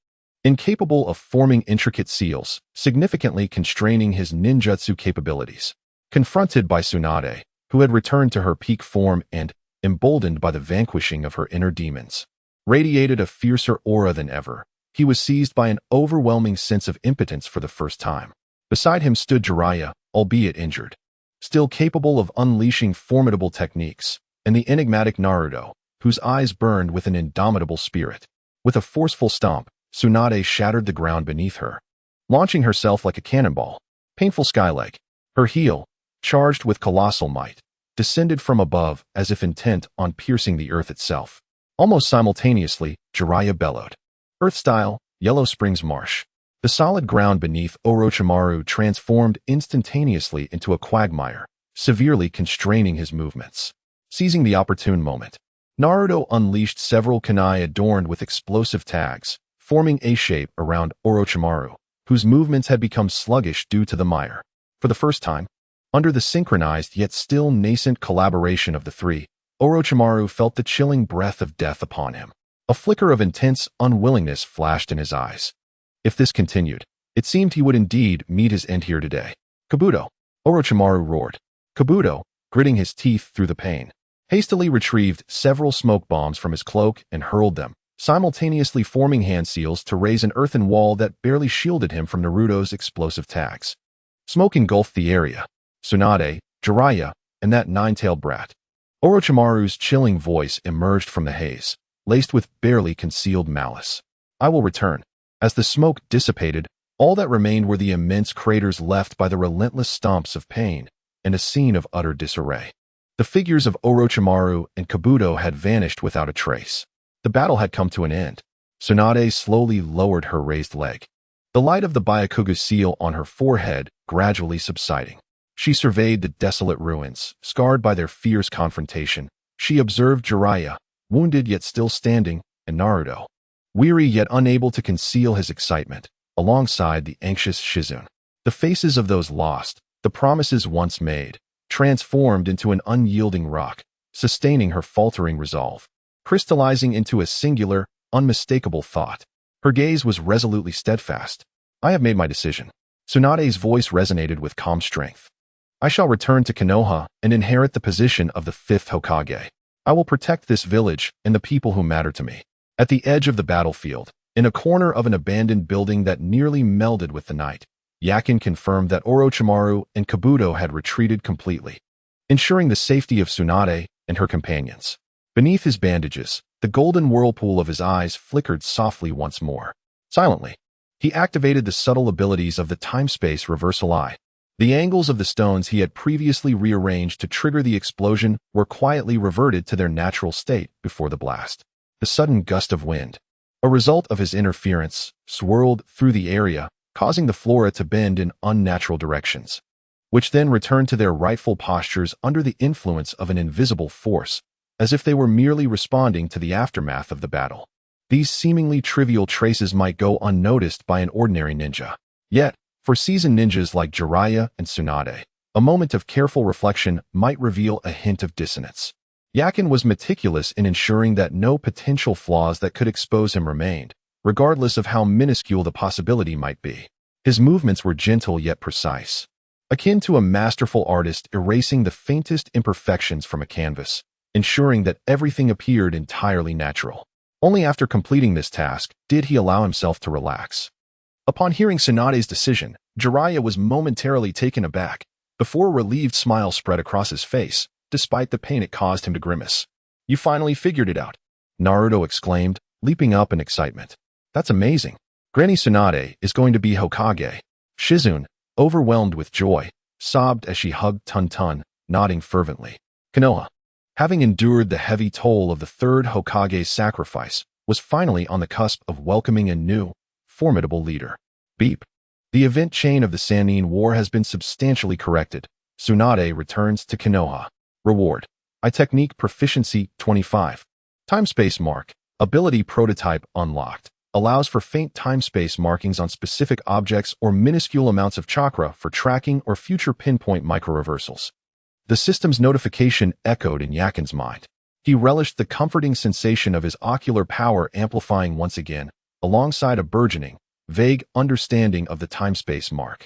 incapable of forming intricate seals, significantly constraining his ninjutsu capabilities. Confronted by Tsunade, who had returned to her peak form and, emboldened by the vanquishing of her inner demons, radiated a fiercer aura than ever, he was seized by an overwhelming sense of impotence for the first time. Beside him stood Jiraiya, albeit injured, still capable of unleashing formidable techniques, and the enigmatic Naruto, whose eyes burned with an indomitable spirit. With a forceful stomp, Tsunade shattered the ground beneath her, launching herself like a cannonball. Painful skyleg, her heel, charged with colossal might, descended from above as if intent on piercing the earth itself. Almost simultaneously, Jiraiya bellowed. Earth style, Yellow Springs Marsh. The solid ground beneath Orochimaru transformed instantaneously into a quagmire, severely constraining his movements. Seizing the opportune moment, Naruto unleashed several kunai adorned with explosive tags, forming a shape around Orochimaru, whose movements had become sluggish due to the mire. For the first time, under the synchronized yet still nascent collaboration of the three, Orochimaru felt the chilling breath of death upon him. A flicker of intense unwillingness flashed in his eyes. If this continued, it seemed he would indeed meet his end here today. Kabuto, Orochimaru roared. Kabuto, gritting his teeth through the pain, hastily retrieved several smoke bombs from his cloak and hurled them, simultaneously forming hand seals to raise an earthen wall that barely shielded him from Naruto's explosive tags. Smoke engulfed the area. Tsunade, Jiraiya, and that nine-tailed brat. Orochimaru's chilling voice emerged from the haze, laced with barely concealed malice. I will return. As the smoke dissipated, all that remained were the immense craters left by the relentless stomps of pain and a scene of utter disarray. The figures of Orochimaru and Kabuto had vanished without a trace. The battle had come to an end. Tsunade slowly lowered her raised leg, the light of the Byakuga seal on her forehead gradually subsiding. She surveyed the desolate ruins, scarred by their fierce confrontation. She observed Jiraiya, wounded yet still standing, and Naruto, weary yet unable to conceal his excitement, alongside the anxious Shizune. The faces of those lost, the promises once made, transformed into an unyielding rock, sustaining her faltering resolve, crystallizing into a singular, unmistakable thought. Her gaze was resolutely steadfast. I have made my decision. Tsunade's voice resonated with calm strength. I shall return to Konoha and inherit the position of the fifth Hokage. I will protect this village and the people who matter to me. At the edge of the battlefield, in a corner of an abandoned building that nearly melded with the night, Yakin confirmed that Orochimaru and Kabuto had retreated completely, ensuring the safety of Tsunade and her companions. Beneath his bandages, the golden whirlpool of his eyes flickered softly once more. Silently, he activated the subtle abilities of the time-space reversal eye. The angles of the stones he had previously rearranged to trigger the explosion were quietly reverted to their natural state before the blast. The sudden gust of wind, a result of his interference, swirled through the area, causing the flora to bend in unnatural directions, which then returned to their rightful postures under the influence of an invisible force, as if they were merely responding to the aftermath of the battle. These seemingly trivial traces might go unnoticed by an ordinary ninja. Yet, for seasoned ninjas like Jiraiya and Tsunade, a moment of careful reflection might reveal a hint of dissonance. Yakin was meticulous in ensuring that no potential flaws that could expose him remained, regardless of how minuscule the possibility might be. His movements were gentle yet precise, akin to a masterful artist erasing the faintest imperfections from a canvas, ensuring that everything appeared entirely natural. Only after completing this task did he allow himself to relax. Upon hearing Tsunade's decision, Jiraiya was momentarily taken aback, before a relieved smile spread across his face, despite the pain it caused him to grimace. "You finally figured it out," Naruto exclaimed, leaping up in excitement. "That's amazing. Granny Tsunade is going to be Hokage." Shizune, overwhelmed with joy, sobbed as she hugged Tun-Tun, nodding fervently. Konoha, having endured the heavy toll of the third Hokage's sacrifice, was finally on the cusp of welcoming a new, formidable leader. Beep. The event chain of the Sannin War has been substantially corrected. Tsunade returns to Konoha. Reward: I Technique Proficiency 25. Time-Space Mark. Ability Prototype unlocked. Allows for faint time-space markings on specific objects or minuscule amounts of chakra for tracking or future pinpoint micro-reversals. The system's notification echoed in Yakin's mind. He relished the comforting sensation of his ocular power amplifying once again, alongside a burgeoning, vague understanding of the time-space mark.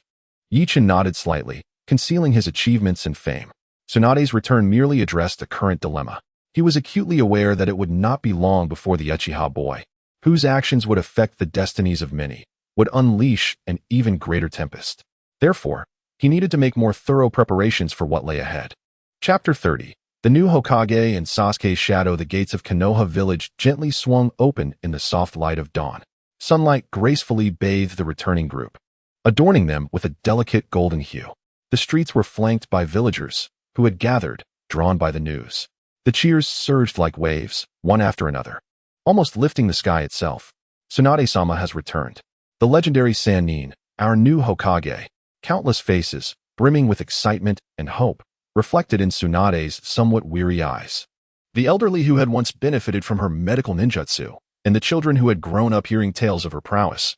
Yichin nodded slightly, concealing his achievements and fame. Tsunade's return merely addressed a current dilemma. He was acutely aware that it would not be long before the Uchiha boy, whose actions would affect the destinies of many, would unleash an even greater tempest. Therefore, he needed to make more thorough preparations for what lay ahead. Chapter 30. The new Hokage and Sasuke's shadow. The gates of Konoha village gently swung open in the soft light of dawn. Sunlight gracefully bathed the returning group, adorning them with a delicate golden hue. The streets were flanked by villagers, who had gathered, drawn by the news. The cheers surged like waves, one after another, almost lifting the sky itself. Tsunade-sama has returned. The legendary Sannin, our new Hokage. Countless faces, brimming with excitement and hope, reflected in Tsunade's somewhat weary eyes. The elderly who had once benefited from her medical ninjutsu, and the children who had grown up hearing tales of her prowess,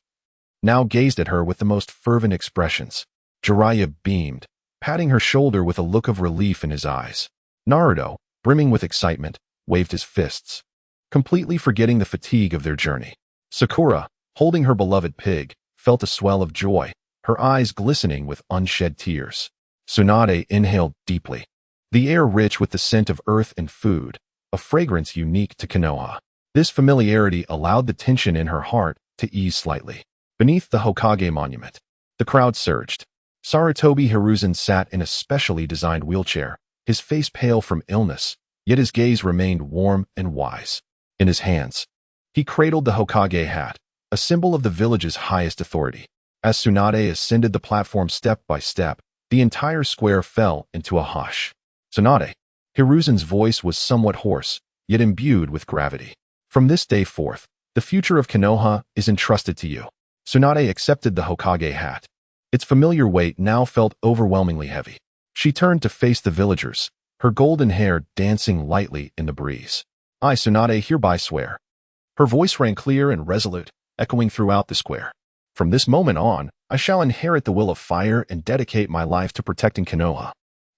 now gazed at her with the most fervent expressions. Jiraiya beamed, patting her shoulder with a look of relief in his eyes. Naruto, brimming with excitement, waved his fists, completely forgetting the fatigue of their journey. Sakura, holding her beloved pig, felt a swell of joy, her eyes glistening with unshed tears. Tsunade inhaled deeply, the air rich with the scent of earth and food, a fragrance unique to Konoha. This familiarity allowed the tension in her heart to ease slightly. Beneath the Hokage monument, the crowd surged. Sarutobi Hiruzen sat in a specially designed wheelchair, his face pale from illness, yet his gaze remained warm and wise. In his hands, he cradled the Hokage hat, a symbol of the village's highest authority. As Tsunade ascended the platform step by step, the entire square fell into a hush. "Tsunade." Hiruzen's voice was somewhat hoarse, yet imbued with gravity. "From this day forth, the future of Konoha is entrusted to you." Tsunade accepted the Hokage hat. Its familiar weight now felt overwhelmingly heavy. She turned to face the villagers, her golden hair dancing lightly in the breeze. "I, Tsunade, hereby swear." Her voice rang clear and resolute, echoing throughout the square. "From this moment on, I shall inherit the will of fire and dedicate my life to protecting Konoha,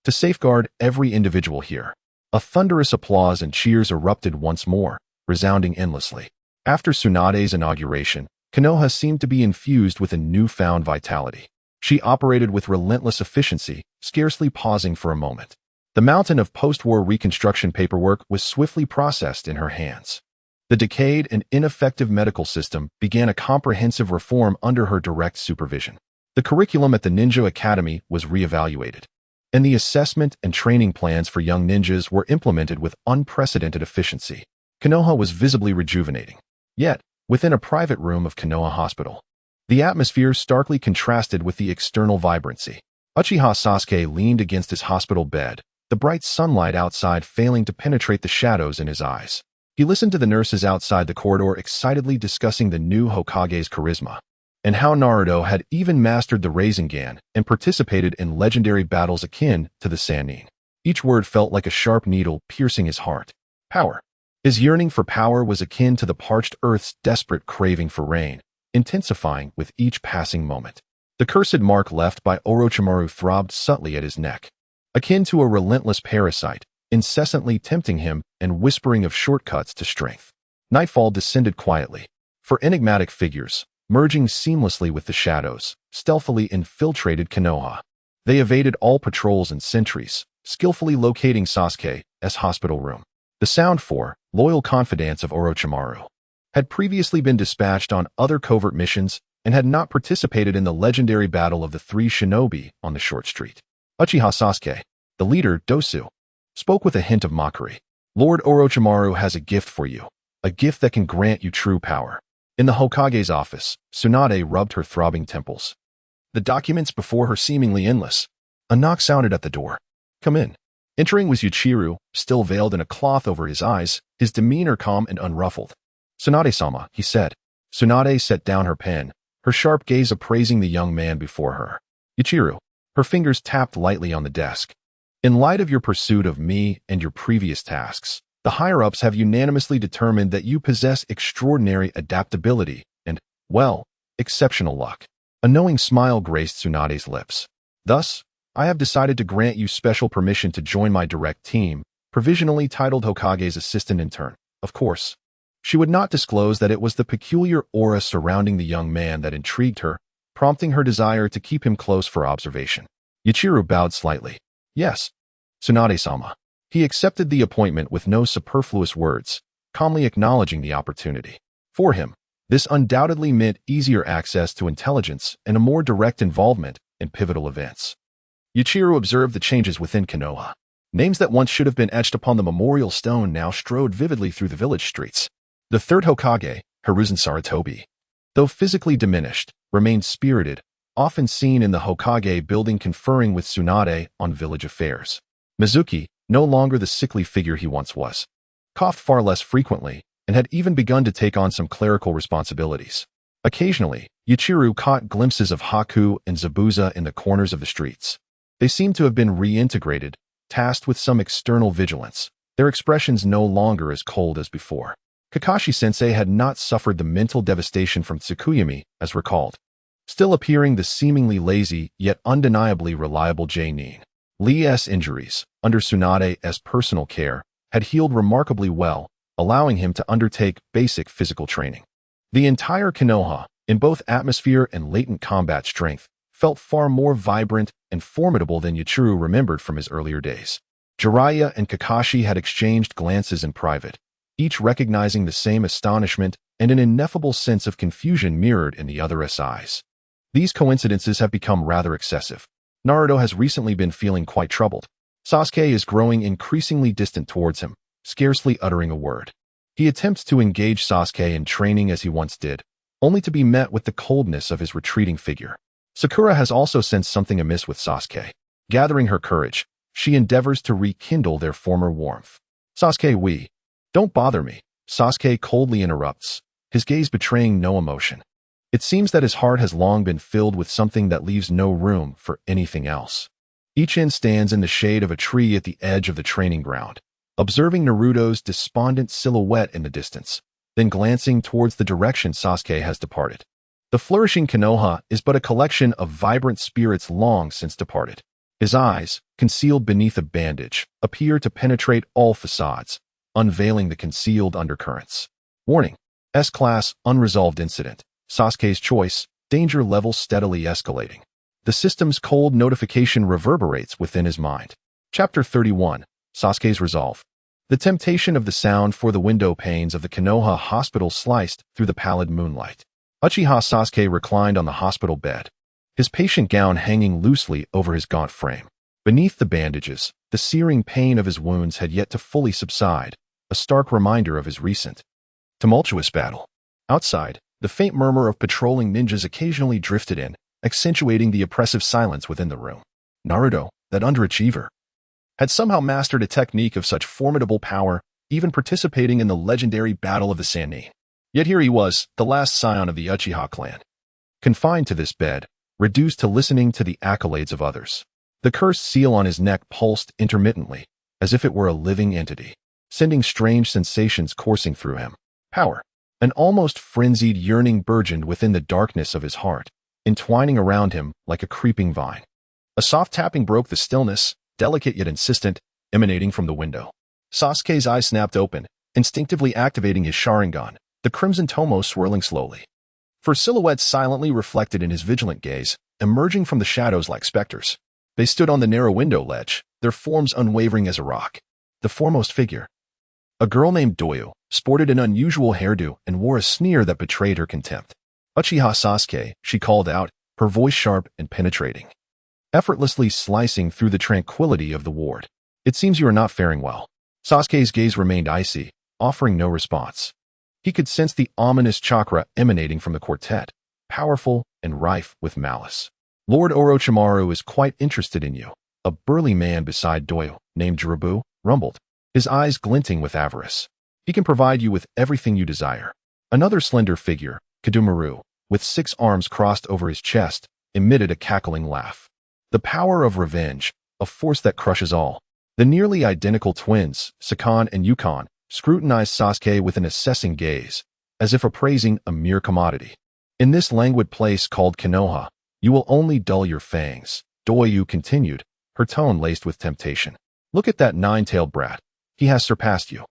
to safeguard every individual here." A thunderous applause and cheers erupted once more, resounding endlessly. After Tsunade's inauguration, Konoha seemed to be infused with a newfound vitality. She operated with relentless efficiency, scarcely pausing for a moment. The mountain of post-war reconstruction paperwork was swiftly processed in her hands. The decayed and ineffective medical system began a comprehensive reform under her direct supervision. The curriculum at the Ninja Academy was reevaluated, and the assessment and training plans for young ninjas were implemented with unprecedented efficiency. Konoha was visibly rejuvenating. Yet, within a private room of Konoha Hospital, the atmosphere starkly contrasted with the external vibrancy. Uchiha Sasuke leaned against his hospital bed, the bright sunlight outside failing to penetrate the shadows in his eyes. He listened to the nurses outside the corridor excitedly discussing the new Hokage's charisma, and how Naruto had even mastered the Rasengan and participated in legendary battles akin to the Sannin. Each word felt like a sharp needle piercing his heart. Power. His yearning for power was akin to the parched earth's desperate craving for rain, intensifying with each passing moment. The cursed mark left by Orochimaru throbbed subtly at his neck, akin to a relentless parasite, incessantly tempting him and whispering of shortcuts to strength. Nightfall descended quietly, for enigmatic figures, merging seamlessly with the shadows, stealthily infiltrated Konoha. They evaded all patrols and sentries, skillfully locating Sasuke's hospital room. The Sound Four, loyal confidants of Orochimaru, had previously been dispatched on other covert missions and had not participated in the legendary battle of the three shinobi on the short street. Uchiha Sasuke, the leader, Dosu, spoke with a hint of mockery. Lord Orochimaru has a gift for you, a gift that can grant you true power. In the Hokage's office, Tsunade rubbed her throbbing temples. The documents before her seemingly endless. A knock sounded at the door. Come in. Entering was Yuichiro, still veiled in a cloth over his eyes, his demeanor calm and unruffled. Tsunade-sama, he said. Tsunade set down her pen, her sharp gaze appraising the young man before her. Yuichiro. Her fingers tapped lightly on the desk. In light of your pursuit of me and your previous tasks, the higher-ups have unanimously determined that you possess extraordinary adaptability and, well, exceptional luck. A knowing smile graced Tsunade's lips. Thus, I have decided to grant you special permission to join my direct team, provisionally titled Hokage's assistant intern. Of course, she would not disclose that it was the peculiar aura surrounding the young man that intrigued her, prompting her desire to keep him close for observation. Yuichiro bowed slightly. Yes, Tsunade-sama. He accepted the appointment with no superfluous words, calmly acknowledging the opportunity. For him, this undoubtedly meant easier access to intelligence and a more direct involvement in pivotal events. Yuichiro observed the changes within Konoha. Names that once should have been etched upon the memorial stone now strode vividly through the village streets. The third Hokage, Hiruzen Sarutobi, though physically diminished, remained spirited, often seen in the Hokage building conferring with Tsunade on village affairs. Mizuki, no longer the sickly figure he once was, coughed far less frequently and had even begun to take on some clerical responsibilities. Occasionally, Yuichiro caught glimpses of Haku and Zabuza in the corners of the streets. They seemed to have been reintegrated, tasked with some external vigilance, their expressions no longer as cold as before. Kakashi-sensei had not suffered the mental devastation from Tsukuyomi, as recalled, still appearing the seemingly lazy yet undeniably reliable J-Nin. Lee's injuries, under Tsunade's personal care, had healed remarkably well, allowing him to undertake basic physical training. The entire Konoha, in both atmosphere and latent combat strength, felt far more vibrant and formidable than Yuichiro remembered from his earlier days. Jiraiya and Kakashi had exchanged glances in private, each recognizing the same astonishment and an ineffable sense of confusion mirrored in the other's eyes. These coincidences have become rather excessive. Naruto has recently been feeling quite troubled. Sasuke is growing increasingly distant towards him, scarcely uttering a word. He attempts to engage Sasuke in training as he once did, only to be met with the coldness of his retreating figure. Sakura has also sensed something amiss with Sasuke. Gathering her courage, she endeavors to rekindle their former warmth. Sasuke, don't bother me, Sasuke coldly interrupts, his gaze betraying no emotion. It seems that his heart has long been filled with something that leaves no room for anything else. Ichin stands in the shade of a tree at the edge of the training ground, observing Naruto's despondent silhouette in the distance, then glancing towards the direction Sasuke has departed. The flourishing Konoha is but a collection of vibrant spirits long since departed. His eyes, concealed beneath a bandage, appear to penetrate all facades, unveiling the concealed undercurrents. Warning: S-Class Unresolved Incident. Sasuke's choice, danger level steadily escalating. The system's cold notification reverberates within his mind. Chapter 31. Sasuke's Resolve. The temptation of the sound for the window panes of the Konoha hospital sliced through the pallid moonlight. Uchiha Sasuke reclined on the hospital bed, his patient gown hanging loosely over his gaunt frame. Beneath the bandages, the searing pain of his wounds had yet to fully subside, a stark reminder of his recent, tumultuous battle. Outside, the faint murmur of patrolling ninjas occasionally drifted in, accentuating the oppressive silence within the room. Naruto, that underachiever, had somehow mastered a technique of such formidable power, even participating in the legendary Battle of the Sannin. Yet here he was, the last scion of the Uchiha clan, confined to this bed, reduced to listening to the accolades of others. The cursed seal on his neck pulsed intermittently, as if it were a living entity, sending strange sensations coursing through him. Power. An almost frenzied yearning burgeoned within the darkness of his heart, entwining around him like a creeping vine. A soft tapping broke the stillness, delicate yet insistent, emanating from the window. Sasuke's eyes snapped open, instinctively activating his Sharingan, the crimson tomo swirling slowly. For silhouettes silently reflected in his vigilant gaze, emerging from the shadows like specters. They stood on the narrow window ledge, their forms unwavering as a rock. The foremost figure, a girl named Doyu, sported an unusual hairdo and wore a sneer that betrayed her contempt. Uchiha Sasuke, she called out, her voice sharp and penetrating, effortlessly slicing through the tranquility of the ward. It seems you are not faring well. Sasuke's gaze remained icy, offering no response. He could sense the ominous chakra emanating from the quartet, powerful and rife with malice. Lord Orochimaru is quite interested in you, a burly man beside Doyo, named Jirabu, rumbled, his eyes glinting with avarice. He can provide you with everything you desire. Another slender figure, Kadumaru, with 6 arms crossed over his chest, emitted a cackling laugh. The power of revenge, a force that crushes all. The nearly identical twins, Sakan and Yukon, scrutinized Sasuke with an assessing gaze, as if appraising a mere commodity. In this languid place called Konoha, you will only dull your fangs, Doyu continued, her tone laced with temptation. Look at that 9-tailed brat. He has surpassed you.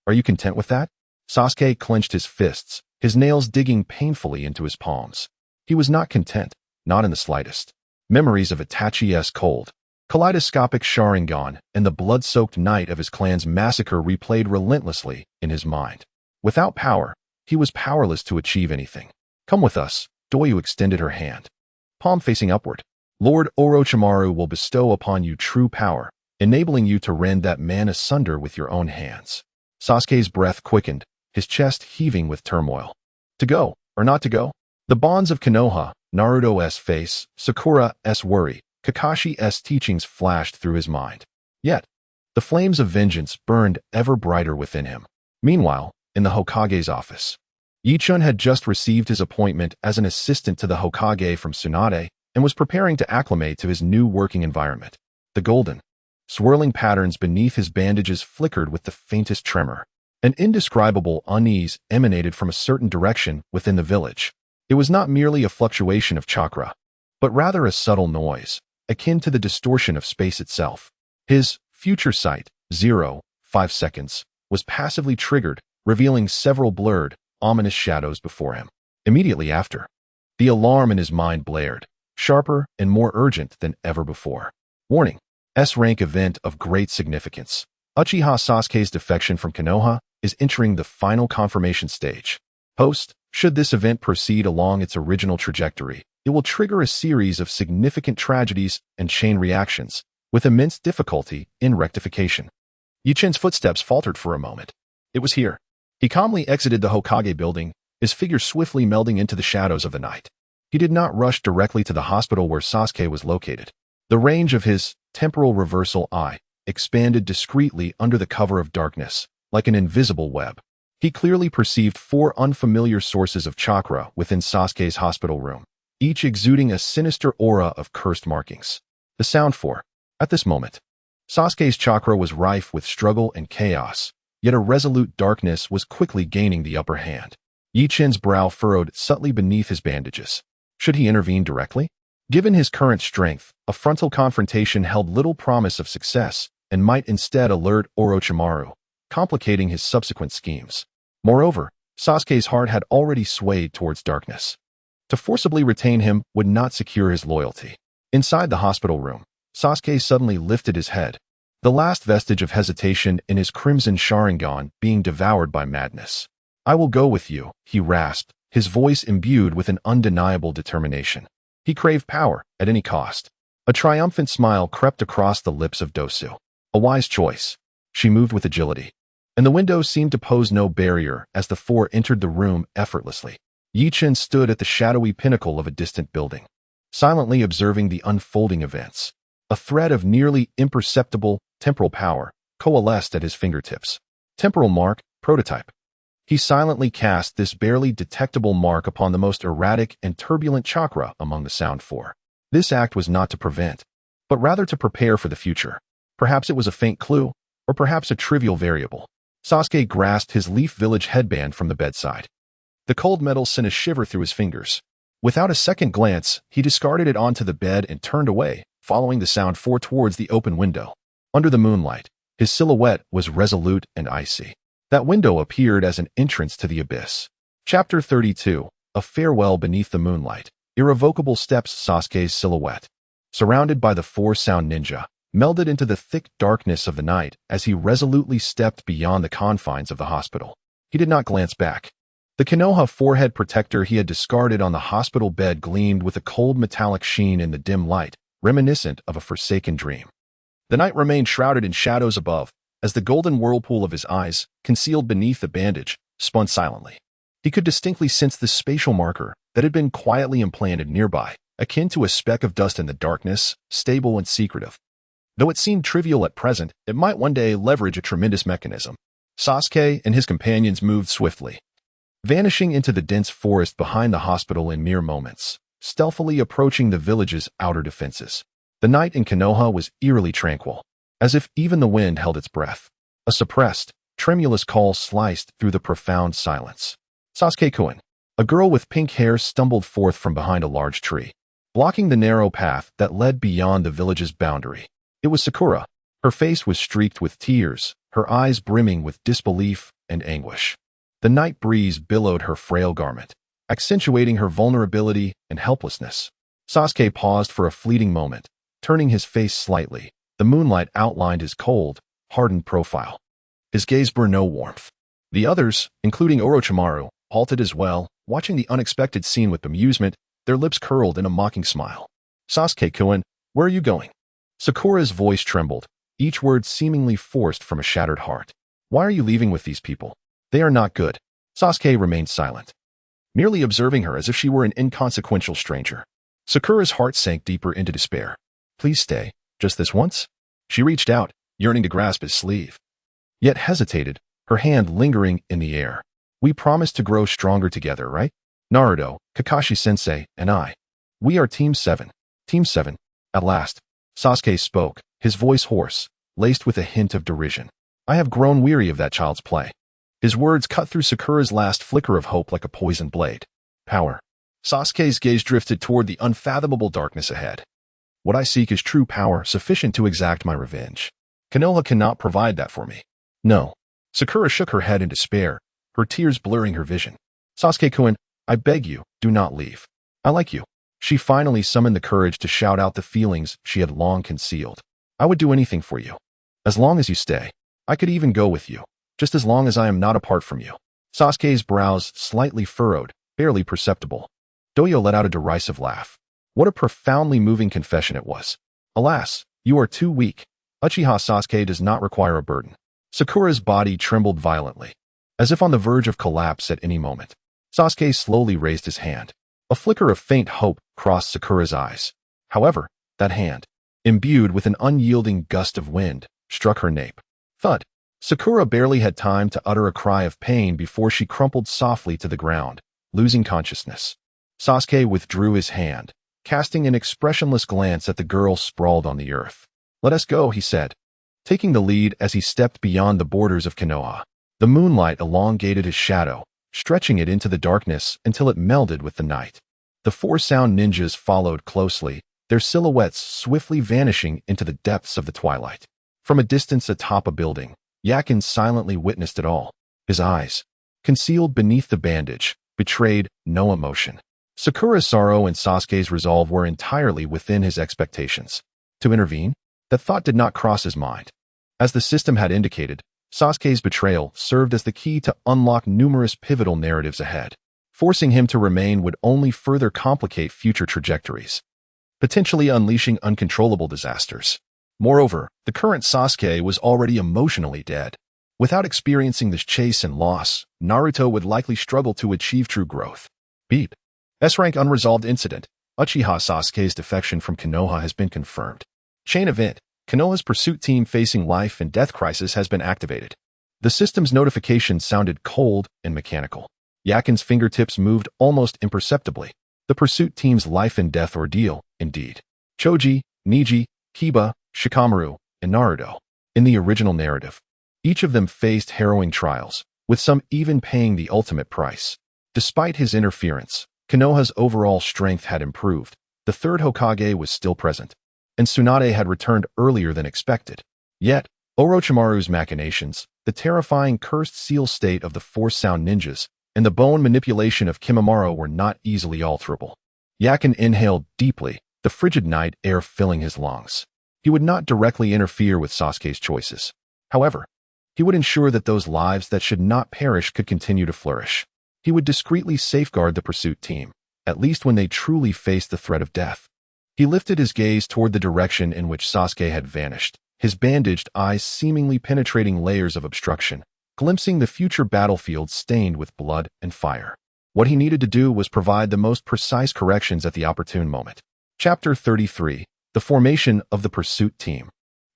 Are you content with that? Sasuke clenched his fists, his nails digging painfully into his palms. He was not content, not in the slightest. Memories of Itachi's cold, kaleidoscopic Sharingan and the blood-soaked night of his clan's massacre replayed relentlessly in his mind. Without power, he was powerless to achieve anything. Come with us, Doyu extended her hand, palm facing upward. Lord Orochimaru will bestow upon you true power, enabling you to rend that man asunder with your own hands. Sasuke's breath quickened, his chest heaving with turmoil. To go, or not to go? The bonds of Konoha, Naruto's face, Sakura's worry, Kakashi's teachings flashed through his mind. Yet, the flames of vengeance burned ever brighter within him. Meanwhile, in the Hokage's office, Yichun had just received his appointment as an assistant to the Hokage from Tsunade and was preparing to acclimate to his new working environment. The golden, swirling patterns beneath his bandages flickered with the faintest tremor. An indescribable unease emanated from a certain direction within the village. It was not merely a fluctuation of chakra, but rather a subtle noise, akin to the distortion of space itself. His future sight, 0.5 seconds, was passively triggered, revealing several blurred, ominous shadows before him. Immediately after, the alarm in his mind blared, sharper and more urgent than ever before. Warning: S-rank event of great significance. Uchiha Sasuke's defection from Konoha is entering the final confirmation stage. Post: should this event proceed along its original trajectory, it will trigger a series of significant tragedies and chain reactions, with immense difficulty in rectification. Yichun's footsteps faltered for a moment. It was here. He calmly exited the Hokage building, his figure swiftly melding into the shadows of the night. He did not rush directly to the hospital where Sasuke was located. The range of his temporal reversal eye expanded discreetly under the cover of darkness, like an invisible web. He clearly perceived 4 unfamiliar sources of chakra within Sasuke's hospital room, each exuding a sinister aura of cursed markings. The sound for. At this moment, Sasuke's chakra was rife with struggle and chaos, yet a resolute darkness was quickly gaining the upper hand. Yichun's brow furrowed subtly beneath his bandages. Should he intervene directly? Given his current strength, a frontal confrontation held little promise of success and might instead alert Orochimaru, complicating his subsequent schemes. Moreover, Sasuke's heart had already swayed towards darkness. To forcibly retain him would not secure his loyalty. Inside the hospital room, Sasuke suddenly lifted his head, the last vestige of hesitation in his crimson Sharingan being devoured by madness. I will go with you, he rasped, his voice imbued with an undeniable determination. He craved power at any cost. A triumphant smile crept across the lips of Dosu. A wise choice. She moved with agility, and the window seemed to pose no barrier as the 4 entered the room effortlessly. Yichun stood at the shadowy pinnacle of a distant building, silently observing the unfolding events. A thread of nearly imperceptible temporal power coalesced at his fingertips. Temporal mark, prototype. He silently cast this barely detectable mark upon the most erratic and turbulent chakra among the Sound 4. This act was not to prevent, but rather to prepare for the future. Perhaps it was a faint clue, or perhaps a trivial variable. Sasuke grasped his Leaf Village headband from the bedside. The cold metal sent a shiver through his fingers. Without a second glance, he discarded it onto the bed and turned away, following the Sound 4 towards the open window. Under the moonlight, his silhouette was resolute and icy. That window appeared as an entrance to the abyss. Chapter 32, A Farewell Beneath the Moonlight. Irrevocable steps. Sasuke's silhouette, surrounded by the 4 Sound Ninja, melded into the thick darkness of the night as he resolutely stepped beyond the confines of the hospital. He did not glance back. The Konoha forehead protector he had discarded on the hospital bed gleamed with a cold metallic sheen in the dim light, reminiscent of a forsaken dream. The night remained shrouded in shadows above, as the golden whirlpool of his eyes, concealed beneath the bandage, spun silently. He could distinctly sense the spatial marker that had been quietly implanted nearby, akin to a speck of dust in the darkness, stable and secretive. Though it seemed trivial at present, it might one day leverage a tremendous mechanism. Sasuke and his companions moved swiftly, vanishing into the dense forest behind the hospital in mere moments, stealthily approaching the village's outer defenses. The night in Konoha was eerily tranquil, as if even the wind held its breath. A suppressed, tremulous call sliced through the profound silence. Sasuke-kun. A girl with pink hair stumbled forth from behind a large tree, blocking the narrow path that led beyond the village's boundary. It was Sakura. Her face was streaked with tears, her eyes brimming with disbelief and anguish. The night breeze billowed her frail garment, accentuating her vulnerability and helplessness. Sasuke paused for a fleeting moment, turning his face slightly. The moonlight outlined his cold, hardened profile. His gaze bore no warmth. The others, including Orochimaru, halted as well, watching the unexpected scene with amusement, their lips curled in a mocking smile. Sasuke-kun, where are you going? Sakura's voice trembled, each word seemingly forced from a shattered heart. Why are you leaving with these people? They are not good. Sasuke remained silent, merely observing her as if she were an inconsequential stranger. Sakura's heart sank deeper into despair. Please stay, just this once? She reached out, yearning to grasp his sleeve, yet hesitated, her hand lingering in the air. We promised to grow stronger together, right? Naruto, Kakashi-sensei, and I. We are Team 7. Team 7. At last, Sasuke spoke, his voice hoarse, laced with a hint of derision. I have grown weary of that child's play. His words cut through Sakura's last flicker of hope like a poisoned blade. Power. Sasuke's gaze drifted toward the unfathomable darkness ahead. What I seek is true power sufficient to exact my revenge. Konoha cannot provide that for me. No. Sakura shook her head in despair, her tears blurring her vision. Sasuke-kun, I beg you, do not leave. I like you. She finally summoned the courage to shout out the feelings she had long concealed. I would do anything for you. As long as you stay. I could even go with you, just as long as I am not apart from you. Sasuke's brows slightly furrowed, barely perceptible. Doyo let out a derisive laugh. What a profoundly moving confession it was. Alas, you are too weak. Uchiha Sasuke does not require a burden. Sakura's body trembled violently, as if on the verge of collapse at any moment. Sasuke slowly raised his hand. A flicker of faint hope crossed Sakura's eyes. However, that hand, imbued with an unyielding gust of wind, struck her nape. Thud. Sakura barely had time to utter a cry of pain before she crumpled softly to the ground, losing consciousness. Sasuke withdrew his hand, casting an expressionless glance at the girl sprawled on the earth. Let us go, he said, taking the lead as he stepped beyond the borders of Konoha. The moonlight elongated his shadow, stretching it into the darkness until it melded with the night. The four sound ninjas followed closely, their silhouettes swiftly vanishing into the depths of the twilight. From a distance atop a building, Yakin silently witnessed it all. His eyes, concealed beneath the bandage, betrayed no emotion. Sakura's sorrow and Sasuke's resolve were entirely within his expectations. To intervene? That thought did not cross his mind. As the system had indicated, Sasuke's betrayal served as the key to unlock numerous pivotal narratives ahead. Forcing him to remain would only further complicate future trajectories, potentially unleashing uncontrollable disasters. Moreover, the current Sasuke was already emotionally dead. Without experiencing this chase and loss, Naruto would likely struggle to achieve true growth. Beep. S-rank unresolved incident. Uchiha Sasuke's defection from Konoha has been confirmed. Chain event. Konoha's pursuit team facing life and death crisis has been activated. The system's notification sounded cold and mechanical. Yakin's fingertips moved almost imperceptibly. The pursuit team's life and death ordeal, indeed. Choji, Neji, Kiba, Shikamaru, and Naruto. In the original narrative, each of them faced harrowing trials, with some even paying the ultimate price. Despite his interference, Konoha's overall strength had improved. The third Hokage was still present, and Tsunade had returned earlier than expected. Yet, Orochimaru's machinations, the terrifying cursed seal state of the four sound ninjas, and the bone manipulation of Kimimaro were not easily alterable. Yakin inhaled deeply, the frigid night air filling his lungs. He would not directly interfere with Sasuke's choices. However, he would ensure that those lives that should not perish could continue to flourish. He would discreetly safeguard the pursuit team, at least when they truly faced the threat of death. He lifted his gaze toward the direction in which Sasuke had vanished, his bandaged eyes seemingly penetrating layers of obstruction, glimpsing the future battlefield stained with blood and fire. What he needed to do was provide the most precise corrections at the opportune moment. Chapter 33. The Formation of the Pursuit Team.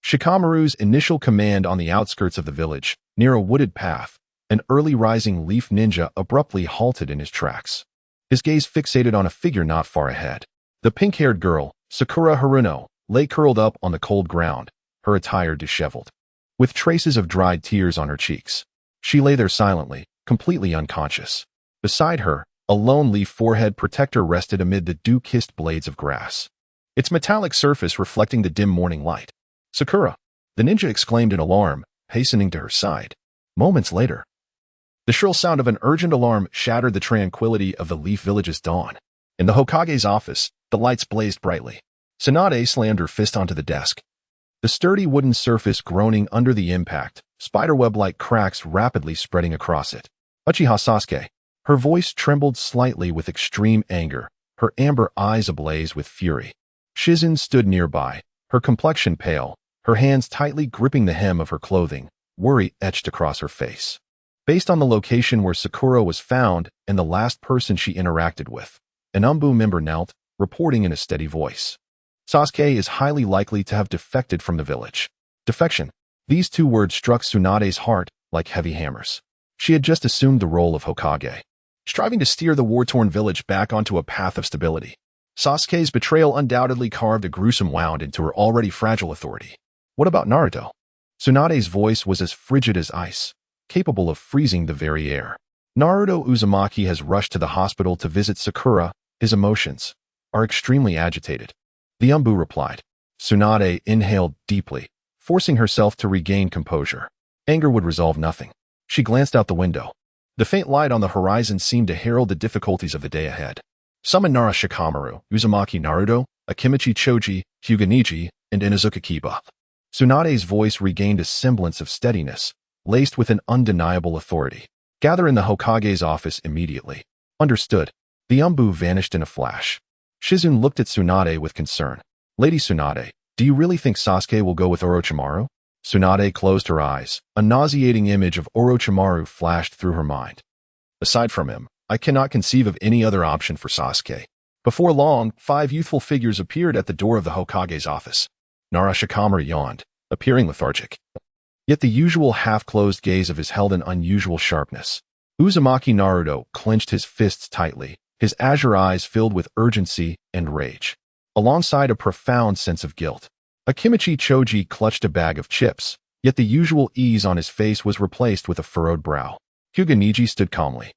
Shikamaru's initial command on the outskirts of the village, near a wooded path, an early rising leaf ninja abruptly halted in his tracks. His gaze fixated on a figure not far ahead. The pink-haired girl, Sakura Haruno, lay curled up on the cold ground, her attire disheveled, with traces of dried tears on her cheeks. She lay there silently, completely unconscious. Beside her, a lone leaf forehead protector rested amid the dew-kissed blades of grass, its metallic surface reflecting the dim morning light. "Sakura!" the ninja exclaimed in alarm, hastening to her side. Moments later, the shrill sound of an urgent alarm shattered the tranquility of the Leaf Village's dawn. In the Hokage's office, the lights blazed brightly. Tsunade slammed her fist onto the desk, the sturdy wooden surface groaning under the impact, spiderweb-like cracks rapidly spreading across it. "Uchiha Sasuke." Her voice trembled slightly with extreme anger, her amber eyes ablaze with fury. Shizen stood nearby, her complexion pale, her hands tightly gripping the hem of her clothing, worry etched across her face. Based on the location where Sakura was found and the last person she interacted with, an Umbu member knelt, reporting in a steady voice. "Sasuke is highly likely to have defected from the village." Defection. These two words struck Tsunade's heart like heavy hammers. She had just assumed the role of Hokage, striving to steer the war-torn village back onto a path of stability. Sasuke's betrayal undoubtedly carved a gruesome wound into her already fragile authority. What about Naruto? Tsunade's voice was as frigid as ice, capable of freezing the very air. "Naruto Uzumaki has rushed to the hospital to visit Sakura. His emotions are extremely agitated." The Umbu replied. Tsunade inhaled deeply, forcing herself to regain composure. Anger would resolve nothing. She glanced out the window. The faint light on the horizon seemed to herald the difficulties of the day ahead. Summon Nara Shikamaru, Uzumaki Naruto, Akimichi Choji, Hyuga and Inuzuka Kiba. Tsunade's voice regained a semblance of steadiness, laced with an undeniable authority. "Gather in the Hokage's office immediately." Understood. The Umbu vanished in a flash. Shizun looked at Tsunade with concern. "Lady Tsunade, do you really think Sasuke will go with Orochimaru?" Tsunade closed her eyes. A nauseating image of Orochimaru flashed through her mind. "Aside from him, I cannot conceive of any other option for Sasuke." Before long, 5 youthful figures appeared at the door of the Hokage's office. Nara Shikamaru yawned, appearing lethargic. Yet the usual half-closed gaze of his held an unusual sharpness. Uzumaki Naruto clenched his fists tightly, his azure eyes filled with urgency and rage, alongside a profound sense of guilt. Akimichi Choji clutched a bag of chips, yet the usual ease on his face was replaced with a furrowed brow. Hyuga stood calmly,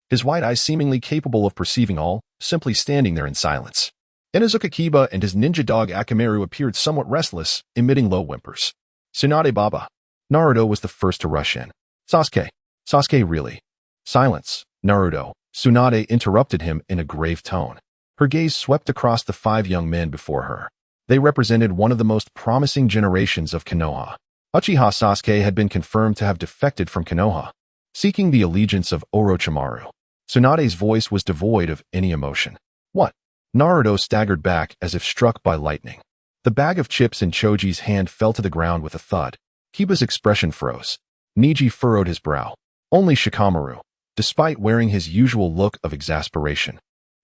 his white eyes seemingly capable of perceiving all, simply standing there in silence. Inuzuka Kiba and his ninja dog Akimeru appeared somewhat restless, emitting low whimpers. "Tsunade Baba." Naruto was the first to rush in. "Sasuke. Sasuke really." "Silence, Naruto." Tsunade interrupted him in a grave tone. Her gaze swept across the 5 young men before her. They represented one of the most promising generations of Konoha. Uchiha Sasuke had been confirmed to have defected from Konoha, seeking the allegiance of Orochimaru. Tsunade's voice was devoid of any emotion. "What?" Naruto staggered back as if struck by lightning. The bag of chips in Choji's hand fell to the ground with a thud. Kiba's expression froze. Niji furrowed his brow. Only Shikamaru, despite wearing his usual look of exasperation,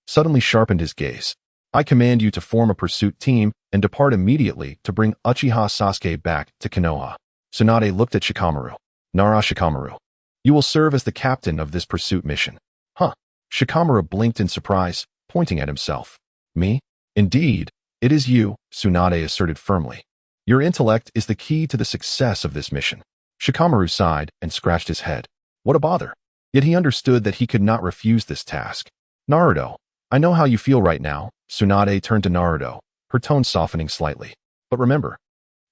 suddenly sharpened his gaze. "I command you to form a pursuit team and depart immediately to bring Uchiha Sasuke back to Konoha." Tsunade looked at Shikamaru. "Nara Shikamaru, you will serve as the captain of this pursuit mission." "Huh?" Shikamaru blinked in surprise, pointing at himself. "Me? Indeed, it is you," Tsunade asserted firmly. "Your intellect is the key to the success of this mission." Shikamaru sighed and scratched his head. What a bother. Yet he understood that he could not refuse this task. "Naruto, I know how you feel right now." Tsunade turned to Naruto, her tone softening slightly. "But remember,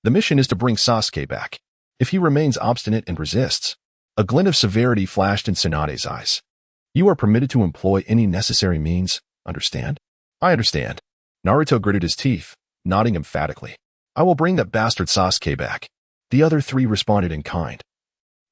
the mission is to bring Sasuke back. If he remains obstinate and resists..." A glint of severity flashed in Tsunade's eyes. "You are permitted to employ any necessary means, understand?" "I understand." Naruto gritted his teeth, nodding emphatically. "I will bring that bastard Sasuke back." The other 3 responded in kind,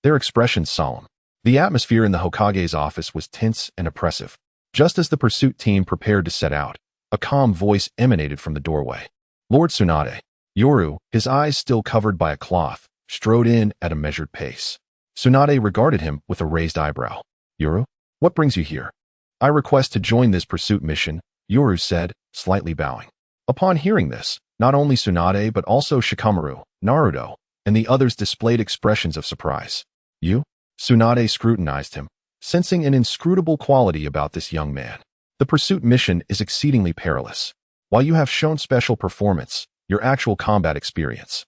their expressions solemn. The atmosphere in the Hokage's office was tense and oppressive. Just as the pursuit team prepared to set out, a calm voice emanated from the doorway. Lord Tsunade. Yoru, his eyes still covered by a cloth, strode in at a measured pace. Tsunade regarded him with a raised eyebrow. Yoru, what brings you here? I request to join this pursuit mission, Yoru said, slightly bowing. Upon hearing this, not only Tsunade but also Shikamaru, Naruto, and the others displayed expressions of surprise. You? Tsunade scrutinized him, sensing an inscrutable quality about this young man. The pursuit mission is exceedingly perilous. While you have shown special performance, your actual combat experience.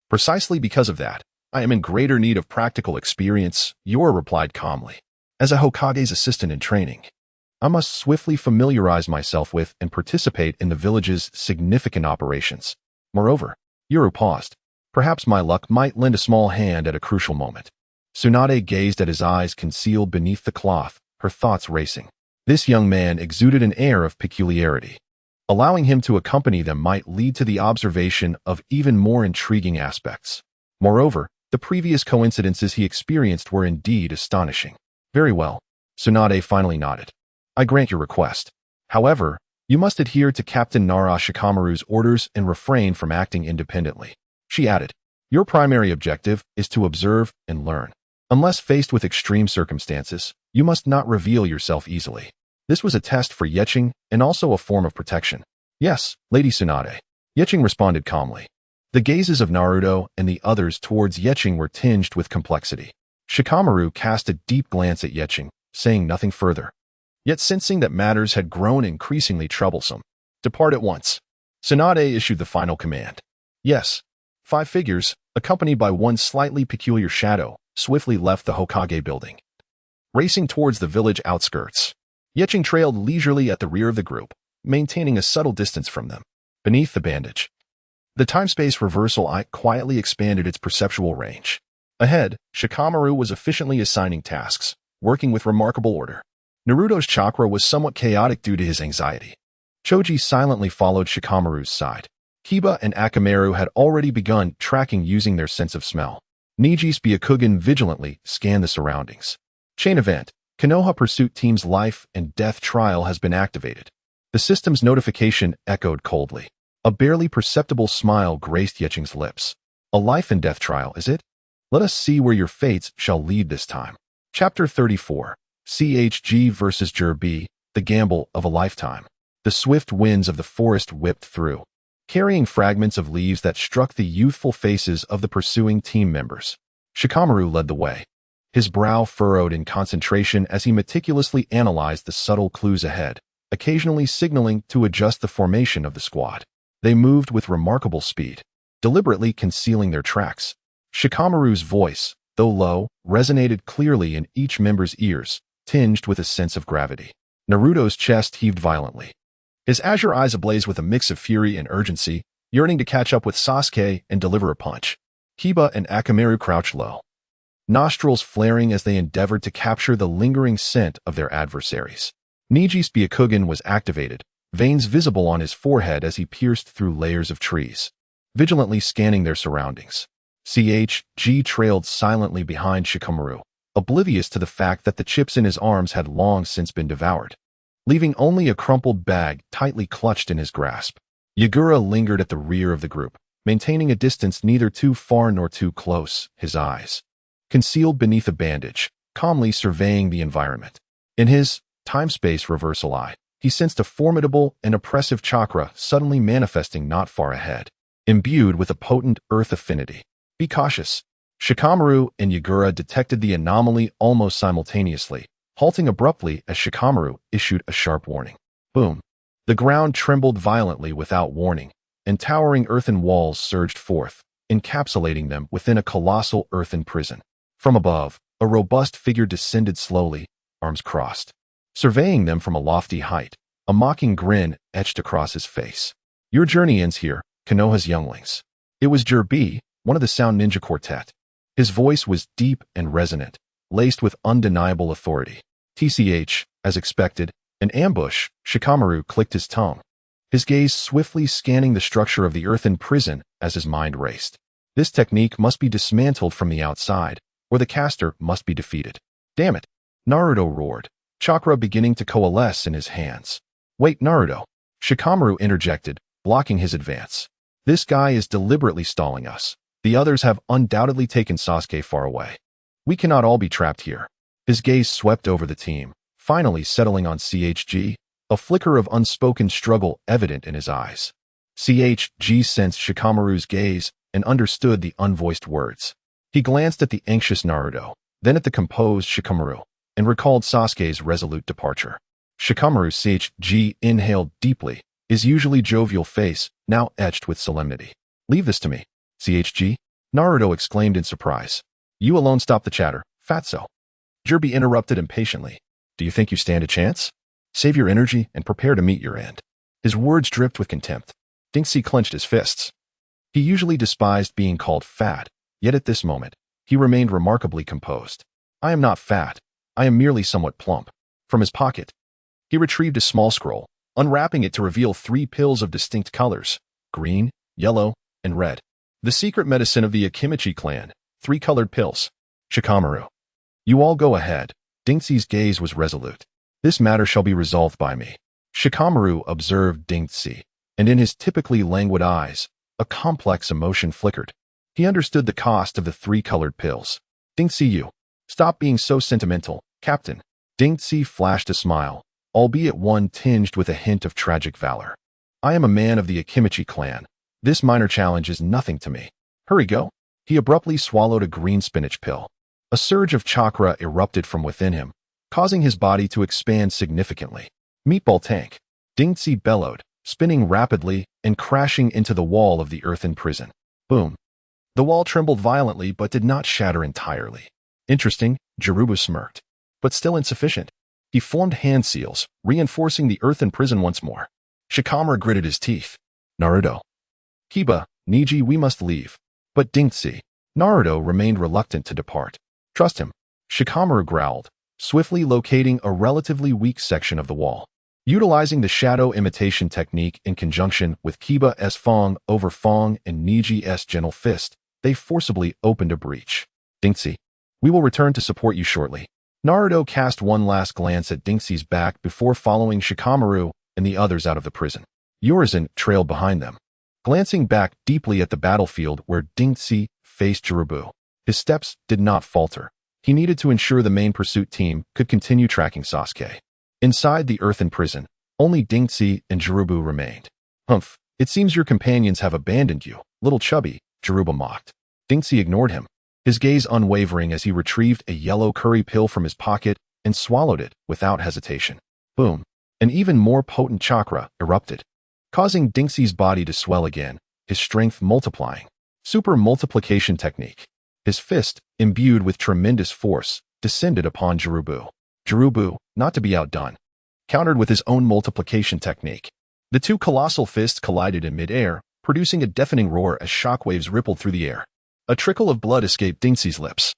Precisely because of that, I am in greater need of practical experience, Yoru replied calmly. As a Hokage's assistant in training, I must swiftly familiarize myself with and participate in the village's significant operations. Moreover, Yoru paused. Perhaps my luck might lend a small hand at a crucial moment. Tsunade gazed at his eyes concealed beneath the cloth, her thoughts racing. This young man exuded an air of peculiarity. Allowing him to accompany them might lead to the observation of even more intriguing aspects. Moreover, the previous coincidences he experienced were indeed astonishing. Very well. Tsunade finally nodded. I grant your request. However, you must adhere to Captain Nara Shikamaru's orders and refrain from acting independently. She added, your primary objective is to observe and learn. Unless faced with extreme circumstances, you must not reveal yourself easily. This was a test for Yeching and also a form of protection. Yes, Lady Tsunade. Yeching responded calmly. The gazes of Naruto and the others towards Yeching were tinged with complexity. Shikamaru cast a deep glance at Yeching, saying nothing further. Yet sensing that matters had grown increasingly troublesome. Depart at once. Tsunade issued the final command. Yes. 5 figures, accompanied by one slightly peculiar shadow, swiftly left the Hokage building. Racing towards the village outskirts, Yeching trailed leisurely at the rear of the group, maintaining a subtle distance from them. Beneath the bandage, the time-space reversal eye quietly expanded its perceptual range. Ahead, Shikamaru was efficiently assigning tasks, working with remarkable order. Naruto's chakra was somewhat chaotic due to his anxiety. Choji silently followed Shikamaru's side. Kiba and Akamaru had already begun tracking using their sense of smell. Niji's Byakugan vigilantly scanned the surroundings. Chain event. Konoha Pursuit Team's life and death trial has been activated. The system's notification echoed coldly. A barely perceptible smile graced Yeching's lips. A life and death trial, is it? Let us see where your fates shall lead this time. Chapter 34. CHG vs. Jirbi, the gamble of a lifetime. The swift winds of the forest whipped through, carrying fragments of leaves that struck the youthful faces of the pursuing team members. Shikamaru led the way, his brow furrowed in concentration as he meticulously analyzed the subtle clues ahead, occasionally signaling to adjust the formation of the squad. They moved with remarkable speed, deliberately concealing their tracks. Shikamaru's voice, though low, resonated clearly in each member's ears, tinged with a sense of gravity. Naruto's chest heaved violently, his azure eyes ablaze with a mix of fury and urgency, yearning to catch up with Sasuke and deliver a punch. Kiba and Akamaru crouched low, nostrils flaring as they endeavored to capture the lingering scent of their adversaries. Niji's Byakugan was activated, veins visible on his forehead as he pierced through layers of trees, vigilantly scanning their surroundings. CHG trailed silently behind Shikamaru, oblivious to the fact that the chips in his arms had long since been devoured, leaving only a crumpled bag tightly clutched in his grasp. Yagura lingered at the rear of the group, maintaining a distance neither too far nor too close, his eyes concealed beneath a bandage, calmly surveying the environment. In his time-space reversal eye, he sensed a formidable and oppressive chakra suddenly manifesting not far ahead, imbued with a potent earth affinity. Be cautious. Shikamaru and Yagura detected the anomaly almost simultaneously, halting abruptly as Shikamaru issued a sharp warning. Boom. The ground trembled violently without warning, and towering earthen walls surged forth, encapsulating them within a colossal earthen prison. From above, a robust figure descended slowly, arms crossed. Surveying them from a lofty height, a mocking grin etched across his face. Your journey ends here, Konoha's younglings. It was Jirbi, one of the Sound Ninja Quartet. His voice was deep and resonant, laced with undeniable authority. TCH, as expected, an ambush. Shikamaru clicked his tongue, his gaze swiftly scanning the structure of the earthen prison as his mind raced. This technique must be dismantled from the outside, or the caster must be defeated. Damn it! Naruto roared, chakra beginning to coalesce in his hands. Wait, Naruto! Shikamaru interjected, blocking his advance. This guy is deliberately stalling us. The others have undoubtedly taken Sasuke far away. We cannot all be trapped here. His gaze swept over the team, finally settling on CHG, a flicker of unspoken struggle evident in his eyes. CHG sensed Shikamaru's gaze and understood the unvoiced words. He glanced at the anxious Naruto, then at the composed Shikamaru, and recalled Sasuke's resolute departure. Shikamaru CHG inhaled deeply, his usually jovial face now etched with solemnity. Leave this to me, CHG, Naruto exclaimed in surprise. You alone stop the chatter, fatso. Jirby interrupted impatiently. Do you think you stand a chance? Save your energy and prepare to meet your end. His words dripped with contempt. Dinksy clenched his fists. He usually despised being called fat, yet at this moment, he remained remarkably composed. I am not fat. I am merely somewhat plump. From his pocket, he retrieved a small scroll, unwrapping it to reveal 3 pills of distinct colors, green, yellow, and red. The secret medicine of the Akimichi clan, 3 colored pills. Shikamaru. You all go ahead. Dinksy's gaze was resolute. This matter shall be resolved by me. Shikamaru observed Dinksy, and in his typically languid eyes, a complex emotion flickered. He understood the cost of the 3 colored pills. Dinksy, you. Stop being so sentimental, Captain. Dinksy flashed a smile, albeit one tinged with a hint of tragic valor. I am a man of the Akimichi clan. This minor challenge is nothing to me. Hurry, go. He abruptly swallowed a green spinach pill. A surge of chakra erupted from within him, causing his body to expand significantly. Meatball tank. Dinksy bellowed, spinning rapidly and crashing into the wall of the earthen prison. Boom. The wall trembled violently but did not shatter entirely. Interesting, Jirubu smirked. But still insufficient. He formed hand seals, reinforcing the earthen prison once more. Shikamaru gritted his teeth. Naruto. Kiba, Niji, we must leave. But Dinksy. Naruto remained reluctant to depart. Trust him. Shikamaru growled, swiftly locating a relatively weak section of the wall. Utilizing the shadow imitation technique in conjunction with Kiba's Fong over Fong and Niji's gentle fist, they forcibly opened a breach. Dinksy. We will return to support you shortly. Naruto cast one last glance at Dinksy's back before following Shikamaru and the others out of the prison. Urizen trailed behind them, glancing back deeply at the battlefield where Dinksy faced Jirubu. His steps did not falter. He needed to ensure the main pursuit team could continue tracking Sasuke. Inside the earthen prison, only Dinksy and Jirubu remained. Humph, it seems your companions have abandoned you, little chubby, Jirubu mocked. Dinksy ignored him, his gaze unwavering as he retrieved a yellow curry pill from his pocket and swallowed it without hesitation. Boom. An even more potent chakra erupted, causing Dinksy's body to swell again, his strength multiplying. Super multiplication technique. His fist, imbued with tremendous force, descended upon Jirubu. Jirubu, not to be outdone, countered with his own multiplication technique. The 2 colossal fists collided in midair, producing a deafening roar as shockwaves rippled through the air. A trickle of blood escaped Dinksy's lips.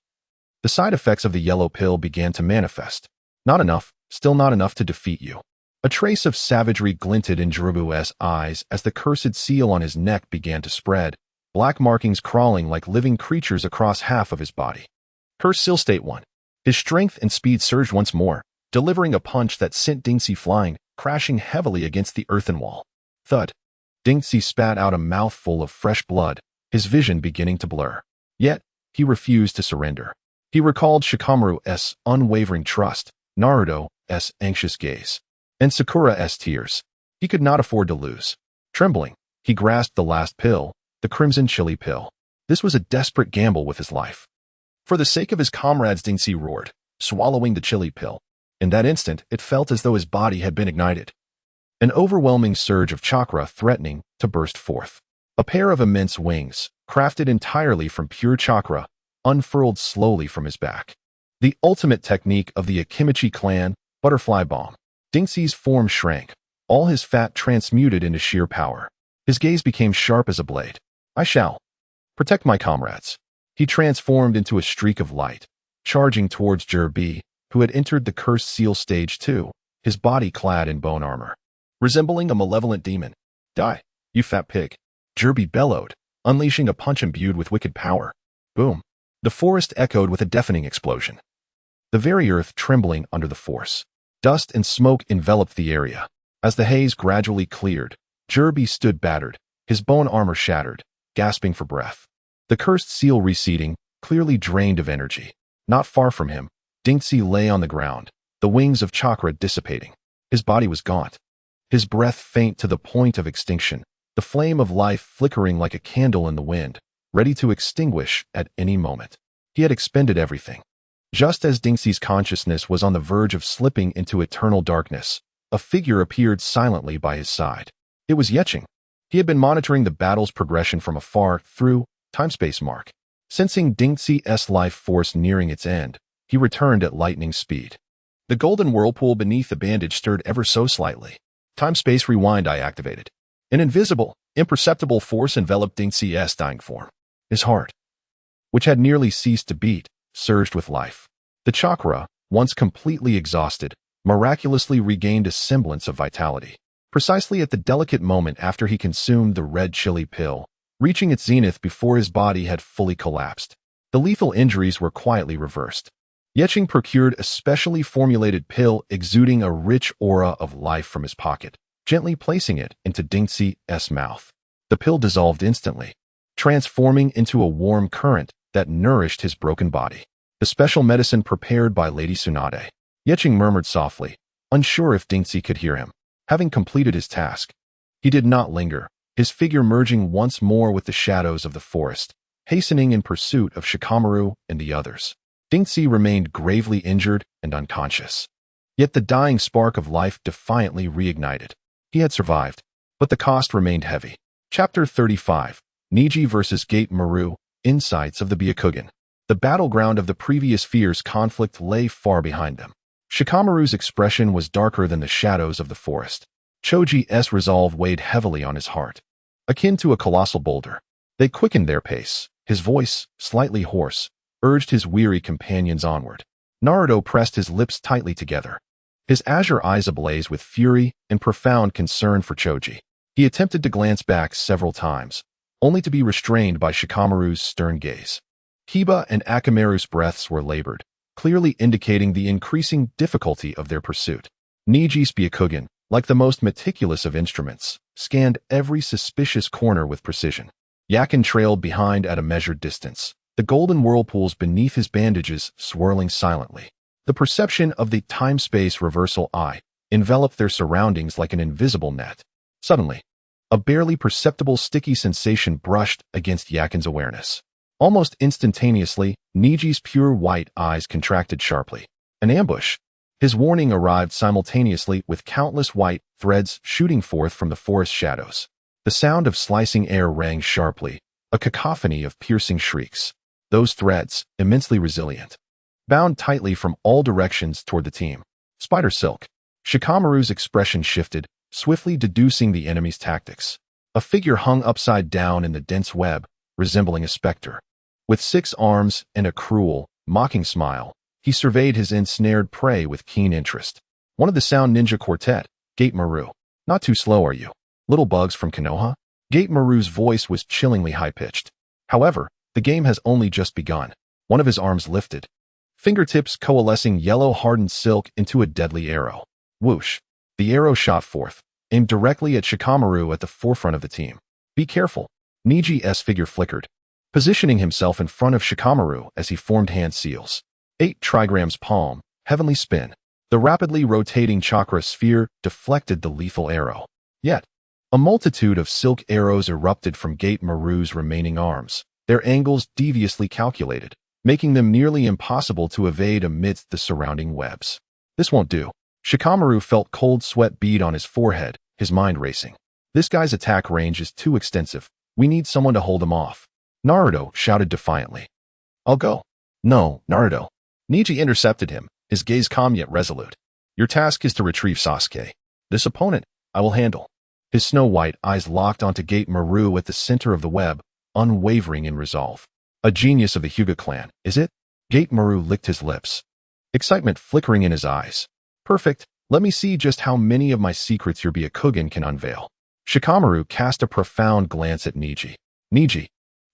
The side effects of the yellow pill began to manifest. Not enough, still not enough to defeat you. A trace of savagery glinted in Jirubu's eyes as the cursed seal on his neck began to spread, black markings crawling like living creatures across half of his body. Curse seal state 1. His strength and speed surged once more, delivering a punch that sent Dinksy flying, crashing heavily against the earthen wall. Thud. Dinksy spat out a mouthful of fresh blood, his vision beginning to blur. Yet, he refused to surrender. He recalled Shikamaru's unwavering trust, Naruto's anxious gaze, and Sakura's tears. He could not afford to lose. Trembling, he grasped the last pill, the crimson chili pill. This was a desperate gamble with his life. For the sake of his comrades, Dinksy roared, swallowing the chili pill. In that instant, it felt as though his body had been ignited. An overwhelming surge of chakra threatening to burst forth. A pair of immense wings, crafted entirely from pure chakra, unfurled slowly from his back. The ultimate technique of the Akimichi clan, butterfly bomb. Dinksy's form shrank, all his fat transmuted into sheer power. His gaze became sharp as a blade. I shall protect my comrades. He transformed into a streak of light, charging towards Jirby, who had entered the cursed seal stage 2, his body clad in bone armor. Resembling a malevolent demon. Die, you fat pig. Jirby bellowed, unleashing a punch imbued with wicked power. Boom. The forest echoed with a deafening explosion. the very earth trembling under the force. Dust and smoke enveloped the area. As the haze gradually cleared, Jerby stood battered, his bone armor shattered, gasping for breath. The cursed seal receding, clearly drained of energy. Not far from him, Dinxie lay on the ground, the wings of chakra dissipating. His body was gaunt, his breath faint to the point of extinction, the flame of life flickering like a candle in the wind, ready to extinguish at any moment. He had expended everything. Just as Dinxie's consciousness was on the verge of slipping into eternal darkness, a figure appeared silently by his side. It was Yeching. He had been monitoring the battle's progression from afar through time-space mark. Sensing Dinxie's life force nearing its end, he returned at lightning speed. The golden whirlpool beneath the bandage stirred ever so slightly. Time-space rewind I activated. An invisible, imperceptible force enveloped Dinxie's dying form. His heart, which had nearly ceased to beat, surged with life. The chakra, once completely exhausted, miraculously regained a semblance of vitality. Precisely at the delicate moment after he consumed the red chili pill, reaching its zenith before his body had fully collapsed, the lethal injuries were quietly reversed. Yeching procured a specially formulated pill exuding a rich aura of life from his pocket, gently placing it into Dinxie's mouth. The pill dissolved instantly, transforming into a warm current that nourished his broken body. The special medicine prepared by Lady Tsunade. Yeching murmured softly, unsure if Dinxie could hear him. Having completed his task, he did not linger, his figure merging once more with the shadows of the forest, hastening in pursuit of Shikamaru and the others. Dinxie remained gravely injured and unconscious. Yet the dying spark of life defiantly reignited. He had survived, but the cost remained heavy. Chapter 35. Niji vs. Gate Maru, Insights of the Byakugan. The battleground of the previous fierce conflict lay far behind them. Shikamaru's expression was darker than the shadows of the forest. Choji's resolve weighed heavily on his heart. Akin to a colossal boulder, they quickened their pace. His voice, slightly hoarse, urged his weary companions onward. Naruto pressed his lips tightly together, his azure eyes ablaze with fury and profound concern for Choji. He attempted to glance back several times, only to be restrained by Shikamaru's stern gaze. Kiba and Akamaru's breaths were labored, clearly indicating the increasing difficulty of their pursuit. Niji's Byakugan, like the most meticulous of instruments, scanned every suspicious corner with precision. Yakin trailed behind at a measured distance, the golden whirlpools beneath his bandages swirling silently. The perception of the time-space reversal eye enveloped their surroundings like an invisible net. Suddenly, a barely perceptible sticky sensation brushed against Yakin's awareness. Almost instantaneously, Niji's pure white eyes contracted sharply. An ambush. His warning arrived simultaneously with countless white threads shooting forth from the forest shadows. The sound of slicing air rang sharply, a cacophony of piercing shrieks. Those threads, immensely resilient, bound tightly from all directions toward the team. Spider silk. Shikamaru's expression shifted, swiftly deducing the enemy's tactics. A figure hung upside down in the dense web, resembling a specter. With 6 arms and a cruel, mocking smile, he surveyed his ensnared prey with keen interest. One of the Sound Ninja Quartet, Gate Maru. Not too slow, are you? Little bugs from Konoha? Gate Maru's voice was chillingly high-pitched. However, the game has only just begun. One of his arms lifted, fingertips coalescing yellow hardened silk into a deadly arrow. Whoosh! The arrow shot forth, aimed directly at Shikamaru at the forefront of the team. Be careful. Niji's figure flickered, positioning himself in front of Shikamaru as he formed hand seals. 8 trigrams palm, heavenly spin. The rapidly rotating chakra sphere deflected the lethal arrow. Yet, a multitude of silk arrows erupted from Gate Maru's remaining arms, their angles deviously calculated, making them nearly impossible to evade amidst the surrounding webs. This won't do. Shikamaru felt cold sweat bead on his forehead, his mind racing. This guy's attack range is too extensive. We need someone to hold him off. Naruto shouted defiantly. I'll go. No, Naruto. Niji intercepted him, his gaze calm yet resolute. Your task is to retrieve Sasuke. This opponent, I will handle. His snow-white eyes locked onto Gate Maru at the center of the web, unwavering in resolve. A genius of the Hyuga clan, is it? Gate Maru licked his lips, excitement flickering in his eyes. Perfect. Let me see just how many of my secrets your Byakugan can unveil. Shikamaru cast a profound glance at Niji. Niji,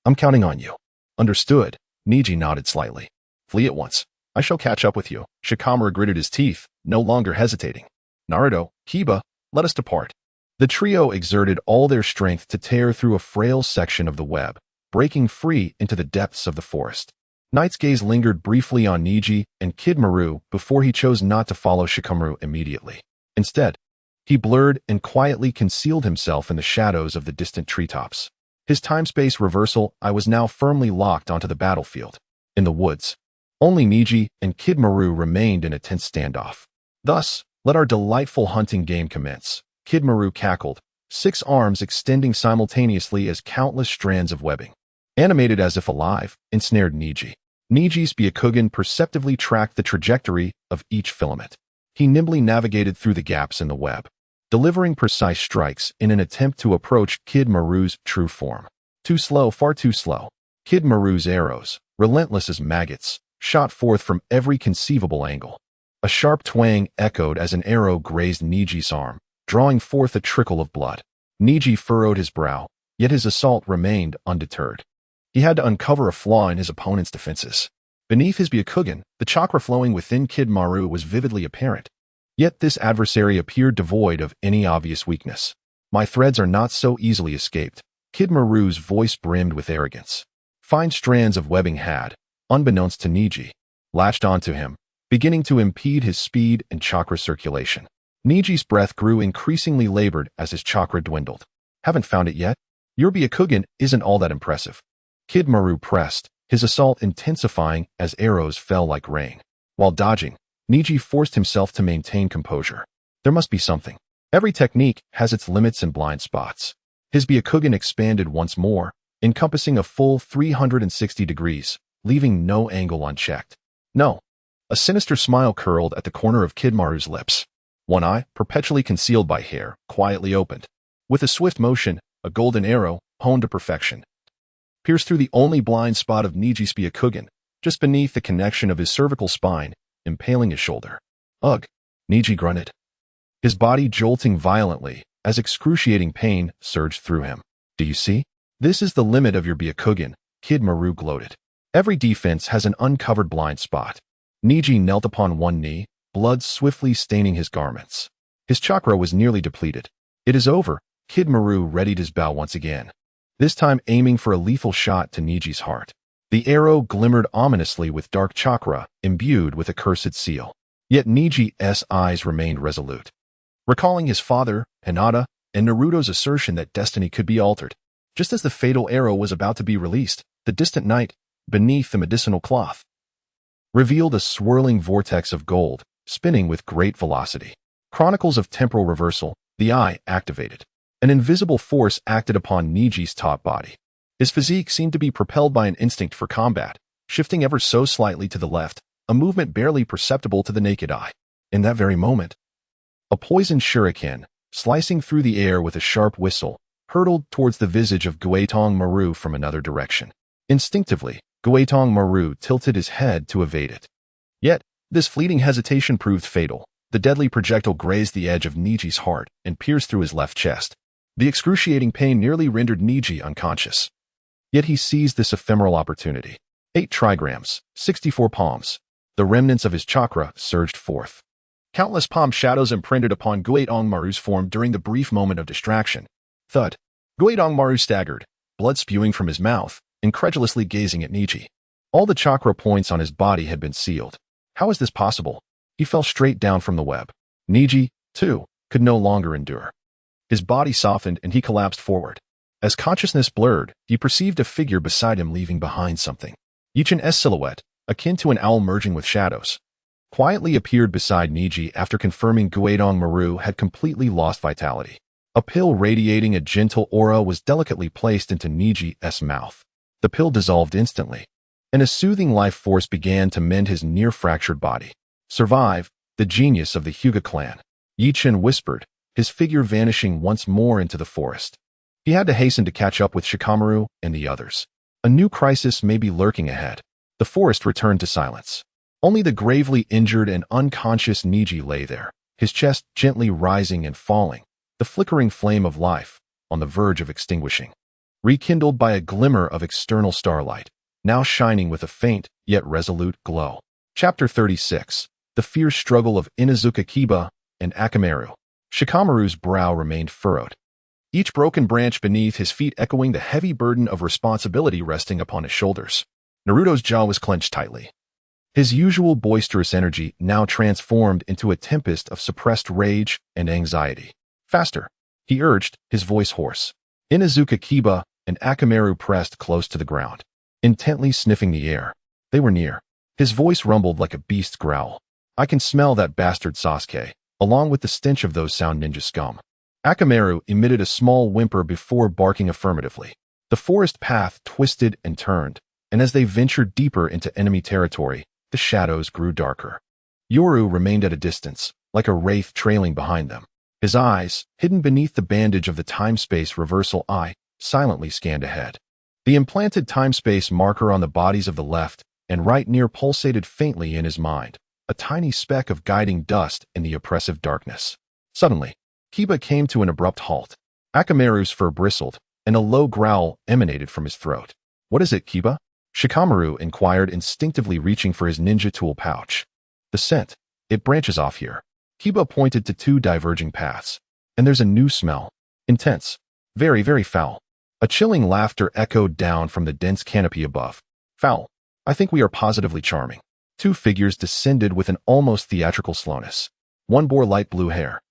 I'm counting on you. Understood. Niji nodded slightly. Flee at once. I shall catch up with you. Shikamaru gritted his teeth, no longer hesitating. Naruto, Kiba, let us depart. The trio exerted all their strength to tear through a frail section of the web, breaking free into the depths of the forest. Knight's gaze lingered briefly on Neji and Kid Maru before he chose not to follow Shikamaru immediately. Instead, he blurred and quietly concealed himself in the shadows of the distant treetops. His time-space reversal I was now firmly locked onto the battlefield. In the woods, only Neji and Kid Maru remained in a tense standoff. Thus, let our delightful hunting game commence. Kid Maru cackled, 6 arms extending simultaneously as countless strands of webbing, animated as if alive, ensnared Neji. Neji's Byakugan perceptively tracked the trajectory of each filament. He nimbly navigated through the gaps in the web, delivering precise strikes in an attempt to approach Kid Maru's true form. Too slow, far too slow. Kid Maru's arrows, relentless as maggots, shot forth from every conceivable angle. A sharp twang echoed as an arrow grazed Neji's arm, drawing forth a trickle of blood. Neji furrowed his brow, yet his assault remained undeterred. He had to uncover a flaw in his opponent's defenses. Beneath his Byakugan, the chakra flowing within Kid Maru was vividly apparent. Yet this adversary appeared devoid of any obvious weakness. My threads are not so easily escaped. Kid Maru's voice brimmed with arrogance. Fine strands of webbing had, unbeknownst to Neji, latched onto him, beginning to impede his speed and chakra circulation. Neji's breath grew increasingly labored as his chakra dwindled. Haven't found it yet? Your Byakugan isn't all that impressive. Kid Maru pressed, his assault intensifying as arrows fell like rain. While dodging, Neji forced himself to maintain composure. There must be something. Every technique has its limits and blind spots. His Byakugan expanded once more, encompassing a full 360 degrees, leaving no angle unchecked. No. A sinister smile curled at the corner of Kid Maru's lips. One eye, perpetually concealed by hair, quietly opened. With a swift motion, a golden arrow, honed to perfection, pierced through the only blind spot of Neji's Byakugan, just beneath the connection of his cervical spine, impaling his shoulder. Ugh, Neji grunted, his body jolting violently as excruciating pain surged through him. Do you see? This is the limit of your Byakugan, Kid Maru gloated. Every defense has an uncovered blind spot. Neji knelt upon one knee, blood swiftly staining his garments. His chakra was nearly depleted. It is over. Kid Maru readied his bow once again, this time aiming for a lethal shot to Neji's heart. The arrow glimmered ominously with dark chakra, imbued with a cursed seal. Yet Neji's eyes remained resolute. Recalling his father, Hinata, and Naruto's assertion that destiny could be altered, just as the fatal arrow was about to be released, the distant night, beneath the medicinal cloth, revealed a swirling vortex of gold, spinning with great velocity. Chronicles of temporal reversal, the eye activated. An invisible force acted upon Neji's top body. His physique seemed to be propelled by an instinct for combat, shifting ever so slightly to the left, a movement barely perceptible to the naked eye. In that very moment, a poisoned shuriken, slicing through the air with a sharp whistle, hurtled towards the visage of Guetong Maru from another direction. Instinctively, Guetong Maru tilted his head to evade it. Yet, this fleeting hesitation proved fatal. The deadly projectile grazed the edge of Neji's heart and pierced through his left chest. The excruciating pain nearly rendered Neji unconscious. Yet he seized this ephemeral opportunity. 8 trigrams, 64 palms. The remnants of his chakra surged forth. Countless palm shadows imprinted upon Guetong Maru's form during the brief moment of distraction. Thud. Guetong Maru staggered, blood spewing from his mouth, incredulously gazing at Neji. All the chakra points on his body had been sealed. How is this possible? He fell straight down from the web. Neji, too, could no longer endure. His body softened and he collapsed forward. As consciousness blurred, he perceived a figure beside him leaving behind something. Ichin's silhouette, akin to an owl merging with shadows, quietly appeared beside Neji after confirming Guetong Maru had completely lost vitality. A pill radiating a gentle aura was delicately placed into Neji's mouth. The pill dissolved instantly, and a soothing life force began to mend his near-fractured body. Survive, the genius of the Hyuga clan, Ichin whispered, his figure vanishing once more into the forest. He had to hasten to catch up with Shikamaru and the others. A new crisis may be lurking ahead. The forest returned to silence. Only the gravely injured and unconscious Neji lay there, his chest gently rising and falling, the flickering flame of life, on the verge of extinguishing. Rekindled by a glimmer of external starlight, now shining with a faint, yet resolute glow. Chapter 36. The Fierce Struggle of Inuzuka Kiba and Akamaru. Shikamaru's brow remained furrowed, each broken branch beneath his feet echoing the heavy burden of responsibility resting upon his shoulders. Naruto's jaw was clenched tightly. His usual boisterous energy now transformed into a tempest of suppressed rage and anxiety. Faster, he urged, his voice hoarse. Inuzuka Kiba and Akamaru pressed close to the ground, intently sniffing the air. They were near. His voice rumbled like a beast's growl. I can smell that bastard Sasuke, along with the stench of those sound ninja scum. Akamaru emitted a small whimper before barking affirmatively. The forest path twisted and turned, and as they ventured deeper into enemy territory, the shadows grew darker. Yoru remained at a distance, like a wraith trailing behind them. His eyes, hidden beneath the bandage of the time-space reversal eye, silently scanned ahead. The implanted time-space marker on the bodies of the left and right near pulsated faintly in his mind, a tiny speck of guiding dust in the oppressive darkness. Suddenly, Kiba came to an abrupt halt. Akamaru's fur bristled, and a low growl emanated from his throat. What is it, Kiba? Shikamaru inquired, instinctively reaching for his ninja tool pouch. The scent. It branches off here. Kiba pointed to two diverging paths. And there's a new smell. Intense. Very, very foul. A chilling laughter echoed down from the dense canopy above. Foul. I think we are positively charming. Two figures descended with an almost theatrical slowness. One bore light blue hair.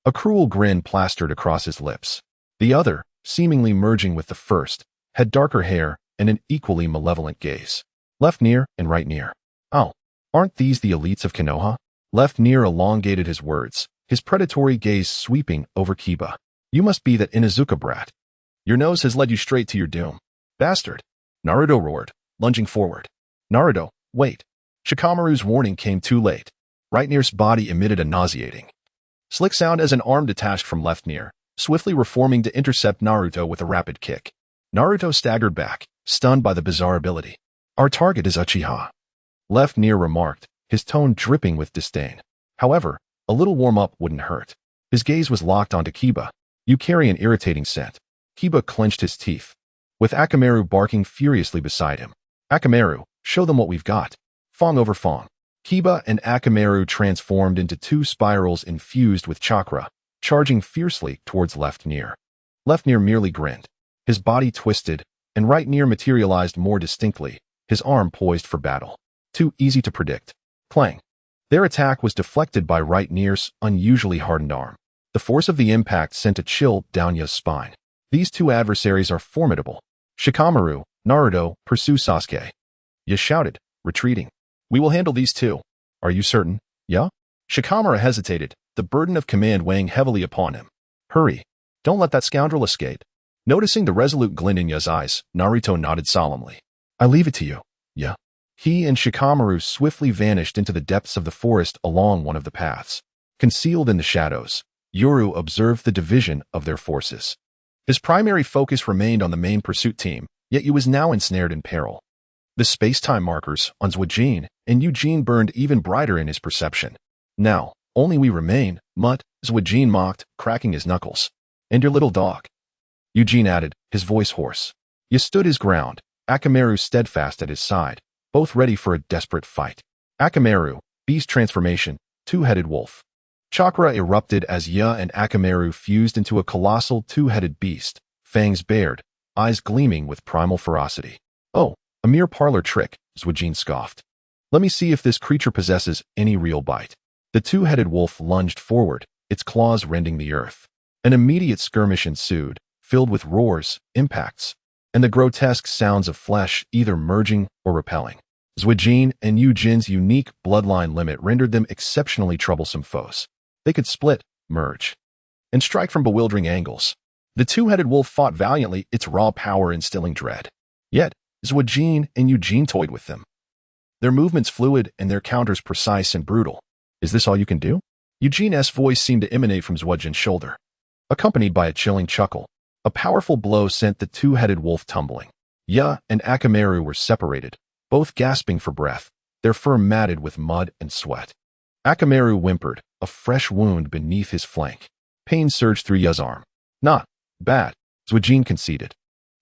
A cruel grin plastered across his lips. The other, seemingly merging with the first, had darker hair and an equally malevolent gaze. Left near and right near. Oh, aren't these the elites of Konoha? Left near elongated his words, his predatory gaze sweeping over Kiba. You must be that Inuzuka brat. Your nose has led you straight to your doom. Bastard. Naruto roared, lunging forward. Naruto, wait. Shikamaru's warning came too late. Right near's body emitted a nauseating, slick sound as an arm detached from left near, swiftly reforming to intercept Naruto with a rapid kick. Naruto staggered back, stunned by the bizarre ability. Our target is Uchiha. Left near remarked, his tone dripping with disdain. However, a little warm-up wouldn't hurt. His gaze was locked onto Kiba. You carry an irritating scent. Kiba clenched his teeth, with Akamaru barking furiously beside him. Akamaru, show them what we've got. Fong over Fong. Kiba and Akamaru transformed into two spirals infused with chakra, charging fiercely towards left near. Left near merely grinned. His body twisted, and right near materialized more distinctly, his arm poised for battle. Too easy to predict. Clang. Their attack was deflected by right near's unusually hardened arm. The force of the impact sent a chill down Ya's spine. These two adversaries are formidable. Shikamaru, Naruto, pursue Sasuke. Ya shouted, retreating. We will handle these two. Are you certain? Ya? Shikamaru hesitated, the burden of command weighing heavily upon him. Hurry. Don't let that scoundrel escape. Noticing the resolute glint in Ya's eyes, Naruto nodded solemnly. I leave it to you, Ya. He and Shikamaru swiftly vanished into the depths of the forest along one of the paths. Concealed in the shadows, Yoru observed the division of their forces. His primary focus remained on the main pursuit team, yet he was now ensnared in peril. The space-time markers on Zwajin and Eugene burned even brighter in his perception. Now, only we remain, Mutt, Zwajin mocked, cracking his knuckles. And your little dog. Eugene added, his voice hoarse. You stood his ground, Akamaru steadfast at his side, both ready for a desperate fight. Akamaru, beast transformation, two-headed wolf. Chakra erupted as Ya and Akamaru fused into a colossal two-headed beast, fangs bared, eyes gleaming with primal ferocity. Oh, a mere parlor trick, Zwajin scoffed. Let me see if this creature possesses any real bite. The two-headed wolf lunged forward, its claws rending the earth. An immediate skirmish ensued, filled with roars, impacts, and the grotesque sounds of flesh either merging or repelling. Zwajin and Eugene's unique bloodline limit rendered them exceptionally troublesome foes. They could split, merge, and strike from bewildering angles. The two-headed wolf fought valiantly, its raw power instilling dread. Yet, Zwajin and Eugene toyed with them. Their movements fluid and their counters precise and brutal. Is this all you can do? Eugene's voice seemed to emanate from Zwajin's shoulder, accompanied by a chilling chuckle. A powerful blow sent the two-headed wolf tumbling. Ya and Akamaru were separated, both gasping for breath, their fur matted with mud and sweat. Akamaru whimpered, a fresh wound beneath his flank. Pain surged through Ya's arm. Not bad, Zwajin conceded,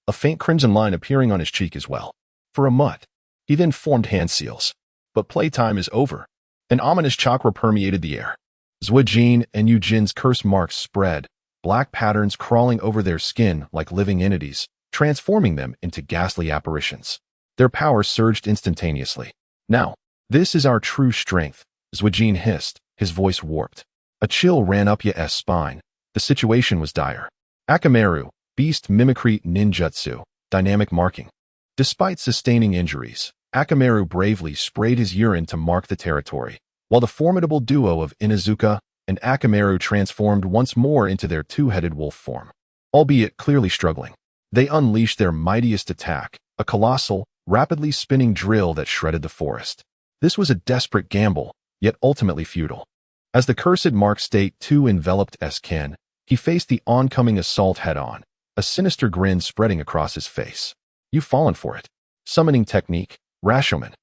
a faint crimson line appearing on his cheek as well. For a mutt. He then formed hand seals. But playtime is over. An ominous chakra permeated the air. Zuijin and Yujin's curse marks spread, black patterns crawling over their skin like living entities, transforming them into ghastly apparitions. Their power surged instantaneously. Now, this is our true strength, Zuijin hissed, his voice warped. A chill ran up Ya's spine. The situation was dire. Akamaru, beast mimicry ninjutsu, dynamic marking. Despite sustaining injuries, Akamaru bravely sprayed his urine to mark the territory, while the formidable duo of Inuzuka and Akamaru transformed once more into their two-headed wolf form. Albeit clearly struggling, they unleashed their mightiest attack, a colossal, rapidly spinning drill that shredded the forest. This was a desperate gamble, yet ultimately futile. As the cursed Mark State II enveloped Ken, he faced the oncoming assault head-on, a sinister grin spreading across his face. You've fallen for it. Summoning technique, Rashomon.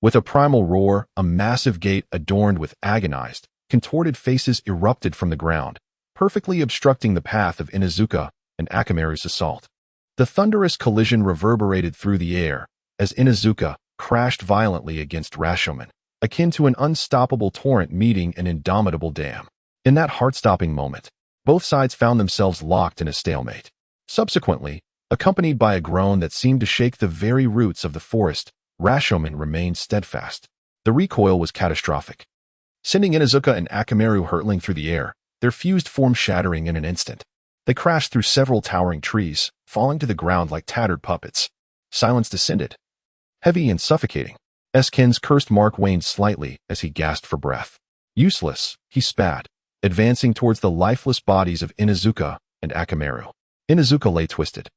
With a primal roar, a massive gate adorned with agonized, contorted faces erupted from the ground, perfectly obstructing the path of Inuzuka and Akamaru's assault. The thunderous collision reverberated through the air as Inuzuka crashed violently against Rashomon, akin to an unstoppable torrent meeting an indomitable dam. In that heart-stopping moment, both sides found themselves locked in a stalemate. Subsequently, accompanied by a groan that seemed to shake the very roots of the forest, Rashomon remained steadfast. The recoil was catastrophic, sending Inuzuka and Akamaru hurtling through the air, their fused form shattering in an instant. They crashed through several towering trees, falling to the ground like tattered puppets. Silence descended, heavy and suffocating. Ken's cursed mark waned slightly as he gasped for breath. Useless, he spat, advancing towards the lifeless bodies of Inuzuka and Akamaru. Inuzuka lay twisted,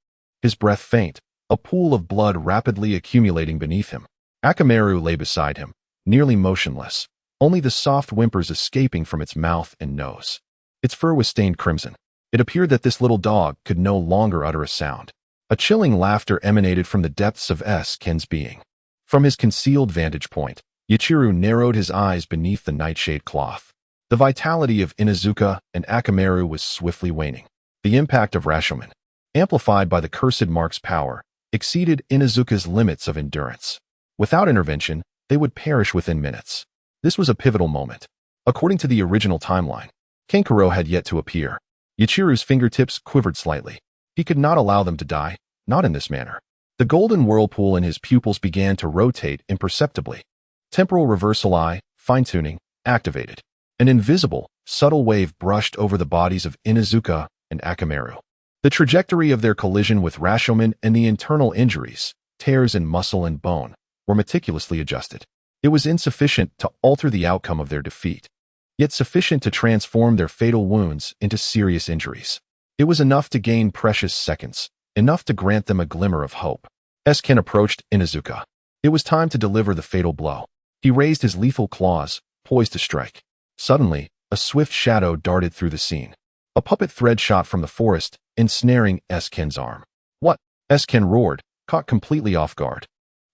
his breath faint, a pool of blood rapidly accumulating beneath him. Akamaru lay beside him, nearly motionless, only the soft whimpers escaping from its mouth and nose. Its fur was stained crimson. It appeared that this little dog could no longer utter a sound. A chilling laughter emanated from the depths of Ken's being. From his concealed vantage point, Yachiru narrowed his eyes beneath the nightshade cloth. The vitality of Inuzuka and Akamaru was swiftly waning. The impact of Rashomon, amplified by the cursed mark's power, exceeded Inuzuka's limits of endurance. Without intervention, they would perish within minutes. This was a pivotal moment. According to the original timeline, Kankuro had yet to appear. Yachiru's fingertips quivered slightly. He could not allow them to die, not in this manner. The golden whirlpool in his pupils began to rotate imperceptibly. Temporal reversal eye, fine-tuning, activated. An invisible, subtle wave brushed over the bodies of Inuzuka and Akamaru. The trajectory of their collision with Rashomon and the internal injuries, tears in muscle and bone, were meticulously adjusted. It was insufficient to alter the outcome of their defeat, yet sufficient to transform their fatal wounds into serious injuries. It was enough to gain precious seconds, enough to grant them a glimmer of hope. Ken approached Inuzuka. It was time to deliver the fatal blow. He raised his lethal claws, poised to strike. Suddenly, a swift shadow darted through the scene. A puppet thread shot from the forest, ensnaring Ken's arm. What? Ken roared, caught completely off guard.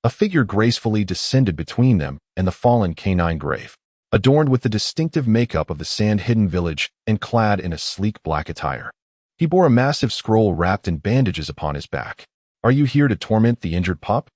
A figure gracefully descended between them and the fallen canine grave, adorned with the distinctive makeup of the sand-hidden village and clad in a sleek black attire. He bore a massive scroll wrapped in bandages upon his back. Are you here to torment the injured pup?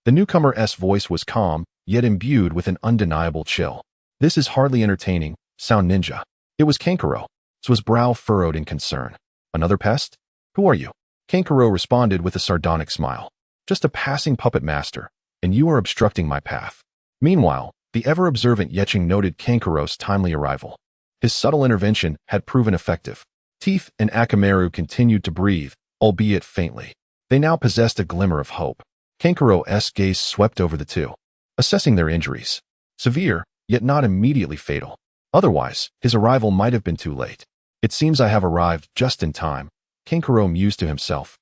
The newcomer's voice was calm, yet imbued with an undeniable chill. This is hardly entertaining, sound ninja. It was Kankuro. His brow furrowed in concern. Another pest? Who are you? Kankuro responded with a sardonic smile. Just a passing puppet master, and you are obstructing my path. Meanwhile, the ever-observant Yeching noted Kankuro's timely arrival. His subtle intervention had proven effective. Teeth and Akamaru continued to breathe, albeit faintly. They now possessed a glimmer of hope. Kankuro's gaze swept over the two, assessing their injuries. Severe, yet not immediately fatal. Otherwise, his arrival might have been too late. It seems I have arrived just in time, Kankuro mused to himself,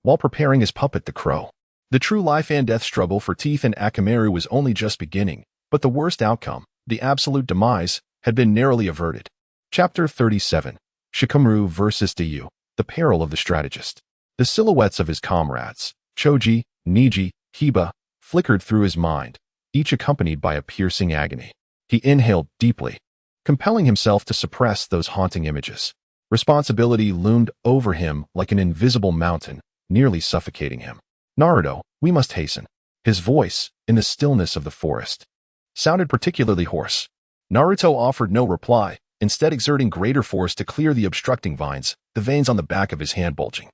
while preparing his puppet the crow. The true life and death struggle for Teeth and Akamaru was only just beginning, but the worst outcome, the absolute demise, had been narrowly averted. Chapter 37. Shikamaru vs. Dayu, the peril of the strategist. The silhouettes of his comrades, Choji, Niji, Hiba, flickered through his mind, each accompanied by a piercing agony. He inhaled deeply, compelling himself to suppress those haunting images. Responsibility loomed over him like an invisible mountain, nearly suffocating him. Naruto, we must hasten. His voice, in the stillness of the forest, sounded particularly hoarse. Naruto offered no reply, instead exerting greater force to clear the obstructing vines, the veins on the back of his hand bulging.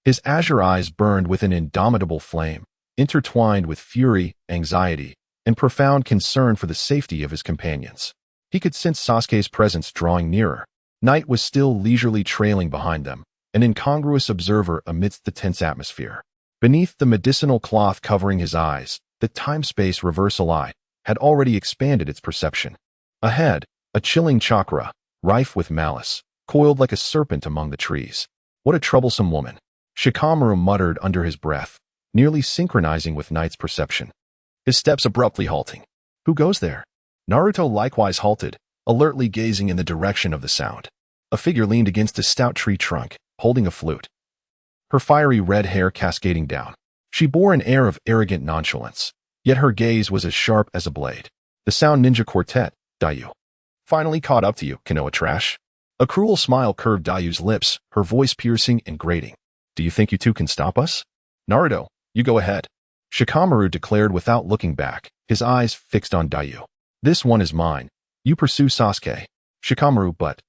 His azure eyes burned with an indomitable flame, intertwined with fury, anxiety, and profound concern for the safety of his companions. He could sense Sasuke's presence drawing nearer. Night was still leisurely trailing behind them, an incongruous observer amidst the tense atmosphere. Beneath the medicinal cloth covering his eyes, the time-space reversal eye had already expanded its perception. Ahead, a chilling chakra, rife with malice, coiled like a serpent among the trees. What a troublesome woman, Shikamaru muttered under his breath, nearly synchronizing with Night's perception. His steps abruptly halting. Who goes there? Naruto likewise halted, alertly gazing in the direction of the sound. A figure leaned against a stout tree trunk, holding a flute, her fiery red hair cascading down. She bore an air of arrogant nonchalance, yet her gaze was as sharp as a blade. The Sound Ninja Quartet, Dayu. Finally caught up to you, Konoha trash. A cruel smile curved Dayu's lips, her voice piercing and grating. Do you think you two can stop us? Naruto, you go ahead, Shikamaru declared without looking back, his eyes fixed on Dayu. This one is mine. You pursue Sasuke. Shikamaru, but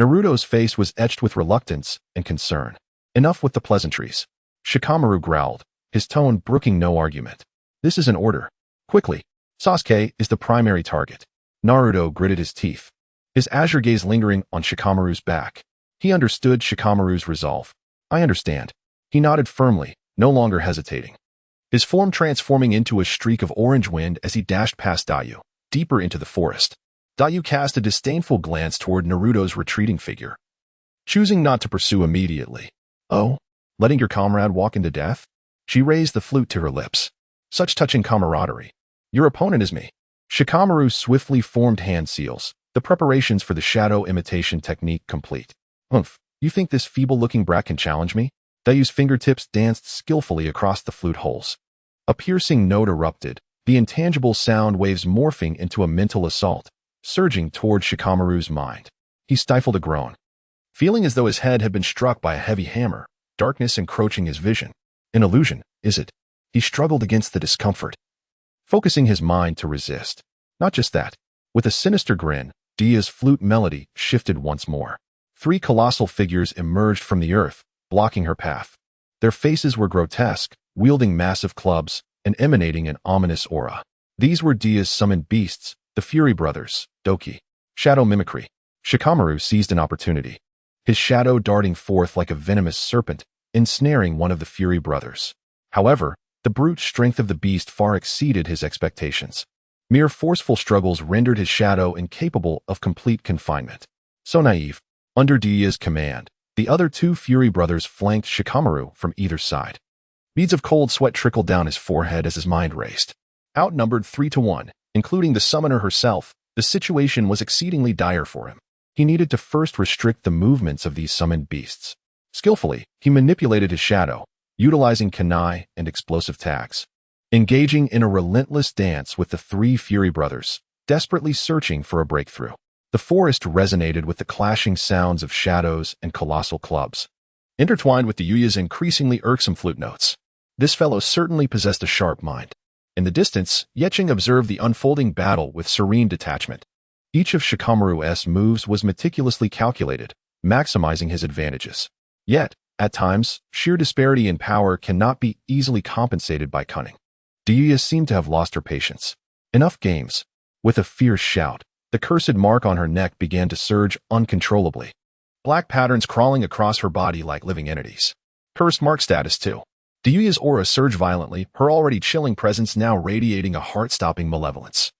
Naruto's face was etched with reluctance and concern. Enough with the pleasantries. Shikamaru growled, his tone brooking no argument. This is an order. Quickly. Sasuke is the primary target. Naruto gritted his teeth, his azure gaze lingering on Shikamaru's back. He understood Shikamaru's resolve. I understand. He nodded firmly, no longer hesitating, his form transforming into a streak of orange wind as he dashed past Dayu, deeper into the forest. Dayu cast a disdainful glance toward Naruto's retreating figure, choosing not to pursue immediately. Oh, letting your comrade walk into death? She raised the flute to her lips. Such touching camaraderie. Your opponent is me. Shikamaru swiftly formed hand seals, the preparations for the shadow imitation technique complete. Humph, you think this feeble-looking brat can challenge me? Dayu's fingertips danced skillfully across the flute holes. A piercing note erupted, the intangible sound waves morphing into a mental assault, surging toward Shikamaru's mind. He stifled a groan, feeling as though his head had been struck by a heavy hammer, darkness encroaching his vision. An illusion, is it? He struggled against the discomfort, focusing his mind to resist. Not just that. With a sinister grin, Dia's flute melody shifted once more. 3 colossal figures emerged from the earth, blocking her path. Their faces were grotesque, wielding massive clubs and emanating an ominous aura. These were Dia's summoned beasts, the Fury Brothers, Doki. Shadow mimicry. Shikamaru seized an opportunity, his shadow darting forth like a venomous serpent, ensnaring one of the Fury Brothers. However, the brute strength of the beast far exceeded his expectations. Mere forceful struggles rendered his shadow incapable of complete confinement. So naive. Under Dia's command, the other 2 Fury Brothers flanked Shikamaru from either side. Beads of cold sweat trickled down his forehead as his mind raced. Outnumbered 3-1, including the summoner herself, the situation was exceedingly dire for him. He needed to first restrict the movements of these summoned beasts. Skillfully, he manipulated his shadow, utilizing kunai and explosive tags, engaging in a relentless dance with the 3 Fury Brothers, desperately searching for a breakthrough. The forest resonated with the clashing sounds of shadows and colossal clubs, intertwined with the Yuya's increasingly irksome flute notes. This fellow certainly possessed a sharp mind. In the distance, Yeching observed the unfolding battle with serene detachment. Each of Shikamaru's moves was meticulously calculated, maximizing his advantages. Yet, at times, sheer disparity in power cannot be easily compensated by cunning. Yuya seemed to have lost her patience. Enough games. With a fierce shout, the cursed mark on her neck began to surge uncontrollably, black patterns crawling across her body like living entities. Cursed mark status too. Yuya's aura surged violently, her already chilling presence now radiating a heart-stopping malevolence.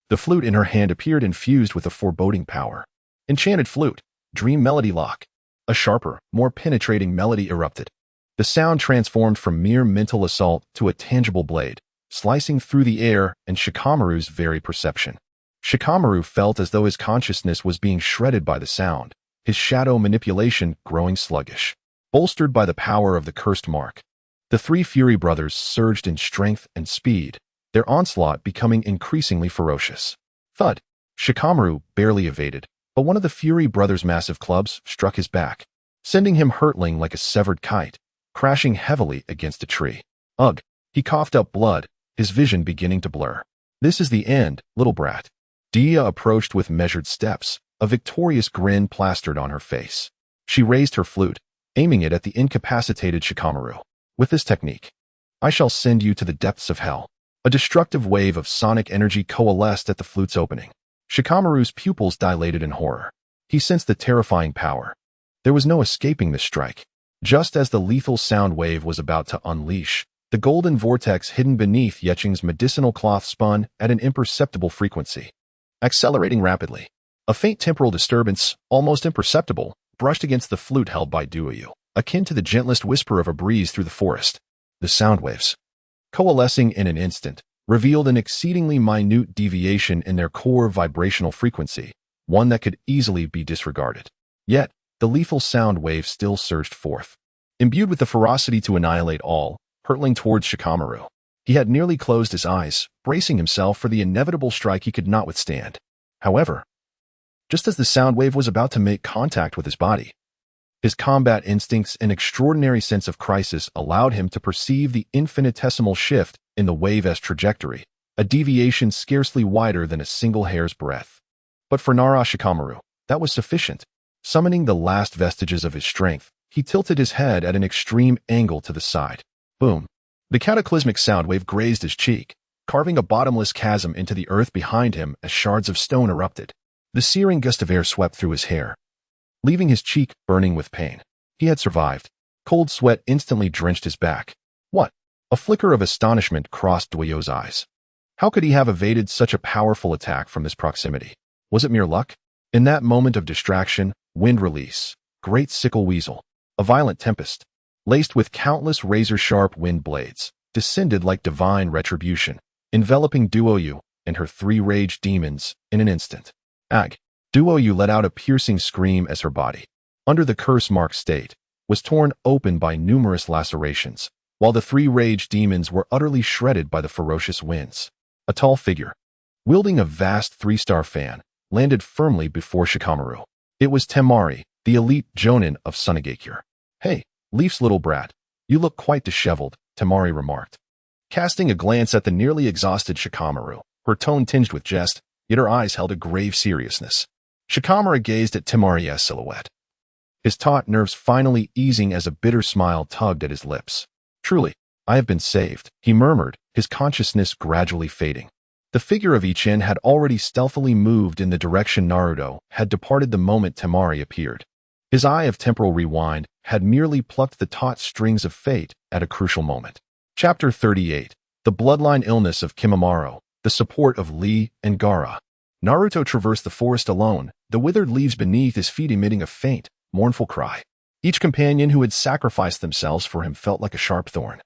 The flute in her hand appeared infused with a foreboding power. Enchanted flute, dream melody lock. A sharper, more penetrating melody erupted. The sound transformed from mere mental assault to a tangible blade, slicing through the air and Shikamaru's very perception. Shikamaru felt as though his consciousness was being shredded by the sound, his shadow manipulation growing sluggish. Bolstered by the power of the cursed mark, the 3 Fury Brothers surged in strength and speed, their onslaught becoming increasingly ferocious. Thud! Shikamaru barely evaded, but one of the Fury Brothers' massive clubs struck his back, sending him hurtling like a severed kite, crashing heavily against a tree. Ugh! He coughed up blood, his vision beginning to blur. This is the end, little brat. Dia approached with measured steps, a victorious grin plastered on her face. She raised her flute, aiming it at the incapacitated Shikamaru. With this technique, I shall send you to the depths of hell. A destructive wave of sonic energy coalesced at the flute's opening. Shikamaru's pupils dilated in horror. He sensed the terrifying power. There was no escaping this strike. Just as the lethal sound wave was about to unleash, the golden vortex hidden beneath Yeching's medicinal cloth spun at an imperceptible frequency, accelerating rapidly. A faint temporal disturbance, almost imperceptible, brushed against the flute held by Duoyu, akin to the gentlest whisper of a breeze through the forest. The sound waves, coalescing in an instant, revealed an exceedingly minute deviation in their core vibrational frequency, one that could easily be disregarded. Yet, the lethal sound wave still surged forth, imbued with the ferocity to annihilate all, hurtling towards Shikamaru. He had nearly closed his eyes, bracing himself for the inevitable strike he could not withstand. However, just as the sound wave was about to make contact with his body, his combat instincts and extraordinary sense of crisis allowed him to perceive the infinitesimal shift in the wave's trajectory, a deviation scarcely wider than a single hair's breadth. But for Nara Shikamaru, that was sufficient. Summoning the last vestiges of his strength, he tilted his head at an extreme angle to the side. Boom. The cataclysmic sound wave grazed his cheek, carving a bottomless chasm into the earth behind him as shards of stone erupted. The searing gust of air swept through his hair, leaving his cheek burning with pain. He had survived. Cold sweat instantly drenched his back. What? A flicker of astonishment crossed Duoyu's eyes. How could he have evaded such a powerful attack from this proximity? Was it mere luck? In that moment of distraction, wind release, great sickle weasel, a violent tempest, laced with countless razor-sharp wind blades, descended like divine retribution, enveloping Duoyu and her 3 rage demons in an instant. Ag! Duoyu let out a piercing scream as her body, under the curse-marked state, was torn open by numerous lacerations, while the 3 rage demons were utterly shredded by the ferocious winds. A tall figure, wielding a vast 3-star fan, landed firmly before Shikamaru. It was Temari, the elite jonin of Sunagakure. Hey, Leaf's little brat, you look quite disheveled, Temari remarked. Casting a glance at the nearly exhausted Shikamaru, her tone tinged with jest, yet her eyes held a grave seriousness. Shikamaru gazed at Temari's silhouette, his taut nerves finally easing as a bitter smile tugged at his lips. Truly, I have been saved, he murmured, his consciousness gradually fading. The figure of Ichin had already stealthily moved in the direction Naruto had departed the moment Temari appeared. His eye of temporal rewind had merely plucked the taut strings of fate at a crucial moment. Chapter 38. The Bloodline Illness of Kimimaro, the Support of Lee and Gaara. Naruto traversed the forest alone, the withered leaves beneath his feet emitting a faint, mournful cry. Each companion who had sacrificed themselves for him felt like a sharp thorn,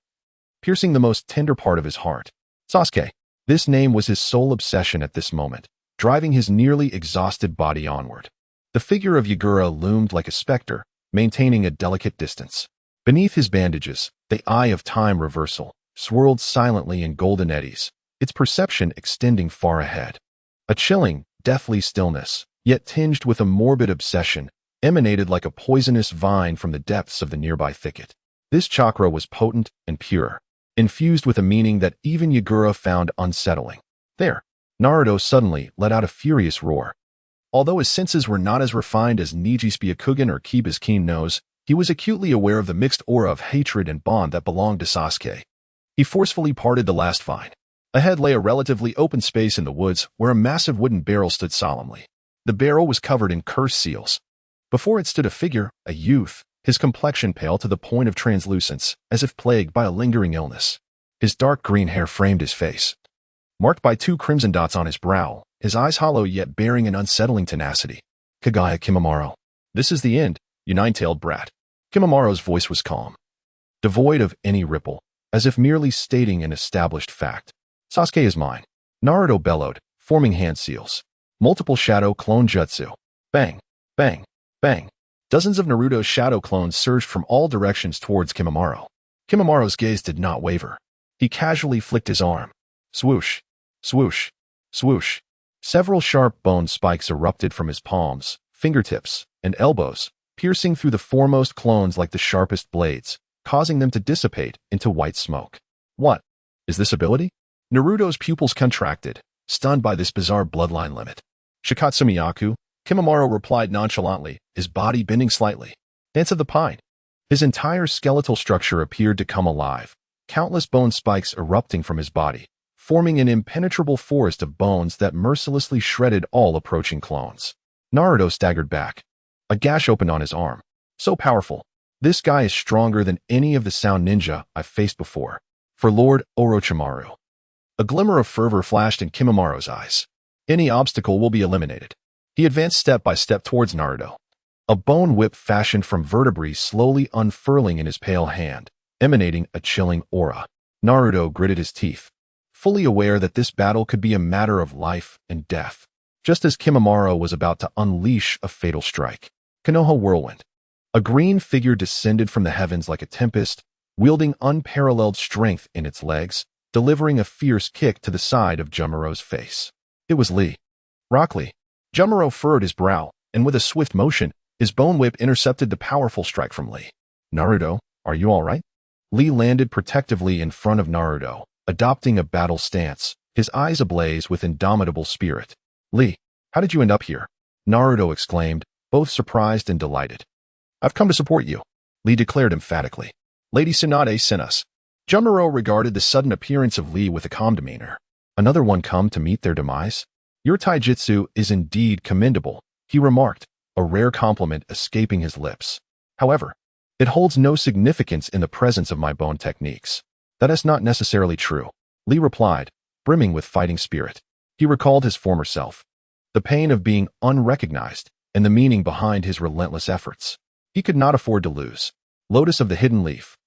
piercing the most tender part of his heart. Sasuke. This name was his sole obsession at this moment, driving his nearly exhausted body onward. The figure of Yagura loomed like a specter, maintaining a delicate distance. Beneath his bandages, the eye of time reversal swirled silently in golden eddies, its perception extending far ahead. A chilling, deathly stillness, yet tinged with a morbid obsession, emanated like a poisonous vine from the depths of the nearby thicket. This chakra was potent and pure, infused with a meaning that even Yagura found unsettling. There, Naruto suddenly let out a furious roar. Although his senses were not as refined as Niji's Byakugan or Kiba's keen nose, he was acutely aware of the mixed aura of hatred and bond that belonged to Sasuke. He forcefully parted the last vine. Ahead lay a relatively open space in the woods where a massive wooden barrel stood solemnly. The barrel was covered in cursed seals. Before it stood a figure, a youth, his complexion pale to the point of translucence, as if plagued by a lingering illness. His dark green hair framed his face, marked by 2 crimson dots on his brow, his eyes hollow yet bearing an unsettling tenacity. Kagaya Kimimaro. This is the end, you 9-tailed brat. Kimimaro's voice was calm, devoid of any ripple, as if merely stating an established fact. Sasuke is mine. Naruto bellowed, forming hand seals. Multiple shadow clone jutsu. Bang, bang, bang. Dozens of Naruto's shadow clones surged from all directions towards Kimimaro. Kimimaro's gaze did not waver. He casually flicked his arm. Swoosh, swoosh, swoosh. Several sharp bone spikes erupted from his palms, fingertips, and elbows, piercing through the foremost clones like the sharpest blades, causing them to dissipate into white smoke. What? Is this ability? Naruto's pupils contracted, stunned by this bizarre bloodline limit. Shikatsumiyaku, Kimimaro replied nonchalantly, his body bending slightly. Dance of the Pine. His entire skeletal structure appeared to come alive, countless bone spikes erupting from his body, forming an impenetrable forest of bones that mercilessly shredded all approaching clones. Naruto staggered back. A gash opened on his arm. So powerful. This guy is stronger than any of the sound ninja I've faced before. For Lord Orochimaru. A glimmer of fervor flashed in Kimimaro's eyes. Any obstacle will be eliminated. He advanced step by step towards Naruto. A bone whip fashioned from vertebrae slowly unfurling in his pale hand, emanating a chilling aura. Naruto gritted his teeth, fully aware that this battle could be a matter of life and death. Just as Kimimaro was about to unleash a fatal strike. Konoha Whirlwind. A green figure descended from the heavens like a tempest, wielding unparalleled strength in its legs, delivering a fierce kick to the side of Jumaro's face. It was Lee. Rock Lee. Jumaro furrowed his brow, and with a swift motion, his bone whip intercepted the powerful strike from Lee. Naruto, are you all right? Lee landed protectively in front of Naruto, adopting a battle stance, his eyes ablaze with indomitable spirit. Lee, how did you end up here? Naruto exclaimed, both surprised and delighted. I've come to support you, Lee declared emphatically. Lady Tsunade sent us. Jumaro regarded the sudden appearance of Lee with a calm demeanor. Another one come to meet their demise? Your taijutsu is indeed commendable, he remarked, a rare compliment escaping his lips. However, it holds no significance in the presence of my bone techniques. That is not necessarily true, Lee replied, brimming with fighting spirit. He recalled his former self, the pain of being unrecognized, and the meaning behind his relentless efforts. He could not afford to lose. Lotus of the Hidden Leaf.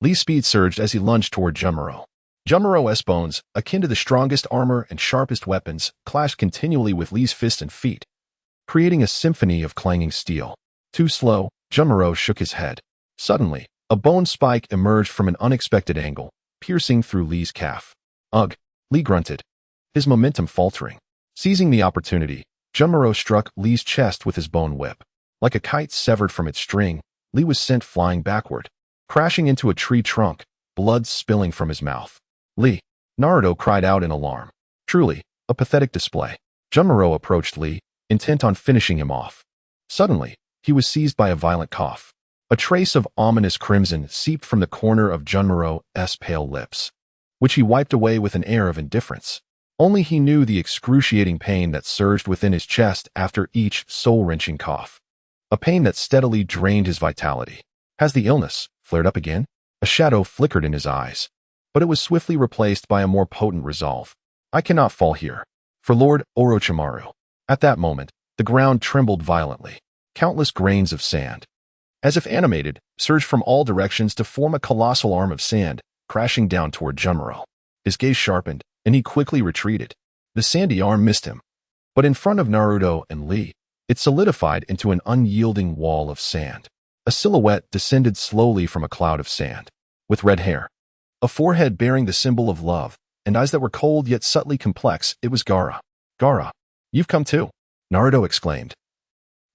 Lee's speed surged as he lunged toward Jumaro. Jumaro's bones, akin to the strongest armor and sharpest weapons, clashed continually with Lee's fists and feet, creating a symphony of clanging steel. Too slow, Jumaro shook his head. Suddenly, a bone spike emerged from an unexpected angle, piercing through Lee's calf. Ugh, Lee grunted, his momentum faltering. Seizing the opportunity, Jumaro struck Lee's chest with his bone whip. Like a kite severed from its string, Lee was sent flying backward, crashing into a tree trunk, blood spilling from his mouth. Lee, Naruto cried out in alarm. Truly, a pathetic display. Jumaro approached Lee, intent on finishing him off. Suddenly, he was seized by a violent cough. A trace of ominous crimson seeped from the corner of Junmaro's pale lips, which he wiped away with an air of indifference. Only he knew the excruciating pain that surged within his chest after each soul-wrenching cough. A pain that steadily drained his vitality. Has the illness flared up again? A shadow flickered in his eyes, but it was swiftly replaced by a more potent resolve. I cannot fall here. For Lord Orochimaru. At that moment, the ground trembled violently. Countless grains of sand, as if animated, surged from all directions to form a colossal arm of sand, crashing down toward Jumaro. His gaze sharpened, and he quickly retreated. The sandy arm missed him. But in front of Naruto and Lee, it solidified into an unyielding wall of sand. A silhouette descended slowly from a cloud of sand. With red hair, a forehead bearing the symbol of love, and eyes that were cold yet subtly complex, it was Gaara. Gaara, you've come too, Naruto exclaimed,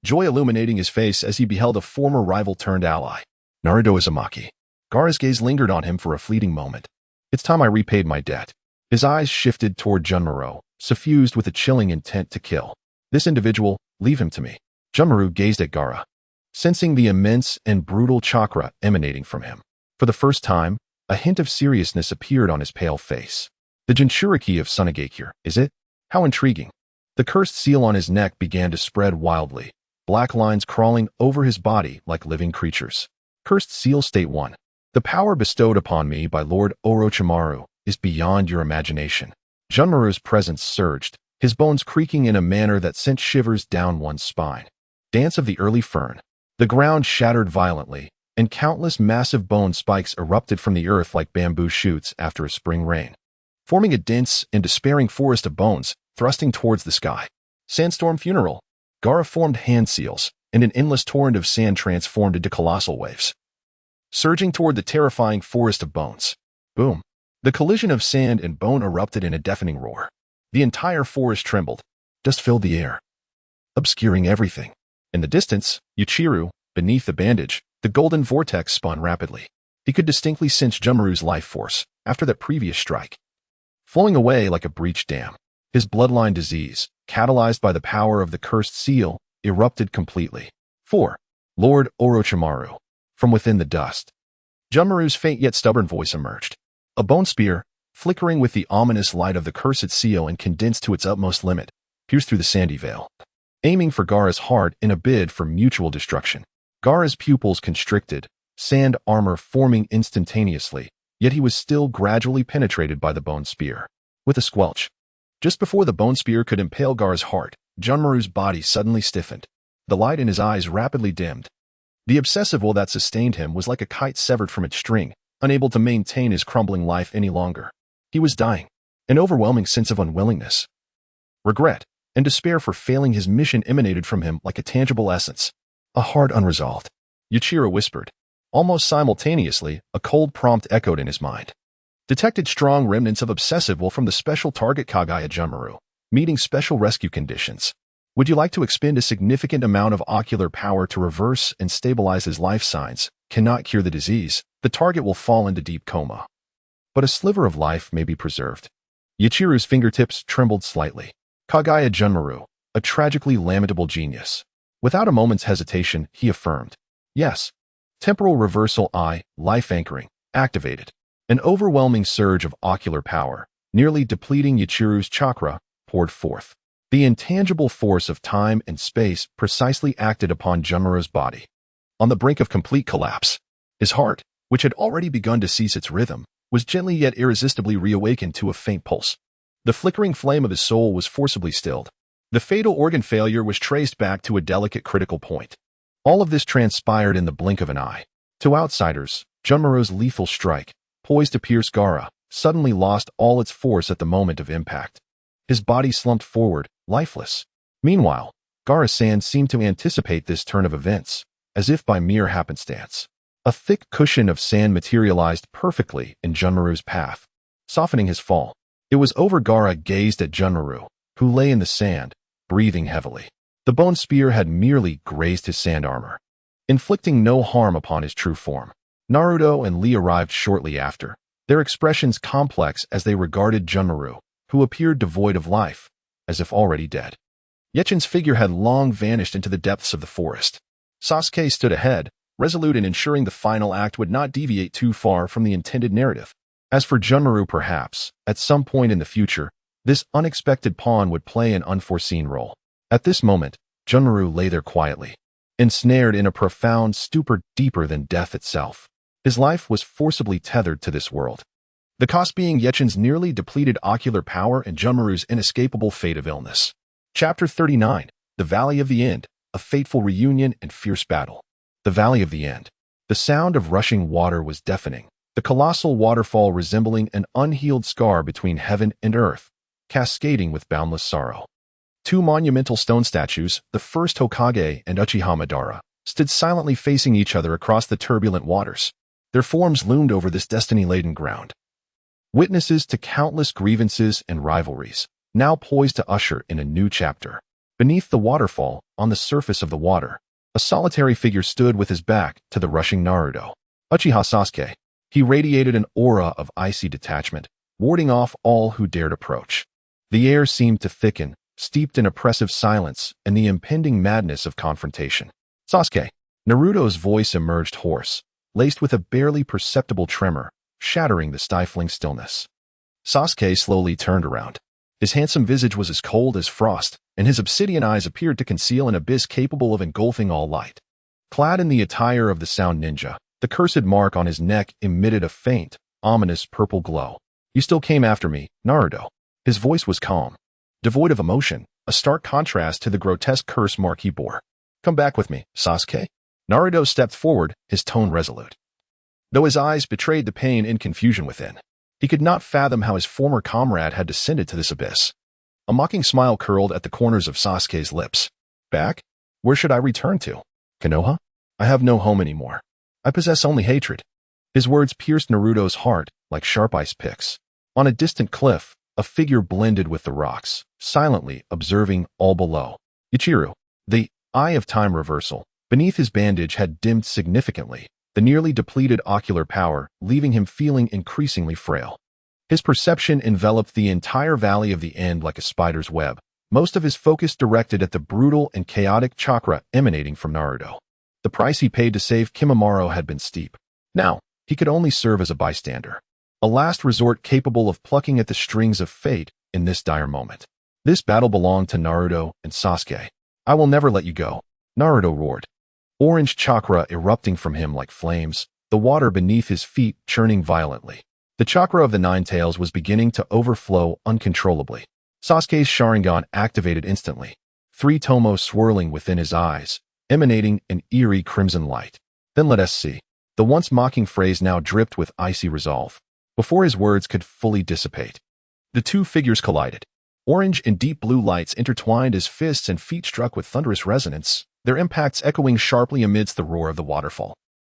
joy illuminating his face as he beheld a former rival turned ally. Naruto Uzumaki. Gaara's gaze lingered on him for a fleeting moment. It's time I repaid my debt. His eyes shifted toward Junmaro, suffused with a chilling intent to kill. This individual, leave him to me. Junmaru gazed at Gaara, sensing the immense and brutal chakra emanating from him. For the first time, a hint of seriousness appeared on his pale face. The Jinchuriki of Sunagakure, is it? How intriguing. The cursed seal on his neck began to spread wildly, black lines crawling over his body like living creatures. Cursed seal state 1. The power bestowed upon me by Lord Orochimaru is beyond your imagination. Junmaru's presence surged, his bones creaking in a manner that sent shivers down one's spine. Dance of the Early Fern. The ground shattered violently, and countless massive bone spikes erupted from the earth like bamboo shoots after a spring rain, forming a dense and despairing forest of bones, thrusting towards the sky. Sandstorm Funeral. Gaara formed hand seals, and an endless torrent of sand transformed into colossal waves, surging toward the terrifying forest of bones. Boom. The collision of sand and bone erupted in a deafening roar. The entire forest trembled. Dust filled the air, obscuring everything. In the distance, Yuichiro, beneath the bandage, the golden vortex spun rapidly. He could distinctly sense Junmaru's life force after that previous strike. flowing away like a breached dam. His bloodline disease, catalyzed by the power of the cursed seal, erupted completely. 4. Lord Orochimaru. From within the dust, Junmaru's faint yet stubborn voice emerged. A bone spear, flickering with the ominous light of the cursed seal and condensed to its utmost limit, pierced through the sandy veil, aiming for Gaara's heart in a bid for mutual destruction. Gaara's pupils constricted, sand armor forming instantaneously, yet he was still gradually penetrated by the bone spear. With a squelch, just before the bone spear could impale Gaara's heart, Junmaru's body suddenly stiffened. The light in his eyes rapidly dimmed. The obsessive will that sustained him was like a kite severed from its string, unable to maintain his crumbling life any longer. He was dying. An overwhelming sense of unwillingness, regret, and despair for failing his mission emanated from him like a tangible essence. A heart unresolved. Yuichiro whispered. Almost simultaneously, a cold prompt echoed in his mind. Detected strong remnants of obsessive will from the special target Kaguya Junmaru, meeting special rescue conditions. Would you like to expend a significant amount of ocular power to reverse and stabilize his life signs? Cannot cure the disease. The target will fall into deep coma. But a sliver of life may be preserved. Yuichiro's fingertips trembled slightly. Kaguya Junmaru, a tragically lamentable genius. Without a moment's hesitation, he affirmed. Yes. Temporal reversal I, life anchoring, activated. An overwhelming surge of ocular power, nearly depleting Yuichiro's chakra, poured forth. The intangible force of time and space precisely acted upon Junmaru's body. On the brink of complete collapse, his heart, which had already begun to cease its rhythm, was gently yet irresistibly reawakened to a faint pulse. The flickering flame of his soul was forcibly stilled. The fatal organ failure was traced back to a delicate critical point. All of this transpired in the blink of an eye. To outsiders, Junmaru's lethal strike, poised to pierce Gaara, suddenly lost all its force at the moment of impact. His body slumped forward, lifeless. Meanwhile, Gaara-san seemed to anticipate this turn of events, as if by mere happenstance. A thick cushion of sand materialized perfectly in Junmaru's path, softening his fall. It was over. Gaara gazed at Junmaru, who lay in the sand, breathing heavily. The bone spear had merely grazed his sand armor, inflicting no harm upon his true form. Naruto and Lee arrived shortly after, their expressions complex as they regarded Junmaru, who appeared devoid of life, as if already dead. Yechin's figure had long vanished into the depths of the forest. Sasuke stood ahead, resolute in ensuring the final act would not deviate too far from the intended narrative. As for Junmaru, perhaps, at some point in the future, this unexpected pawn would play an unforeseen role. At this moment, Junmaru lay there quietly, ensnared in a profound stupor deeper than death itself. His life was forcibly tethered to this world. The cost being Yechin's nearly depleted ocular power and Junmaru's inescapable fate of illness. Chapter 39. The Valley of the End, a fateful reunion and fierce battle. The Valley of the End. The sound of rushing water was deafening, the colossal waterfall resembling an unhealed scar between heaven and earth, cascading with boundless sorrow. Two monumental stone statues, the first Hokage and Uchiha Madara, stood silently facing each other across the turbulent waters. Their forms loomed over this destiny-laden ground, witnesses to countless grievances and rivalries, now poised to usher in a new chapter. Beneath the waterfall, on the surface of the water, a solitary figure stood with his back to the rushing Naruto. Uchiha Sasuke. He radiated an aura of icy detachment, warding off all who dared approach. The air seemed to thicken, steeped in oppressive silence and the impending madness of confrontation. Sasuke. Naruto's voice emerged hoarse, laced with a barely perceptible tremor, shattering the stifling stillness. Sasuke slowly turned around. His handsome visage was as cold as frost, and his obsidian eyes appeared to conceal an abyss capable of engulfing all light. Clad in the attire of the Sound Ninja, the cursed mark on his neck emitted a faint, ominous purple glow. "You still came after me, Naruto." His voice was calm, devoid of emotion, a stark contrast to the grotesque curse mark he bore. "Come back with me, Sasuke." Naruto stepped forward, his tone resolute, though his eyes betrayed the pain and confusion within. He could not fathom how his former comrade had descended to this abyss. A mocking smile curled at the corners of Sasuke's lips. "Back? Where should I return to? Konoha? I have no home anymore. I possess only hatred." His words pierced Naruto's heart like sharp ice picks. On a distant cliff, a figure blended with the rocks, silently observing all below. Yuichiro. The eye of time reversal beneath his bandage had dimmed significantly, the nearly depleted ocular power leaving him feeling increasingly frail. His perception enveloped the entire valley of the end like a spider's web, most of his focus directed at the brutal and chaotic chakra emanating from Naruto. The price he paid to save Kimimaro had been steep. Now, he could only serve as a bystander. A last resort capable of plucking at the strings of fate in this dire moment. This battle belonged to Naruto and Sasuke. I will never let you go, Naruto roared. Orange chakra erupting from him like flames, the water beneath his feet churning violently. The chakra of the Nine Tails was beginning to overflow uncontrollably. Sasuke's Sharingan activated instantly, 3 tomos swirling within his eyes, emanating an eerie crimson light. Then let us see. The once mocking phrase now dripped with icy resolve. Before his words could fully dissipate, the two figures collided. Orange and deep blue lights intertwined as fists and feet struck with thunderous resonance, their impacts echoing sharply amidst the roar of the waterfall.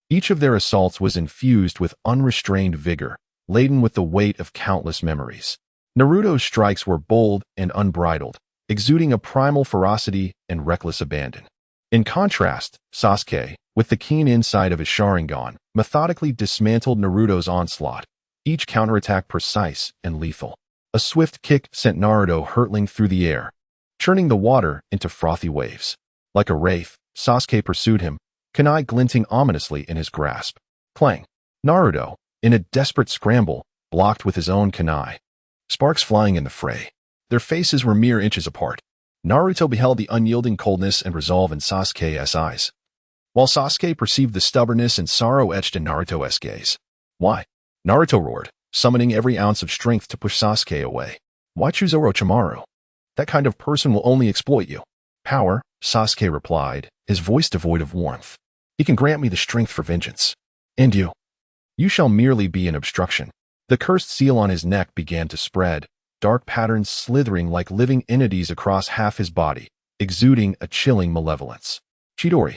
Each of their assaults was infused with unrestrained vigor, laden with the weight of countless memories. Naruto's strikes were bold and unbridled, exuding a primal ferocity and reckless abandon. In contrast, Sasuke, with the keen insight of his Sharingan, methodically dismantled Naruto's onslaught, each counterattack precise and lethal. A swift kick sent Naruto hurtling through the air, churning the water into frothy waves. Like a wraith, Sasuke pursued him, kunai glinting ominously in his grasp. Clang! Naruto, in a desperate scramble, blocked with his own kunai. Sparks flying in the fray. Their faces were mere inches apart. Naruto beheld the unyielding coldness and resolve in Sasuke's eyes, while Sasuke perceived the stubbornness and sorrow etched in Naruto's gaze. Why? Naruto roared, summoning every ounce of strength to push Sasuke away. Why choose Orochimaru? That kind of person will only exploit you. Power, Sasuke replied, his voice devoid of warmth. He can grant me the strength for vengeance. And you? You shall merely be an obstruction. The cursed seal on his neck began to spread, dark patterns slithering like living entities across half his body, exuding a chilling malevolence. Chidori.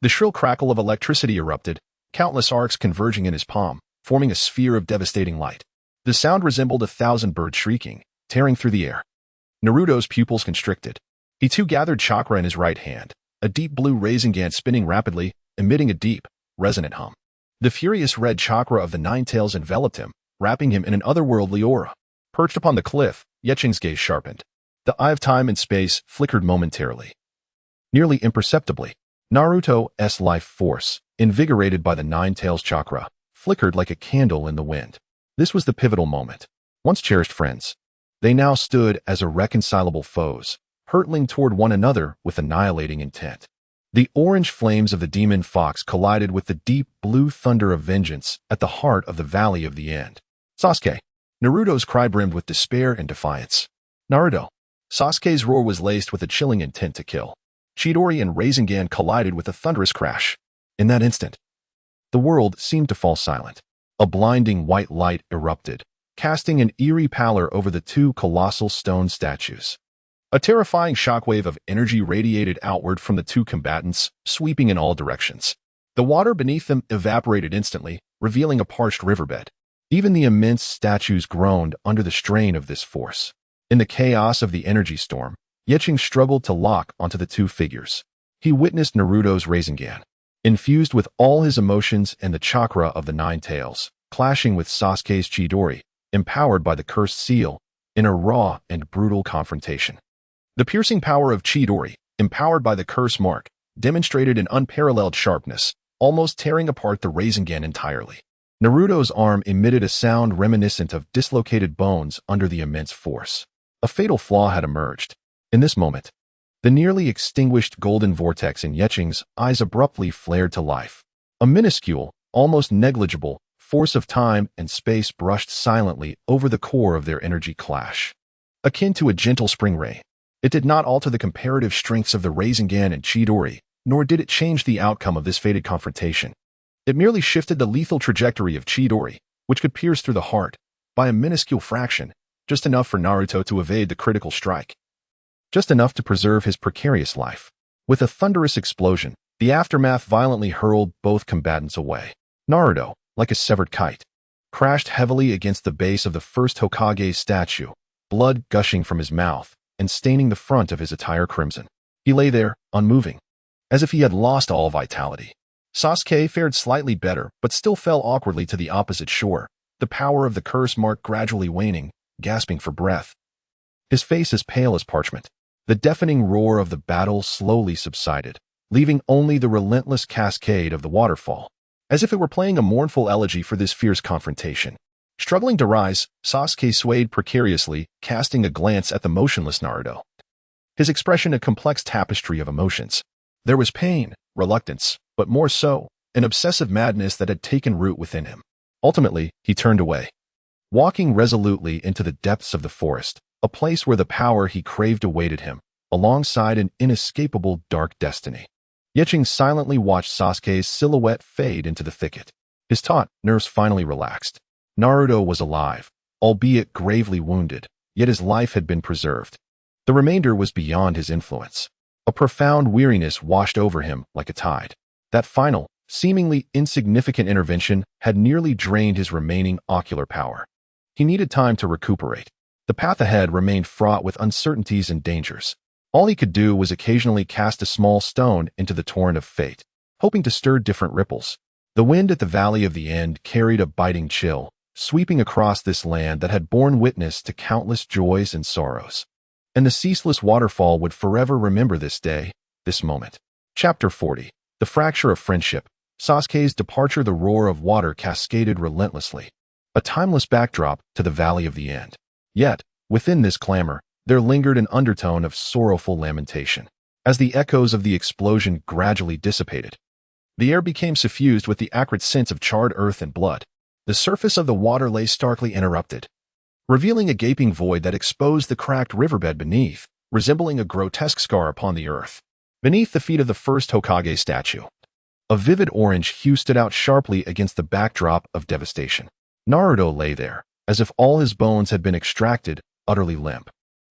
The shrill crackle of electricity erupted, countless arcs converging in his palm, forming a sphere of devastating light. The sound resembled 1,000 birds shrieking, tearing through the air. Naruto's pupils constricted. He too gathered chakra in his right hand, a deep blue Rasengan spinning rapidly, emitting a deep, resonant hum. The furious red chakra of the Nine Tails enveloped him, wrapping him in an otherworldly aura. Perched upon the cliff, Yeching's gaze sharpened. The eye of time and space flickered momentarily. Nearly imperceptibly, Naruto's life force, invigorated by the Nine Tails chakra, flickered like a candle in the wind. This was the pivotal moment. Once cherished friends, they now stood as irreconcilable foes, hurtling toward one another with annihilating intent. The orange flames of the demon fox collided with the deep blue thunder of vengeance at the heart of the Valley of the End. Sasuke. Naruto's cry brimmed with despair and defiance. Naruto. Sasuke's roar was laced with a chilling intent to kill. Chidori and Rasengan collided with a thunderous crash. In that instant, the world seemed to fall silent. A blinding white light erupted, casting an eerie pallor over the two colossal stone statues. A terrifying shockwave of energy radiated outward from the two combatants, sweeping in all directions. The water beneath them evaporated instantly, revealing a parched riverbed. Even the immense statues groaned under the strain of this force. In the chaos of the energy storm, Yeching struggled to lock onto the two figures. He witnessed Naruto's Rasengan, infused with all his emotions and the chakra of the Nine Tails, clashing with Sasuke's Chidori, empowered by the cursed seal, in a raw and brutal confrontation. The piercing power of Chidori, empowered by the curse mark, demonstrated an unparalleled sharpness, almost tearing apart the Rasengan entirely. Naruto's arm emitted a sound reminiscent of dislocated bones under the immense force. A fatal flaw had emerged. In this moment, the nearly extinguished golden vortex in Yeching's eyes abruptly flared to life. A minuscule, almost negligible, force of time and space brushed silently over the core of their energy clash. Akin to a gentle spring rain, it did not alter the comparative strengths of the Rasengan and Chidori, nor did it change the outcome of this fated confrontation. It merely shifted the lethal trajectory of Chidori, which could pierce through the heart, by a minuscule fraction, just enough for Naruto to evade the critical strike. Just enough to preserve his precarious life. With a thunderous explosion, the aftermath violently hurled both combatants away. Naruto, like a severed kite, crashed heavily against the base of the first Hokage's statue, blood gushing from his mouth and staining the front of his attire crimson. He lay there, unmoving, as if he had lost all vitality. Sasuke fared slightly better, but still fell awkwardly to the opposite shore, the power of the curse mark gradually waning, gasping for breath. His face as pale as parchment. The deafening roar of the battle slowly subsided, leaving only the relentless cascade of the waterfall, as if it were playing a mournful elegy for this fierce confrontation. Struggling to rise, Sasuke swayed precariously, casting a glance at the motionless Naruto. His expression a complex tapestry of emotions. There was pain, reluctance, but more so, an obsessive madness that had taken root within him. Ultimately, he turned away, walking resolutely into the depths of the forest, a place where the power he craved awaited him, alongside an inescapable dark destiny. Yicheng silently watched Sasuke's silhouette fade into the thicket. His taut nerves finally relaxed. Naruto was alive, albeit gravely wounded, yet his life had been preserved. The remainder was beyond his influence. A profound weariness washed over him like a tide. That final, seemingly insignificant intervention had nearly drained his remaining ocular power. He needed time to recuperate. The path ahead remained fraught with uncertainties and dangers. All he could do was occasionally cast a small stone into the torrent of fate, hoping to stir different ripples. The wind at the Valley of the End carried a biting chill, sweeping across this land that had borne witness to countless joys and sorrows. And the ceaseless waterfall would forever remember this day, this moment. Chapter 40. The Fracture of Friendship. Sasuke's departure. The roar of water cascaded relentlessly, a timeless backdrop to the Valley of the End. Yet, within this clamor, there lingered an undertone of sorrowful lamentation. As the echoes of the explosion gradually dissipated, the air became suffused with the acrid scents of charred earth and blood. The surface of the water lay starkly interrupted, revealing a gaping void that exposed the cracked riverbed beneath, resembling a grotesque scar upon the earth. Beneath the feet of the first Hokage statue, a vivid orange hue stood out sharply against the backdrop of devastation. Naruto lay there, as if all his bones had been extracted, utterly limp.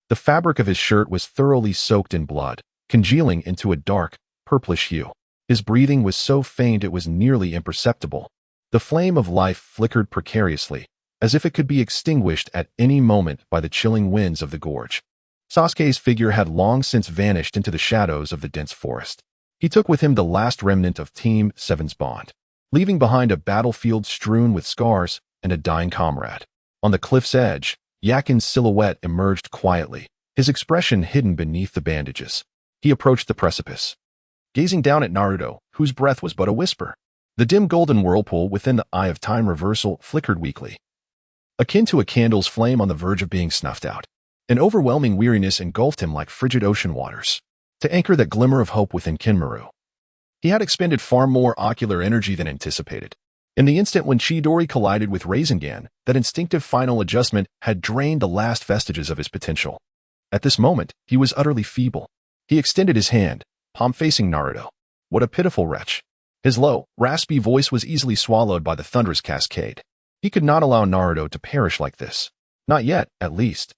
The fabric of his shirt was thoroughly soaked in blood, congealing into a dark, purplish hue. His breathing was so faint it was nearly imperceptible. The flame of life flickered precariously, as if it could be extinguished at any moment by the chilling winds of the gorge. Sasuke's figure had long since vanished into the shadows of the dense forest. He took with him the last remnant of Team 7's bond, leaving behind a battlefield strewn with scars and a dying comrade. On the cliff's edge, Yakin's silhouette emerged quietly, his expression hidden beneath the bandages. He approached the precipice, gazing down at Naruto, whose breath was but a whisper. The dim golden whirlpool within the eye of time reversal flickered weakly, akin to a candle's flame on the verge of being snuffed out. An overwhelming weariness engulfed him like frigid ocean waters. To anchor that glimmer of hope within Kinmaru, he had expended far more ocular energy than anticipated. In the instant when Chidori collided with Rasengan, that instinctive final adjustment had drained the last vestiges of his potential. At this moment, he was utterly feeble. He extended his hand, palm facing Naruto. What a pitiful wretch. His low, raspy voice was easily swallowed by the thunderous cascade. He could not allow Naruto to perish like this. Not yet, at least.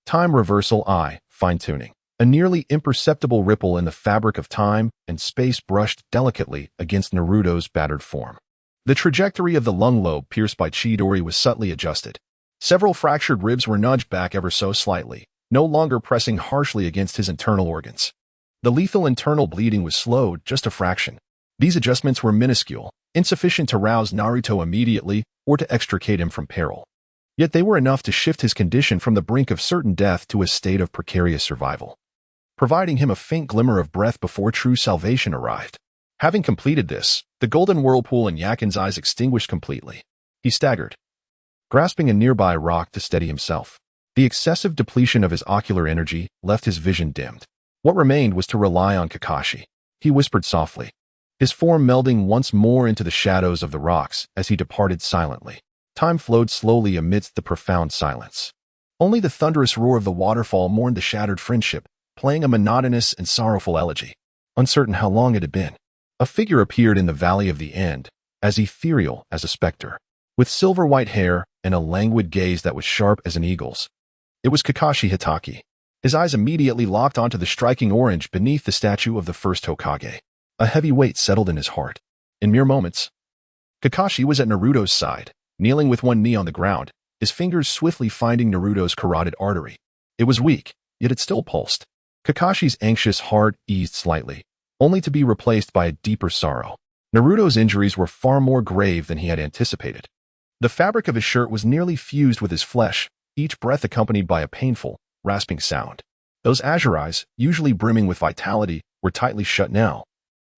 Time reversal eye, fine-tuning. A nearly imperceptible ripple in the fabric of time and space brushed delicately against Naruto's battered form. The trajectory of the lung lobe pierced by Chidori was subtly adjusted. Several fractured ribs were nudged back ever so slightly, no longer pressing harshly against his internal organs. The lethal internal bleeding was slowed just a fraction. These adjustments were minuscule, insufficient to rouse Naruto immediately or to extricate him from peril. Yet they were enough to shift his condition from the brink of certain death to a state of precarious survival, providing him a faint glimmer of breath before true salvation arrived. Having completed this, the golden whirlpool in Yakin's eyes extinguished completely. He staggered, grasping a nearby rock to steady himself. The excessive depletion of his ocular energy left his vision dimmed. What remained was to rely on Kakashi. He whispered softly, his form melding once more into the shadows of the rocks as he departed silently. Time flowed slowly amidst the profound silence. Only the thunderous roar of the waterfall mourned the shattered friendship, playing a monotonous and sorrowful elegy. Uncertain how long it had been, a figure appeared in the Valley of the End, as ethereal as a specter, with silver-white hair and a languid gaze that was sharp as an eagle's. It was Kakashi Hitaki. His eyes immediately locked onto the striking orange beneath the statue of the first Hokage. A heavy weight settled in his heart. In mere moments, Kakashi was at Naruto's side, kneeling with one knee on the ground, his fingers swiftly finding Naruto's carotid artery. It was weak, yet it still pulsed. Kakashi's anxious heart eased slightly, only to be replaced by a deeper sorrow. Naruto's injuries were far more grave than he had anticipated. The fabric of his shirt was nearly fused with his flesh, each breath accompanied by a painful, rasping sound. Those azure eyes, usually brimming with vitality, were tightly shut now,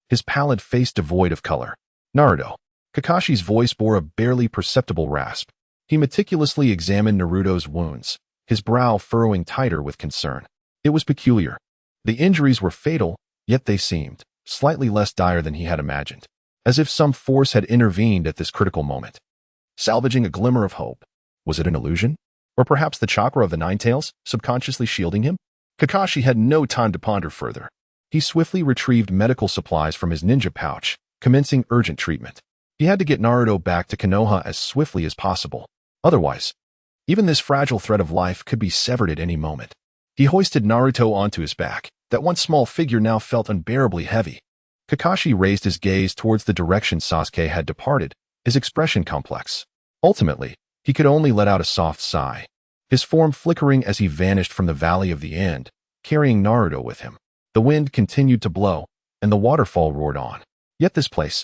his pallid face devoid of color. Naruto. Kakashi's voice bore a barely perceptible rasp. He meticulously examined Naruto's wounds, his brow furrowing tighter with concern. It was peculiar. The injuries were fatal, yet they seemed slightly less dire than he had imagined, as if some force had intervened at this critical moment, salvaging a glimmer of hope. Was it an illusion? Or perhaps the chakra of the Nine Tails, subconsciously shielding him? Kakashi had no time to ponder further. He swiftly retrieved medical supplies from his ninja pouch, commencing urgent treatment. He had to get Naruto back to Konoha as swiftly as possible. Otherwise, even this fragile thread of life could be severed at any moment. He hoisted Naruto onto his back. That one small figure now felt unbearably heavy. Kakashi raised his gaze towards the direction Sasuke had departed, his expression complex. Ultimately, he could only let out a soft sigh, his form flickering as he vanished from the Valley of the End, carrying Naruto with him. The wind continued to blow, and the waterfall roared on. Yet this place,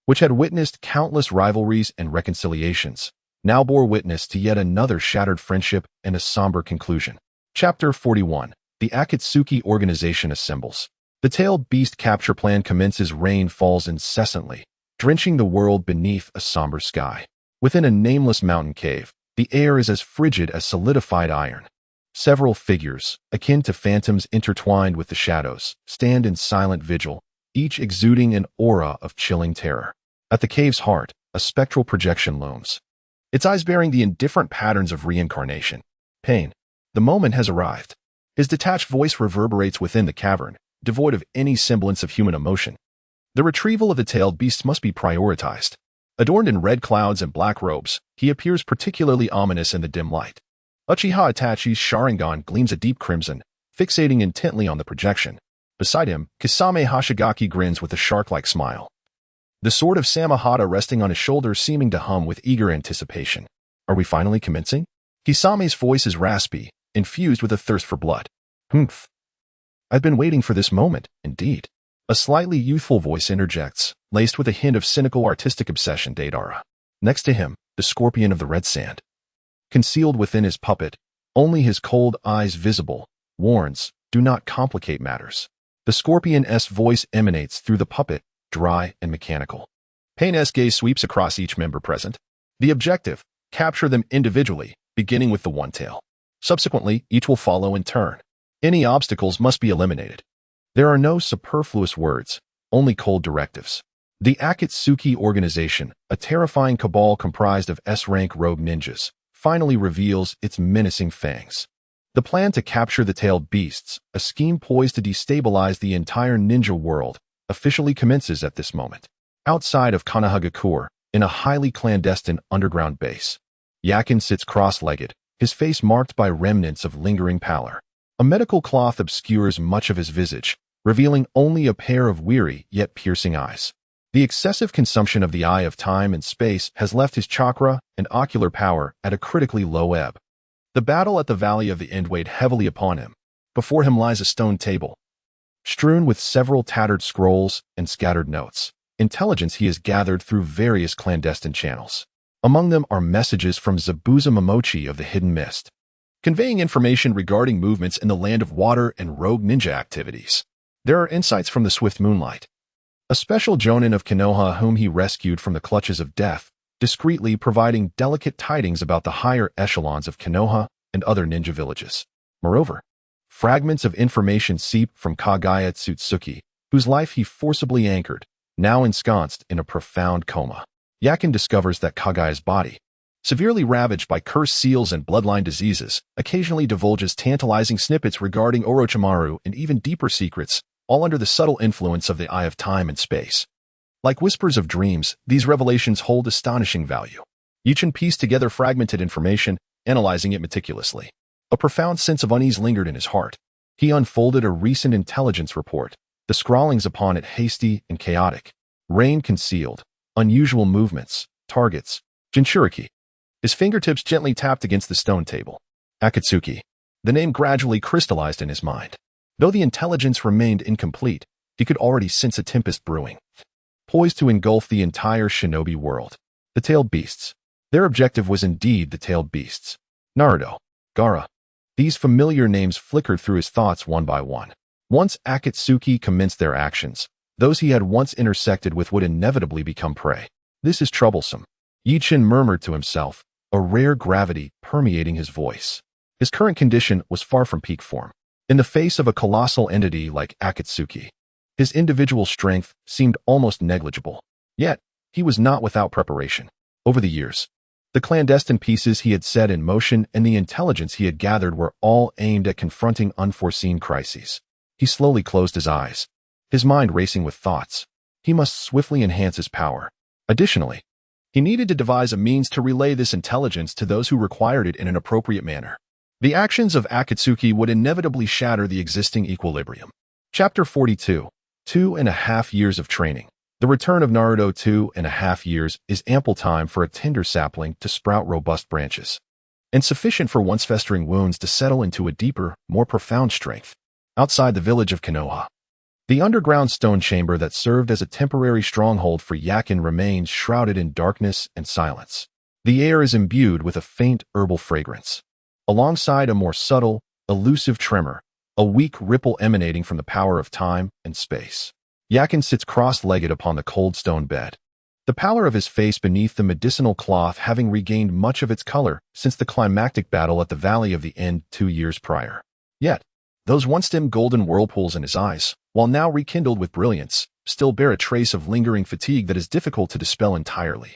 which had witnessed countless rivalries and reconciliations, now bore witness to yet another shattered friendship and a somber conclusion. Chapter 41. The Akatsuki Organization assembles. The tailed beast capture plan commences. Rain falls incessantly, drenching the world beneath a somber sky. Within a nameless mountain cave, the air is as frigid as solidified iron. Several figures, akin to phantoms intertwined with the shadows, stand in silent vigil, each exuding an aura of chilling terror. At the cave's heart, a spectral projection looms, its eyes bearing the indifferent patterns of reincarnation. Pain. The moment has arrived. His detached voice reverberates within the cavern, devoid of any semblance of human emotion. The retrieval of the tailed beast must be prioritized. Adorned in red clouds and black robes, he appears particularly ominous in the dim light. Uchiha Itachi's Sharingan gleams a deep crimson, fixating intently on the projection. Beside him, Kisame Hashigaki grins with a shark-like smile, the sword of Samahata resting on his shoulder seeming to hum with eager anticipation. Are we finally commencing? Kisame's voice is raspy, infused with a thirst for blood. Humph. I've been waiting for this moment, indeed. A slightly youthful voice interjects, laced with a hint of cynical artistic obsession. Deidara. Next to him, the scorpion of the red sand. Concealed within his puppet, only his cold eyes visible, warns, do not complicate matters. The scorpion's voice emanates through the puppet, dry and mechanical. Pain's gaze sweeps across each member present. The objective, capture them individually, beginning with the one tail. Subsequently, each will follow in turn. Any obstacles must be eliminated. There are no superfluous words, only cold directives. The Akatsuki Organization, a terrifying cabal comprised of S-rank rogue ninjas, finally reveals its menacing fangs. The plan to capture the tailed beasts, a scheme poised to destabilize the entire ninja world, officially commences at this moment. Outside of Konohagakure, in a highly clandestine underground base, Yakin sits cross-legged, his face marked by remnants of lingering pallor. A medical cloth obscures much of his visage, revealing only a pair of weary yet piercing eyes. The excessive consumption of the Eye of Time and Space has left his chakra and ocular power at a critically low ebb. The battle at the Valley of the End weighed heavily upon him. Before him lies a stone table, strewn with several tattered scrolls and scattered notes, intelligence he has gathered through various clandestine channels. Among them are messages from Zabuza Momochi of the Hidden Mist, conveying information regarding movements in the Land of Water and rogue ninja activities. There are insights from the Swift Moonlight, a special jonin of Konoha whom he rescued from the clutches of death, discreetly providing delicate tidings about the higher echelons of Konoha and other ninja villages. Moreover, fragments of information seep from Kagaya Tsutsuki, whose life he forcibly anchored, now ensconced in a profound coma. Yakin discovers that Kagaya's body, severely ravaged by cursed seals and bloodline diseases, occasionally divulges tantalizing snippets regarding Orochimaru and even deeper secrets, all under the subtle influence of the Eye of Time and Space. Like whispers of dreams, these revelations hold astonishing value. Yichin pieced together fragmented information, analyzing it meticulously. A profound sense of unease lingered in his heart. He unfolded a recent intelligence report, the scrawlings upon it hasty and chaotic. Rain concealed, unusual movements, targets, Jinchuriki. His fingertips gently tapped against the stone table. Akatsuki. The name gradually crystallized in his mind. Though the intelligence remained incomplete, he could already sense a tempest brewing, poised to engulf the entire shinobi world. The tailed beasts. Their objective was indeed the tailed beasts. Naruto, Gaara. These familiar names flickered through his thoughts one by one. Once Akatsuki commenced their actions, those he had once intersected with would inevitably become prey. This is troublesome. Yichin murmured to himself, a rare gravity permeating his voice. His current condition was far from peak form. In the face of a colossal entity like Akatsuki, his individual strength seemed almost negligible. Yet, he was not without preparation. Over the years, the clandestine pieces he had set in motion and the intelligence he had gathered were all aimed at confronting unforeseen crises. He slowly closed his eyes, his mind racing with thoughts. He must swiftly enhance his power. Additionally, he needed to devise a means to relay this intelligence to those who required it in an appropriate manner. The actions of Akatsuki would inevitably shatter the existing equilibrium. Chapter 42. 2.5 years of training. The return of Naruto. 2.5 years is ample time for a tender sapling to sprout robust branches, and sufficient for once festering wounds to settle into a deeper, more profound strength. Outside the village of Konoha, the underground stone chamber that served as a temporary stronghold for Yakin remains shrouded in darkness and silence. The air is imbued with a faint herbal fragrance, alongside a more subtle, elusive tremor, a weak ripple emanating from the power of time and space. Yakin sits cross-legged upon the cold stone bed, the pallor of his face beneath the medicinal cloth having regained much of its color since the climactic battle at the Valley of the End 2 years prior. Yet, those once-dim golden whirlpools in his eyes, while now rekindled with brilliance, still bear a trace of lingering fatigue that is difficult to dispel entirely.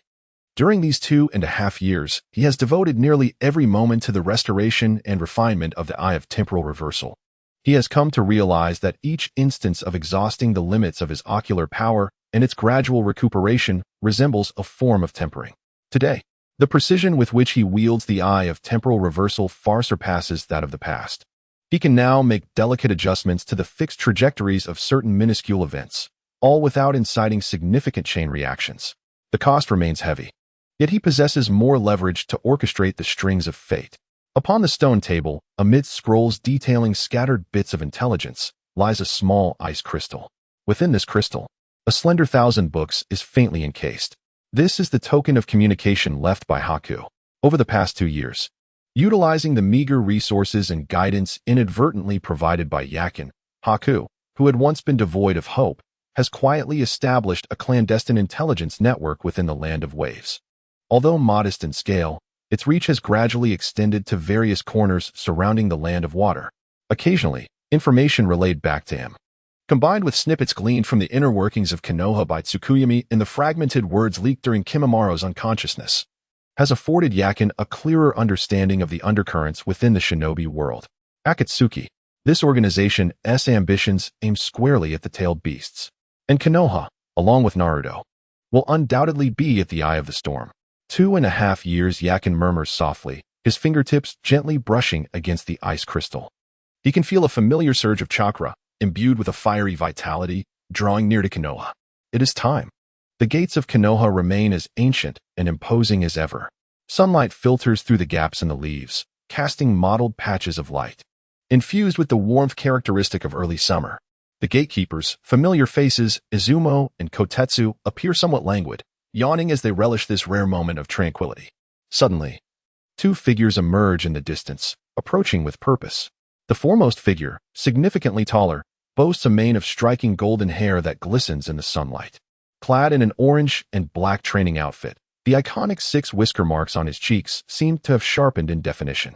During these 2.5 years, he has devoted nearly every moment to the restoration and refinement of the Eye of Temporal Reversal. He has come to realize that each instance of exhausting the limits of his ocular power and its gradual recuperation resembles a form of tempering. Today, the precision with which he wields the Eye of Temporal Reversal far surpasses that of the past. He can now make delicate adjustments to the fixed trajectories of certain minuscule events, all without inciting significant chain reactions. The cost remains heavy, yet he possesses more leverage to orchestrate the strings of fate. Upon the stone table, amidst scrolls detailing scattered bits of intelligence, lies a small ice crystal. Within this crystal, a slender 1,000 books is faintly encased. This is the token of communication left by Haku over the past 2 years. Utilizing the meager resources and guidance inadvertently provided by Yakin, Haku, who had once been devoid of hope, has quietly established a clandestine intelligence network within the Land of Waves. Although modest in scale, its reach has gradually extended to various corners surrounding the Land of Water. Occasionally, information relayed back to him, combined with snippets gleaned from the inner workings of Konoha by Tsukuyami and the fragmented words leaked during Kimamaro's unconsciousness, has afforded Yakin a clearer understanding of the undercurrents within the shinobi world. Akatsuki, this organization's ambitions aim squarely at the tailed beasts, and Konoha, along with Naruto, will undoubtedly be at the eye of the storm. 2.5 years, Yakin murmurs softly, his fingertips gently brushing against the ice crystal. He can feel a familiar surge of chakra, imbued with a fiery vitality, drawing near to Konoha. It is time. The gates of Konoha remain as ancient and imposing as ever. Sunlight filters through the gaps in the leaves, casting mottled patches of light. Infused with the warmth characteristic of early summer, the gatekeepers, familiar faces, Izumo and Kotetsu, appear somewhat languid, yawning as they relish this rare moment of tranquility. Suddenly, 2 figures emerge in the distance, approaching with purpose. The foremost figure, significantly taller, boasts a mane of striking golden hair that glistens in the sunlight. Clad in an orange and black training outfit, the iconic 6 whisker marks on his cheeks seem to have sharpened in definition.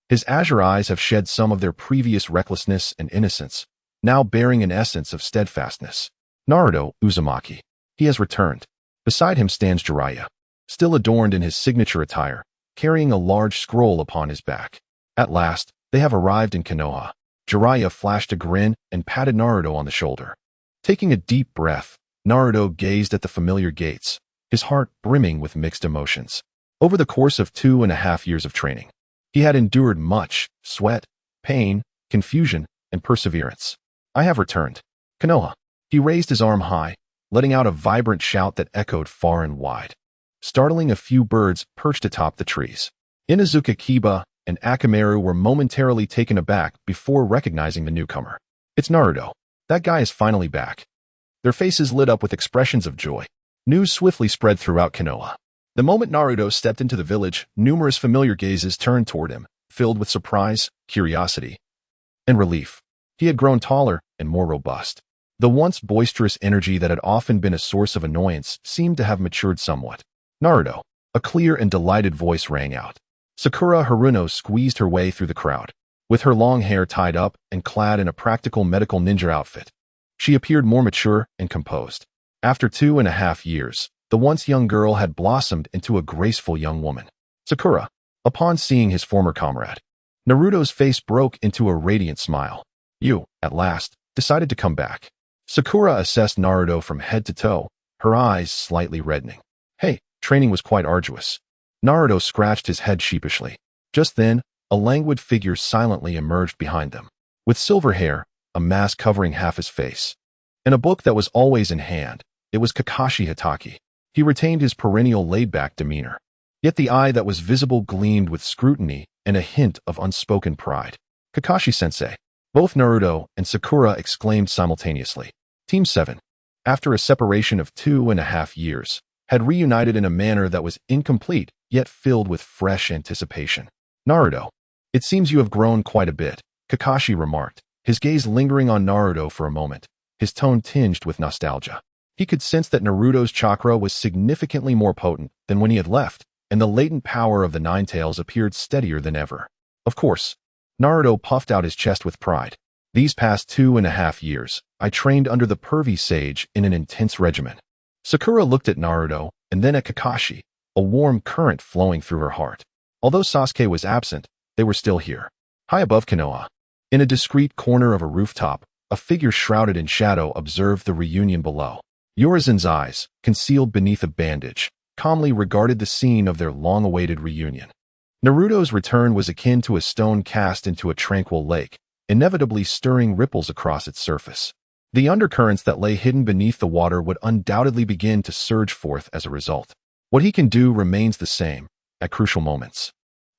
His azure eyes have shed some of their previous recklessness and innocence, now bearing an essence of steadfastness. Naruto Uzumaki. He has returned. Beside him stands Jiraiya, still adorned in his signature attire, carrying a large scroll upon his back. At last, they have arrived in Konoha. Jiraiya flashed a grin and patted Naruto on the shoulder. Taking a deep breath, Naruto gazed at the familiar gates, his heart brimming with mixed emotions. Over the course of 2.5 years of training, he had endured much sweat, pain, confusion, and perseverance. I have returned. Konoha. He raised his arm high, letting out a vibrant shout that echoed far and wide, startling a few birds perched atop the trees. Inuzuka Kiba and Akamaru were momentarily taken aback before recognizing the newcomer. It's Naruto. That guy is finally back. Their faces lit up with expressions of joy. News swiftly spread throughout Konoha. The moment Naruto stepped into the village, numerous familiar gazes turned toward him, filled with surprise, curiosity, and relief. He had grown taller and more robust. The once boisterous energy that had often been a source of annoyance seemed to have matured somewhat. Naruto, a clear and delighted voice rang out. Sakura Haruno squeezed her way through the crowd. With her long hair tied up and clad in a practical medical ninja outfit, she appeared more mature and composed. After 2.5 years, the once young girl had blossomed into a graceful young woman. Sakura, upon seeing his former comrade, Naruto's face broke into a radiant smile. You, at last, decided to come back. Sakura assessed Naruto from head to toe, her eyes slightly reddening. Hey, training was quite arduous. Naruto scratched his head sheepishly. Just then, a languid figure silently emerged behind them. With silver hair, a mask covering half his face, and a book that was always in hand, it was Kakashi Hatake. He retained his perennial laid-back demeanor. Yet the eye that was visible gleamed with scrutiny and a hint of unspoken pride. Kakashi-sensei. Both Naruto and Sakura exclaimed simultaneously. Team 7, after a separation of 2.5 years, had reunited in a manner that was incomplete, yet filled with fresh anticipation. Naruto, it seems you have grown quite a bit, Kakashi remarked, his gaze lingering on Naruto for a moment, his tone tinged with nostalgia. He could sense that Naruto's chakra was significantly more potent than when he had left, and the latent power of the Nine Tails appeared steadier than ever. Of course, Naruto puffed out his chest with pride. These past 2.5 years, I trained under the pervy sage in an intense regimen. Sakura looked at Naruto and then at Kakashi, a warm current flowing through her heart. Although Sasuke was absent, they were still here. High above Konoha, in a discreet corner of a rooftop, a figure shrouded in shadow observed the reunion below. Urizen's eyes, concealed beneath a bandage, calmly regarded the scene of their long-awaited reunion. Naruto's return was akin to a stone cast into a tranquil lake, inevitably stirring ripples across its surface. The undercurrents that lay hidden beneath the water would undoubtedly begin to surge forth as a result. What he can do remains the same, at crucial moments.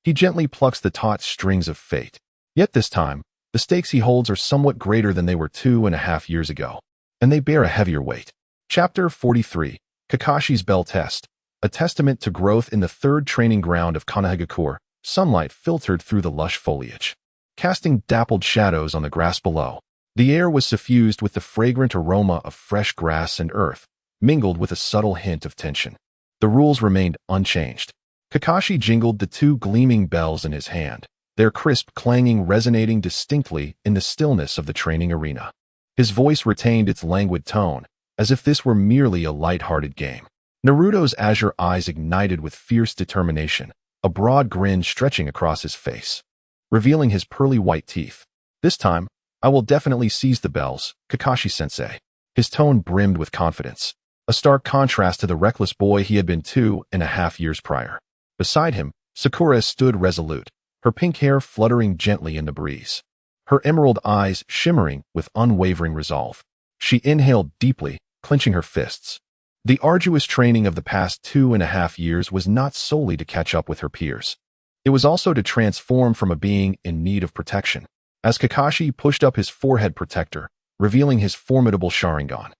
He gently plucks the taut strings of fate. Yet this time, the stakes he holds are somewhat greater than they were 2.5 years ago, and they bear a heavier weight. Chapter 43, Kakashi's Bell Test, a testament to growth in the third training ground of Konohagakure. Sunlight filtered through the lush foliage, casting dappled shadows on the grass below. The air was suffused with the fragrant aroma of fresh grass and earth, mingled with a subtle hint of tension. The rules remained unchanged. Kakashi jingled the 2 gleaming bells in his hand, their crisp clanging resonating distinctly in the stillness of the training arena. His voice retained its languid tone, as if this were merely a light-hearted game. Naruto's azure eyes ignited with fierce determination, a broad grin stretching across his face, revealing his pearly white teeth. This time, I will definitely seize the bells, Kakashi-sensei. His tone brimmed with confidence, a stark contrast to the reckless boy he had been 2.5 years prior. Beside him, Sakura stood resolute, her pink hair fluttering gently in the breeze, her emerald eyes shimmering with unwavering resolve. She inhaled deeply, clenching her fists. The arduous training of the past 2.5 years was not solely to catch up with her peers. It was also to transform from a being in need of protection. As Kakashi pushed up his forehead protector, revealing his formidable Sharingan,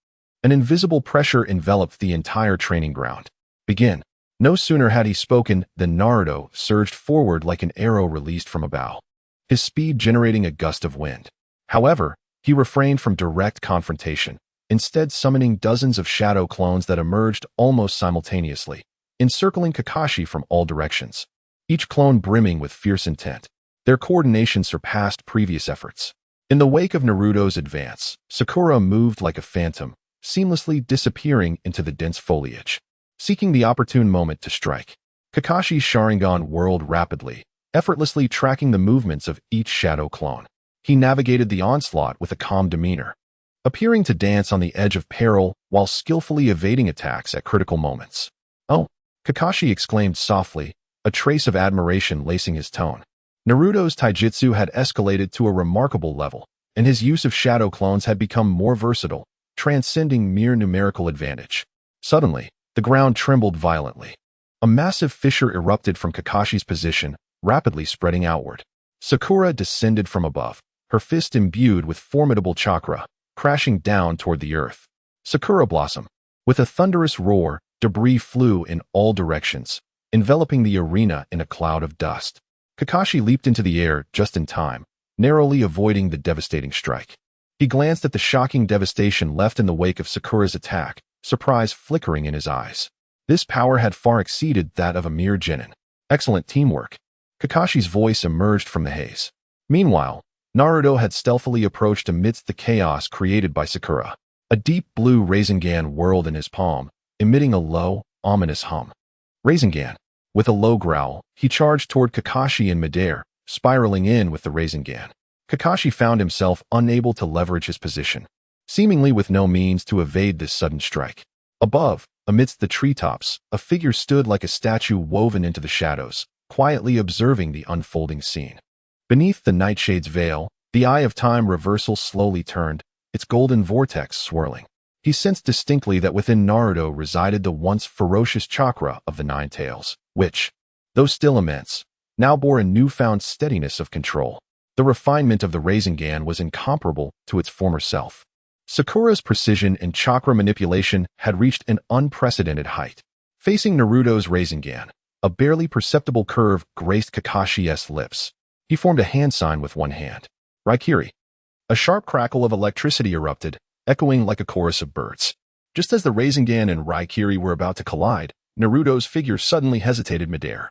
an invisible pressure enveloped the entire training ground. Begin. No sooner had he spoken than Naruto surged forward like an arrow released from a bow, his speed generating a gust of wind. However, he refrained from direct confrontation, instead summoning dozens of shadow clones that emerged almost simultaneously, encircling Kakashi from all directions, each clone brimming with fierce intent. Their coordination surpassed previous efforts. In the wake of Naruto's advance, Sakura moved like a phantom, seamlessly disappearing into the dense foliage, seeking the opportune moment to strike. Kakashi's Sharingan whirled rapidly, effortlessly tracking the movements of each shadow clone. He navigated the onslaught with a calm demeanor, appearing to dance on the edge of peril while skillfully evading attacks at critical moments. Oh, Kakashi exclaimed softly, a trace of admiration lacing his tone. Naruto's taijutsu had escalated to a remarkable level, and his use of shadow clones had become more versatile, transcending mere numerical advantage. Suddenly, the ground trembled violently. A massive fissure erupted from Kakashi's position, rapidly spreading outward. Sakura descended from above, her fist imbued with formidable chakra, crashing down toward the earth. Sakura Blossom. With a thunderous roar, Debris flew in all directions, enveloping the arena in a cloud of dust. Kakashi leaped into the air just in time, narrowly avoiding the devastating strike. He glanced at the shocking devastation left in the wake of Sakura's attack, surprise flickering in his eyes. This power had far exceeded that of a mere genin. Excellent teamwork. Kakashi's voice emerged from the haze. Meanwhile, Naruto had stealthily approached amidst the chaos created by Sakura. A deep blue Rasengan whirled in his palm, emitting a low, ominous hum. Rasengan. With a low growl, he charged toward Kakashi in midair, spiraling in with the Rasengan. Kakashi found himself unable to leverage his position, seemingly with no means to evade this sudden strike. Above, amidst the treetops, a figure stood like a statue woven into the shadows, quietly observing the unfolding scene. Beneath the nightshade's veil, the eye of time reversal slowly turned, its golden vortex swirling. He sensed distinctly that within Naruto resided the once ferocious chakra of the Nine Tails, which, though still immense, now bore a newfound steadiness of control. The refinement of the Rasengan was incomparable to its former self. Sakura's precision and chakra manipulation had reached an unprecedented height. Facing Naruto's Rasengan, a barely perceptible curve graced Kakashi's lips. He formed a hand sign with one hand. Raikiri. A sharp crackle of electricity erupted, echoing like a chorus of birds. Just as the Rasengan and Raikiri were about to collide, Naruto's figure suddenly hesitated midair,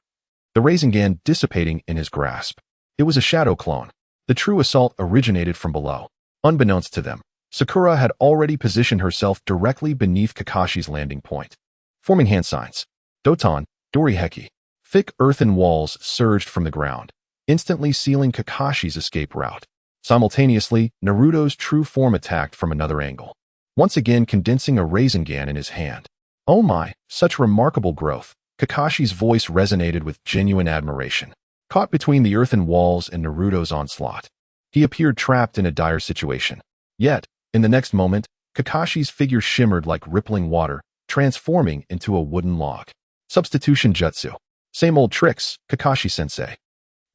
the Rasengan dissipating in his grasp. It was a shadow clone. The true assault originated from below. Unbeknownst to them, Sakura had already positioned herself directly beneath Kakashi's landing point. Forming hand signs. Doton, Doriheki. Thick earthen walls surged from the ground, instantly sealing Kakashi's escape route. Simultaneously, Naruto's true form attacked from another angle, once again condensing a Rasengan in his hand. Oh my, such remarkable growth! Kakashi's voice resonated with genuine admiration. Caught between the earthen walls and Naruto's onslaught, he appeared trapped in a dire situation. Yet, in the next moment, Kakashi's figure shimmered like rippling water, transforming into a wooden log. Substitution jutsu. Same old tricks, Kakashi-sensei.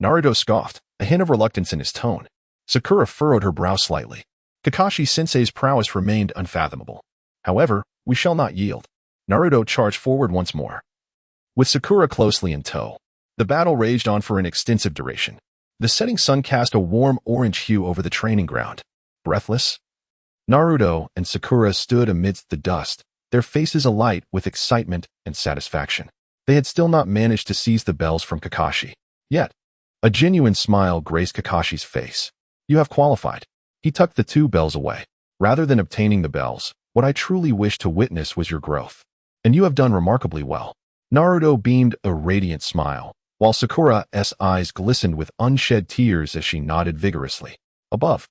Naruto scoffed, a hint of reluctance in his tone. Sakura furrowed her brow slightly. Kakashi-sensei's prowess remained unfathomable. However, we shall not yield. Naruto charged forward once more. With Sakura closely in tow, the battle raged on for an extensive duration. The setting sun cast a warm orange hue over the training ground. Breathless, Naruto and Sakura stood amidst the dust, their faces alight with excitement and satisfaction. They had still not managed to seize the bells from Kakashi. Yet, a genuine smile graced Kakashi's face. You have qualified. He tucked the two bells away. Rather than obtaining the bells, what I truly wished to witness was your growth. And you have done remarkably well. Naruto beamed a radiant smile, while Sakura's eyes glistened with unshed tears as she nodded vigorously. Above,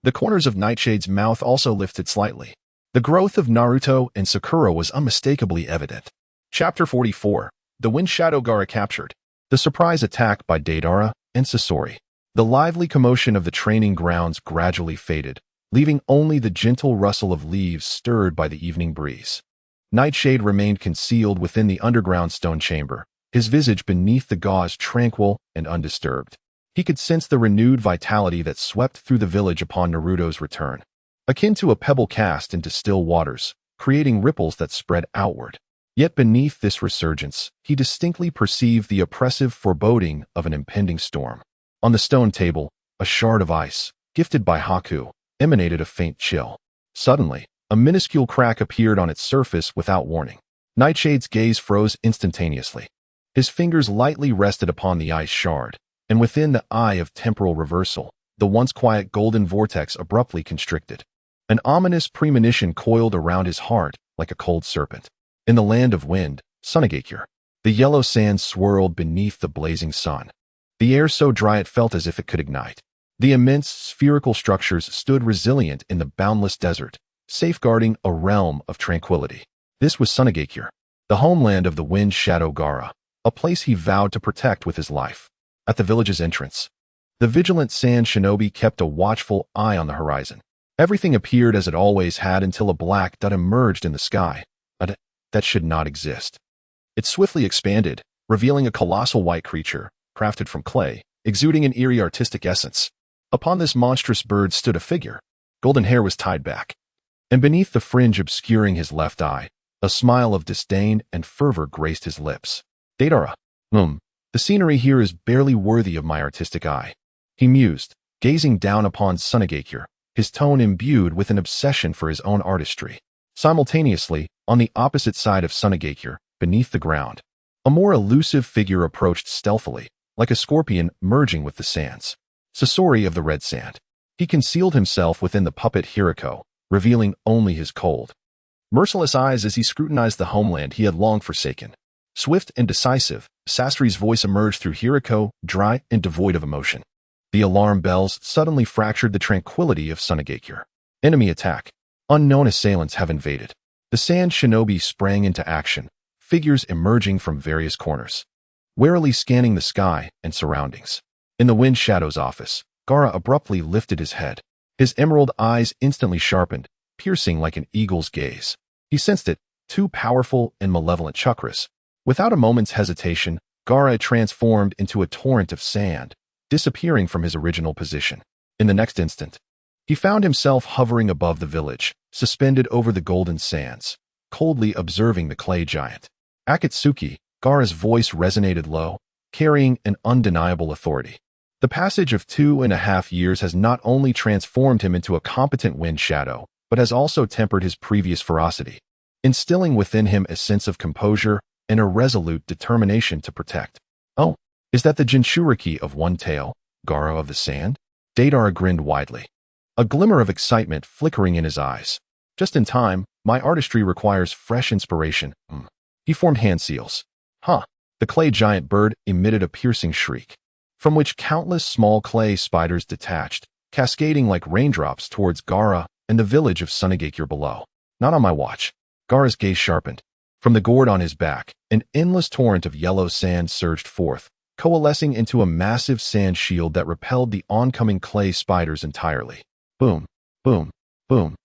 the corners of Nightshade's mouth also lifted slightly. The growth of Naruto and Sakura was unmistakably evident. Chapter 44. The Wind Shadow Gaara captured. The surprise attack by Deidara and Sasori. The lively commotion of the training grounds gradually faded, leaving only the gentle rustle of leaves stirred by the evening breeze. Nightshade remained concealed within the underground stone chamber, his visage beneath the gauze tranquil and undisturbed. He could sense the renewed vitality that swept through the village upon Naruto's return, akin to a pebble cast into still waters, creating ripples that spread outward. Yet beneath this resurgence, he distinctly perceived the oppressive foreboding of an impending storm. On the stone table, a shard of ice, gifted by Haku, emanated a faint chill. Suddenly, a minuscule crack appeared on its surface without warning. Nightshade's gaze froze instantaneously. His fingers lightly rested upon the ice shard, and within the eye of temporal reversal, the once quiet golden vortex abruptly constricted. An ominous premonition coiled around his heart like a cold serpent. In the land of wind, Sunagakure, the yellow sand swirled beneath the blazing sun. The air so dry it felt as if it could ignite. The immense spherical structures stood resilient in the boundless desert, safeguarding a realm of tranquility. This was Sunagakure, the homeland of the Wind Shadow Gaara, a place he vowed to protect with his life. At the village's entrance, the vigilant sand shinobi kept a watchful eye on the horizon. Everything appeared as it always had until a black dot emerged in the sky, a dot that should not exist. It swiftly expanded, revealing a colossal white creature, crafted from clay, exuding an eerie artistic essence. Upon this monstrous bird stood a figure. Golden hair was tied back, and beneath the fringe obscuring his left eye, A smile of disdain and fervor graced his lips. Deidara. The scenery here is barely worthy of my artistic eye. He mused, gazing down upon Sunagakure, his tone imbued with an obsession for his own artistry. Simultaneously, on the opposite side of Sunagakure, beneath the ground, a more elusive figure approached stealthily, like a scorpion merging with the sands. Sasori of the Red Sand. He concealed himself within the puppet Hiriko, revealing only his cold, merciless eyes as he scrutinized the homeland he had long forsaken. Swift and decisive, Sasori's voice emerged through Hiriko, dry and devoid of emotion. The alarm bells suddenly fractured the tranquility of Sunagakure. Enemy attack. Unknown assailants have invaded. The sand shinobi sprang into action, figures emerging from various corners, warily scanning the sky and surroundings. In the Wind Shadow's office, Gaara abruptly lifted his head. His emerald eyes instantly sharpened, piercing like an eagle's gaze. He sensed it, two powerful and malevolent chakras. Without a moment's hesitation, Gaara transformed into a torrent of sand, disappearing from his original position. In the next instant, he found himself hovering above the village, suspended over the golden sands, coldly observing the clay giant. Akatsuki, Gaara's voice resonated low, carrying an undeniable authority. The passage of 2.5 years has not only transformed him into a competent Wind Shadow, but has also tempered his previous ferocity, instilling within him a sense of composure and a resolute determination to protect. Oh, is that the Jinchuriki of One Tail, Gaara of the Sand? Deidara grinned widely, a glimmer of excitement flickering in his eyes. Just in time, my artistry requires fresh inspiration. He formed hand seals. The clay giant bird emitted a piercing shriek, from which countless small clay spiders detached, cascading like raindrops towards Gaara and the village of Sunagakure below. Not on my watch. Gaara's gaze sharpened. From the gourd on his back, an endless torrent of yellow sand surged forth, coalescing into a massive sand shield that repelled the oncoming clay spiders entirely. Boom, boom, boom.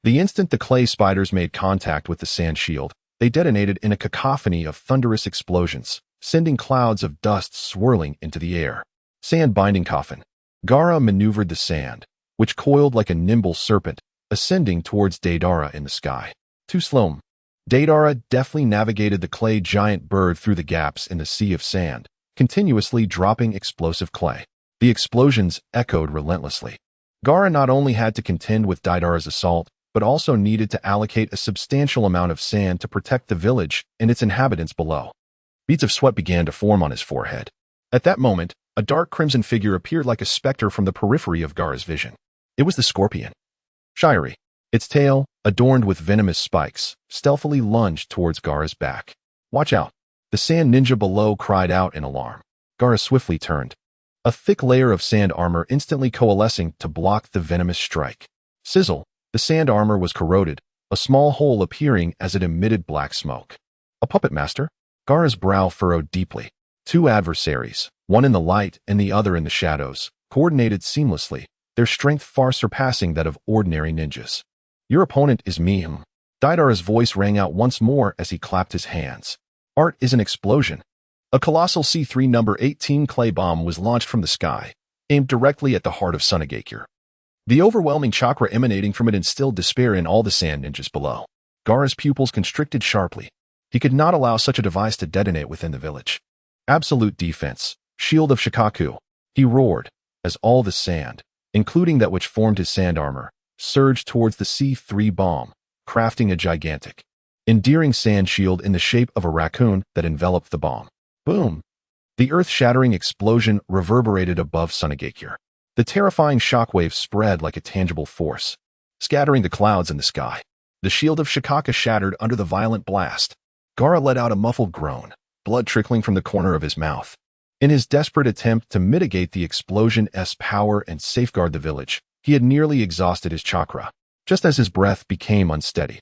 The instant the clay spiders made contact with the sand shield, they detonated in a cacophony of thunderous explosions, sending clouds of dust swirling into the air. Sand binding coffin. Gaara maneuvered the sand, which coiled like a nimble serpent, ascending towards Deidara in the sky. Too slow. Deidara deftly navigated the clay giant bird through the gaps in the sea of sand, continuously dropping explosive clay. The explosions echoed relentlessly. Gaara not only had to contend with Deidara's assault, but also needed to allocate a substantial amount of sand to protect the village and its inhabitants below. Beads of sweat began to form on his forehead. At that moment, a dark crimson figure appeared like a specter from the periphery of Gaara's vision. It was the scorpion. Shirei. Its tail, adorned with venomous spikes, stealthily lunged towards Gaara's back. Watch out. The sand ninja below cried out in alarm. Gaara swiftly turned, a thick layer of sand armor instantly coalescing to block the venomous strike. Sizzle. The sand armor was corroded, a small hole appearing as it emitted black smoke. A puppet master? Gaara's brow furrowed deeply. Two adversaries, one in the light and the other in the shadows, coordinated seamlessly, their strength far surpassing that of ordinary ninjas. Your opponent is me. Deidara's voice rang out once more as he clapped his hands. Art is an explosion. A colossal C3 number 18 clay bomb was launched from the sky, aimed directly at the heart of Sunagakure. The overwhelming chakra emanating from it instilled despair in all the sand ninjas below. Gaara's pupils constricted sharply. He could not allow such a device to detonate within the village. Absolute defense, shield of Shikaku, he roared, as all the sand, including that which formed his sand armor, surged towards the C3 bomb, crafting a gigantic, endearing sand shield in the shape of a raccoon that enveloped the bomb. Boom! The earth-shattering explosion reverberated above Sunagakure. The terrifying shockwave spread like a tangible force, scattering the clouds in the sky. The shield of Shikaka shattered under the violent blast. Gaara let out a muffled groan, blood trickling from the corner of his mouth. In his desperate attempt to mitigate the explosion's power and safeguard the village, he had nearly exhausted his chakra, just as his breath became unsteady.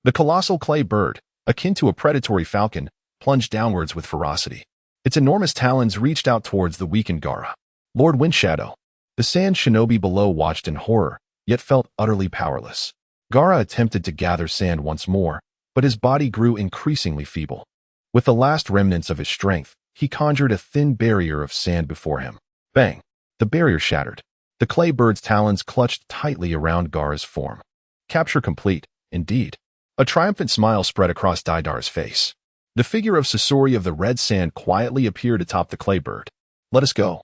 The colossal clay bird, akin to a predatory falcon, plunged downwards with ferocity. Its enormous talons reached out towards the weakened Gaara. Lord Windshadow. The sand shinobi below watched in horror, yet felt utterly powerless. Gaara attempted to gather sand once more, but his body grew increasingly feeble. With the last remnants of his strength, he conjured a thin barrier of sand before him. Bang! The barrier shattered. The clay bird's talons clutched tightly around Gaara's form. Capture complete, indeed. A triumphant smile spread across Daidar's face. The figure of Sasori of the Red Sand quietly appeared atop the clay bird. "Let us go."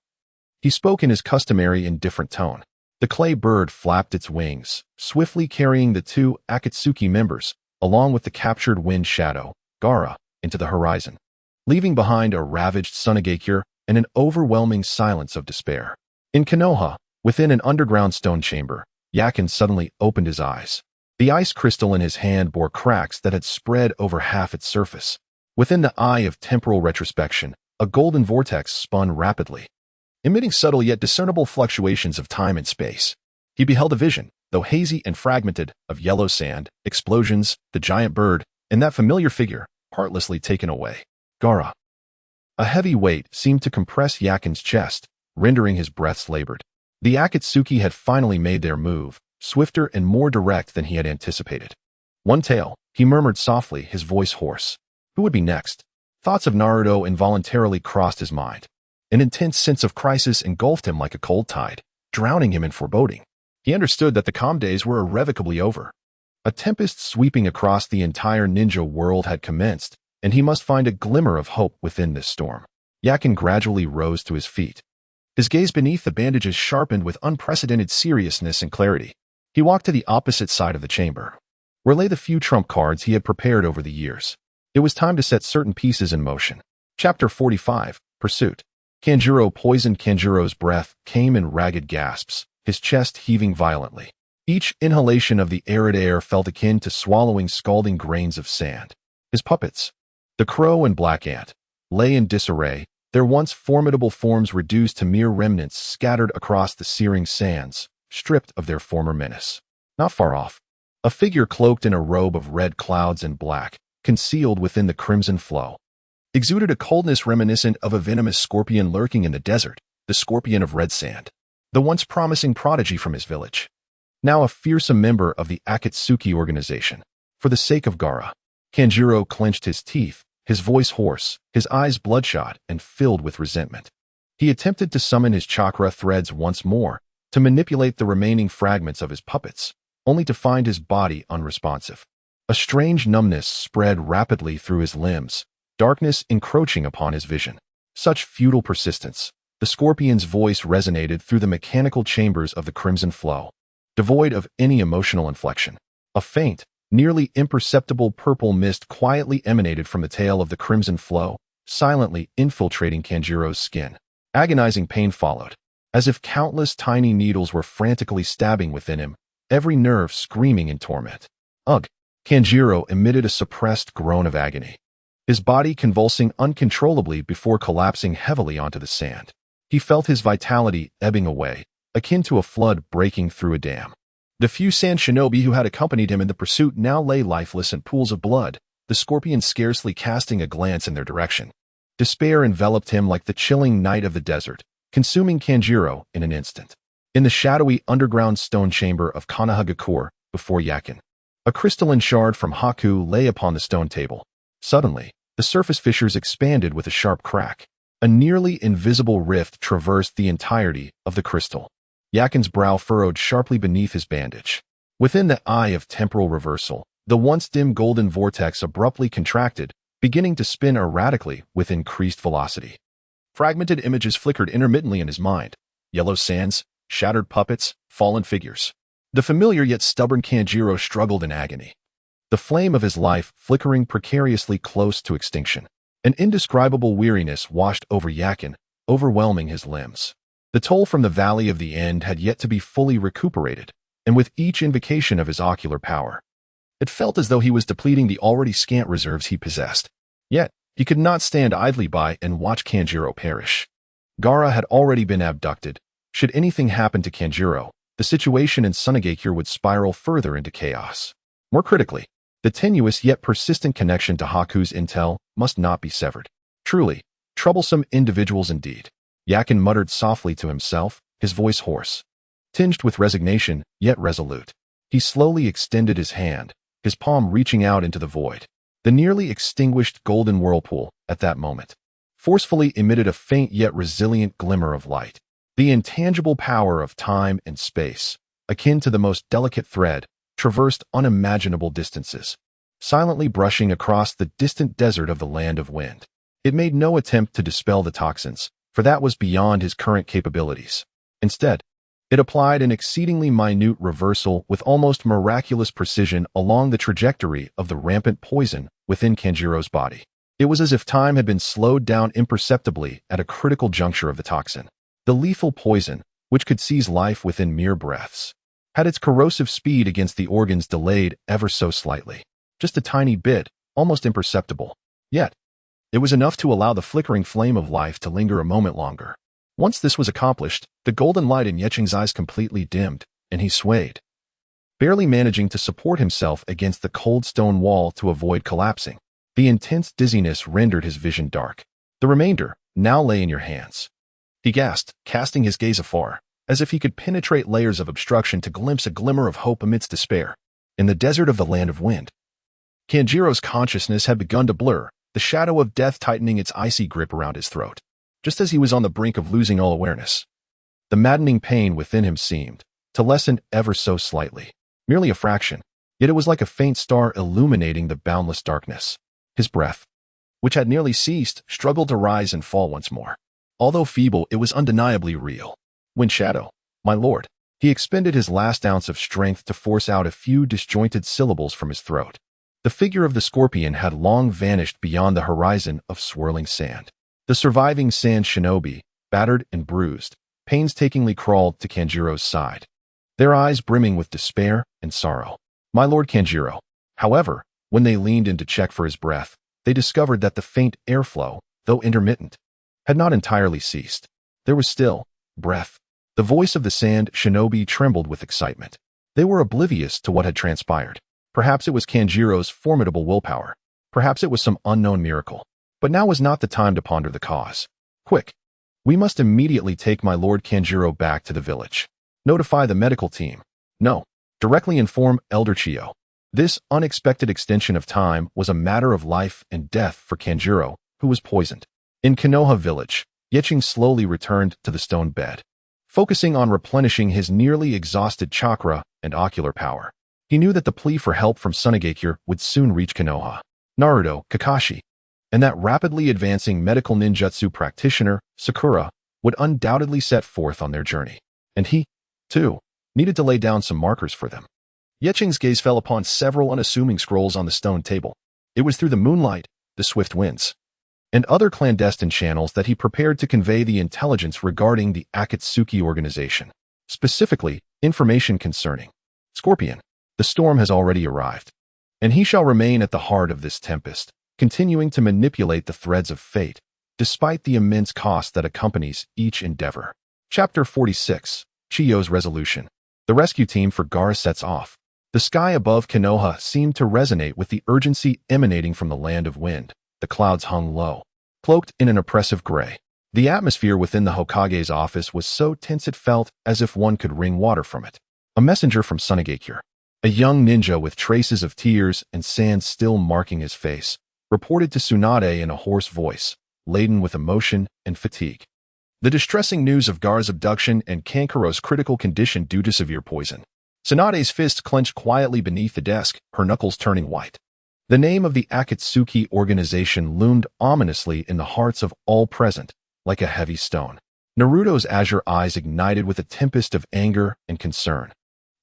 He spoke in his customary indifferent tone. The clay bird flapped its wings, swiftly carrying the two Akatsuki members, along with the captured wind shadow, Gaara, into the horizon, leaving behind a ravaged Sunagakure and an overwhelming silence of despair. In Konoha, within an underground stone chamber, Yakin suddenly opened his eyes. The ice crystal in his hand bore cracks that had spread over half its surface. Within the eye of temporal retrospection, a golden vortex spun rapidly, emitting subtle yet discernible fluctuations of time and space. He beheld a vision, though hazy and fragmented, of yellow sand, explosions, the giant bird, and that familiar figure, heartlessly taken away. Gaara. A heavy weight seemed to compress Yakin's chest, rendering his breaths labored. The Akatsuki had finally made their move, swifter and more direct than he had anticipated. "One tail," he murmured softly, his voice hoarse. Who would be next? Thoughts of Naruto involuntarily crossed his mind. An intense sense of crisis engulfed him like a cold tide, drowning him in foreboding. He understood that the calm days were irrevocably over. A tempest sweeping across the entire ninja world had commenced, and he must find a glimmer of hope within this storm. Yakin gradually rose to his feet. His gaze beneath the bandages sharpened with unprecedented seriousness and clarity. He walked to the opposite side of the chamber, where lay the few trump cards he had prepared over the years. It was time to set certain pieces in motion. Chapter 45, Pursuit. Kanjuro poisoned. Kanjuro's breath came in ragged gasps, his chest heaving violently. Each inhalation of the arid air felt akin to swallowing scalding grains of sand. His puppets, the crow and black ant, lay in disarray, their once formidable forms reduced to mere remnants scattered across the searing sands, stripped of their former menace. Not far off, a figure cloaked in a robe of red clouds and black, concealed within the crimson flow, exuded a coldness reminiscent of a venomous scorpion lurking in the desert, the scorpion of red sand, the once promising prodigy from his village, now a fearsome member of the Akatsuki organization. For the sake of Gaara, Kanjuro clenched his teeth, his voice hoarse, his eyes bloodshot and filled with resentment. He attempted to summon his chakra threads once more, to manipulate the remaining fragments of his puppets, only to find his body unresponsive. A strange numbness spread rapidly through his limbs, darkness encroaching upon his vision. Such futile persistence. The scorpion's voice resonated through the mechanical chambers of the crimson flow, devoid of any emotional inflection. A faint, nearly imperceptible purple mist quietly emanated from the tail of the crimson flow, silently infiltrating Kanjuro's skin. Agonizing pain followed, as if countless tiny needles were frantically stabbing within him, every nerve screaming in torment. Ugh! Kanjuro emitted a suppressed groan of agony, his body convulsing uncontrollably before collapsing heavily onto the sand. He felt his vitality ebbing away, akin to a flood breaking through a dam. The few sand shinobi who had accompanied him in the pursuit now lay lifeless in pools of blood, the scorpion scarcely casting a glance in their direction. Despair enveloped him like the chilling night of the desert, consuming Kanjuro in an instant. In the shadowy underground stone chamber of Konohagakure, before Yakin, a crystalline shard from Haku lay upon the stone table. Suddenly, the surface fissures expanded with a sharp crack. A nearly invisible rift traversed the entirety of the crystal. Yakin's brow furrowed sharply beneath his bandage. Within the eye of temporal reversal, the once dim golden vortex abruptly contracted, beginning to spin erratically with increased velocity. Fragmented images flickered intermittently in his mind. Yellow sands, shattered puppets, fallen figures. The familiar yet stubborn Kanjuro struggled in agony, the flame of his life flickering precariously close to extinction. An indescribable weariness washed over Yakin, overwhelming his limbs. The toll from the Valley of the End had yet to be fully recuperated, and with each invocation of his ocular power, it felt as though he was depleting the already scant reserves he possessed. Yet, he could not stand idly by and watch Kanjuro perish. Gaara had already been abducted. Should anything happen to Kanjuro, the situation in Sunagakure would spiral further into chaos. More critically, the tenuous yet persistent connection to Haku's intel must not be severed. Truly, troublesome individuals indeed. Yakin muttered softly to himself, his voice hoarse, tinged with resignation, yet resolute. He slowly extended his hand, his palm reaching out into the void. The nearly extinguished golden whirlpool, at that moment, forcefully emitted a faint yet resilient glimmer of light. The intangible power of time and space, akin to the most delicate thread, traversed unimaginable distances. silently brushing across the distant desert of the Land of Wind. It made no attempt to dispel the toxins, for that was beyond his current capabilities. Instead, it applied an exceedingly minute reversal with almost miraculous precision along the trajectory of the rampant poison within Kanjiro's body. It was as if time had been slowed down imperceptibly at a critical juncture of the toxin. The lethal poison, which could seize life within mere breaths, had its corrosive speed against the organs delayed ever so slightly. Just a tiny bit, almost imperceptible. Yet, it was enough to allow the flickering flame of life to linger a moment longer. Once this was accomplished, the golden light in Yecheng's eyes completely dimmed, and he swayed, barely managing to support himself against the cold stone wall to avoid collapsing. The intense dizziness rendered his vision dark. The remainder now lay in your hands, he gasped, casting his gaze afar, as if he could penetrate layers of obstruction to glimpse a glimmer of hope amidst despair. In the desert of the Land of Wind, Kanjiro's consciousness had begun to blur, the shadow of death tightening its icy grip around his throat. Just as he was on the brink of losing all awareness, the maddening pain within him seemed to lessen ever so slightly, merely a fraction, yet it was like a faint star illuminating the boundless darkness. His breath, which had nearly ceased, struggled to rise and fall once more. Although feeble, it was undeniably real. Wind Shadow, my lord. He expended his last ounce of strength to force out a few disjointed syllables from his throat. The figure of the scorpion had long vanished beyond the horizon of swirling sand. The surviving sand shinobi, battered and bruised, painstakingly crawled to Kanjiro's side, their eyes brimming with despair and sorrow. My lord Kanjiro. However, when they leaned in to check for his breath, they discovered that the faint airflow, though intermittent, had not entirely ceased. There was still breath. The voice of the sand shinobi trembled with excitement. They were oblivious to what had transpired. Perhaps it was Kanjiro's formidable willpower. Perhaps it was some unknown miracle. But now was not the time to ponder the cause. Quick! We must immediately take my lord Kanjiro back to the village. Notify the medical team. No. Directly inform Elder Chiyo. This unexpected extension of time was a matter of life and death for Kanjiro, who was poisoned. In Konoha village, Yecheng slowly returned to the stone bed, focusing on replenishing his nearly exhausted chakra and ocular power. He knew that the plea for help from Sunagakure would soon reach Konoha. Naruto, Kakashi, and that rapidly advancing medical ninjutsu practitioner, Sakura, would undoubtedly set forth on their journey. And he, too, needed to lay down some markers for them. Yecheng's gaze fell upon several unassuming scrolls on the stone table. It was through the moonlight, the swift winds, and other clandestine channels that he prepared to convey the intelligence regarding the Akatsuki organization. Specifically, information concerning Scorpion. The storm has already arrived, and he shall remain at the heart of this tempest, continuing to manipulate the threads of fate, despite the immense cost that accompanies each endeavor. Chapter 46. Chiyo's Resolution. The rescue team for Gaara sets off. The sky above Konoha seemed to resonate with the urgency emanating from the Land of Wind. The clouds hung low, cloaked in an oppressive gray. The atmosphere within the Hokage's office was so tense it felt as if one could wring water from it. A messenger from Sunagakure, a young ninja with traces of tears and sand still marking his face, reported to Tsunade in a hoarse voice, laden with emotion and fatigue. The distressing news of Gaara's abduction and Kankuro's critical condition due to severe poison. Tsunade's fist clenched quietly beneath the desk, her knuckles turning white. The name of the Akatsuki organization loomed ominously in the hearts of all present, like a heavy stone. Naruto's azure eyes ignited with a tempest of anger and concern.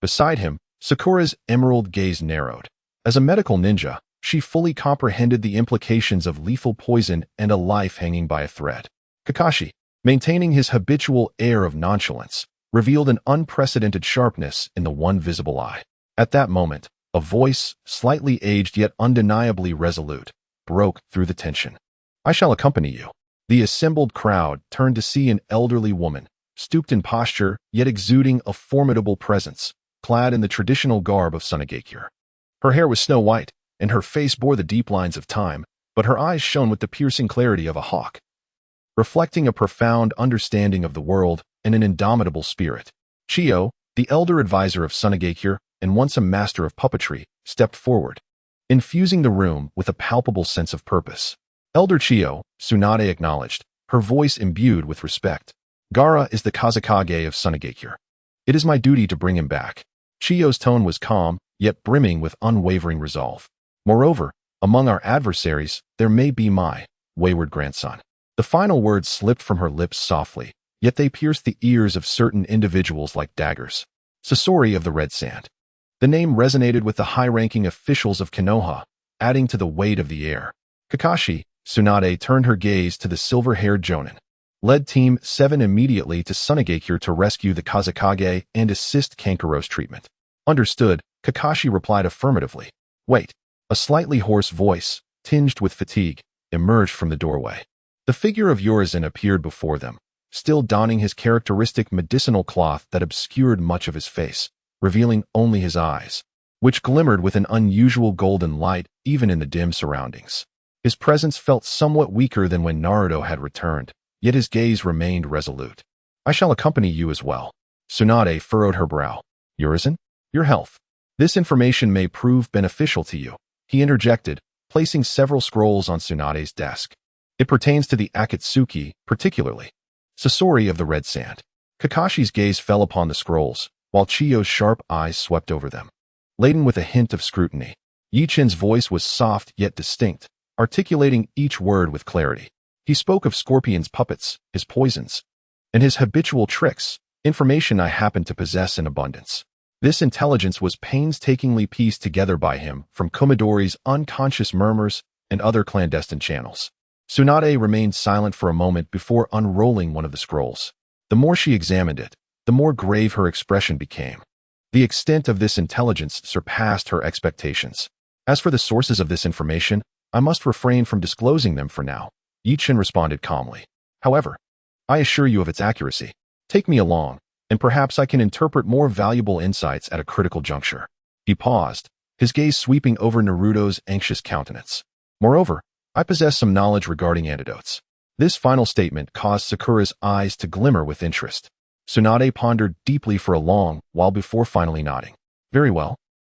Beside him, Sakura's emerald gaze narrowed. As a medical ninja, she fully comprehended the implications of lethal poison and a life hanging by a thread. Kakashi, maintaining his habitual air of nonchalance, revealed an unprecedented sharpness in the one visible eye. At that moment, a voice, slightly aged yet undeniably resolute, broke through the tension. I shall accompany you. The assembled crowd turned to see an elderly woman, stooped in posture, yet exuding a formidable presence, clad in the traditional garb of Sunagakure. Her hair was snow white, and her face bore the deep lines of time, but her eyes shone with the piercing clarity of a hawk, reflecting a profound understanding of the world and an indomitable spirit. Chiyo, the elder advisor of Sunagakure and once a master of puppetry, stepped forward, infusing the room with a palpable sense of purpose. Elder Chiyo, Tsunade acknowledged, her voice imbued with respect. Gaara is the Kazekage of Sunagakure. It is my duty to bring him back. Chiyo's tone was calm, yet brimming with unwavering resolve. Moreover, among our adversaries, there may be my wayward grandson. The final words slipped from her lips softly, yet they pierced the ears of certain individuals like daggers. Sasori of the Red Sand. The name resonated with the high-ranking officials of Konoha, adding to the weight of the air. Kakashi, Tsunade turned her gaze to the silver-haired Jonin. Led Team 7 immediately to Sunagakure to rescue the Kazekage and assist Kankuro's treatment. Understood, Kakashi replied affirmatively. Wait. A slightly hoarse voice, tinged with fatigue, emerged from the doorway. The figure of Urizen appeared before them, still donning his characteristic medicinal cloth that obscured much of his face, revealing only his eyes, which glimmered with an unusual golden light even in the dim surroundings. His presence felt somewhat weaker than when Naruto had returned, yet his gaze remained resolute. I shall accompany you as well. Tsunade furrowed her brow. Urizen? Your health. This information may prove beneficial to you, he interjected, placing several scrolls on Tsunade's desk. It pertains to the Akatsuki, particularly. Sasori of the Red Sand. Kakashi's gaze fell upon the scrolls, while Chiyo's sharp eyes swept over them. Laden with a hint of scrutiny, Yichin's voice was soft yet distinct, articulating each word with clarity. He spoke of Scorpion's puppets, his poisons, and his habitual tricks, information I happen to possess in abundance. This intelligence was painstakingly pieced together by him from Kumadori's unconscious murmurs and other clandestine channels. Tsunade remained silent for a moment before unrolling one of the scrolls. The more she examined it, the more grave her expression became. The extent of this intelligence surpassed her expectations. As for the sources of this information, I must refrain from disclosing them for now, Yichin responded calmly. However, I assure you of its accuracy. Take me along, and perhaps I can interpret more valuable insights at a critical juncture. He paused, his gaze sweeping over Naruto's anxious countenance. Moreover, I possess some knowledge regarding antidotes. This final statement caused Sakura's eyes to glimmer with interest. Tsunade pondered deeply for a long while before finally nodding. Very well.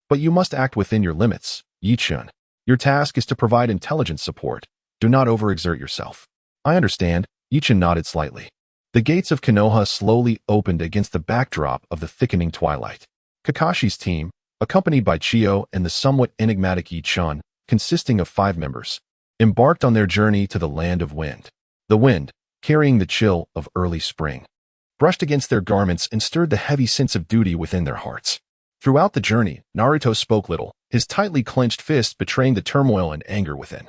But you must act within your limits, Yichin. Your task is to provide intelligence support. Do not overexert yourself. I understand, Yichin nodded slightly. The gates of Konoha slowly opened against the backdrop of the thickening twilight. Kakashi's team, accompanied by Chiyo and the somewhat enigmatic Yichin, consisting of 5 members, embarked on their journey to the land of wind. The wind, carrying the chill of early spring, brushed against their garments and stirred the heavy sense of duty within their hearts. Throughout the journey, Naruto spoke little, his tightly clenched fist betraying the turmoil and anger within.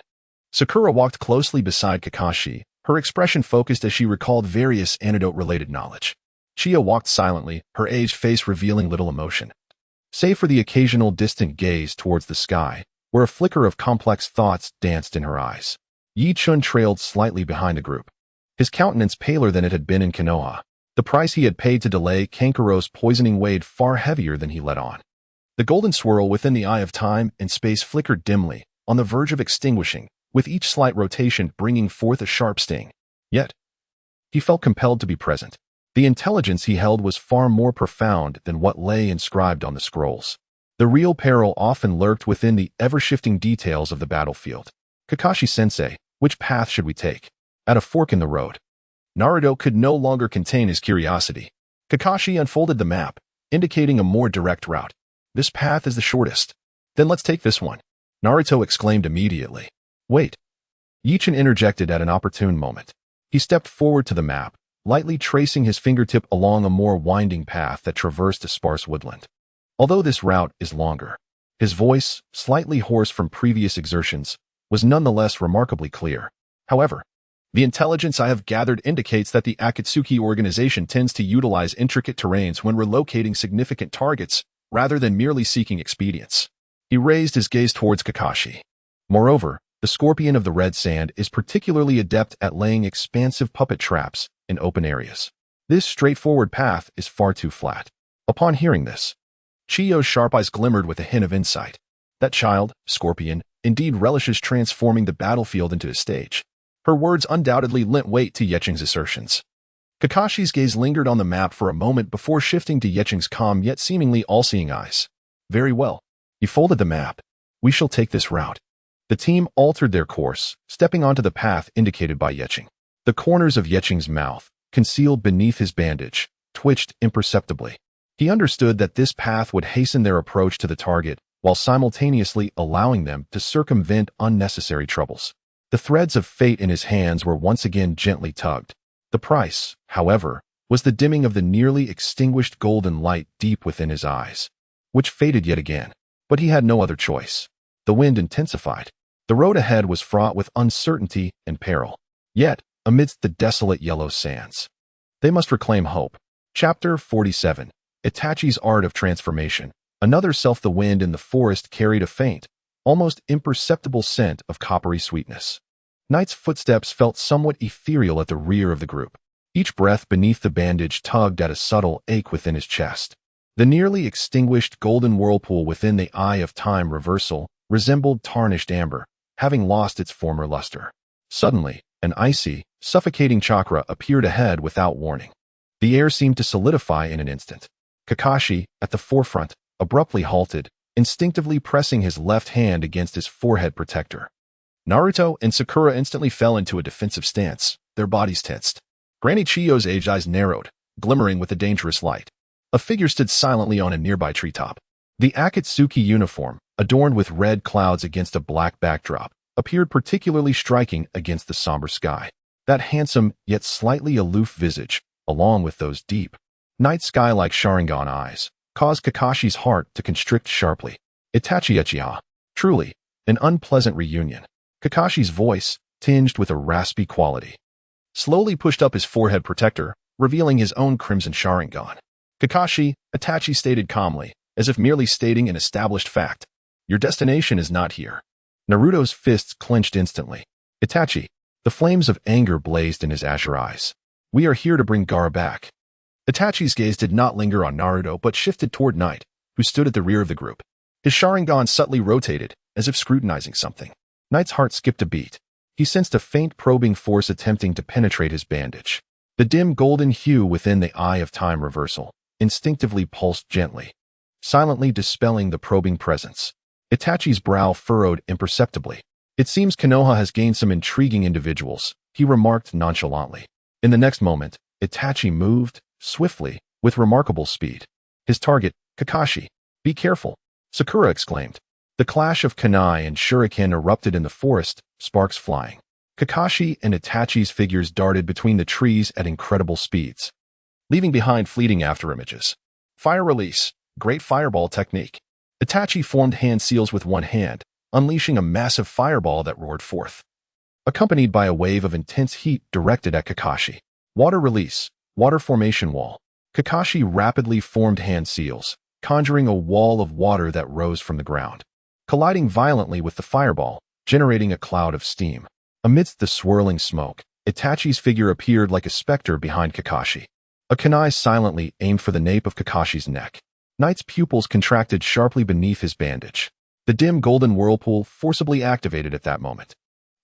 Sakura walked closely beside Kakashi, her expression focused as she recalled various antidote-related knowledge. Chiyo walked silently, her aged face revealing little emotion, save for the occasional distant gaze towards the sky, where a flicker of complex thoughts danced in her eyes. Yichin trailed slightly behind the group, his countenance paler than it had been in Konoha. The price he had paid to delay Kankuro's poisoning weighed far heavier than he let on. The golden swirl within the eye of time and space flickered dimly, on the verge of extinguishing, with each slight rotation bringing forth a sharp sting. Yet, he felt compelled to be present. The intelligence he held was far more profound than what lay inscribed on the scrolls. The real peril often lurked within the ever-shifting details of the battlefield. Kakashi-sensei, which path should we take? At a fork in the road, Naruto could no longer contain his curiosity. Kakashi unfolded the map, indicating a more direct route. This path is the shortest. Then let's take this one, Naruto exclaimed immediately. Wait. Yichin interjected at an opportune moment. He stepped forward to the map, lightly tracing his fingertip along a more winding path that traversed a sparse woodland. Although this route is longer, his voice, slightly hoarse from previous exertions, was nonetheless remarkably clear. However, the intelligence I have gathered indicates that the Akatsuki organization tends to utilize intricate terrains when relocating significant targets, rather than merely seeking expedience. He raised his gaze towards Kakashi. Moreover, the Scorpion of the Red Sand is particularly adept at laying expansive puppet traps in open areas. This straightforward path is far too flat. Upon hearing this, Chiyo's sharp eyes glimmered with a hint of insight. That child, Scorpion, indeed relishes transforming the battlefield into a stage. Her words undoubtedly lent weight to Yeching's assertions. Kakashi's gaze lingered on the map for a moment before shifting to Yeching's calm yet seemingly all-seeing eyes. Very well. He folded the map. We shall take this route. The team altered their course, stepping onto the path indicated by Yeching. The corners of Yeching's mouth, concealed beneath his bandage, twitched imperceptibly. He understood that this path would hasten their approach to the target, while simultaneously allowing them to circumvent unnecessary troubles. The threads of fate in his hands were once again gently tugged. The price, however, was the dimming of the nearly extinguished golden light deep within his eyes, which faded yet again. But he had no other choice. The wind intensified. The road ahead was fraught with uncertainty and peril. Yet, amidst the desolate yellow sands, they must reclaim hope. Chapter 47. Itachi's Art of Transformation. Another self. The wind in the forest carried a faint, almost imperceptible scent of coppery sweetness. Knight's footsteps felt somewhat ethereal at the rear of the group. Each breath beneath the bandage tugged at a subtle ache within his chest. The nearly extinguished golden whirlpool within the Eye of Time reversal resembled tarnished amber, having lost its former luster. Suddenly, an icy, suffocating chakra appeared ahead without warning. The air seemed to solidify in an instant. Kakashi, at the forefront, abruptly halted, instinctively pressing his left hand against his forehead protector. Naruto and Sakura instantly fell into a defensive stance, their bodies tensed. Granny Chiyo's aged eyes narrowed, glimmering with a dangerous light. A figure stood silently on a nearby treetop. The Akatsuki uniform, adorned with red clouds against a black backdrop, appeared particularly striking against the somber sky. That handsome, yet slightly aloof visage, along with those deep, night sky-like Sharingan eyes, caused Kakashi's heart to constrict sharply. Itachi Uchiha. Truly, an unpleasant reunion. Kakashi's voice, tinged with a raspy quality, slowly pushed up his forehead protector, revealing his own crimson Sharingan. Kakashi, Itachi stated calmly, as if merely stating an established fact. Your destination is not here. Naruto's fists clenched instantly. Itachi. The flames of anger blazed in his azure eyes. We are here to bring Gaara back. Itachi's gaze did not linger on Naruto but shifted toward Knight, who stood at the rear of the group. His Sharingan subtly rotated, as if scrutinizing something. Knight's heart skipped a beat. He sensed a faint probing force attempting to penetrate his bandage. The dim golden hue within the Eye of Time reversal instinctively pulsed gently, silently dispelling the probing presence. Itachi's brow furrowed imperceptibly. It seems Konoha has gained some intriguing individuals, he remarked nonchalantly. In the next moment, Itachi moved, swiftly, with remarkable speed. His target, Kakashi. Be careful, Sakura exclaimed. The clash of kunai and shuriken erupted in the forest, sparks flying. Kakashi and Itachi's figures darted between the trees at incredible speeds, leaving behind fleeting afterimages. Fire release, great fireball technique. Itachi formed hand seals with one hand, unleashing a massive fireball that roared forth, accompanied by a wave of intense heat directed at Kakashi. Water release, water formation wall. Kakashi rapidly formed hand seals, conjuring a wall of water that rose from the ground, colliding violently with the fireball, generating a cloud of steam. Amidst the swirling smoke, Itachi's figure appeared like a specter behind Kakashi. A kunai silently aimed for the nape of Kakashi's neck. Knight's pupils contracted sharply beneath his bandage. The dim golden whirlpool forcibly activated at that moment,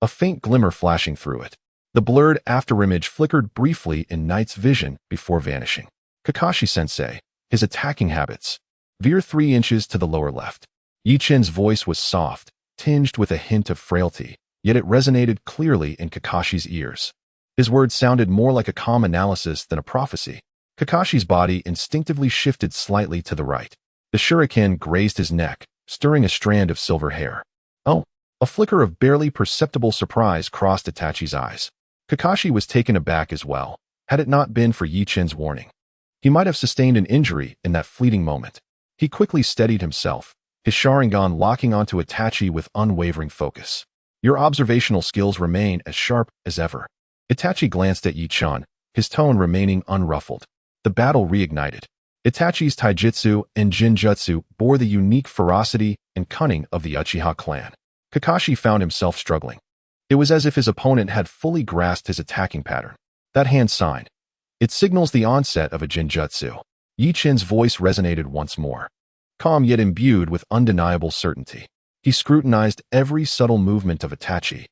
a faint glimmer flashing through it. The blurred afterimage flickered briefly in Knight's vision before vanishing. Kakashi-sensei, his attacking habits. Veer 3 inches to the lower left. Yi-Chen's voice was soft, tinged with a hint of frailty, yet it resonated clearly in Kakashi's ears. His words sounded more like a calm analysis than a prophecy. Kakashi's body instinctively shifted slightly to the right. The shuriken grazed his neck, stirring a strand of silver hair. Oh, a flicker of barely perceptible surprise crossed Itachi's eyes. Kakashi was taken aback as well, had it not been for Yi-Chen's warning. He might have sustained an injury in that fleeting moment. He quickly steadied himself, his Sharingan locking onto Itachi with unwavering focus. Your observational skills remain as sharp as ever. Itachi glanced at Yi-Chen, his tone remaining unruffled. The battle reignited. Itachi's taijutsu and jinjutsu bore the unique ferocity and cunning of the Uchiha clan. Kakashi found himself struggling. It was as if his opponent had fully grasped his attacking pattern. That hand sign. It signals the onset of a jinjutsu. Yi-Chen's voice resonated once more, calm yet imbued with undeniable certainty. He scrutinized every subtle movement of Itachi.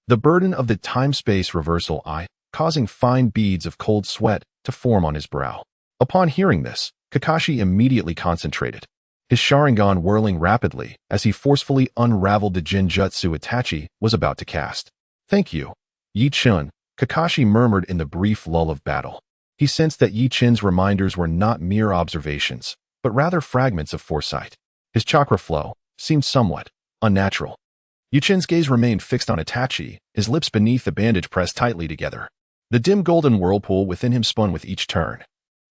The burden of the time-space reversal eye, causing fine beads of cold sweat to form on his brow. Upon hearing this, Kakashi immediately concentrated, his Sharingan whirling rapidly as he forcefully unraveled the jinjutsu Itachi was about to cast. Thank you, Yi-Chen, Kakashi murmured in the brief lull of battle. He sensed that Yi-Chen's reminders were not mere observations, but rather fragments of foresight. His chakra flow, seemed somewhat unnatural. Yuchin's gaze remained fixed on Itachi, his lips beneath the bandage pressed tightly together. The dim golden whirlpool within him spun with each turn,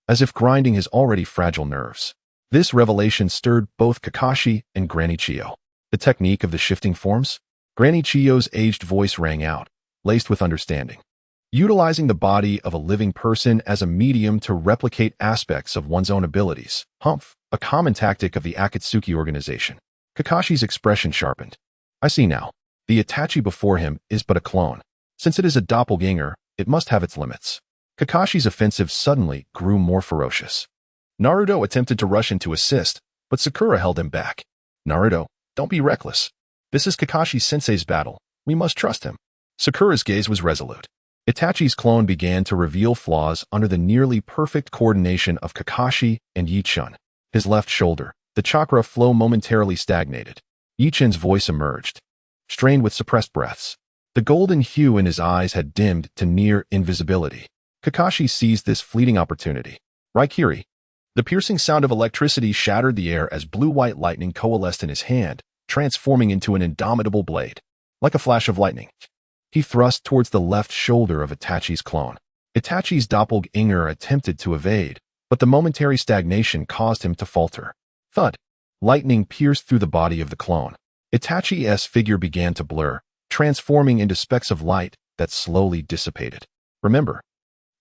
as if grinding his already fragile nerves. This revelation stirred both Kakashi and Granny Chiyo. The technique of the shifting forms? Granny Chiyo's aged voice rang out, laced with understanding. Utilizing the body of a living person as a medium to replicate aspects of one's own abilities. Humph, a common tactic of the Akatsuki organization. Kakashi's expression sharpened. I see now. The Itachi before him is but a clone. Since it is a doppelganger, it must have its limits. Kakashi's offensive suddenly grew more ferocious. Naruto attempted to rush in to assist, but Sakura held him back. Naruto, don't be reckless. This is Kakashi-sensei's battle. We must trust him. Sakura's gaze was resolute. Itachi's clone began to reveal flaws under the nearly perfect coordination of Kakashi and Yichun. His left shoulder, the chakra flow momentarily stagnated. Yichun's voice emerged, strained with suppressed breaths. The golden hue in his eyes had dimmed to near invisibility. Kakashi seized this fleeting opportunity. Raikiri. The piercing sound of electricity shattered the air as blue-white lightning coalesced in his hand, transforming into an indomitable blade. Like a flash of lightning, he thrust towards the left shoulder of Itachi's clone. Itachi's doppelganger attempted to evade, but the momentary stagnation caused him to falter. Thud. Lightning pierced through the body of the clone. Itachi's figure began to blur, transforming into specks of light that slowly dissipated. Remember,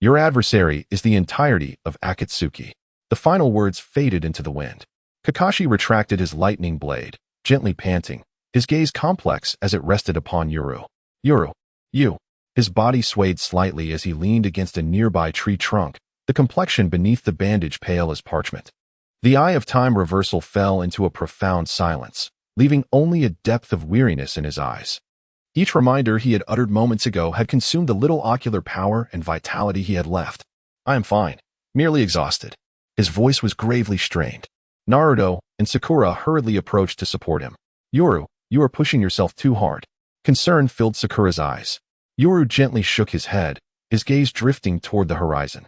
your adversary is the entirety of Akatsuki. The final words faded into the wind. Kakashi retracted his lightning blade, gently panting, his gaze complex as it rested upon Yuru. Yuru, you. His body swayed slightly as he leaned against a nearby tree trunk, the complexion beneath the bandage pale as parchment. The eye of time reversal fell into a profound silence, leaving only a depth of weariness in his eyes. Each reminder he had uttered moments ago had consumed the little ocular power and vitality he had left. I am fine, merely exhausted. His voice was gravely strained. Naruto and Sakura hurriedly approached to support him. Yuru, you are pushing yourself too hard. Concern filled Sakura's eyes. Yuru gently shook his head, his gaze drifting toward the horizon.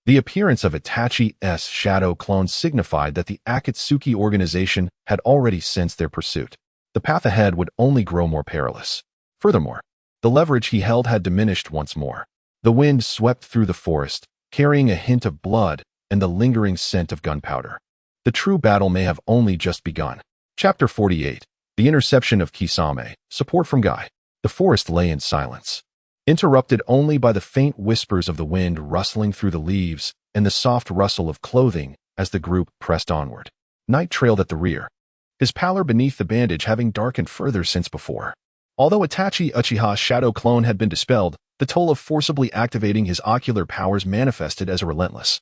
The appearance of Itachi's shadow clone signified that the Akatsuki organization had already sensed their pursuit. The path ahead would only grow more perilous. Furthermore, the leverage he held had diminished once more. The wind swept through the forest, carrying a hint of blood and the lingering scent of gunpowder. The true battle may have only just begun. Chapter 48. The interception of Kisame. Support from Guy. The forest lay in silence, interrupted only by the faint whispers of the wind rustling through the leaves and the soft rustle of clothing as the group pressed onward. Night trailed at the rear, his pallor beneath the bandage having darkened further since before. Although Itachi Uchiha's shadow clone had been dispelled, the toll of forcibly activating his ocular powers manifested as a relentless,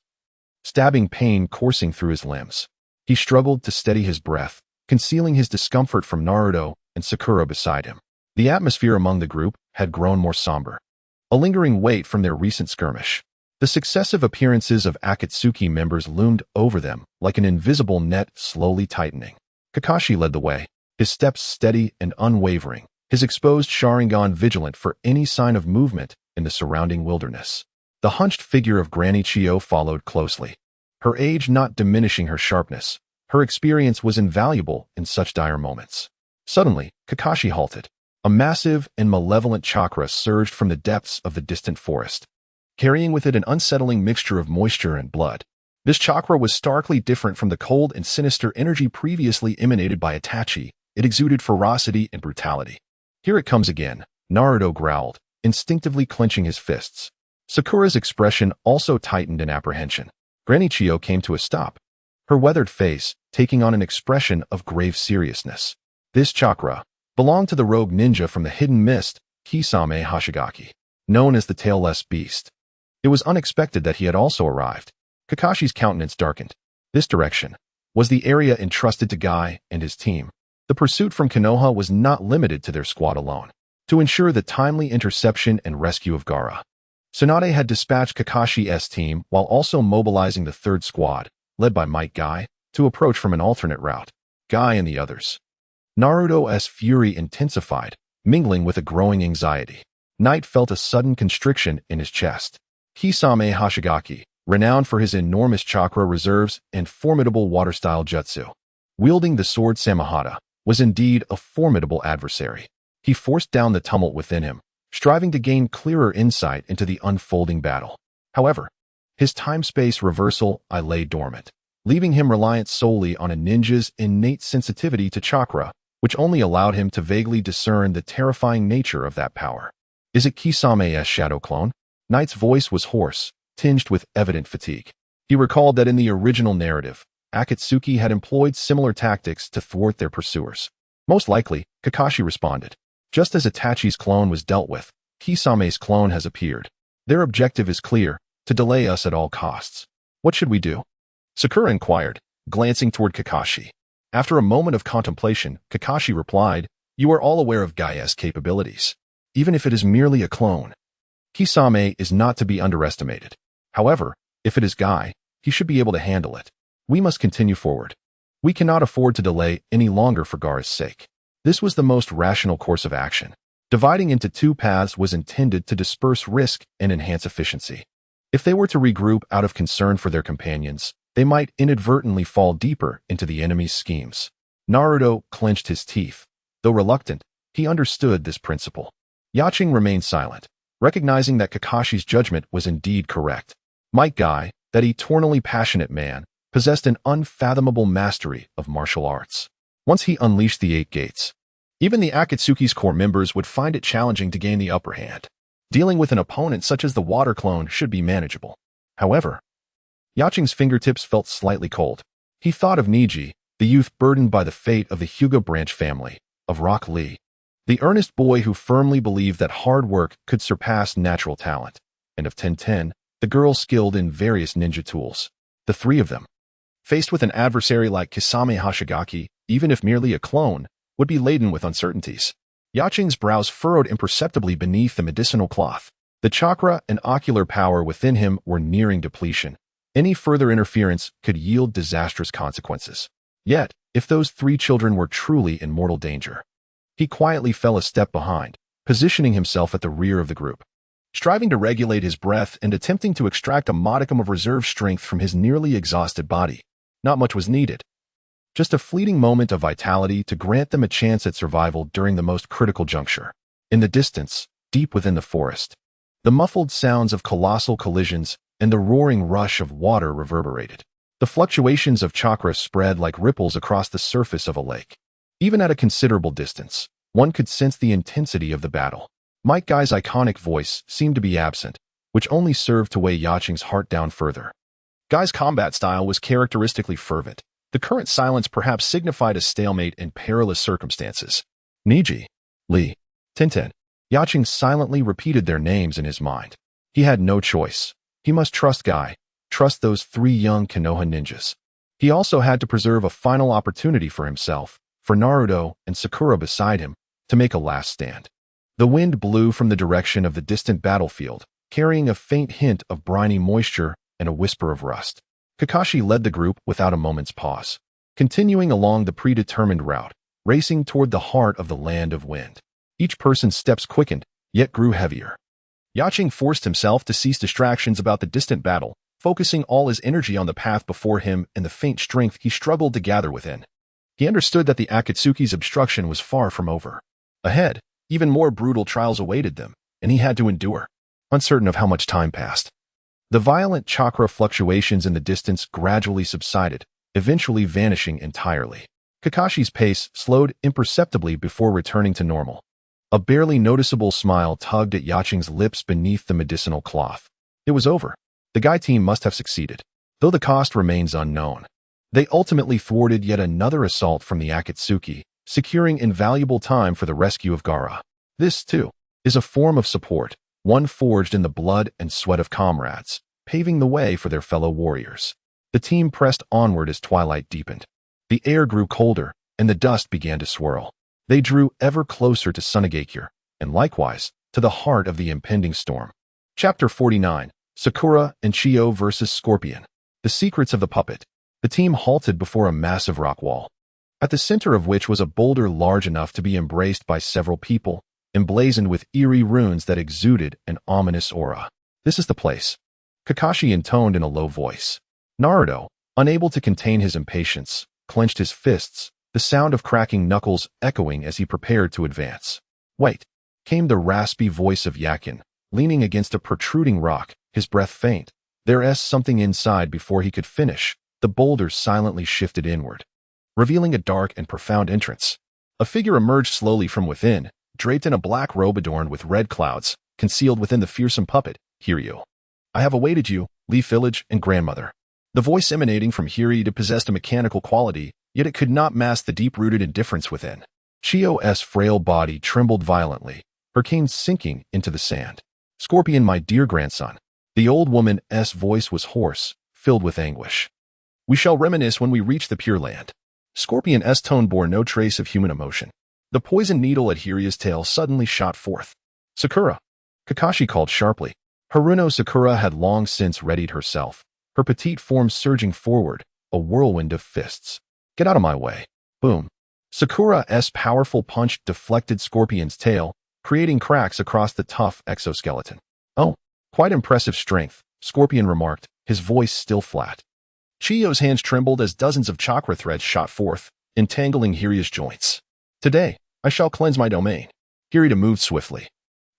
stabbing pain coursing through his limbs. He struggled to steady his breath, concealing his discomfort from Naruto and Sakura beside him. The atmosphere among the group had grown more somber, a lingering weight from their recent skirmish. The successive appearances of Akatsuki members loomed over them like an invisible net slowly tightening. Kakashi led the way, his steps steady and unwavering, his exposed Sharingan vigilant for any sign of movement in the surrounding wilderness. The hunched figure of Granny Chiyo followed closely, her age not diminishing her sharpness. Her experience was invaluable in such dire moments. Suddenly, Kakashi halted. A massive and malevolent chakra surged from the depths of the distant forest, carrying with it an unsettling mixture of moisture and blood. This chakra was starkly different from the cold and sinister energy previously emanated by Itachi. It exuded ferocity and brutality. Here it comes again, Naruto growled, instinctively clenching his fists. Sakura's expression also tightened in apprehension. Granny Chiyo came to a stop, her weathered face taking on an expression of grave seriousness. This chakra belonged to the rogue ninja from the hidden mist, Kisame Hashigaki, known as the Tailless Beast. It was unexpected that he had also arrived. Kakashi's countenance darkened. This direction was the area entrusted to Guy and his team. The pursuit from Konoha was not limited to their squad alone. To ensure the timely interception and rescue of Gaara, Tsunade had dispatched Kakashi's team while also mobilizing the third squad, led by Might Guy, to approach from an alternate route. Guy and the others. Naruto's fury intensified, mingling with a growing anxiety. Knight felt a sudden constriction in his chest. Kisame Hashigaki, renowned for his enormous chakra reserves and formidable water-style jutsu. Wielding the sword Samahata, was indeed a formidable adversary. He forced down the tumult within him, striving to gain clearer insight into the unfolding battle. However, his time-space reversal lay dormant, leaving him reliant solely on a ninja's innate sensitivity to chakra, which only allowed him to vaguely discern the terrifying nature of that power. "Is it Kisame's shadow clone?" Knight's voice was hoarse, tinged with evident fatigue. He recalled that in the original narrative, Akatsuki had employed similar tactics to thwart their pursuers. "Most likely," Kakashi responded. "Just as Itachi's clone was dealt with, Kisame's clone has appeared. Their objective is clear, to delay us at all costs. What should we do?" Sakura inquired, glancing toward Kakashi. After a moment of contemplation, Kakashi replied, "You are all aware of Gaia's capabilities. Even if it is merely a clone, Kisame is not to be underestimated. However, if it is Guy, he should be able to handle it. We must continue forward. We cannot afford to delay any longer for Gaara's sake." This was the most rational course of action. Dividing into two paths was intended to disperse risk and enhance efficiency. If they were to regroup out of concern for their companions, they might inadvertently fall deeper into the enemy's schemes. Naruto clenched his teeth. Though reluctant, he understood this principle. Yaching remained silent, recognizing that Kakashi's judgment was indeed correct. Might Guy, that eternally passionate man, possessed an unfathomable mastery of martial arts. Once he unleashed the 8 gates, even the Akatsuki's core members would find it challenging to gain the upper hand. Dealing with an opponent such as the water clone should be manageable. However, Yaching's fingertips felt slightly cold. He thought of Niji, the youth burdened by the fate of the Hyuga branch family, of Rock Lee, the earnest boy who firmly believed that hard work could surpass natural talent, and of Tenten, the girl skilled in various ninja tools. The three of them, faced with an adversary like Kisame Hashigaki, even if merely a clone, would be laden with uncertainties. Yaching's brows furrowed imperceptibly beneath the medicinal cloth. The chakra and ocular power within him were nearing depletion. Any further interference could yield disastrous consequences. Yet, if those 3 children were truly in mortal danger, he quietly fell a step behind, positioning himself at the rear of the group. Striving to regulate his breath and attempting to extract a modicum of reserve strength from his nearly exhausted body, not much was needed. Just a fleeting moment of vitality to grant them a chance at survival during the most critical juncture. In the distance, deep within the forest, the muffled sounds of colossal collisions and the roaring rush of water reverberated. The fluctuations of chakra spread like ripples across the surface of a lake. Even at a considerable distance, one could sense the intensity of the battle. Might Guy's iconic voice seemed to be absent, which only served to weigh Yaching's heart down further. Guy's combat style was characteristically fervent. The current silence perhaps signified a stalemate in perilous circumstances. Niji, Lee, Tenten. Yaching silently repeated their names in his mind. He had no choice. He must trust Guy, trust those 3 young Konoha ninjas. He also had to preserve a final opportunity for himself, for Naruto and Sakura beside him, to make a last stand. The wind blew from the direction of the distant battlefield, carrying a faint hint of briny moisture and a whisper of rust. Kakashi led the group without a moment's pause, continuing along the predetermined route, racing toward the heart of the land of wind. Each person's steps quickened, yet grew heavier. Yaching forced himself to cease distractions about the distant battle, focusing all his energy on the path before him and the faint strength he struggled to gather within. He understood that the Akatsuki's obstruction was far from over. Ahead, even more brutal trials awaited them, and he had to endure, uncertain of how much time passed. The violent chakra fluctuations in the distance gradually subsided, eventually vanishing entirely. Kakashi's pace slowed imperceptibly before returning to normal. A barely noticeable smile tugged at Yaching's lips beneath the medicinal cloth. It was over. The Guy team must have succeeded, though the cost remains unknown. They ultimately thwarted yet another assault from the Akatsuki, securing invaluable time for the rescue of Gaara. This, too, is a form of support, one forged in the blood and sweat of comrades, paving the way for their fellow warriors. The team pressed onward as twilight deepened. The air grew colder, and the dust began to swirl. They drew ever closer to Sunagakure, and likewise, to the heart of the impending storm. Chapter 49, Sakura and Chio vs. Scorpion. The Secrets of the Puppet. The team halted before a massive rock wall, at the center of which was a boulder large enough to be embraced by several people, emblazoned with eerie runes that exuded an ominous aura. "This is the place," Kakashi intoned in a low voice. Naruto, unable to contain his impatience, clenched his fists, the sound of cracking knuckles echoing as he prepared to advance. "Wait," came the raspy voice of Yakin, leaning against a protruding rock, his breath faint. There's something inside before he could finish. The boulder silently shifted inward, revealing a dark and profound entrance. A figure emerged slowly from within, draped in a black robe adorned with red clouds, concealed within the fearsome puppet, Hiryu. "I have awaited you, Leaf Village and grandmother." The voice emanating from Hiryu possessed a mechanical quality, yet it could not mask the deep-rooted indifference within. Chiyo's frail body trembled violently, her cane sinking into the sand. "Scorpion, my dear grandson." The old woman's voice was hoarse, filled with anguish. "We shall reminisce when we reach the Pure Land." Scorpion's tone bore no trace of human emotion. The poisoned needle at Hiryu's tail suddenly shot forth. "Sakura!" Kakashi called sharply. Haruno Sakura had long since readied herself, her petite form surging forward, a whirlwind of fists. "Get out of my way." Boom. Sakura's powerful punch deflected Scorpion's tail, creating cracks across the tough exoskeleton. "Oh, quite impressive strength," Scorpion remarked, his voice still flat. Chiyo's hands trembled as dozens of chakra threads shot forth, entangling Hiryu's joints. "Today, I shall cleanse my domain." Hiryu moved swiftly,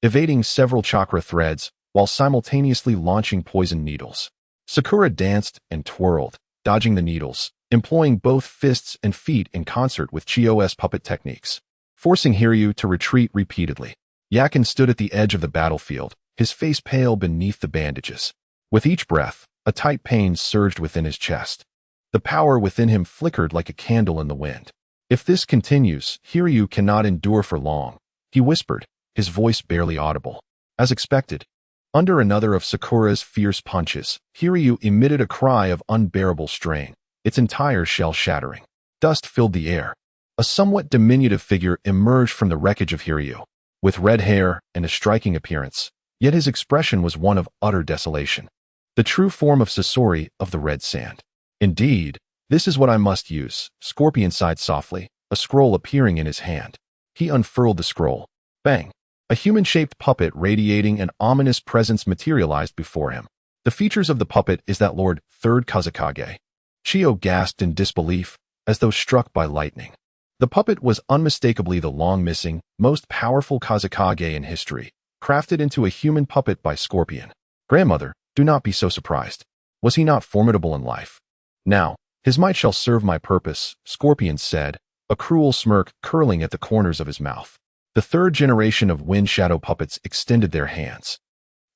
evading several chakra threads while simultaneously launching poison needles. Sakura danced and twirled, dodging the needles, employing both fists and feet in concert with Chiyo's puppet techniques, forcing Hiryu to retreat repeatedly. Yakin stood at the edge of the battlefield, his face pale beneath the bandages. With each breath, a tight pain surged within his chest. The power within him flickered like a candle in the wind. "If this continues, Hiryu cannot endure for long," he whispered, his voice barely audible. As expected, under another of Sakura's fierce punches, Hiryu emitted a cry of unbearable strain, its entire shell shattering. Dust filled the air. A somewhat diminutive figure emerged from the wreckage of Hiryu, with red hair and a striking appearance, yet his expression was one of utter desolation. The true form of Sasori of the Red Sand. "Indeed, this is what I must use," Scorpion sighed softly, a scroll appearing in his hand. He unfurled the scroll. Bang! A human-shaped puppet radiating an ominous presence materialized before him. The features of the puppet is that Lord Third Kazekage. Chiyo gasped in disbelief, as though struck by lightning. The puppet was unmistakably the long-missing, most powerful Kazekage in history, crafted into a human puppet by Scorpion. "Grandmother, do not be so surprised. Was he not formidable in life? Now, his might shall serve my purpose," Scorpion said, a cruel smirk curling at the corners of his mouth. The third generation of wind shadow puppets extended their hands.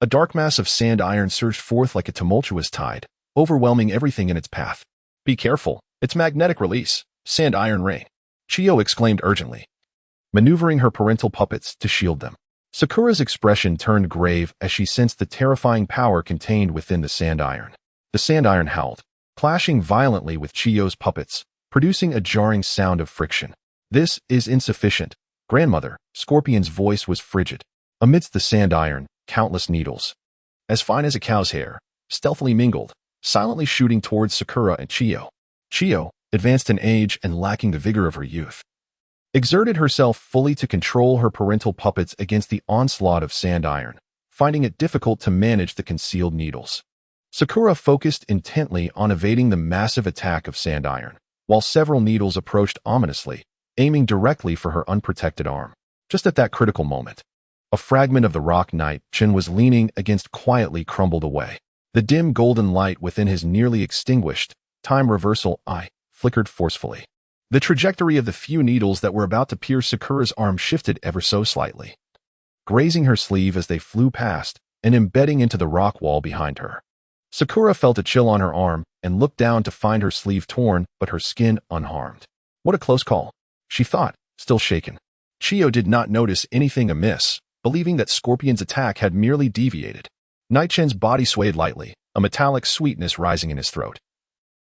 A dark mass of sand iron surged forth like a tumultuous tide, overwhelming everything in its path. "Be careful, it's magnetic release, sand iron rain," Chiyo exclaimed urgently, maneuvering her parental puppets to shield them. Sakura's expression turned grave as she sensed the terrifying power contained within the sand iron. The sand iron howled, clashing violently with Chiyo's puppets, producing a jarring sound of friction. "This is insufficient, grandmother," Scorpion's voice was frigid. Amidst the sand iron, countless needles, as fine as a cow's hair, stealthily mingled, silently shooting towards Sakura and Chiyo. Chiyo, advanced in age and lacking the vigor of her youth, exerted herself fully to control her parental puppets against the onslaught of sand iron, finding it difficult to manage the concealed needles. Sakura focused intently on evading the massive attack of sand iron, while several needles approached ominously, aiming directly for her unprotected arm. Just at that critical moment, a fragment of the rock knight Chin was leaning against quietly crumbled away. The dim golden light within his nearly extinguished, time reversal eye flickered forcefully. The trajectory of the few needles that were about to pierce Sakura's arm shifted ever so slightly, grazing her sleeve as they flew past and embedding into the rock wall behind her. Sakura felt a chill on her arm and looked down to find her sleeve torn but her skin unharmed. What a close call, she thought, still shaken. Chiyo did not notice anything amiss, believing that Scorpion's attack had merely deviated. Night-Chen's body swayed lightly, a metallic sweetness rising in his throat,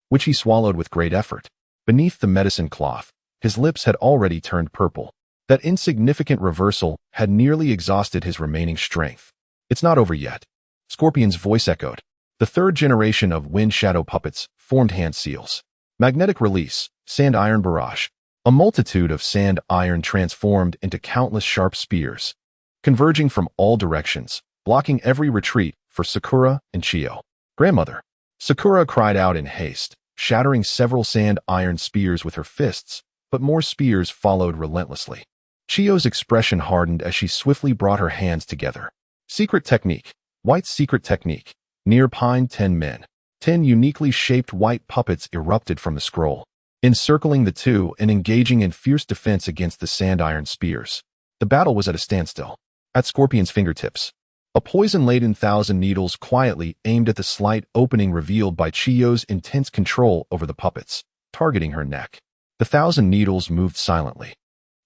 which he swallowed with great effort. Beneath the medicine cloth, his lips had already turned purple. That insignificant reversal had nearly exhausted his remaining strength. "It's not over yet," Scorpion's voice echoed. The third generation of wind shadow puppets formed hand seals. Magnetic release, sand iron barrage. A multitude of sand iron transformed into countless sharp spears, converging from all directions, blocking every retreat for Sakura and Chiyo. "Grandmother!" Sakura cried out in haste, shattering several sand iron spears with her fists, but more spears followed relentlessly. Chio's expression hardened as she swiftly brought her hands together. Secret technique. White secret technique. Near Pine 10 men. 10 uniquely shaped white puppets erupted from the scroll, encircling the two and engaging in fierce defense against the sand iron spears. The battle was at a standstill. At Scorpion's fingertips, a poison-laden 1,000 needles quietly aimed at the slight opening revealed by Chio's intense control over the puppets, targeting her neck. The 1,000 needles moved silently.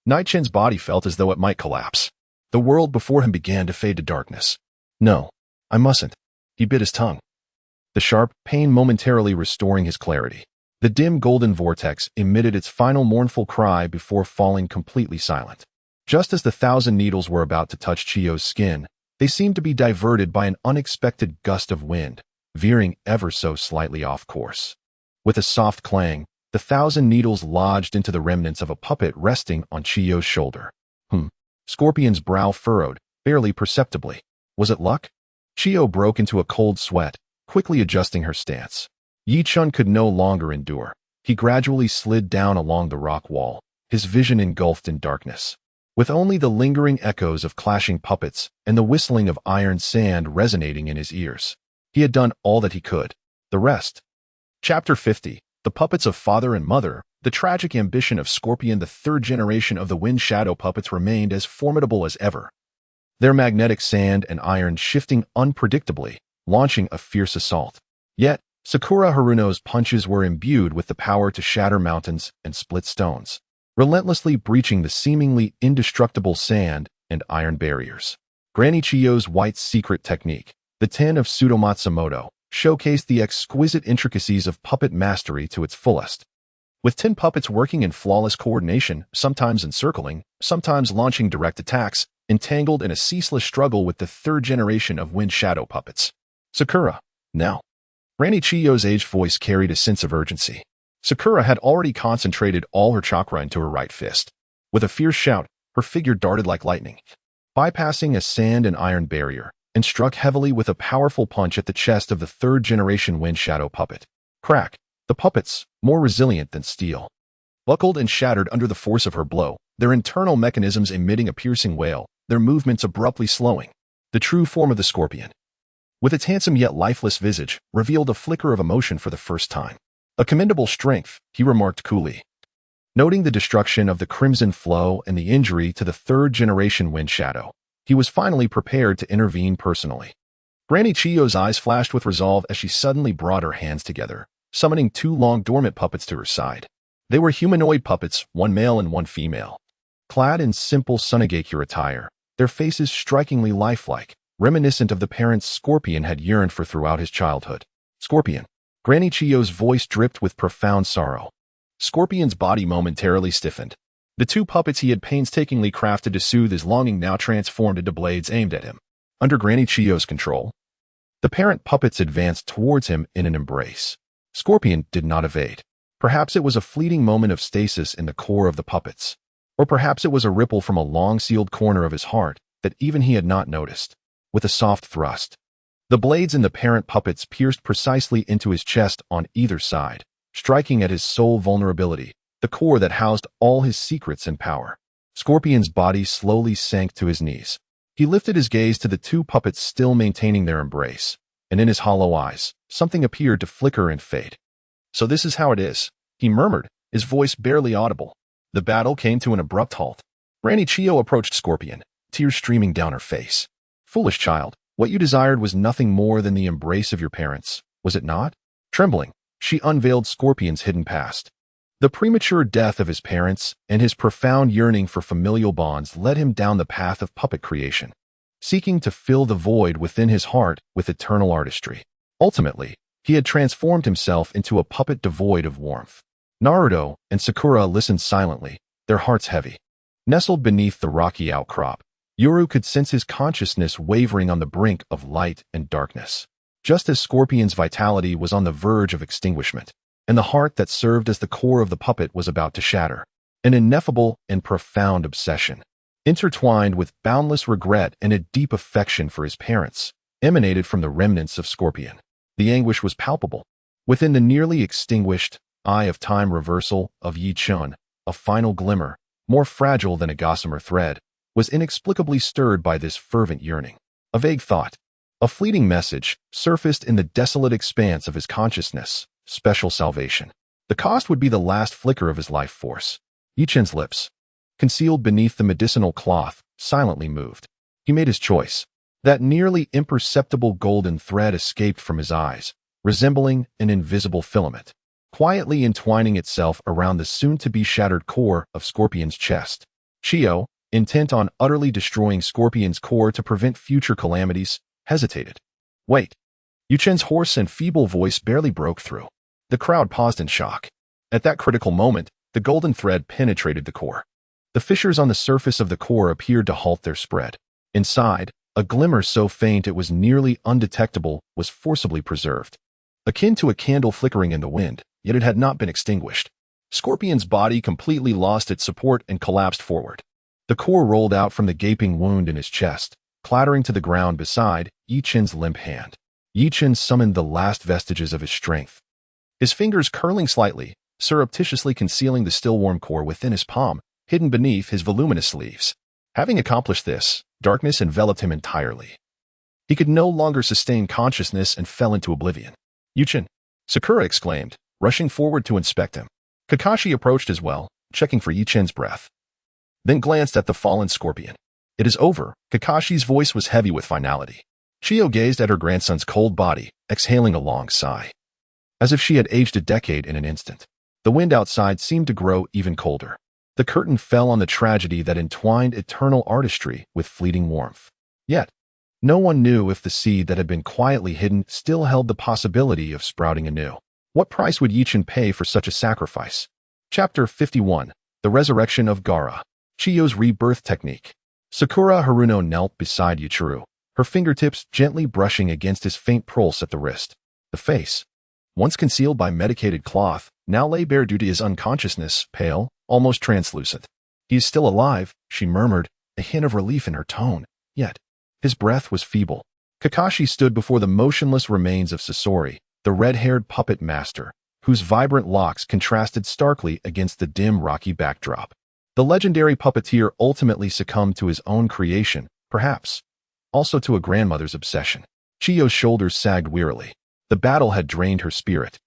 Nightchen's body felt as though it might collapse. The world before him began to fade to darkness. No, I mustn't. He bit his tongue, the sharp pain momentarily restoring his clarity. The dim golden vortex emitted its final mournful cry before falling completely silent. Just as the 1,000 needles were about to touch Chio's skin, they seemed to be diverted by an unexpected gust of wind, veering ever so slightly off course. With a soft clang, the 1,000 needles lodged into the remnants of a puppet resting on Chio's shoulder. Scorpion's brow furrowed, barely perceptibly. Was it luck? Chio broke into a cold sweat, quickly adjusting her stance. Yi Chun could no longer endure. He gradually slid down along the rock wall, his vision engulfed in darkness. With only the lingering echoes of clashing puppets and the whistling of iron sand resonating in his ears. He had done all that he could. The rest. Chapter 50. The Puppets of Father and Mother. The tragic ambition of Scorpion, the third generation of the Wind Shadow puppets, remained as formidable as ever. Their magnetic sand and iron shifting unpredictably, launching a fierce assault. Yet, Sakura Haruno's punches were imbued with the power to shatter mountains and split stones, relentlessly breaching the seemingly indestructible sand and iron barriers. Granny Chio's white secret technique, the 10 of Pseudo-Matsumoto, showcased the exquisite intricacies of puppet mastery to its fullest. With 10 puppets working in flawless coordination, sometimes encircling, sometimes launching direct attacks, entangled in a ceaseless struggle with the third generation of Wind Shadow puppets. Sakura, now. Granny Chio's aged voice carried a sense of urgency. Sakura had already concentrated all her chakra into her right fist. With a fierce shout, her figure darted like lightning, bypassing a sand and iron barrier, and struck heavily with a powerful punch at the chest of the third generation Wind Shadow puppet. Crack! The puppets, more resilient than steel, buckled and shattered under the force of her blow, their internal mechanisms emitting a piercing wail, their movements abruptly slowing. The true form of the Scorpion, with its handsome yet lifeless visage, revealed a flicker of emotion for the first time. A commendable strength, he remarked coolly. Noting the destruction of the Crimson Flow and the injury to the third generation Wind Shadow, he was finally prepared to intervene personally. Granny Chio's eyes flashed with resolve as she suddenly brought her hands together, summoning 2 long dormant puppets to her side. They were humanoid puppets, 1 male and 1 female. Clad in simple Sunagakure attire, their faces strikingly lifelike, reminiscent of the parents Scorpion had yearned for throughout his childhood. Scorpion. Granny Chio's voice dripped with profound sorrow. Scorpion's body momentarily stiffened. The 2 puppets he had painstakingly crafted to soothe his longing now transformed into blades aimed at him. Under Granny Chio's control, the parent puppets advanced towards him in an embrace. Scorpion did not evade. Perhaps it was a fleeting moment of stasis in the core of the puppets. Or perhaps it was a ripple from a long-sealed corner of his heart that even he had not noticed. With a soft thrust, the blades in the parent puppets pierced precisely into his chest on either side, striking at his sole vulnerability, the core that housed all his secrets and power. Scorpion's body slowly sank to his knees. He lifted his gaze to the 2 puppets still maintaining their embrace, and in his hollow eyes, something appeared to flicker and fade. So this is how it is, he murmured, his voice barely audible. The battle came to an abrupt halt. Granny Chio approached Scorpion, tears streaming down her face. Foolish child, what you desired was nothing more than the embrace of your parents, was it not? Trembling, she unveiled Scorpion's hidden past. The premature death of his parents and his profound yearning for familial bonds led him down the path of puppet creation, seeking to fill the void within his heart with eternal artistry. Ultimately, he had transformed himself into a puppet devoid of warmth. Naruto and Sakura listened silently, their hearts heavy. Nestled beneath the rocky outcrop, Yoru could sense his consciousness wavering on the brink of light and darkness, just as Scorpion's vitality was on the verge of extinguishment, and the heart that served as the core of the puppet was about to shatter. An ineffable and profound obsession, intertwined with boundless regret and a deep affection for his parents, emanated from the remnants of Scorpion. The anguish was palpable. Within the nearly extinguished Eye of Time reversal of Yi Chun, a final glimmer, more fragile than a gossamer thread, was inexplicably stirred by this fervent yearning. A vague thought, a fleeting message, surfaced in the desolate expanse of his consciousness: special salvation. The cost would be the last flicker of his life force. Yichen's lips, concealed beneath the medicinal cloth, silently moved. He made his choice. That nearly imperceptible golden thread escaped from his eyes, resembling an invisible filament, quietly entwining itself around the soon-to-be shattered core of Scorpion's chest. Chiyo, intent on utterly destroying Scorpion's core to prevent future calamities, hesitated. Wait. Yichen's hoarse and feeble voice barely broke through. The crowd paused in shock. At that critical moment, the golden thread penetrated the core. The fissures on the surface of the core appeared to halt their spread. Inside, a glimmer so faint it was nearly undetectable was forcibly preserved. Akin to a candle flickering in the wind, yet it had not been extinguished. Scorpion's body completely lost its support and collapsed forward. The core rolled out from the gaping wound in his chest, clattering to the ground beside Yichen's limp hand. Yichen summoned the last vestiges of his strength. His fingers curling slightly, surreptitiously concealing the still-warm core within his palm, hidden beneath his voluminous sleeves. Having accomplished this, darkness enveloped him entirely. He could no longer sustain consciousness and fell into oblivion. Yichen! Sakura exclaimed, rushing forward to inspect him. Kakashi approached as well, checking for Yichen's breath, then glanced at the fallen Scorpion. It is over. Kakashi's voice was heavy with finality. Chiyo gazed at her grandson's cold body, exhaling a long sigh. As if she had aged a decade in an instant. The wind outside seemed to grow even colder. The curtain fell on the tragedy that entwined eternal artistry with fleeting warmth. Yet, no one knew if the seed that had been quietly hidden still held the possibility of sprouting anew. What price would Yichen pay for such a sacrifice? Chapter 51. The Resurrection of Gaara. Chiyo's Rebirth Technique. Sakura Haruno knelt beside Yuichiro, her fingertips gently brushing against his faint pulse at the wrist. The face, once concealed by medicated cloth, now lay bare due to his unconsciousness, pale, almost translucent. He is still alive, she murmured, a hint of relief in her tone, yet his breath was feeble. Kakashi stood before the motionless remains of Sasori, the red-haired puppet master, whose vibrant locks contrasted starkly against the dim rocky backdrop. The legendary puppeteer ultimately succumbed to his own creation, perhaps also to a grandmother's obsession. Chiyo's shoulders sagged wearily. The battle had drained her spirit.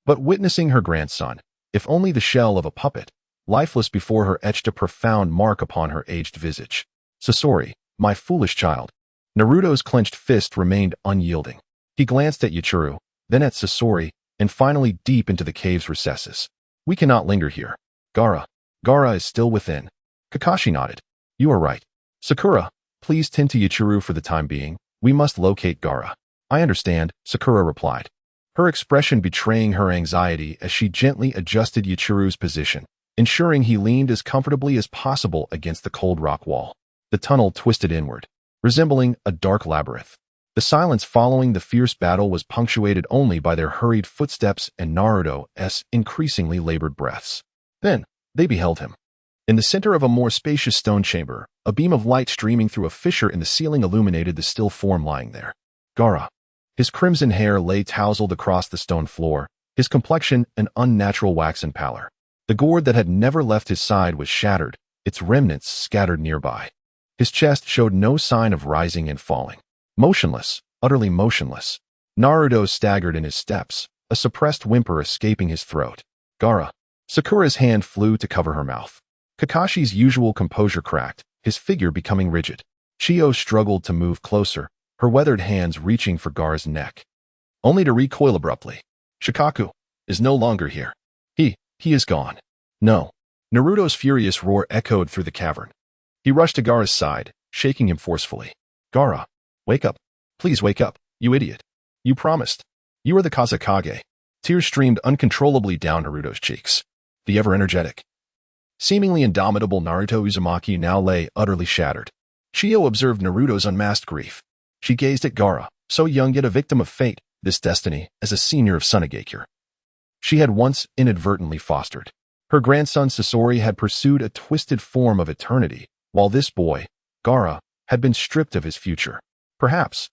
But witnessing her grandson, if only the shell of a puppet, lifeless before her, etched a profound mark upon her aged visage. Sasori, my foolish child. Naruto's clenched fist remained unyielding. He glanced at Yuichiro, then at Sasori, and finally deep into the cave's recesses. We cannot linger here. Gaara is still within. Kakashi nodded. You are right. Sakura, please tend to Yuichiro for the time being. We must locate Gaara. I understand, Sakura replied, her expression betraying her anxiety as she gently adjusted Yuichiro's position, ensuring he leaned as comfortably as possible against the cold rock wall. The tunnel twisted inward, resembling a dark labyrinth. The silence following the fierce battle was punctuated only by their hurried footsteps and Naruto's increasingly labored breaths. Then, they beheld him. In the center of a more spacious stone chamber, a beam of light streaming through a fissure in the ceiling illuminated the still form lying there. Gaara. His crimson hair lay tousled across the stone floor, his complexion an unnatural waxen pallor. The gourd that had never left his side was shattered, its remnants scattered nearby. His chest showed no sign of rising and falling. Motionless, utterly motionless. Naruto staggered in his steps, a suppressed whimper escaping his throat. Gaara. Sakura's hand flew to cover her mouth. Kakashi's usual composure cracked, his figure becoming rigid. Chiyo struggled to move closer, her weathered hands reaching for Gaara's neck, only to recoil abruptly. Shikaku is no longer here. He is gone. No. Naruto's furious roar echoed through the cavern. He rushed to Gaara's side, shaking him forcefully. Gaara, wake up. Please wake up, you idiot. You promised. You are the Kazekage. Tears streamed uncontrollably down Naruto's cheeks. The ever-energetic, seemingly indomitable Naruto Uzumaki now lay utterly shattered. Chiyo observed Naruto's unmasked grief. She gazed at Gaara, so young yet a victim of fate, this destiny, as a senior of Sunagakure she had once inadvertently fostered. Her grandson Sasori had pursued a twisted form of eternity, while this boy, Gaara, had been stripped of his future. Perhaps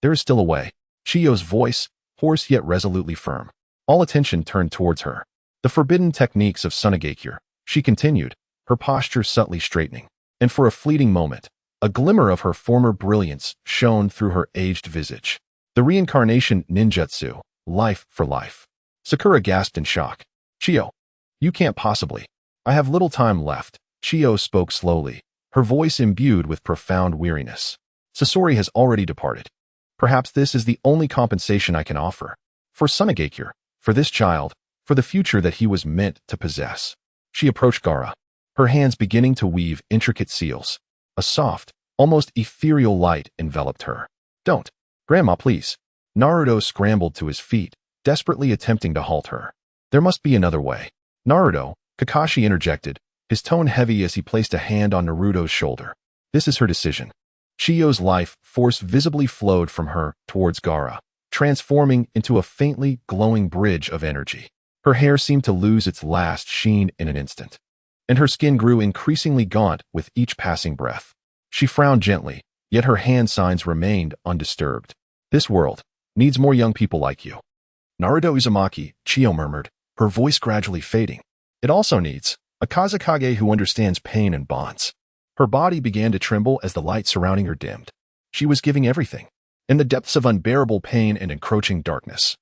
there is still a way. Chiyo's voice, hoarse yet resolutely firm. All attention turned towards her. The forbidden techniques of Sunagakure, she continued, her posture subtly straightening. And for a fleeting moment, a glimmer of her former brilliance shone through her aged visage. The reincarnation ninjutsu, life for life. Sakura gasped in shock. Chiyo, you can't possibly. I have little time left. Chiyo spoke slowly, her voice imbued with profound weariness. Sasori has already departed. Perhaps this is the only compensation I can offer. For Sunagakure, for this child, for the future that he was meant to possess. She approached Gaara, her hands beginning to weave intricate seals. A soft, almost ethereal light enveloped her. Don't. Grandma, please. Naruto scrambled to his feet, desperately attempting to halt her. There must be another way. Naruto, Kakashi interjected, his tone heavy as he placed a hand on Naruto's shoulder. This is her decision. Chiyo's life force visibly flowed from her towards Gaara, transforming into a faintly glowing bridge of energy. Her hair seemed to lose its last sheen in an instant, and her skin grew increasingly gaunt with each passing breath. She frowned gently, yet her hand signs remained undisturbed. This world needs more young people like you. Naruto Uzumaki, Chiyo murmured, her voice gradually fading. It also needs a Kazekage who understands pain and bonds. Her body began to tremble as the light surrounding her dimmed. She was giving everything, in the depths of unbearable pain and encroaching darkness.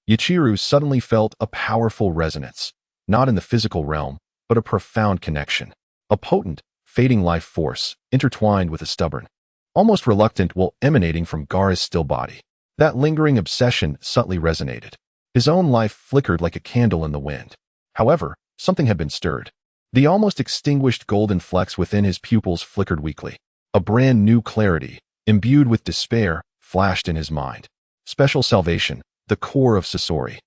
Yachiru suddenly felt a powerful resonance, not in the physical realm, but a profound connection. A potent, fading life force, intertwined with a stubborn, almost reluctant will emanating from Gaara's still body. That lingering obsession subtly resonated. His own life flickered like a candle in the wind. However, something had been stirred. The almost extinguished golden flecks within his pupils flickered weakly. A brand new clarity, imbued with despair, flashed in his mind. Special salvation, the core of Sasori.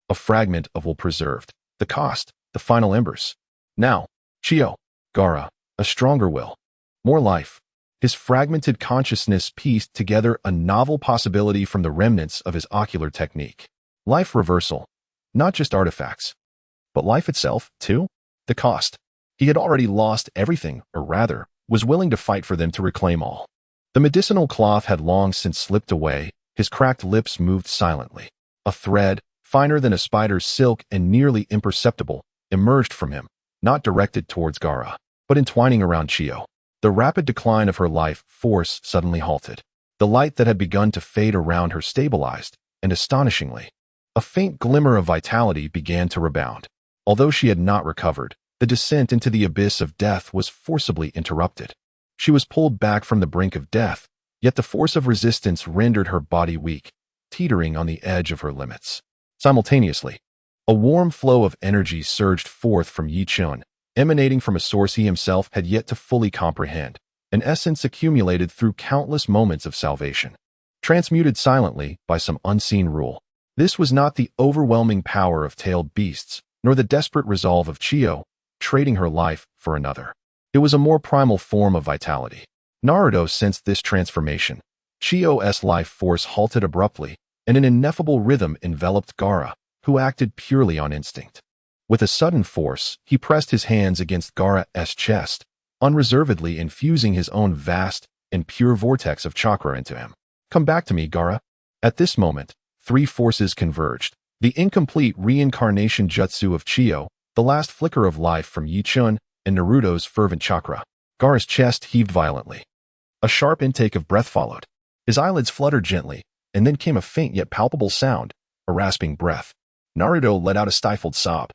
A fragment of will preserved. The cost, the final embers. Now, Chiyo, Gaara, a stronger will. More life. His fragmented consciousness pieced together a novel possibility from the remnants of his ocular technique. Life reversal. Not just artifacts, but life itself, too? The cost. He had already lost everything, or rather, was willing to fight for them to reclaim all. The medicinal cloth had long since slipped away, his cracked lips moved silently. A thread, finer than a spider's silk and nearly imperceptible, emerged from him, not directed towards Gaara, but entwining around Chiyo. The rapid decline of her life force suddenly halted. The light that had begun to fade around her stabilized, and astonishingly, a faint glimmer of vitality began to rebound. Although she had not recovered, the descent into the abyss of death was forcibly interrupted. She was pulled back from the brink of death, yet the force of resistance rendered her body weak, teetering on the edge of her limits. Simultaneously, a warm flow of energy surged forth from Yi Chun, emanating from a source he himself had yet to fully comprehend, an essence accumulated through countless moments of salvation, transmuted silently by some unseen rule. This was not the overwhelming power of tailed beasts, nor the desperate resolve of Chiyo, trading her life for another. It was a more primal form of vitality. Naruto sensed this transformation. Chiyo's life force halted abruptly, and an ineffable rhythm enveloped Gaara, who acted purely on instinct. With a sudden force, he pressed his hands against Gaara's chest, unreservedly infusing his own vast and pure vortex of chakra into him. Come back to me, Gaara. At this moment, three forces converged. The incomplete reincarnation jutsu of Chiyo, the last flicker of life from Yi Chun, and Naruto's fervent chakra. Gaara's chest heaved violently. A sharp intake of breath followed. His eyelids fluttered gently, and then came a faint yet palpable sound, a rasping breath. Naruto let out a stifled sob,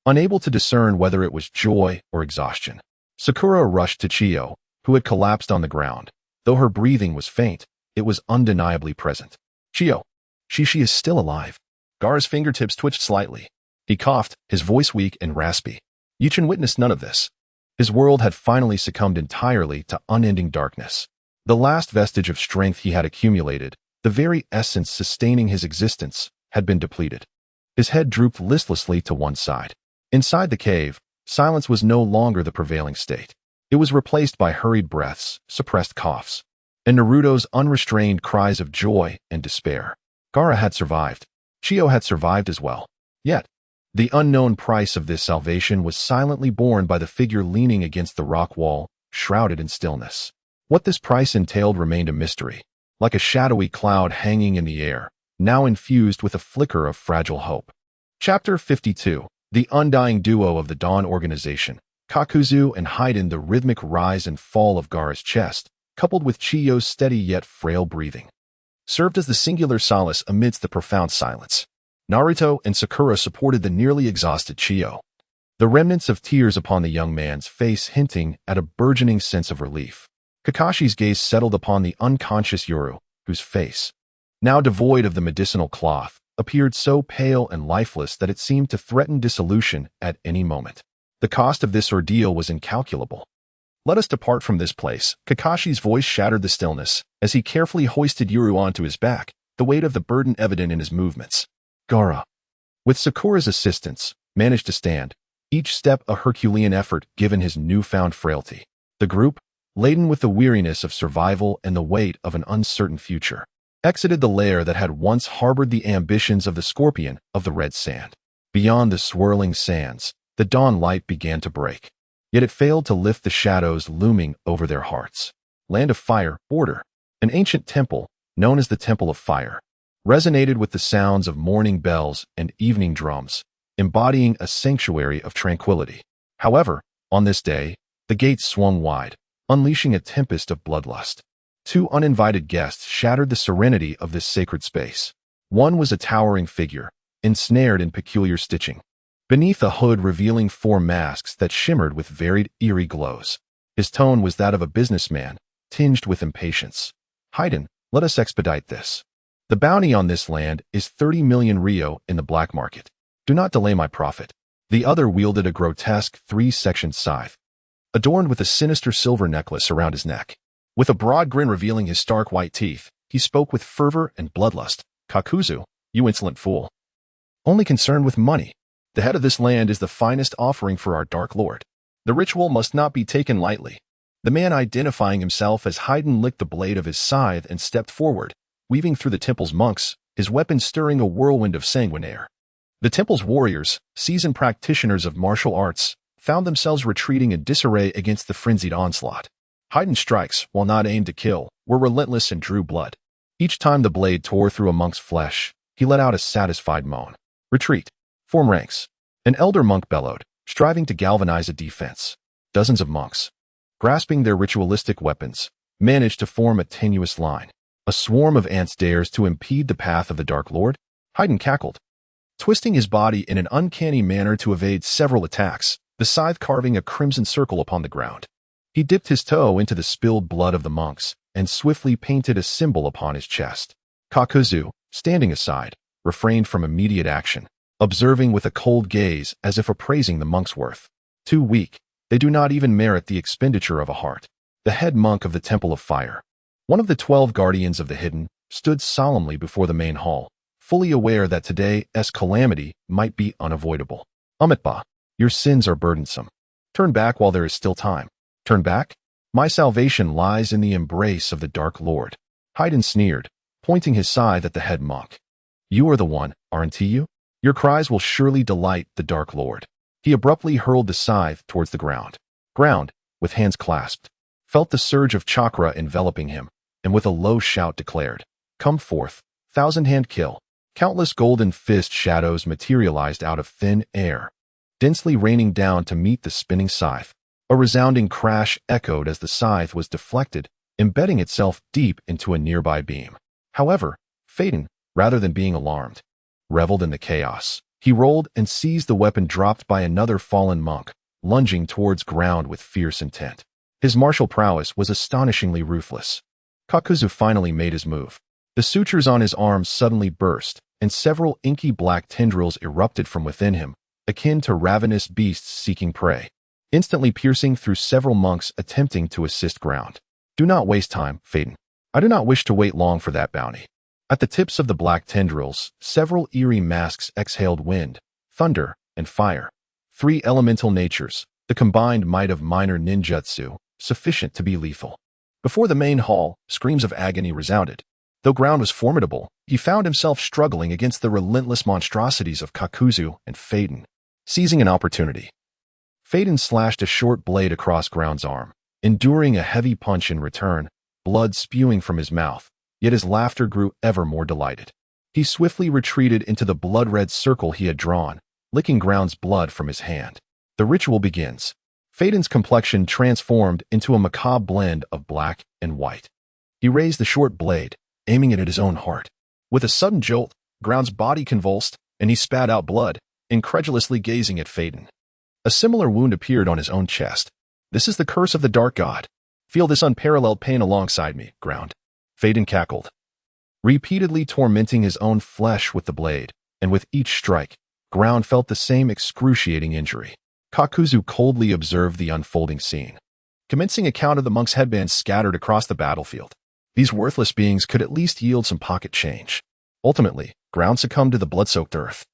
unable to discern whether it was joy or exhaustion. Sakura rushed to Chiyo, who had collapsed on the ground. Though her breathing was faint, it was undeniably present. Chiyo, she is still alive. Gaara's fingertips twitched slightly. He coughed, his voice weak and raspy. Yuchen witnessed none of this. His world had finally succumbed entirely to unending darkness. The last vestige of strength he had accumulated, the very essence sustaining his existence, had been depleted. His head drooped listlessly to one side. Inside the cave, silence was no longer the prevailing state. It was replaced by hurried breaths, suppressed coughs, and Naruto's unrestrained cries of joy and despair. Gaara had survived. Chiyo had survived as well. Yet, the unknown price of this salvation was silently borne by the figure leaning against the rock wall, shrouded in stillness. What this price entailed remained a mystery, like a shadowy cloud hanging in the air, now infused with a flicker of fragile hope. Chapter 52. The undying duo of the Dawn organization, Kakuzu and Haiden, the rhythmic rise and fall of Gaara's chest, coupled with Chiyo's steady yet frail breathing, served as the singular solace amidst the profound silence. Naruto and Sakura supported the nearly exhausted Chiyo, the remnants of tears upon the young man's face hinting at a burgeoning sense of relief. Kakashi's gaze settled upon the unconscious Yoru, whose face, now devoid of the medicinal cloth, appeared so pale and lifeless that it seemed to threaten dissolution at any moment. The cost of this ordeal was incalculable. "Let us depart from this place." Kakashi's voice shattered the stillness as he carefully hoisted Yoru onto his back, the weight of the burden evident in his movements. Gaara, with Sakura's assistance, managed to stand, each step a Herculean effort given his newfound frailty. The group, laden with the weariness of survival and the weight of an uncertain future, exited the lair that had once harbored the ambitions of the scorpion of the red sand. Beyond the swirling sands, the dawn light began to break, yet it failed to lift the shadows looming over their hearts. Land of Fire, Order, an ancient temple, known as the Temple of Fire, resonated with the sounds of morning bells and evening drums, embodying a sanctuary of tranquility. However, on this day, the gates swung wide, unleashing a tempest of bloodlust. Two uninvited guests shattered the serenity of this sacred space. One was a towering figure, ensnared in peculiar stitching, beneath a hood revealing four masks that shimmered with varied, eerie glows. His tone was that of a businessman, tinged with impatience. "Haiden, let us expedite this. The bounty on this land is 30 million ryo in the black market. Do not delay my profit." The other wielded a grotesque three-sectioned scythe, adorned with a sinister silver necklace around his neck. With a broad grin revealing his stark white teeth, he spoke with fervor and bloodlust. "Kakuzu, you insolent fool. Only concerned with money. The head of this land is the finest offering for our Dark Lord. The ritual must not be taken lightly." The man identifying himself as Haiden licked the blade of his scythe and stepped forward, weaving through the temple's monks, his weapon stirring a whirlwind of sanguinaire. The temple's warriors, seasoned practitioners of martial arts, found themselves retreating in disarray against the frenzied onslaught. Haiden's strikes, while not aimed to kill, were relentless and drew blood. Each time the blade tore through a monk's flesh, he let out a satisfied moan. "Retreat. Form ranks." An elder monk bellowed, striving to galvanize a defense. Dozens of monks, grasping their ritualistic weapons, managed to form a tenuous line. A swarm of ants dares to impede the path of the Dark Lord? Haiden cackled, twisting his body in an uncanny manner to evade several attacks, the scythe carving a crimson circle upon the ground. He dipped his toe into the spilled blood of the monks and swiftly painted a symbol upon his chest. Kakuzu, standing aside, refrained from immediate action, observing with a cold gaze as if appraising the monk's worth. Too weak, they do not even merit the expenditure of a heart. The head monk of the Temple of Fire, one of the 12 guardians of the hidden, stood solemnly before the main hall, fully aware that today's calamity might be unavoidable. "Amitba, your sins are burdensome. Turn back while there is still time." "Turn back? My salvation lies in the embrace of the Dark Lord." Haiden sneered, pointing his scythe at the head monk. "You are the one, aren't you? Your cries will surely delight the Dark Lord." He abruptly hurled the scythe towards the ground. With hands clasped, felt the surge of chakra enveloping him, and with a low shout declared, "Come forth, thousand-hand kill." Countless golden fist shadows materialized out of thin air, densely raining down to meet the spinning scythe. A resounding crash echoed as the scythe was deflected, embedding itself deep into a nearby beam. However, Phaeton, rather than being alarmed, reveled in the chaos. He rolled and seized the weapon dropped by another fallen monk, lunging towards ground with fierce intent. His martial prowess was astonishingly ruthless. Kakuzu finally made his move. The sutures on his arms suddenly burst, and several inky black tendrils erupted from within him, akin to ravenous beasts seeking prey, instantly piercing through several monks attempting to assist ground. "Do not waste time, Phaeton. I do not wish to wait long for that bounty." At the tips of the black tendrils, several eerie masks exhaled wind, thunder, and fire. Three elemental natures, the combined might of minor ninjutsu, sufficient to be lethal. Before the main hall, screams of agony resounded. Though ground was formidable, he found himself struggling against the relentless monstrosities of Kakuzu and Phaeton. Seizing an opportunity, Phaeton slashed a short blade across ground's arm, enduring a heavy punch in return, blood spewing from his mouth, yet his laughter grew ever more delighted. He swiftly retreated into the blood-red circle he had drawn, licking Ground's blood from his hand. The ritual begins. Phaeton's complexion transformed into a macabre blend of black and white. He raised the short blade, aiming it at his own heart. With a sudden jolt, Ground's body convulsed, and he spat out blood, incredulously gazing at Phaeton. A similar wound appeared on his own chest. This is the curse of the Dark God. Feel this unparalleled pain alongside me, Ground. Phaeton cackled, repeatedly tormenting his own flesh with the blade, and with each strike, Ground felt the same excruciating injury. Kakuzu coldly observed the unfolding scene, commencing a count of the monk's headbands scattered across the battlefield. These worthless beings could at least yield some pocket change. Ultimately, Ground succumbed to the blood-soaked earth.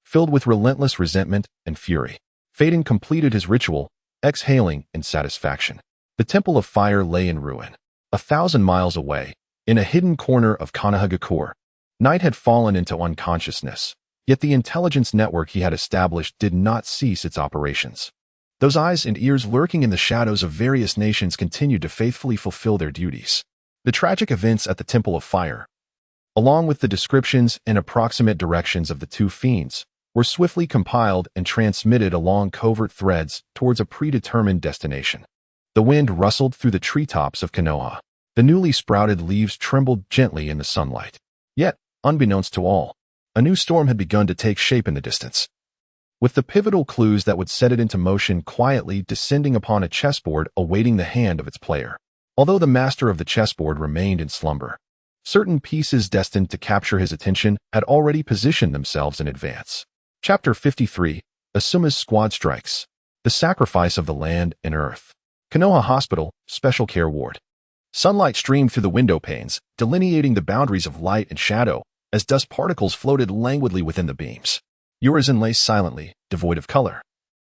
Filled with relentless resentment and fury, Phaeton completed his ritual, exhaling in satisfaction. The Temple of Fire lay in ruin. 1,000 miles away, in a hidden corner of Kanahagakure, Knight had fallen into unconsciousness, yet the intelligence network he had established did not cease its operations. Those eyes and ears lurking in the shadows of various nations continued to faithfully fulfill their duties. The tragic events at the Temple of Fire, along with the descriptions and approximate directions of the two fiends, were swiftly compiled and transmitted along covert threads towards a predetermined destination. The wind rustled through the treetops of Konoha. The newly sprouted leaves trembled gently in the sunlight. Yet, unbeknownst to all, a new storm had begun to take shape in the distance, with the pivotal clues that would set it into motion quietly descending upon a chessboard awaiting the hand of its player. Although the master of the chessboard remained in slumber, certain pieces destined to capture his attention had already positioned themselves in advance. Chapter 53, Asuma's Squad Strikes. The Sacrifice of the Land and Earth. Konoha Hospital, Special Care Ward. Sunlight streamed through the window panes, delineating the boundaries of light and shadow, as dust particles floated languidly within the beams. Urizen lay silently, devoid of color,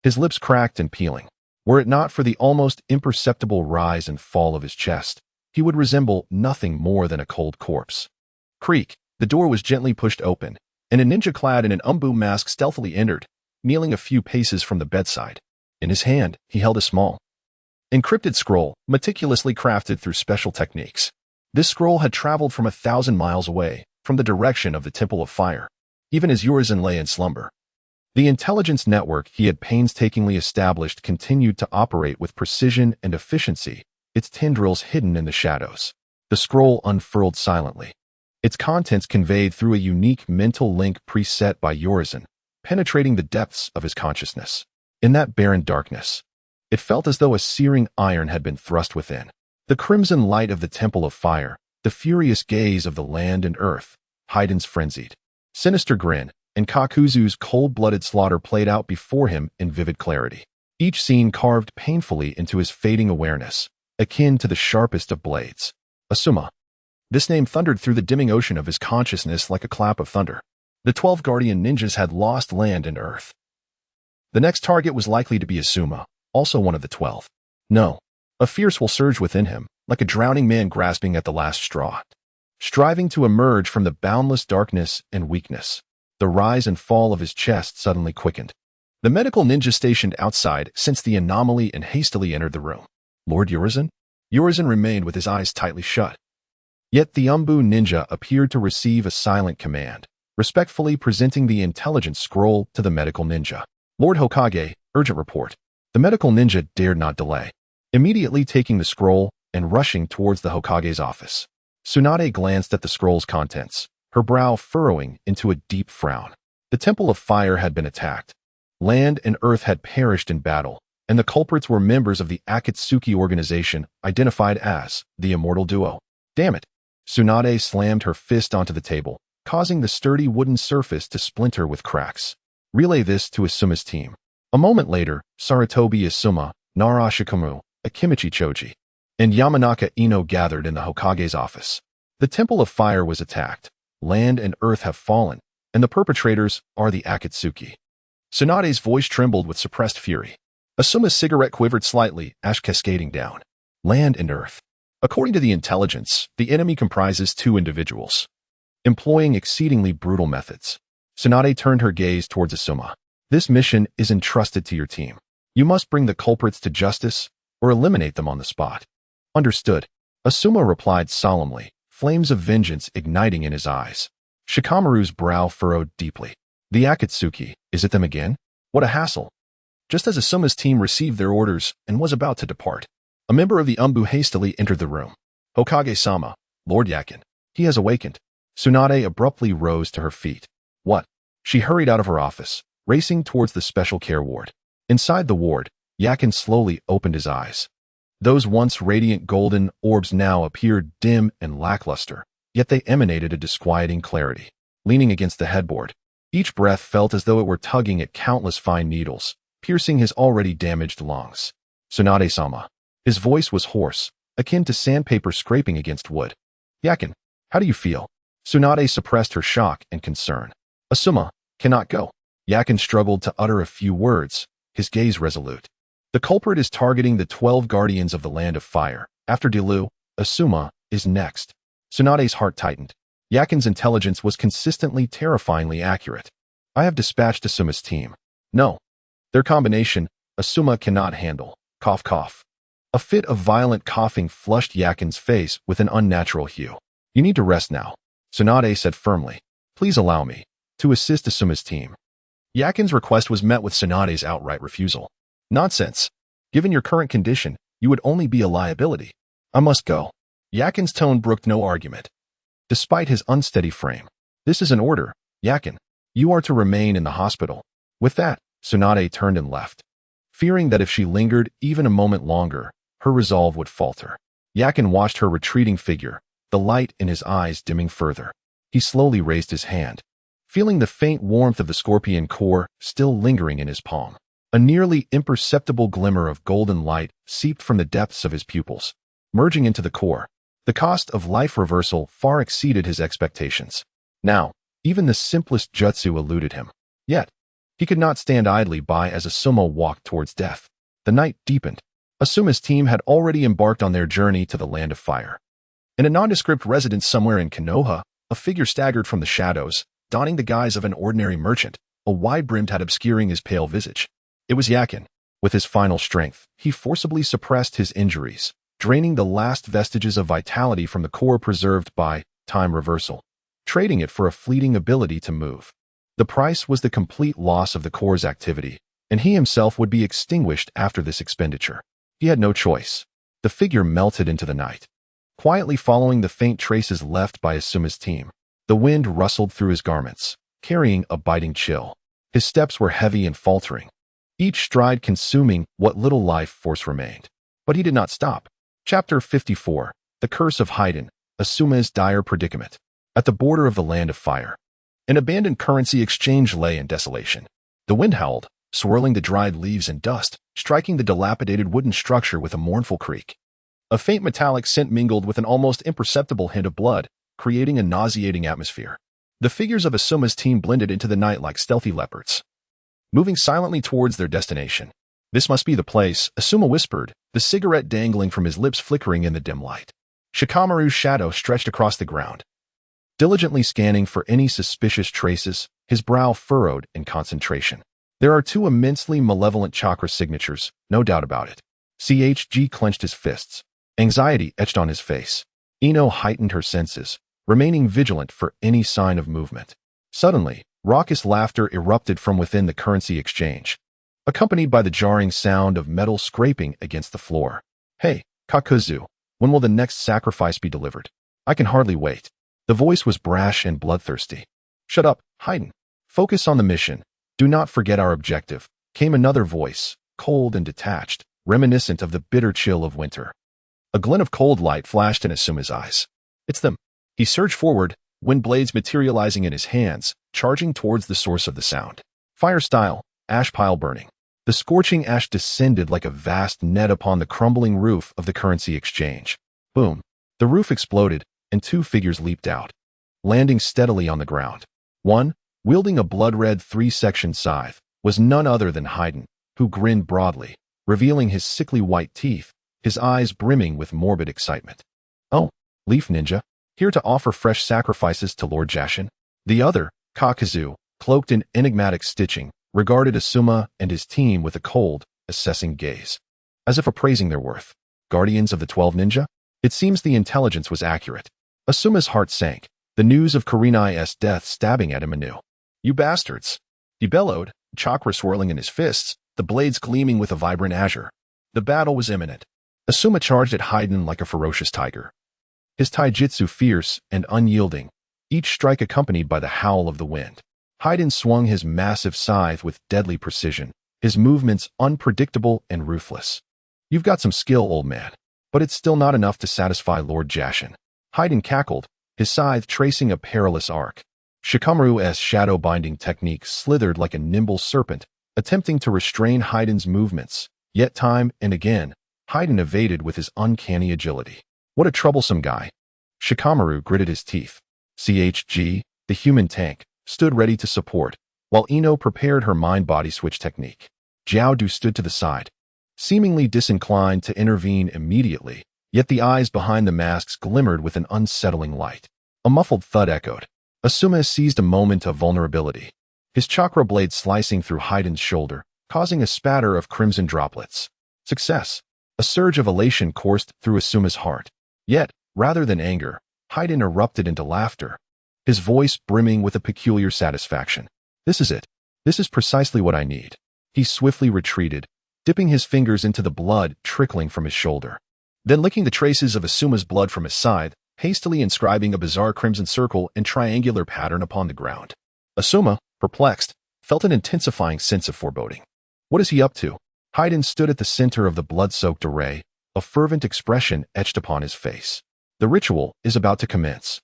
his lips cracked and peeling. Were it not for the almost imperceptible rise and fall of his chest, he would resemble nothing more than a cold corpse. Creak, the door was gently pushed open, and a ninja clad in an umbu mask stealthily entered, kneeling a few paces from the bedside. In his hand, he held a small, encrypted scroll, meticulously crafted through special techniques. This scroll had traveled from 1,000 miles away, from the direction of the Temple of Fire, even as Urizen lay in slumber. The intelligence network he had painstakingly established continued to operate with precision and efficiency, its tendrils hidden in the shadows. The scroll unfurled silently, its contents conveyed through a unique mental link preset by Urizen, penetrating the depths of his consciousness. In that barren darkness, it felt as though a searing iron had been thrust within. The crimson light of the Temple of Fire, the furious gaze of the land and earth, Haiden's frenzied, sinister grin, and Kakuzu's cold-blooded slaughter played out before him in vivid clarity. Each scene carved painfully into his fading awareness, akin to the sharpest of blades. Asuma. This name thundered through the dimming ocean of his consciousness like a clap of thunder. The 12 guardian ninjas had lost land and earth. The next target was likely to be Asuma, also one of the 12. No. A fierce will surged within him, like a drowning man grasping at the last straw, striving to emerge from the boundless darkness and weakness. The rise and fall of his chest suddenly quickened. The medical ninja stationed outside sensed the anomaly and hastily entered the room. Lord Urizen? Urizen remained with his eyes tightly shut. Yet the Umbu ninja appeared to receive a silent command, respectfully presenting the intelligence scroll to the medical ninja. Lord Hokage, urgent report. The medical ninja dared not delay, immediately taking the scroll and rushing towards the Hokage's office. Tsunade glanced at the scroll's contents, her brow furrowing into a deep frown. The Temple of Fire had been attacked. Land and earth had perished in battle, and the culprits were members of the Akatsuki organization identified as the Immortal Duo. Damn it! Tsunade slammed her fist onto the table, causing the sturdy wooden surface to splinter with cracks. Relay this to Asuma's team. A moment later, Sarutobi Asuma, Nara Shikamu, Akimichi Choji, and Yamanaka Ino gathered in the Hokage's office. The Temple of Fire was attacked. Land and earth have fallen, and the perpetrators are the Akatsuki. Tsunade's voice trembled with suppressed fury. Asuma's cigarette quivered slightly, ash cascading down. Land and earth. According to the intelligence, the enemy comprises 2 individuals, employing exceedingly brutal methods. Tsunade turned her gaze towards Asuma. This mission is entrusted to your team. You must bring the culprits to justice or eliminate them on the spot. Understood. Asuma replied solemnly, flames of vengeance igniting in his eyes. Shikamaru's brow furrowed deeply. The Akatsuki, is it them again? What a hassle. Just as Asuma's team received their orders and was about to depart, a member of the Umbu hastily entered the room. Hokage-sama, Lord Yakin. He has awakened. Tsunade abruptly rose to her feet. What? She hurried out of her office, racing towards the special care ward. Inside the ward, Yakin slowly opened his eyes. Those once radiant golden orbs now appeared dim and lackluster, yet they emanated a disquieting clarity. Leaning against the headboard, each breath felt as though it were tugging at countless fine needles, piercing his already damaged lungs. Tsunade-sama. His voice was hoarse, akin to sandpaper scraping against wood. Yakin, how do you feel? Tsunade suppressed her shock and concern. Asuma, cannot go. Yakin struggled to utter a few words, his gaze resolute. The culprit is targeting the 12 guardians of the Land of Fire. After Dilu, Asuma is next. Tsunade's heart tightened. Yakin's intelligence was consistently terrifyingly accurate. I have dispatched Asuma's team. No. Their combination, Asuma cannot handle. Cough cough. A fit of violent coughing flushed Yakin's face with an unnatural hue. You need to rest now, Tsunade said firmly. Please allow me to assist Asuma's team. Yakin's request was met with Tsunade's outright refusal. Nonsense. Given your current condition, you would only be a liability. I must go. Yakin's tone brooked no argument. Despite his unsteady frame, this is an order, Yakin. You are to remain in the hospital. With that, Tsunade turned and left, fearing that if she lingered even a moment longer, her resolve would falter. Yakin watched her retreating figure, the light in his eyes dimming further. He slowly raised his hand, feeling the faint warmth of the scorpion core still lingering in his palm. A nearly imperceptible glimmer of golden light seeped from the depths of his pupils, merging into the core. The cost of life reversal far exceeded his expectations. Now, even the simplest jutsu eluded him. Yet, he could not stand idly by as Asuma walked towards death. The night deepened. Asuma's team had already embarked on their journey to the Land of Fire. In a nondescript residence somewhere in Konoha, a figure staggered from the shadows, donning the guise of an ordinary merchant, a wide-brimmed hat obscuring his pale visage. It was Yakin. With his final strength, he forcibly suppressed his injuries, draining the last vestiges of vitality from the core preserved by time reversal, trading it for a fleeting ability to move. The price was the complete loss of the core's activity, and he himself would be extinguished after this expenditure. He had no choice. The figure melted into the night, quietly following the faint traces left by Asuma's team. The wind rustled through his garments, carrying a biting chill. His steps were heavy and faltering, each stride consuming what little life force remained. But he did not stop. Chapter 54, The Curse of Haiden, Asuma's Dire Predicament. At the border of the Land of Fire, an abandoned currency exchange lay in desolation. The wind howled, swirling the dried leaves and dust, striking the dilapidated wooden structure with a mournful creak. A faint metallic scent mingled with an almost imperceptible hint of blood, creating a nauseating atmosphere. The figures of Asuma's team blended into the night like stealthy leopards, moving silently towards their destination. This must be the place, Asuma whispered, the cigarette dangling from his lips flickering in the dim light. Shikamaru's shadow stretched across the ground, diligently scanning for any suspicious traces, his brow furrowed in concentration. There are two immensely malevolent chakra signatures, no doubt about it. CHG clenched his fists. Anxiety etched on his face. Ino heightened her senses, remaining vigilant for any sign of movement. Suddenly, raucous laughter erupted from within the currency exchange, accompanied by the jarring sound of metal scraping against the floor. Hey, Kakuzu, when will the next sacrifice be delivered? I can hardly wait. The voice was brash and bloodthirsty. Shut up, Haiden. Focus on the mission. Do not forget our objective, came another voice, cold and detached, reminiscent of the bitter chill of winter. A glint of cold light flashed in Asuma's eyes. It's them. He surged forward, wind blades materializing in his hands, charging towards the source of the sound. Fire style, ash pile burning. The scorching ash descended like a vast net upon the crumbling roof of the currency exchange. Boom. The roof exploded, and two figures leaped out, landing steadily on the ground. One, wielding a blood-red three-section scythe, was none other than Haiden, who grinned broadly, revealing his sickly white teeth, his eyes brimming with morbid excitement. Oh, Leaf Ninja, here to offer fresh sacrifices to Lord Jashin. The other, Kakuzu, cloaked in enigmatic stitching, regarded Asuma and his team with a cold, assessing gaze, as if appraising their worth. Guardians of the 12 Ninja? It seems the intelligence was accurate. Asuma's heart sank, the news of Kurenai's death stabbing at him anew. You bastards! He bellowed, chakra swirling in his fists, the blades gleaming with a vibrant azure. The battle was imminent. Asuma charged at Haiden like a ferocious tiger. His taijutsu fierce and unyielding, each strike accompanied by the howl of the wind. Haiden swung his massive scythe with deadly precision, his movements unpredictable and ruthless. You've got some skill, old man, but it's still not enough to satisfy Lord Jashin. Haiden cackled, his scythe tracing a perilous arc. Shikamaru's shadow-binding technique slithered like a nimble serpent, attempting to restrain Haiden's movements. Yet time and again, Haiden evaded with his uncanny agility. What a troublesome guy. Shikamaru gritted his teeth. CHG, the human tank, stood ready to support, while Ino prepared her mind-body switch technique. Jiao Du stood to the side, seemingly disinclined to intervene immediately, yet the eyes behind the masks glimmered with an unsettling light. A muffled thud echoed. Asuma seized a moment of vulnerability, his chakra blade slicing through Haiden's shoulder, causing a spatter of crimson droplets. Success! A surge of elation coursed through Asuma's heart. Yet, rather than anger, Haiden erupted into laughter, his voice brimming with a peculiar satisfaction. This is it. This is precisely what I need. He swiftly retreated, dipping his fingers into the blood trickling from his shoulder. Then licking the traces of Asuma's blood from his scythe, hastily inscribing a bizarre crimson circle and triangular pattern upon the ground. Asuma, perplexed, felt an intensifying sense of foreboding. What is he up to? Haiden stood at the center of the blood-soaked array, a fervent expression etched upon his face. The ritual is about to commence.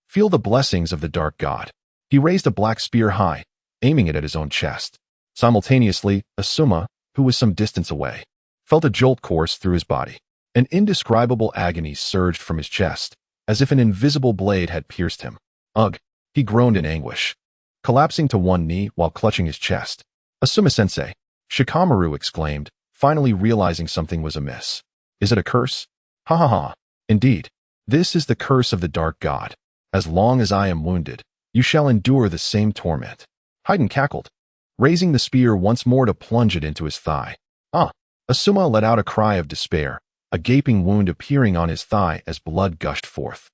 Feel the blessings of the dark god. He raised a black spear high, aiming it at his own chest. Simultaneously, Asuma, who was some distance away, felt a jolt course through his body. An indescribable agony surged from his chest, as if an invisible blade had pierced him. Ugh! He groaned in anguish, collapsing to one knee while clutching his chest. Asuma-sensei! Shikamaru exclaimed, finally realizing something was amiss. Is it a curse? Ha ha ha! Indeed, this is the curse of the dark god. As long as I am wounded, you shall endure the same torment. Haiden cackled, raising the spear once more to plunge it into his thigh. Ah! Asuma let out a cry of despair, a gaping wound appearing on his thigh as blood gushed forth.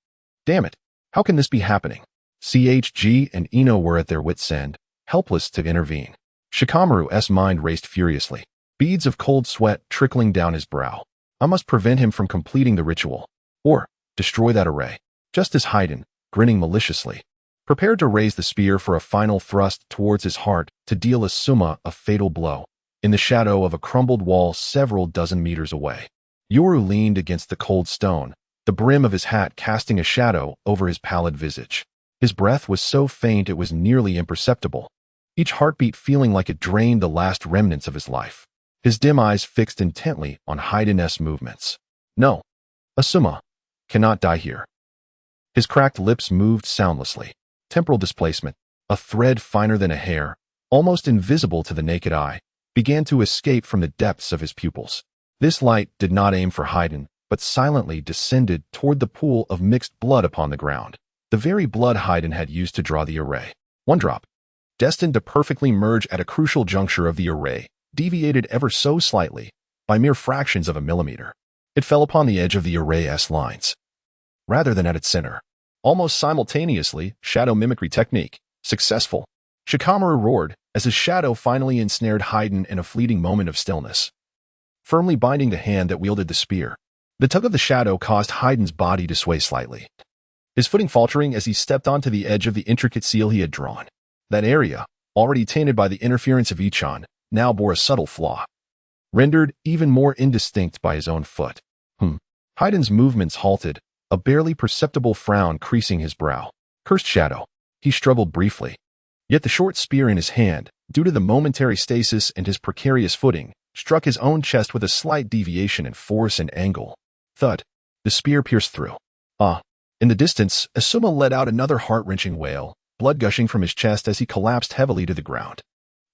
Damn it! How can this be happening? CHG and Ino were at their wits' end, helpless to intervene. Shikamaru's mind raced furiously, beads of cold sweat trickling down his brow. I must prevent him from completing the ritual, or destroy that array. Just as Haiden, grinning maliciously, prepared to raise the spear for a final thrust towards his heart to deal Asuma a fatal blow, in the shadow of a crumbled wall several dozen meters away, Yoru leaned against the cold stone, the brim of his hat casting a shadow over his pallid visage. His breath was so faint it was nearly imperceptible, each heartbeat feeling like it drained the last remnants of his life. His dim eyes fixed intently on Haiden's movements. No, Asuma cannot die here. His cracked lips moved soundlessly. Temporal displacement, a thread finer than a hair, almost invisible to the naked eye, began to escape from the depths of his pupils. This light did not aim for Haiden, but silently descended toward the pool of mixed blood upon the ground. The very blood Haiden had used to draw the array. One drop, destined to perfectly merge at a crucial juncture of the array, deviated ever so slightly, by mere fractions of a millimeter. It fell upon the edge of the array's lines, rather than at its center. Almost simultaneously, shadow mimicry technique, successful. Shikamaru roared as his shadow finally ensnared Haiden in a fleeting moment of stillness, firmly binding the hand that wielded the spear. The tug of the shadow caused Haiden's body to sway slightly, his footing faltering as he stepped onto the edge of the intricate seal he had drawn. That area, already tainted by the interference of Ichan, now bore a subtle flaw, rendered even more indistinct by his own foot. Haiden's movements halted, a barely perceptible frown creasing his brow. Cursed shadow. He struggled briefly. Yet the short spear in his hand, due to the momentary stasis and his precarious footing, struck his own chest with a slight deviation in force and angle. Thud. The spear pierced through. In the distance, Asuma let out another heart-wrenching wail, blood gushing from his chest as he collapsed heavily to the ground.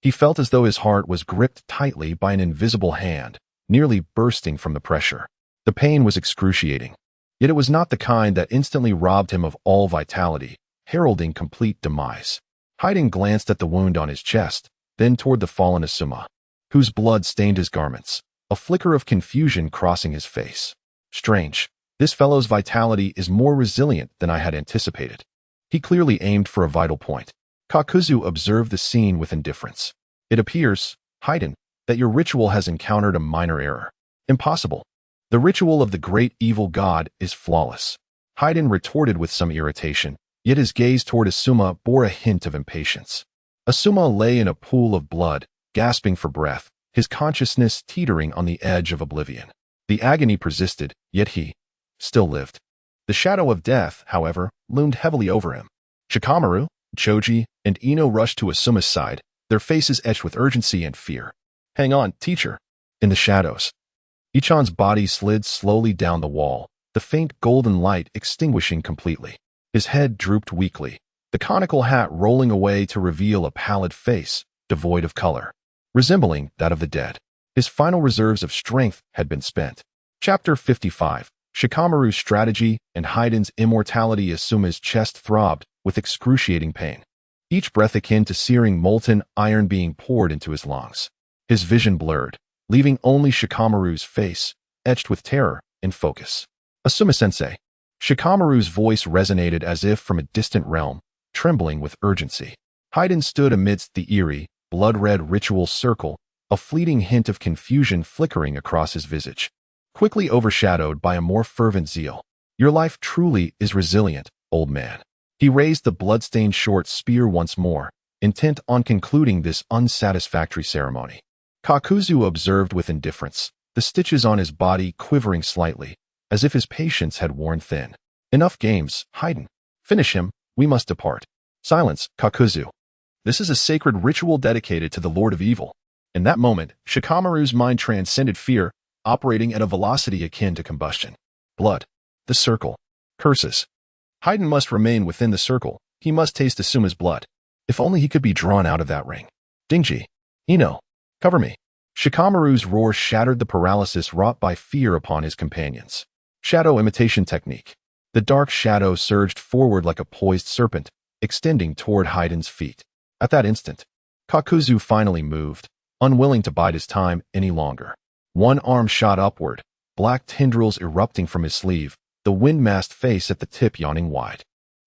He felt as though his heart was gripped tightly by an invisible hand, nearly bursting from the pressure. The pain was excruciating, yet it was not the kind that instantly robbed him of all vitality, heralding complete demise. Haiden glanced at the wound on his chest, then toward the fallen Asuma, whose blood stained his garments, a flicker of confusion crossing his face. Strange. This fellow's vitality is more resilient than I had anticipated. He clearly aimed for a vital point. Kakuzu observed the scene with indifference. It appears, Haiden, that your ritual has encountered a minor error. Impossible. The ritual of the great evil god is flawless. Haiden retorted with some irritation, yet his gaze toward Asuma bore a hint of impatience. Asuma lay in a pool of blood, gasping for breath, his consciousness teetering on the edge of oblivion. The agony persisted, yet he still lived. The shadow of death, however, loomed heavily over him. Shikamaru, Choji, and Ino rushed to Asuma's side, their faces etched with urgency and fear. "Hang on, teacher." In the shadows, Ichan's body slid slowly down the wall, the faint golden light extinguishing completely. His head drooped weakly, the conical hat rolling away to reveal a pallid face, devoid of color, resembling that of the dead. His final reserves of strength had been spent. Chapter 55. Shikamaru's strategy and Haiden's immortality. Asuma's chest throbbed with excruciating pain, each breath akin to searing molten iron being poured into his lungs. His vision blurred, leaving only Shikamaru's face, etched with terror, in focus. "Asuma-sensei." Shikamaru's voice resonated as if from a distant realm, trembling with urgency. Haiden stood amidst the eerie, blood-red ritual circle, a fleeting hint of confusion flickering across his visage, quickly overshadowed by a more fervent zeal. "Your life truly is resilient, old man." He raised the blood-stained short spear once more, intent on concluding this unsatisfactory ceremony. Kakuzu observed with indifference, the stitches on his body quivering slightly, as if his patience had worn thin. "Enough games, Haiden. Finish him, we must depart." "Silence, Kakuzu. This is a sacred ritual dedicated to the Lord of Evil." In that moment, Shikamaru's mind transcended fear, operating at a velocity akin to combustion. Blood. The circle. Curses. Haiden must remain within the circle. He must taste Asuma's blood. If only he could be drawn out of that ring. "Dingji. Ino. Cover me." Shikamaru's roar shattered the paralysis wrought by fear upon his companions. Shadow imitation technique. The dark shadow surged forward like a poised serpent, extending toward Haiden's feet. At that instant, Kakuzu finally moved, unwilling to bide his time any longer. One arm shot upward, black tendrils erupting from his sleeve, the wind-masked face at the tip yawning wide.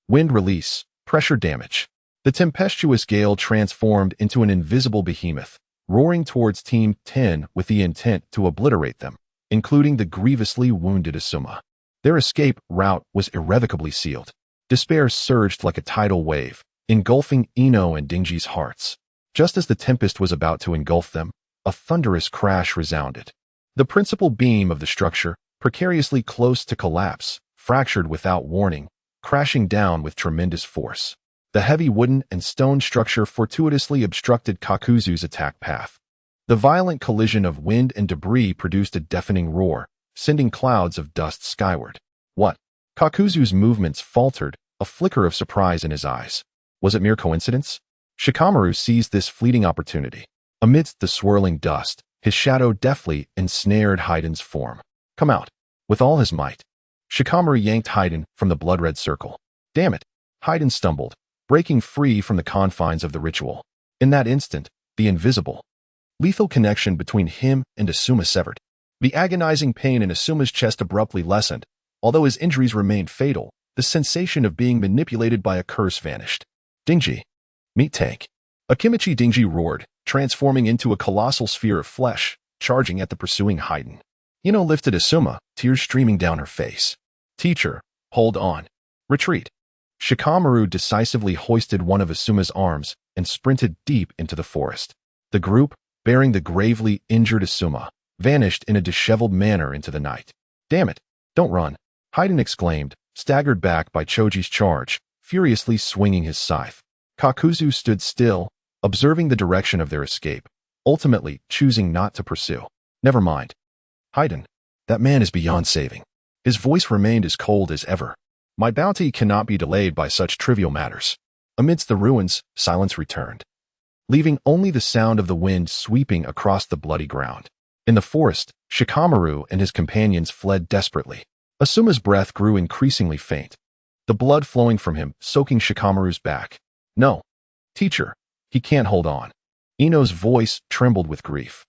Wind release, pressure damage. The tempestuous gale transformed into an invisible behemoth, roaring towards Team 10 with the intent to obliterate them, including the grievously wounded Asuma. Their escape route was irrevocably sealed. Despair surged like a tidal wave, engulfing Ino and Dingji's hearts. Just as the tempest was about to engulf them, a thunderous crash resounded. The principal beam of the structure, precariously close to collapse, fractured without warning, crashing down with tremendous force. The heavy wooden and stone structure fortuitously obstructed Kakuzu's attack path. The violent collision of wind and debris produced a deafening roar, sending clouds of dust skyward. "What?" Kakuzu's movements faltered, a flicker of surprise in his eyes. Was it mere coincidence? Shikamaru seized this fleeting opportunity. Amidst the swirling dust, his shadow deftly ensnared Haiden's form. "Come out." With all his might, Shikamaru yanked Haiden from the blood-red circle. "Damn it!" Haiden stumbled, breaking free from the confines of the ritual. In that instant, the invisible, lethal connection between him and Asuma severed. The agonizing pain in Asuma's chest abruptly lessened. Although his injuries remained fatal, the sensation of being manipulated by a curse vanished. "Dingji. Meat tank." Akimichi Dingji roared, transforming into a colossal sphere of flesh, charging at the pursuing Haiden. Ino lifted Asuma, tears streaming down her face. "Teacher, hold on. Retreat." Shikamaru decisively hoisted one of Asuma's arms and sprinted deep into the forest. The group, bearing the gravely injured Asuma, vanished in a disheveled manner into the night. "Damn it, don't run," Haiden exclaimed, staggered back by Choji's charge, furiously swinging his scythe. Kakuzu stood still, observing the direction of their escape, ultimately choosing not to pursue. "Never mind. Haiden, that man is beyond saving." His voice remained as cold as ever. "My bounty cannot be delayed by such trivial matters." Amidst the ruins, silence returned, leaving only the sound of the wind sweeping across the bloody ground. In the forest, Shikamaru and his companions fled desperately. Asuma's breath grew increasingly faint, the blood flowing from him, soaking Shikamaru's back. "No, teacher, he can't hold on." Ino's voice trembled with grief.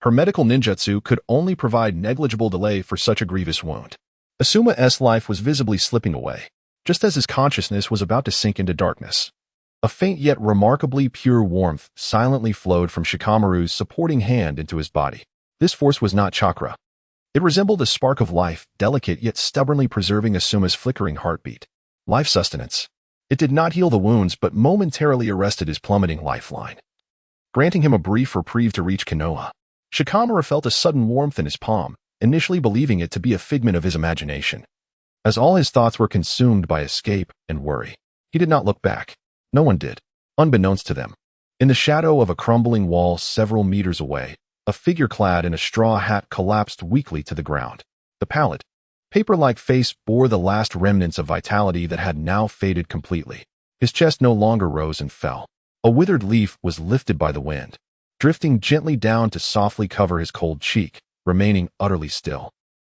Her medical ninjutsu could only provide negligible delay for such a grievous wound. Asuma's life was visibly slipping away, just as his consciousness was about to sink into darkness. A faint yet remarkably pure warmth silently flowed from Shikamaru's supporting hand into his body. This force was not chakra. It resembled a spark of life, delicate yet stubbornly preserving Asuma's flickering heartbeat. Life sustenance. It did not heal the wounds, but momentarily arrested his plummeting lifeline, granting him a brief reprieve to reach Konoha. Shikamaru felt a sudden warmth in his palm, initially believing it to be a figment of his imagination. As all his thoughts were consumed by escape and worry, he did not look back. No one did, unbeknownst to them. In the shadow of a crumbling wall several meters away, a figure clad in a straw hat collapsed weakly to the ground. The pallid, paper-like face bore the last remnants of vitality that had now faded completely. His chest no longer rose and fell. A withered leaf was lifted by the wind, drifting gently down to softly cover his cold cheek, remaining utterly still.